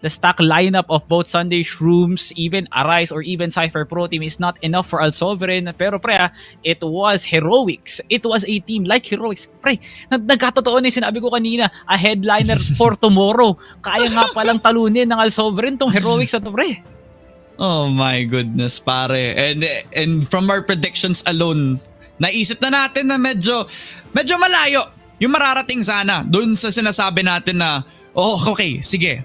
stack lineup of both Sunday Shrooms, even Arise or even Cipher Pro team is not enough for Al Sovereign. Pero pre, it was Heroics. It was a team like Heroics. Pre, nagkatotoo na yung sinabi ko kanina, a headliner for tomorrow. Kaya nga palang talunin ng Al Sovereign tong Heroics na to, pre. Oh my goodness, pare. And from our predictions alone, naisip na natin na medyo malayo yung mararating sana doon sa sinasabi natin na okay, sige.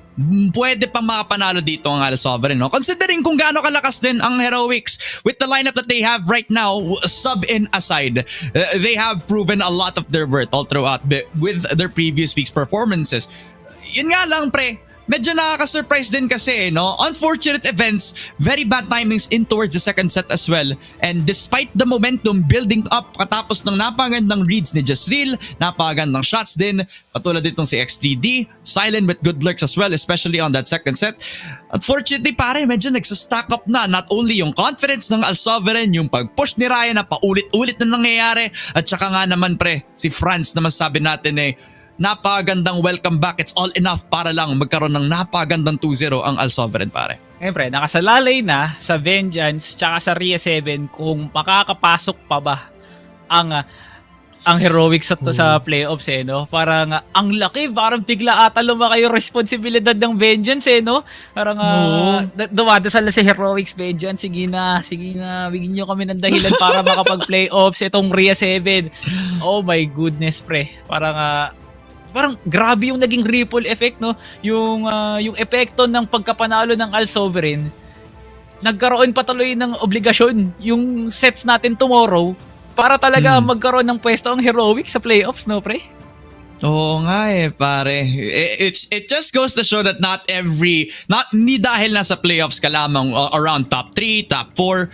Pwede pang makapanalo dito ang Al Sovereign, no? Considering kung gaano kalakas din ang Heroics with the lineup that they have right now, sub-in aside, they have proven a lot of their worth all throughout with their previous week's performances. Yun nga lang, pre, medyo nakaka-surprise din kasi, no? Unfortunate events, very bad timings in towards the second set as well. And despite the momentum building up katapos ng napagandang reads ni Jezreel, napagandang shots din, patulad ditong si X3D, Silent with good lurks as well, especially on that second set. Unfortunately, pare, medyo nagsastack up na not only yung confidence ng Al Sovereign, yung pag-push ni Ryan na paulit-ulit na nangyayari, at saka nga naman, pre, si France na masabi natin napagandang welcome back. It's all enough para lang magkaroon ng napagandang 2-0 ang Al Sovereign, pare. Siyempre, nakasalalay na sa Vengeance tsaka sa Rhea 7 kung makakapasok pa ba ang ang heroics sa playoffs no. Parang ang laki, parang bigla ata lumaki yung responsibilidad ng Vengeance no. Parang dumadasal na si heroics, Vengeance, sige na, bigyan niyo kami ng dahilan para makapag-playoffs itong Rhea 7. Oh my goodness, pre. Parang grabe yung naging ripple effect no. Yung epekto ng pagkapanalo ng Al Sovereign. Nagkaroon patuloy ng obligasyon yung sets natin tomorrow para talaga magkaroon ng pwesto ang heroics sa playoffs, no, pre? Oo nga pare. It just goes to show that hindi dahil nasa playoffs ka lamang around top 3, top 4,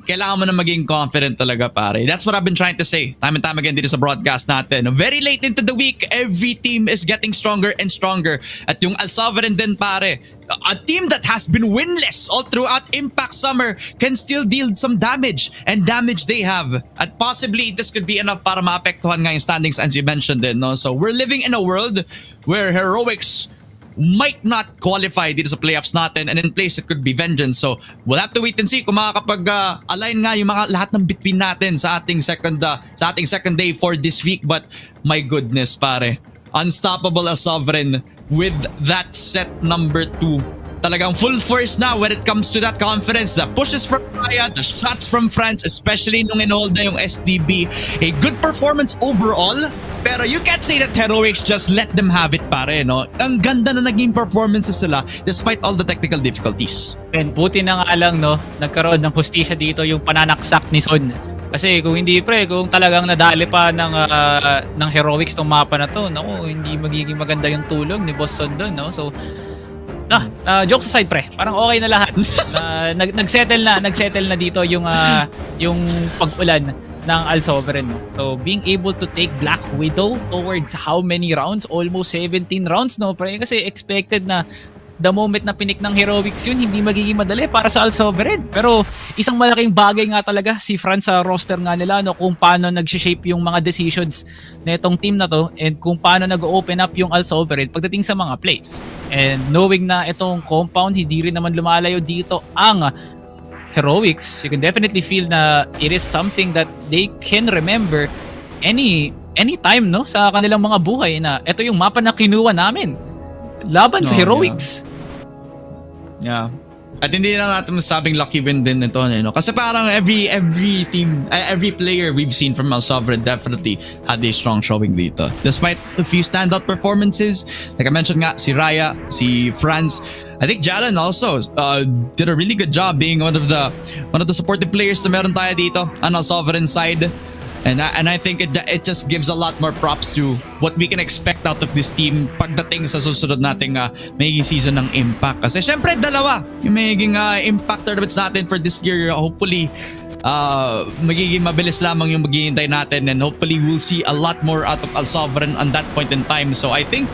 kailangan mo na maging confident talaga, pare. That's what I've been trying to say time and time again dito sa broadcast natin. Very late into the week, every team is getting stronger and stronger. At yung Al Sovereign din, pare, a team that has been winless all throughout Impact Summer can still deal some damage, and damage they have. At possibly, this could be enough para maapektuhan nga yung standings as you mentioned din, no? So we're living in a world where heroics might not qualify dito sa playoffs natin, and in place it could be Vengeance. So we'll have to wait and see kung makakapag-align nga yung mga lahat ng between natin sa ating second day for this week. But my goodness, pare, unstoppable as Sovereign with that set number 2. Talagang full force na when it comes to that confidence. The pushes from Raya, the shots from France, especially nung in-hold na yung SDB. A good performance overall, pero you can't say that heroics just let them have it, pare, no? Ang ganda na naging performances sila despite all the technical difficulties. And buti na nga lang, no, nagkaroon ng hustisya dito yung pananaksak ni Son. Kasi kung hindi, pre, kung talagang nadali pa ng heroics tong mapa na to, naku, hindi magiging maganda yung tulong ni Boss Son doon, no? So, jokes aside, pre, parang okay na lahat. Nagsettle na dito yung pag-ulan ng Al Sovereign, no? So being able to take Black Widow towards how many rounds? Almost 17 rounds, no, pre? Kasi expected na the moment na pinik ng heroics yun, hindi magiging madali para sa Al Sovereign. Pero isang malaking bagay nga talaga si France sa roster nga nila, no, kung paano nag-shape yung mga decisions na itong team na to, and kung paano nag-open up yung Al Sovereign pagdating sa mga plays. And knowing na itong compound, hindi rin naman lumalayo dito ang heroics, you can definitely feel na it is something that they can remember any time, no, sa kanilang mga buhay, na ito yung mapa na kinuha namin laban sa heroics. Yeah. At hindi na natin masabing lucky win din ito, no? Kasi parang every team, every player we've seen from Al Sovereign definitely had a strong showing dito. Despite a few standout performances, like I mentioned nga, si Raya, si Franz, I think Jalen also did a really good job being one of the supportive players na meron tayo dito on Al Sovereign side. And I think it just gives a lot more props to what we can expect out of this team pagdating sa susunod nating magiging season ng Impact. Kasi syempre dalawa yung magiging Impact tournaments natin for this year. Hopefully magiging mabilis lamang yung maghihintay natin, and hopefully we'll see a lot more out of Al Sovereign on that point in time. So I think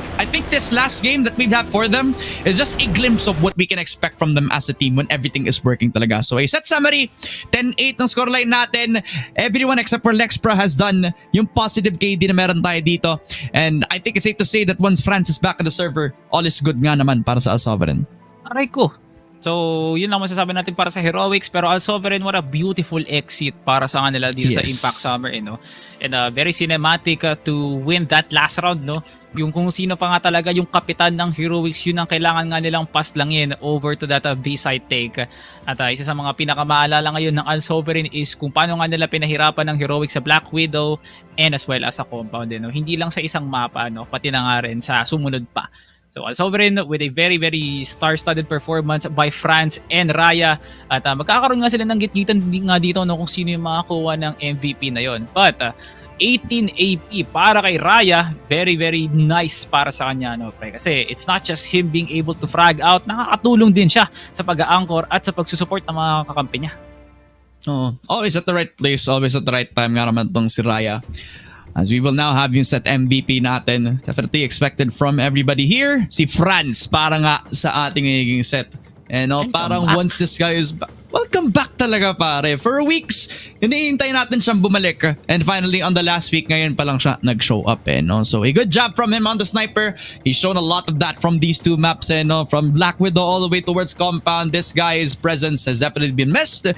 this last game that we'd have for them is just a glimpse of what we can expect from them as a team when everything is working talaga. So a set summary, 10-8 ng scoreline natin. Everyone except for Lexpro has done yung positive KD na meron tayo dito, and I think it's safe to say that once France is back on the server, all is good nga naman para sa Al Sovereign. Aray ko. So, yun lang masasabi natin para sa heroics, pero Al Sovereign, what a beautiful exit para sa kanila dito sa Impact Summer, no? And very cinematic to win that last round, no? Yung kung sino pa nga talaga yung kapitan ng heroics, yun ang kailangan nga nilang paslangin over to that B-side take. At isa sa mga pinakamaalala ngayon ng Al Sovereign is kung paano nga nila pinahirapan ng heroics sa Black Widow and as well as sa compound, no? Hindi lang sa isang mapa, no? Pati na nga rin sa sumunod pa. So Al Sovereign with a very very star-studded performance by France and Raya, at magkakaroon nga sila ng gitgitan nga dito, no, kung sino yung makakuha ng MVP na yon. But 18 AP para kay Raya, very very nice para sa kanya, no, pre? Kasi it's not just him being able to frag out, nakakatulong din siya sa pag-a-anchor at sa pagsusupport ng mga kakampi niya. Always at the right place, always at the right time nga naman tong si Raya. As we will now have yung set MVP natin. Definitely expected from everybody here. Si Franz para nga sa ating magiging set And parang back. once this guy is welcome back talaga pare. For weeks, hinihintay natin siyang bumalik. And finally, on the last week, ngayon pa lang siya nag-show up no? So a good job from him on the sniper. He's shown a lot of that from these two maps no? From Black Widow all the way towards Compound. This guy's presence has definitely been missed.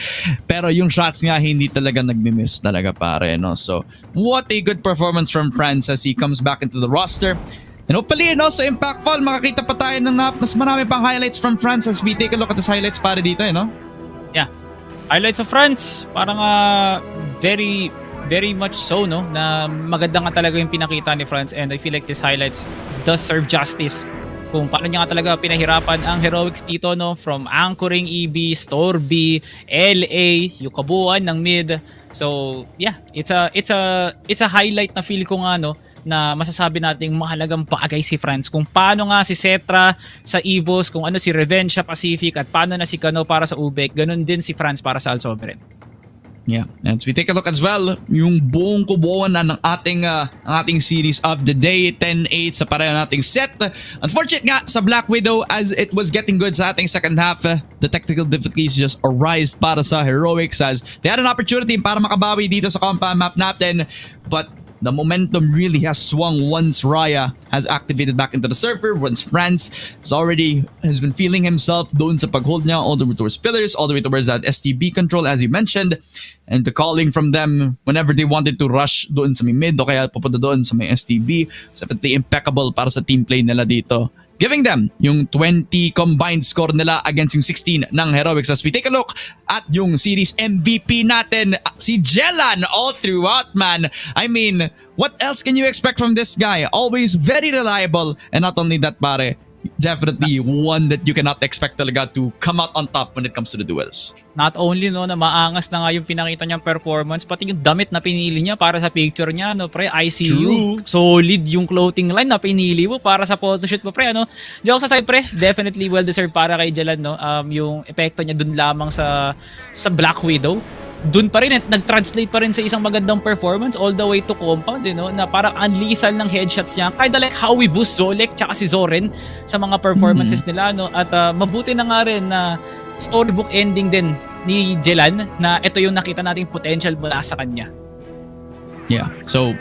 Pero yung shots nga, hindi talaga nagmi-miss talaga pare no? So what a good performance from France as he comes back into the roster. And hopefully, sa Impact Fall, makakita pa tayo ng mas marami pang highlights from France as we take a look at these highlights para dito, no? Yeah. Highlights of France, parang very, very much so, no? Na maganda nga talaga yung pinakita ni France, and I feel like these highlights does serve justice kung paano niya nga talaga pinahirapan ang Heroics dito, no? From anchoring EB, Store B, LA, yung kabuuan ng mid. So, yeah, it's a highlight na feel ko nga, no? Na masasabi nating mahalagang bagay si France kung paano nga si Cetra sa EVOS, kung ano si Revenge sa Pacific, at paano na si Kano para sa UBEC, ganun din si France para sa Al Sovereign. Yeah, and we take a look as well yung buong kubuuan na ng ating series of the day, 10-8 sa pareho nating set. Unfortunate nga sa Black Widow as it was getting good sa ating second half. The technical difficulties just arise para sa Heroics as they had an opportunity para makabawi dito sa compound map natin, but the momentum really has swung once Raya has activated back into the server, once France has been feeling himself doon sa paghold niya all the way towards pillars, all the way towards that STB control as you mentioned, and the calling from them whenever they wanted to rush doon sa may mid o kaya papunta doon sa may STB. It's definitely impeccable para sa team play nila dito, giving them yung 20 combined score nila against yung 16 ng Heroics. As we take a look at yung series MVP natin, si Jelan all throughout, man. I mean, what else can you expect from this guy? Always very reliable, and not only that pare, definitely one that you cannot expect talaga to come out on top when it comes to the duels. Not only no na maangas na nga yung pinakita niyang performance, pati yung damit na pinili niya para sa picture niya, no pre, ICU. True. Solid yung clothing line na pinili mo para sa photoshoot mo pre, ano. Joke sa side pre, definitely well deserved para kay Jalan, no. Yung epekto niya dun lamang sa Black Widow. Dun pa rin, nag-translate pa rin sa isang magandang performance all the way to Compound, na parang unlethal ng headshots niya. Kind of like how we boost Zolek tsaka si Zoren sa mga performances nila, no? At mabuti na nga rin na storybook ending din ni Jelan na ito yung nakita nating potential mula sa kanya. Yeah, so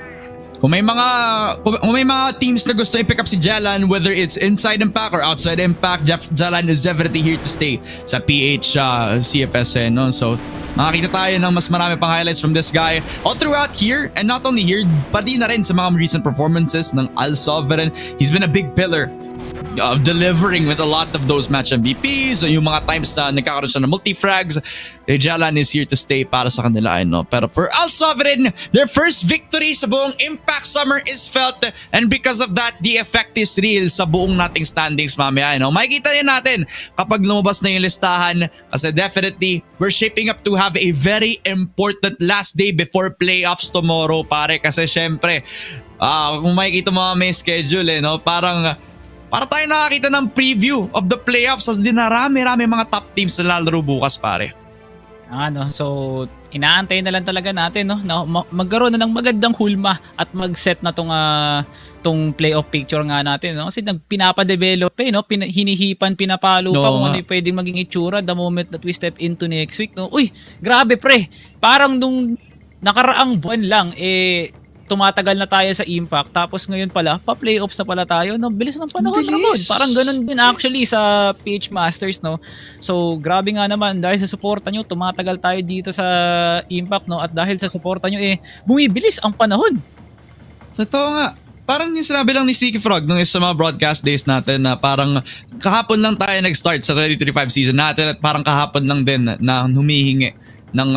kung may mga teams na gusto i-pick up si Jalan, whether it's inside Impact or outside Impact, Jalan is definitely here to stay sa PH CFS, no? So makakita tayo ng mas marami pang highlights from this guy all throughout here, and not only here, pati na rin sa mga recent performances ng Al Sovereign. He's been a big pillar of delivering with a lot of those match MVPs, yung mga times na nagkakaroon siya ng multi-frags. Jalan is here to stay para sa kanila, no? Pero for Al Sovereign, their first victory sa buong Impact Summer is felt, and because of that, the effect is real sa buong nating standings mamaya, no? Makikita rin natin kapag lumabas na yung listahan, kasi definitely we're shaping up to have a very important last day before playoffs tomorrow, pare, kasi syempre kung makikita mo may schedule, no? Para tayo nakakita ng preview of the playoffs as dinarami mga top teams na lalaro bukas, pare. So inaantay na lang talaga natin, no, na magkaroon na ng magandang hulma at mag-set na tong playoff picture nga natin, no? Kasi pinapadevelop no? Hinihipan, pinapalo pa kung ano yung pwedeng maging itsura the moment that we step into next week, no? Uy, grabe pre, parang nung nakaraang buwan lang tumatagal na tayo sa Impact, tapos ngayon pala pa-playoffs na pala tayo, no? Bilis ng panahon, Ramon. Parang ganun din actually sa PH Masters, no? So grabe nga naman, dahil sa suporta nyo tumatagal tayo dito sa Impact, no? At dahil sa suporta nyo bumibilis ang panahon. Totoo nga. Parang yung sinabi lang ni Sticky Frog nung isa sa mga broadcast days natin na parang kahapon lang tayo nag-start sa 2025 season natin, at parang kahapon lang din na humihingi ng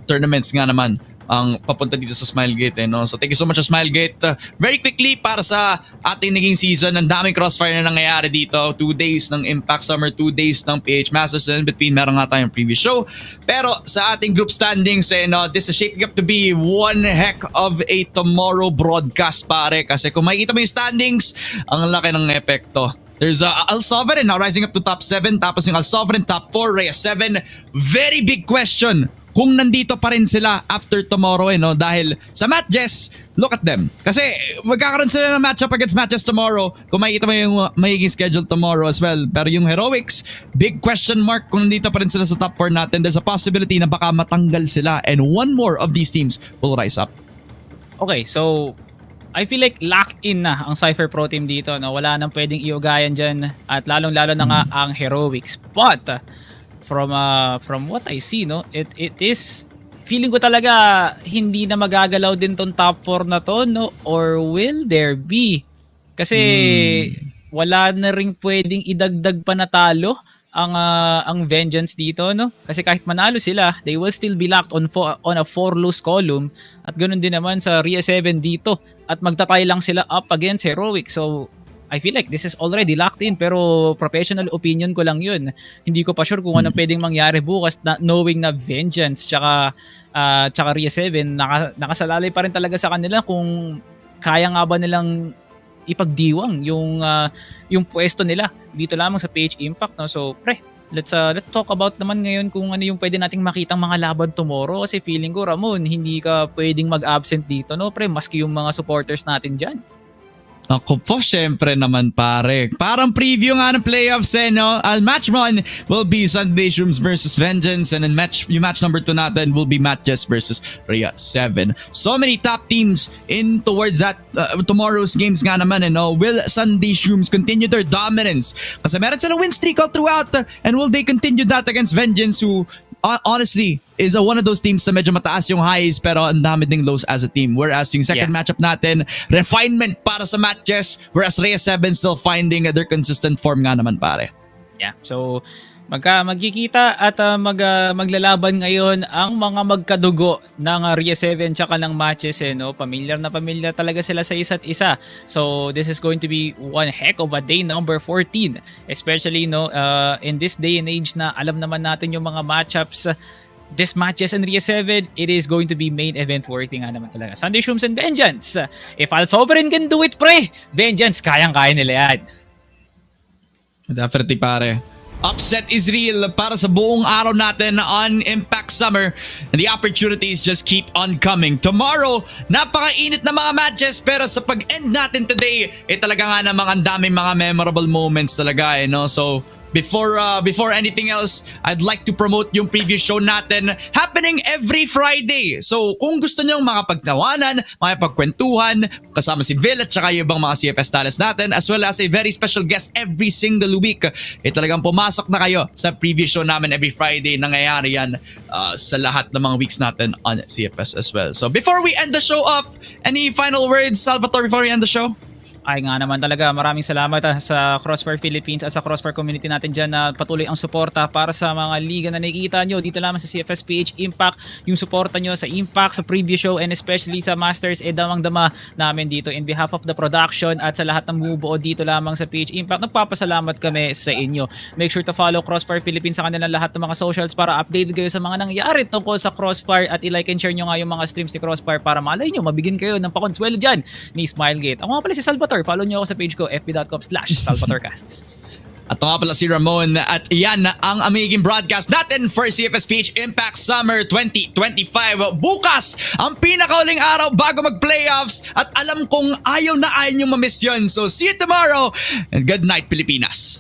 tournaments nga naman ang papunta dito sa Smilegate, no? So thank you so much sa Smilegate. Very quickly, para sa ating naging season, ang daming crossfire na nangyayari dito. 2 days ng Impact Summer, 2 days ng PH Masters, and in between meron nga tayong previous show. Pero sa ating group standings, no, this is shaping up to be one heck of a tomorrow broadcast, pare. Kasi kung makikita mo yung standings, ang laki ng epekto. There's Al Sovereign now rising up to top 7, tapos yung Al Sovereign top 4, Rhea 7. Very big question. kung nandito pa rin sila after tomorrow no? Dahil sa matches, look at them. Kasi magkakaroon sila ng matchup against matches tomorrow. Kung makikita mo yung magiging schedule tomorrow as well. Pero yung Heroics, big question mark kung nandito pa rin sila sa top 4 natin. There's a possibility na baka matanggal sila and one more of these teams will rise up. Okay, so I feel like locked in na ang Cipher Pro Team dito. No? Wala nang pwedeng iugayan dyan. At lalong-lalo na nga ang Heroics. But from what I see, no, it is feeling ko talaga hindi na magagalaw din tong top 4 na to, no, or will there be? Kasi wala na ring pwedeng idagdag pa na talo ang Vengeance dito, no? Kasi kahit manalo sila, they will still be locked on a 4 lose column, at ganoon din naman sa Rhea 7 dito, at magtatay lang sila up against Heroic. So I feel like this is already locked in, pero professional opinion ko lang yun. Hindi ko pa sure kung anong pwedeng mangyari bukas, na knowing na Vengeance tsaka Rhea 7 nakasalalay pa rin talaga sa kanila kung kaya nga ba nilang ipagdiwang yung pwesto nila dito lamang sa PH Impact, no? So let's talk about naman ngayon kung ano yung pwede nating makitang mga laban tomorrow, kasi feeling ko, Ramon, hindi ka pwedeng mag-absent dito, no, pre, maski yung mga supporters natin dyan. Ako po, syempre naman pare. Parang preview nga ng playoffs no? Match 1 will be Sunday Shrooms versus Vengeance, and then yung match number 2 natin will be Matches versus Rhea 7. So many top teams in towards that tomorrow's games nga naman, no? Will Sunday Shrooms continue their dominance? Kasi meron silang win streak all throughout, and will they continue that against Vengeance, who honestly is one of those teams na medyo mataas yung highs pero ang dami ding lows as a team. Whereas yung second matchup natin, refinement para sa matches, whereas Rhea 7 still finding their consistent form nga naman, pare. Yeah, so magkikita at maglalaban ngayon ang mga magkadugo ng Rhea 7 tsaka ng Matches, no? Pamilyar na pamilyar talaga sila sa isa't isa. So this is going to be one heck of a day number 14, especially in this day and age na alam naman natin yung mga matchups. This Matches and Rhea 7, it is going to be main event worthy nga naman talaga. Sunday Shrooms and Vengeance. If Al Sovereign can do it, pre, Vengeance, kayang-kaya nila yan. Definitely, pare. Upset is real para sa buong araw natin on Impact Summer, and the opportunities just keep on coming. Tomorrow, napakainit na mga matches, pero sa pag-end natin today, talaga nga namang ang daming mga memorable moments talaga, no? So before anything else, I'd like to promote yung previous show natin happening every Friday. So kung gusto nyo makapagtawanan, makapagkwentuhan kasama si Vil at saka yung ibang mga CFS talents natin, as well as a very special guest every single week, talagang pumasok na kayo sa previous show namin every Friday. Nangyayari yan sa lahat ng mga weeks natin on CFS as well. So before we end the show off, any final words, Salvatore, before we end the show? Ay nga naman talaga, maraming salamat sa Crossfire Philippines at sa Crossfire community natin dyan na patuloy ang suporta para sa mga liga na nakikita nyo dito lamang sa Cfs Ph Impact. Yung suporta nyo sa Impact, sa preview show, and especially sa Masters, damang-dama namin dito. In behalf of the production at sa lahat ng bumubuo dito lamang sa PH Impact, nagpapasalamat kami sa inyo. Make sure to follow Crossfire Philippines sa kanilang lahat ng mga socials para updated kayo sa mga nangyari tungkol sa Crossfire, at i-like and share nyo nga yung mga streams ni Crossfire para malay nyo, mabigyan kayo ng pakonswelo dyan ni Smilegate. Ako nga pala si Salvatore. Follow nyo ako sa page ko, fb.com/SalvatoreCasts. At nga pala si Ramon, at iyan ang amazing broadcast natin for CFS Ph Impact Summer 2025. Bukas, ang pinakauling araw bago mag-playoffs, at alam kong ayaw na ayaw nyo mamiss yun. So see you tomorrow, and good night, Pilipinas.